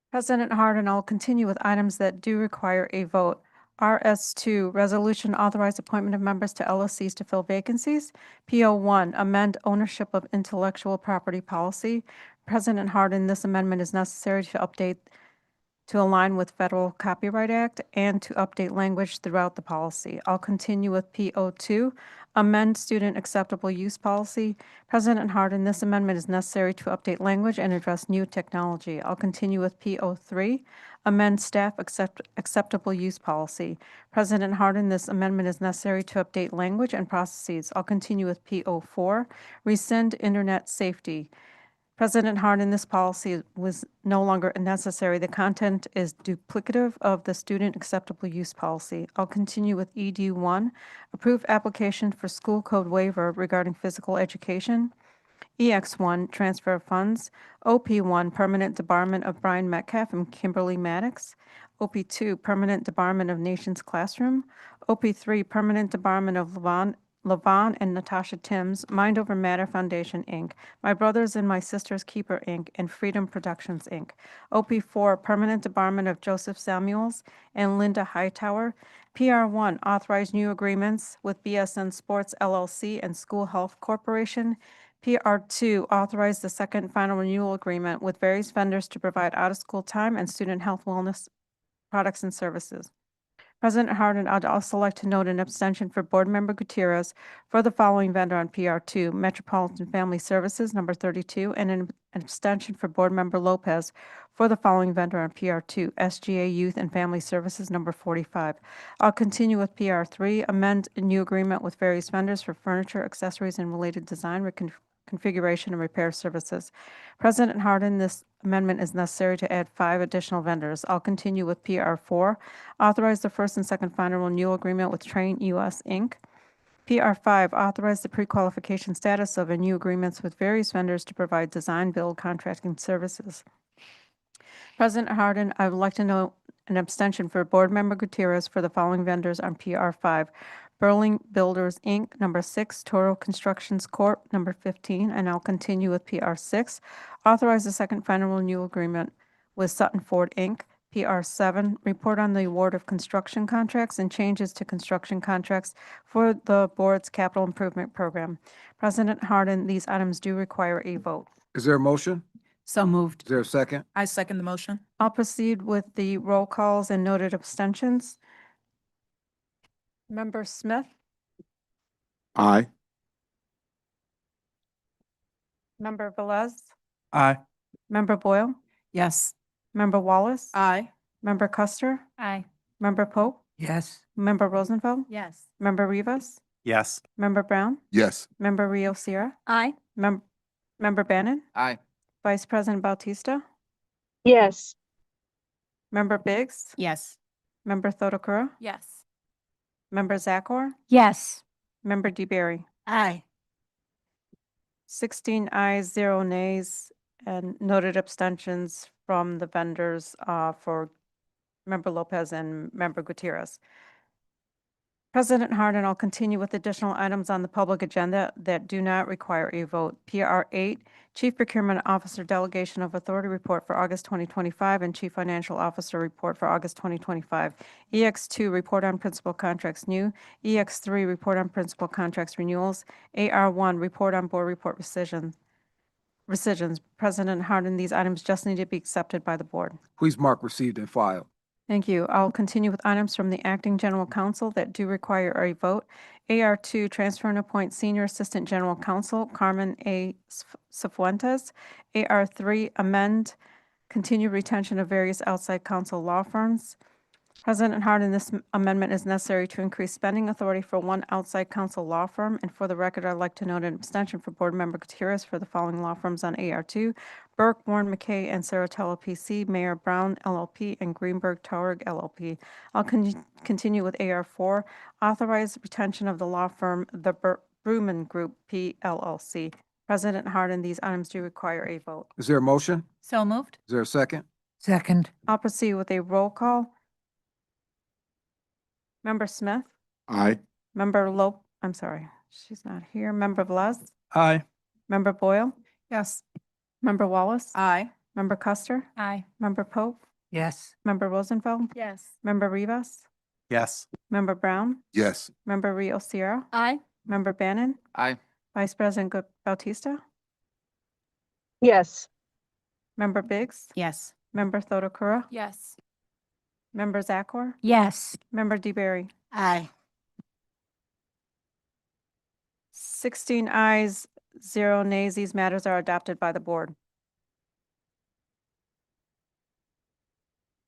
Speaker 1: President Harden, I'll continue with items that do require a vote. RS2, resolution authorize appointment of members to LOCs to fill vacancies. PO1, amend ownership of intellectual property policy. President Harden, this amendment is necessary to align with Federal Copyright Act and to update language throughout the policy. I'll continue with PO2, amend student acceptable use policy. President Harden, this amendment is necessary to update language and address new technology. I'll continue with PO3, amend staff acceptable use policy. President Harden, this amendment is necessary to update language and processes. I'll continue with PO4, rescind internet safety. President Harden, this policy was no longer necessary. The content is duplicative of the student acceptable use policy. I'll continue with ED1, approve application for school code waiver regarding physical education. EX1, transfer of funds. OP1, permanent debarment of Brian Metcalf and Kimberly Maddox. OP2, permanent debarment of Nations Classroom. OP3, permanent debarment of Levon and Natasha Timms, Mind Over Matter Foundation, Inc., My Brothers and My Sisters Keeper, Inc., and Freedom Productions, Inc. OP4, permanent debarment of Joseph Samuels and Linda Hightower. PR1, authorize new agreements with BSN Sports LLC and School Health Corporation. PR2, authorize the second final renewal agreement with various vendors to provide out-of-school time and student health wellness products and services. President Harden, I'd also like to note an abstention for Board Member Gutierrez for the following vendor on PR2, Metropolitan Family Services, number 32, and an abstention for Board Member Lopez for the following vendor on PR2, SGA Youth and Family Services, number 45. I'll continue with PR3, amend a new agreement with various vendors for furniture, accessories, and related design, configuration, and repair services. President Harden, this amendment is necessary to add 5 additional vendors. I'll continue with PR4, authorize the first and second final renewal agreement with Train US, Inc. PR5, authorize the pre-qualification status of new agreements with various vendors to provide design, build, contracting services. President Harden, I would like to note an abstention for Board Member Gutierrez for the following vendors on PR5. Berling Builders, Inc., number 6, Toro Constructions Corp., number 15, and I'll continue with PR6. Authorize the second final renewal agreement with Sutton Ford, Inc., PR7, report on the award of construction contracts and changes to construction contracts for the board's capital improvement program. President Harden, these items do require a vote.
Speaker 22: Is there a motion?
Speaker 12: So moved.
Speaker 22: Is there a second?
Speaker 11: I second the motion.
Speaker 1: I'll proceed with the roll calls and noted abstentions. Member Smith,
Speaker 16: Aye.
Speaker 1: Member Velez,
Speaker 13: Aye.
Speaker 1: Member Boyle,
Speaker 12: Yes.
Speaker 1: Member Wallace,
Speaker 11: Aye.
Speaker 1: Member Custer,
Speaker 21: Aye.
Speaker 1: Member Pope,
Speaker 2: Yes.
Speaker 1: Member Rosenfeld,
Speaker 21: Yes.
Speaker 1: Member Rivas,
Speaker 13: Yes.
Speaker 1: Member Brown,
Speaker 7: Yes.
Speaker 1: Member Rio Sierra,
Speaker 20: Aye.
Speaker 1: Member Bannon,
Speaker 13: Aye.
Speaker 1: Vice President Bautista,
Speaker 17: Yes.
Speaker 1: Member Biggs,
Speaker 21: Yes.
Speaker 1: Member Thodakura,
Speaker 14: Yes.
Speaker 1: Member Zakor,
Speaker 21: Yes.
Speaker 1: Member DeBerry.
Speaker 15: Aye.
Speaker 1: 16 ayes, 0 nays, and noted abstentions from the vendors for Member Lopez and Member Gutierrez. President Harden, I'll continue with additional items on the public agenda that do not require a vote. PR8, Chief Procurement Officer Delegation of Authority Report for August 2025 and Chief Financial Officer Report for August 2025. EX2, Report on Principal Contracts New. EX3, Report on Principal Contracts Renewals. AR1, Report on Board Report Rescissions. President Harden, these items just need to be accepted by the board.
Speaker 22: Please mark received and filed.
Speaker 1: Thank you. I'll continue with items from the Acting General Counsel that do require a vote. AR2, transfer and appoint Senior Assistant General Counsel Carmen A. Cifuentes. AR3, amend continued retention of various outside counsel law firms. President Harden, this amendment is necessary to increase spending authority for one outside counsel law firm. And for the record, I'd like to note an abstention for Board Member Gutierrez for the following law firms on AR2: Burke, Warren, McKay, and Saratella PC, Mayor Brown LLP, and Greenberg Taurig LLP. I'll continue with AR4, authorize retention of the law firm, the Bruman Group PLLC. President Harden, these items do require a vote.
Speaker 22: Is there a motion?
Speaker 21: So moved.
Speaker 22: Is there a second?
Speaker 2: Second.
Speaker 1: I'll proceed with a roll call. Member Smith,
Speaker 16: Aye.
Speaker 1: Member She's not here. Member Velez?
Speaker 13: Aye.
Speaker 1: Member Boyle?
Speaker 11: Yes.
Speaker 1: Member Wallace?
Speaker 3: Aye.
Speaker 1: Member Custer?
Speaker 21: Aye.
Speaker 1: Member Pope?
Speaker 2: Yes.
Speaker 1: Member Rosenfeld?
Speaker 20: Yes.
Speaker 1: Member Rivas?
Speaker 13: Yes.
Speaker 1: Member Brown?
Speaker 7: Yes.
Speaker 1: Member Rio Sierra?
Speaker 20: Aye.
Speaker 1: Member Bannon?
Speaker 13: Aye.
Speaker 1: Vice President Bautista?
Speaker 17: Yes.
Speaker 1: Member Biggs?
Speaker 21: Yes.
Speaker 1: Member Thodakura?
Speaker 14: Yes.
Speaker 1: Member Zakor?
Speaker 21: Yes.
Speaker 1: Member DeBerry?
Speaker 15: Aye.
Speaker 1: 16 ayes, 0 nays. These matters are adopted by the board.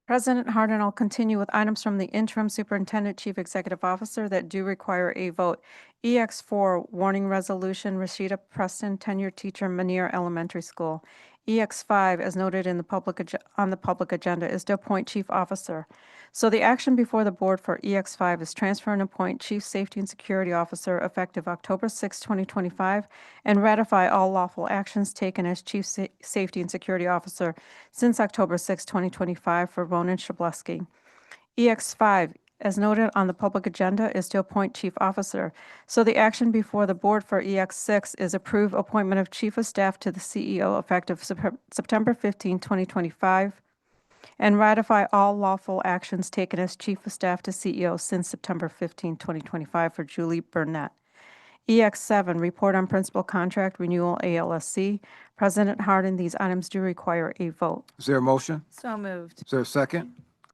Speaker 1: President Harden, I'll continue with items from the interim superintendent chief executive officer that do require a vote. EX4 warning resolution, Rashida Preston, tenured teacher, Manier Elementary School. EX5, as noted in the on the public agenda, is to appoint chief officer. So the action before the board for EX5 is transfer and appoint chief safety and security officer effective October 6, 2025, and ratify all lawful actions taken as chief safety and security officer since October 6, 2025 for Ronan Shableski. EX5, as noted on the public agenda, is to appoint chief officer. So the action before the board for EX6 is approve appointment of chief of staff to the CEO effective September 15, 2025, and ratify all lawful actions taken as chief of staff to CEO since September 15, 2025 for Julie Burnett. EX7, report on principal contract renewal ALSC. President Harden, these items do require a vote.
Speaker 22: Is there a motion?
Speaker 20: So moved.
Speaker 22: Is there a second?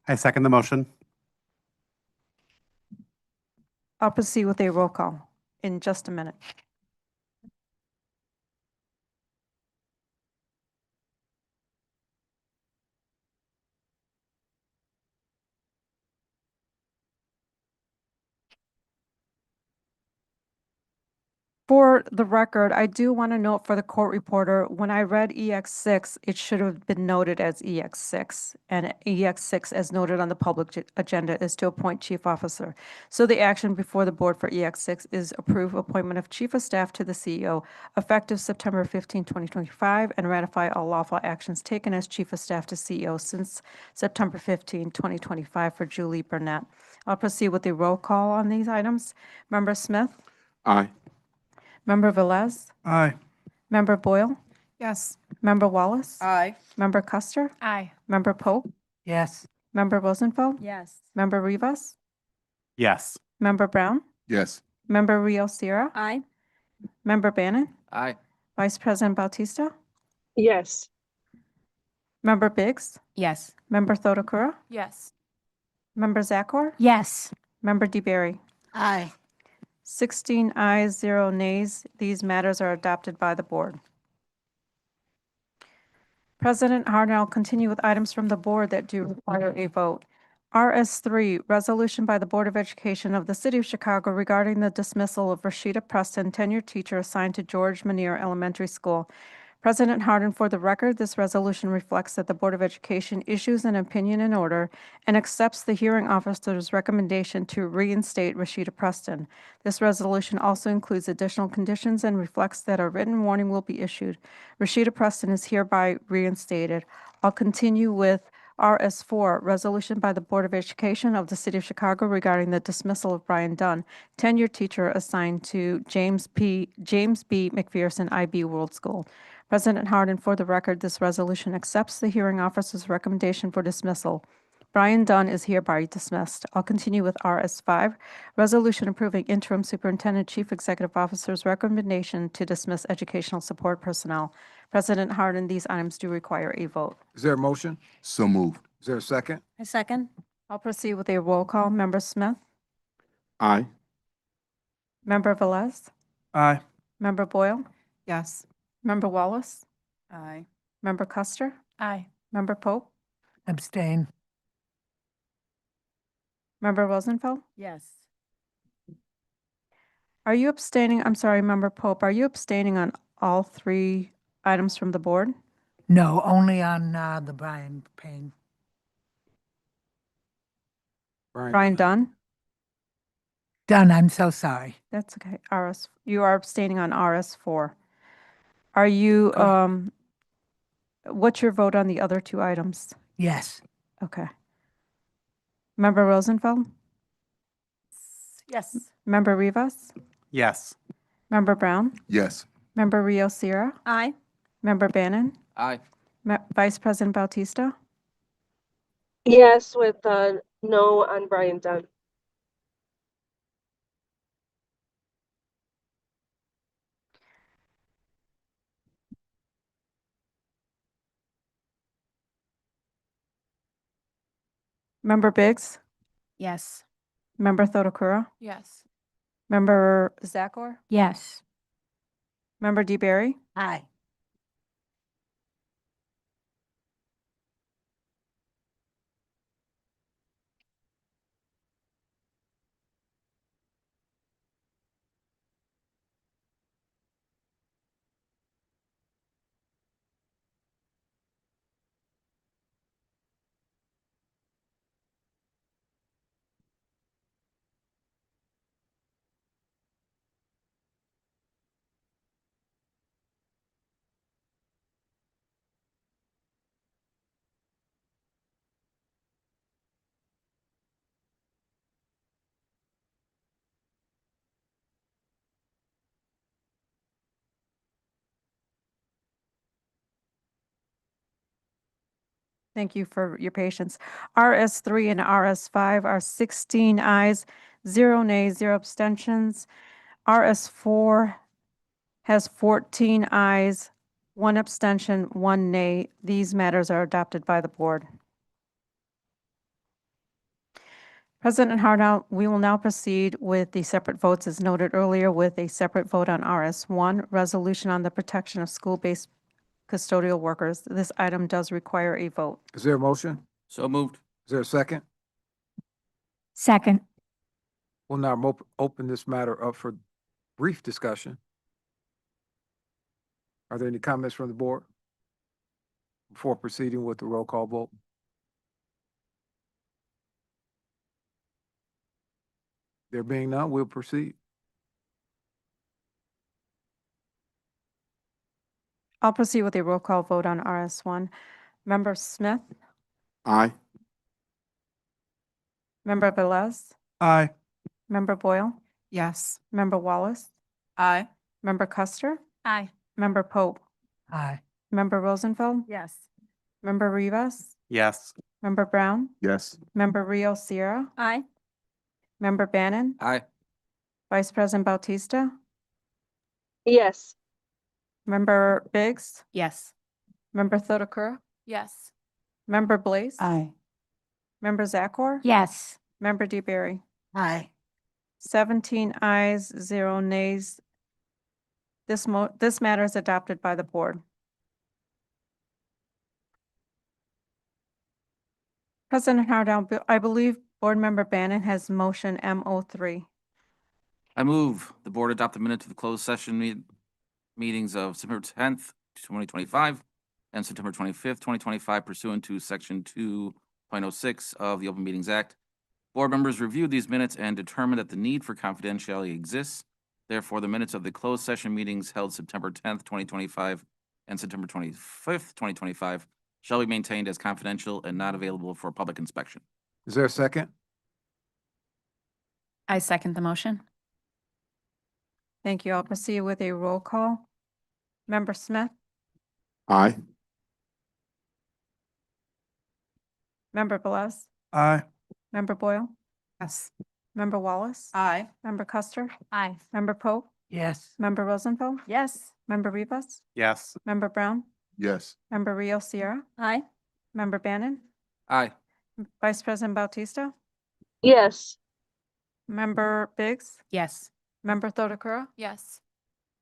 Speaker 13: I second the motion.
Speaker 1: I'll proceed with a roll call in just a minute. For the record, I do want to note for the court reporter, when I read EX6, it should have been noted as EX6. And EX6, as noted on the public agenda, is to appoint chief officer. So the action before the board for EX6 is approve appointment of chief of staff to the CEO effective September 15, 2025, and ratify all lawful actions taken as chief of staff to CEO since September 15, 2025 for Julie Burnett. I'll proceed with the roll call on these items. Member Smith?
Speaker 16: Aye.
Speaker 1: Member Velez?
Speaker 13: Aye.
Speaker 1: Member Boyle?
Speaker 11: Yes.
Speaker 1: Member Wallace?
Speaker 3: Aye.
Speaker 1: Member Custer?
Speaker 21: Aye.
Speaker 1: Member Pope?
Speaker 2: Yes.
Speaker 1: Member Rosenfeld?
Speaker 20: Yes.
Speaker 1: Member Rivas?
Speaker 13: Yes.
Speaker 1: Member Brown?
Speaker 7: Yes.
Speaker 1: Member Rio Sierra?
Speaker 20: Aye.
Speaker 1: Member Bannon?
Speaker 13: Aye.
Speaker 1: Vice President Bautista?
Speaker 17: Yes.
Speaker 1: Member Biggs?
Speaker 21: Yes.
Speaker 1: Member Thodakura?
Speaker 14: Yes.
Speaker 1: Member Zakor?
Speaker 21: Yes.
Speaker 1: Member DeBerry?
Speaker 15: Aye.
Speaker 1: 16 ayes, 0 nays. These matters are adopted by the board. President Harden, I'll continue with items from the board that do require a vote. RS3, resolution by the Board of Education of the City of Chicago regarding the dismissal of Rashida Preston, tenured teacher assigned to George Manier Elementary School. President Harden, for the record, this resolution reflects that the Board of Education issues an opinion in order and accepts the hearing officer's recommendation to reinstate Rashida Preston. This resolution also includes additional conditions and reflects that a written warning will be issued. Rashida Preston is hereby reinstated. I'll continue with RS4, resolution by the Board of Education of the City of Chicago regarding the dismissal of Brian Dunn, tenured teacher assigned to James B. McPherson IB World School. President Harden, for the record, this resolution accepts the hearing officer's recommendation for dismissal. Brian Dunn is hereby dismissed. I'll continue with RS5, resolution approving interim superintendent chief executive officer's recommendation to dismiss educational support personnel. President Harden, these items do require a vote.
Speaker 22: Is there a motion?
Speaker 7: So moved.
Speaker 22: Is there a second?
Speaker 20: I second.
Speaker 1: I'll proceed with a roll call. Member Smith?
Speaker 16: Aye.
Speaker 1: Member Velez?
Speaker 13: Aye.
Speaker 1: Member Boyle?
Speaker 11: Yes.
Speaker 1: Member Wallace?
Speaker 3: Aye.
Speaker 1: Member Custer?
Speaker 21: Aye.
Speaker 1: Member Pope?
Speaker 2: Abstain.
Speaker 1: Member Rosenfeld?
Speaker 20: Yes.
Speaker 1: Are you abstaining? I'm sorry, Member Pope, are you abstaining on all 3 items from the board?
Speaker 2: No, only on the Brian Payne.
Speaker 1: Brian Dunn?
Speaker 2: Done, I'm so sorry.
Speaker 1: That's okay. You are abstaining on RS4. Are you, what's your vote on the other 2 items?
Speaker 2: Yes.
Speaker 1: Okay. Member Rosenfeld?
Speaker 20: Yes.
Speaker 1: Member Rivas?
Speaker 13: Yes.
Speaker 1: Member Brown?
Speaker 7: Yes.
Speaker 1: Member Rio Sierra?
Speaker 20: Aye.
Speaker 1: Member Bannon?
Speaker 4: Aye.
Speaker 1: Vice President Bautista?
Speaker 17: Yes, with no on Brian Dunn.
Speaker 1: Member Biggs?
Speaker 21: Yes.
Speaker 1: Member Thodakura?
Speaker 14: Yes.
Speaker 1: Member Zakor?
Speaker 21: Yes.
Speaker 1: Member DeBerry?
Speaker 15: Aye.
Speaker 1: Thank you for your patience. RS3 and RS5 are 16 ayes, 0 nays, 0 abstentions. RS4 has 14 ayes, 1 abstention, 1 nay. These matters are adopted by the board. President Hardow, we will now proceed with the separate votes as noted earlier with a separate vote on RS1, resolution on the protection of school-based custodial workers. This item does require a vote.
Speaker 22: Is there a motion?
Speaker 4: So moved.
Speaker 22: Is there a second?
Speaker 21: Second.
Speaker 22: We'll now open this matter up for brief discussion. Are there any comments from the board before proceeding with the roll call vote? There being none, we'll proceed.
Speaker 1: I'll proceed with a roll call vote on RS1. Member Smith?
Speaker 7: Aye.
Speaker 1: Member Velez?
Speaker 13: Aye.
Speaker 1: Member Boyle?
Speaker 11: Yes.
Speaker 1: Member Wallace?
Speaker 11: Aye.
Speaker 1: Member Custer?
Speaker 21: Aye.
Speaker 1: Member Pope?
Speaker 2: Aye.
Speaker 1: Member Rosenfeld?
Speaker 6: Yes.
Speaker 1: Member Rivas?
Speaker 4: Yes.
Speaker 1: Member Brown?
Speaker 7: Yes.
Speaker 1: Member Rio Sierra?
Speaker 20: Aye.
Speaker 1: Member Bannon?
Speaker 4: Aye.
Speaker 1: Vice President Bautista?
Speaker 17: Yes.
Speaker 1: Member Biggs?
Speaker 21: Yes.
Speaker 1: Member Thodakura?
Speaker 14: Yes.
Speaker 1: Member Blaze?
Speaker 6: Aye.
Speaker 1: Member Zakor?
Speaker 21: Yes.
Speaker 1: Member DeBerry?
Speaker 15: Aye.
Speaker 1: 17 ayes, 0 nays. This matter is adopted by the board. President Hardow, I believe Board Member Bannon has motion M03.
Speaker 4: I move the board adopt the minutes of the closed session meetings of September 10th, 2025 and September 25th, 2025 pursuant to section 2.06 of the Open Meetings Act. Board members reviewed these minutes and determined that the need for confidentiality exists. Therefore, the minutes of the closed session meetings held September 10th, 2025 and September 25th, 2025 shall be maintained as confidential and not available for public inspection.
Speaker 22: Is there a second?
Speaker 21: I second the motion.
Speaker 1: Thank you. I'll proceed with a roll call. Member Smith?
Speaker 7: Aye.
Speaker 1: Member Velez?
Speaker 13: Aye.
Speaker 1: Member Boyle?
Speaker 11: Yes.
Speaker 1: Member Wallace?
Speaker 11: Aye.
Speaker 1: Member Custer?
Speaker 21: Aye.
Speaker 1: Member Pope?
Speaker 2: Yes.
Speaker 1: Member Rosenfeld?
Speaker 6: Yes.
Speaker 1: Member Rivas?
Speaker 4: Yes.
Speaker 1: Member Brown?
Speaker 7: Yes.
Speaker 1: Member Rio Sierra?
Speaker 20: Aye.
Speaker 1: Member Bannon?
Speaker 4: Aye.
Speaker 1: Vice President Bautista?
Speaker 17: Yes.
Speaker 1: Member Biggs?
Speaker 21: Yes.
Speaker 1: Member Thodakura?
Speaker 14: Yes.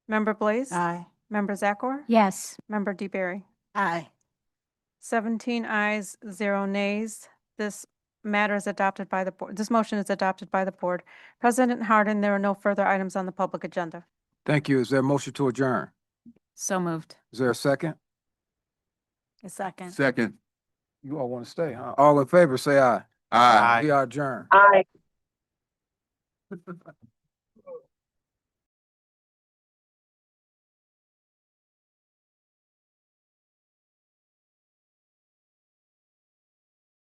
Speaker 1: Member Blaze?
Speaker 6: Aye.
Speaker 1: Member Zakor?
Speaker 21: Yes.
Speaker 1: Member DeBerry?
Speaker 15: Aye.
Speaker 1: 17 ayes, 0 nays. This matter is adopted by the board. This motion is adopted by the board. President Harden, there are no further items on the public agenda.
Speaker 22: Thank you. Is there a motion to adjourn?
Speaker 21: So moved.
Speaker 22: Is there a second?
Speaker 6: A second.
Speaker 7: Second.
Speaker 22: You all want to stay, huh? All in favor, say aye.
Speaker 7: Aye.
Speaker 22: We are adjourned.
Speaker 17: Aye.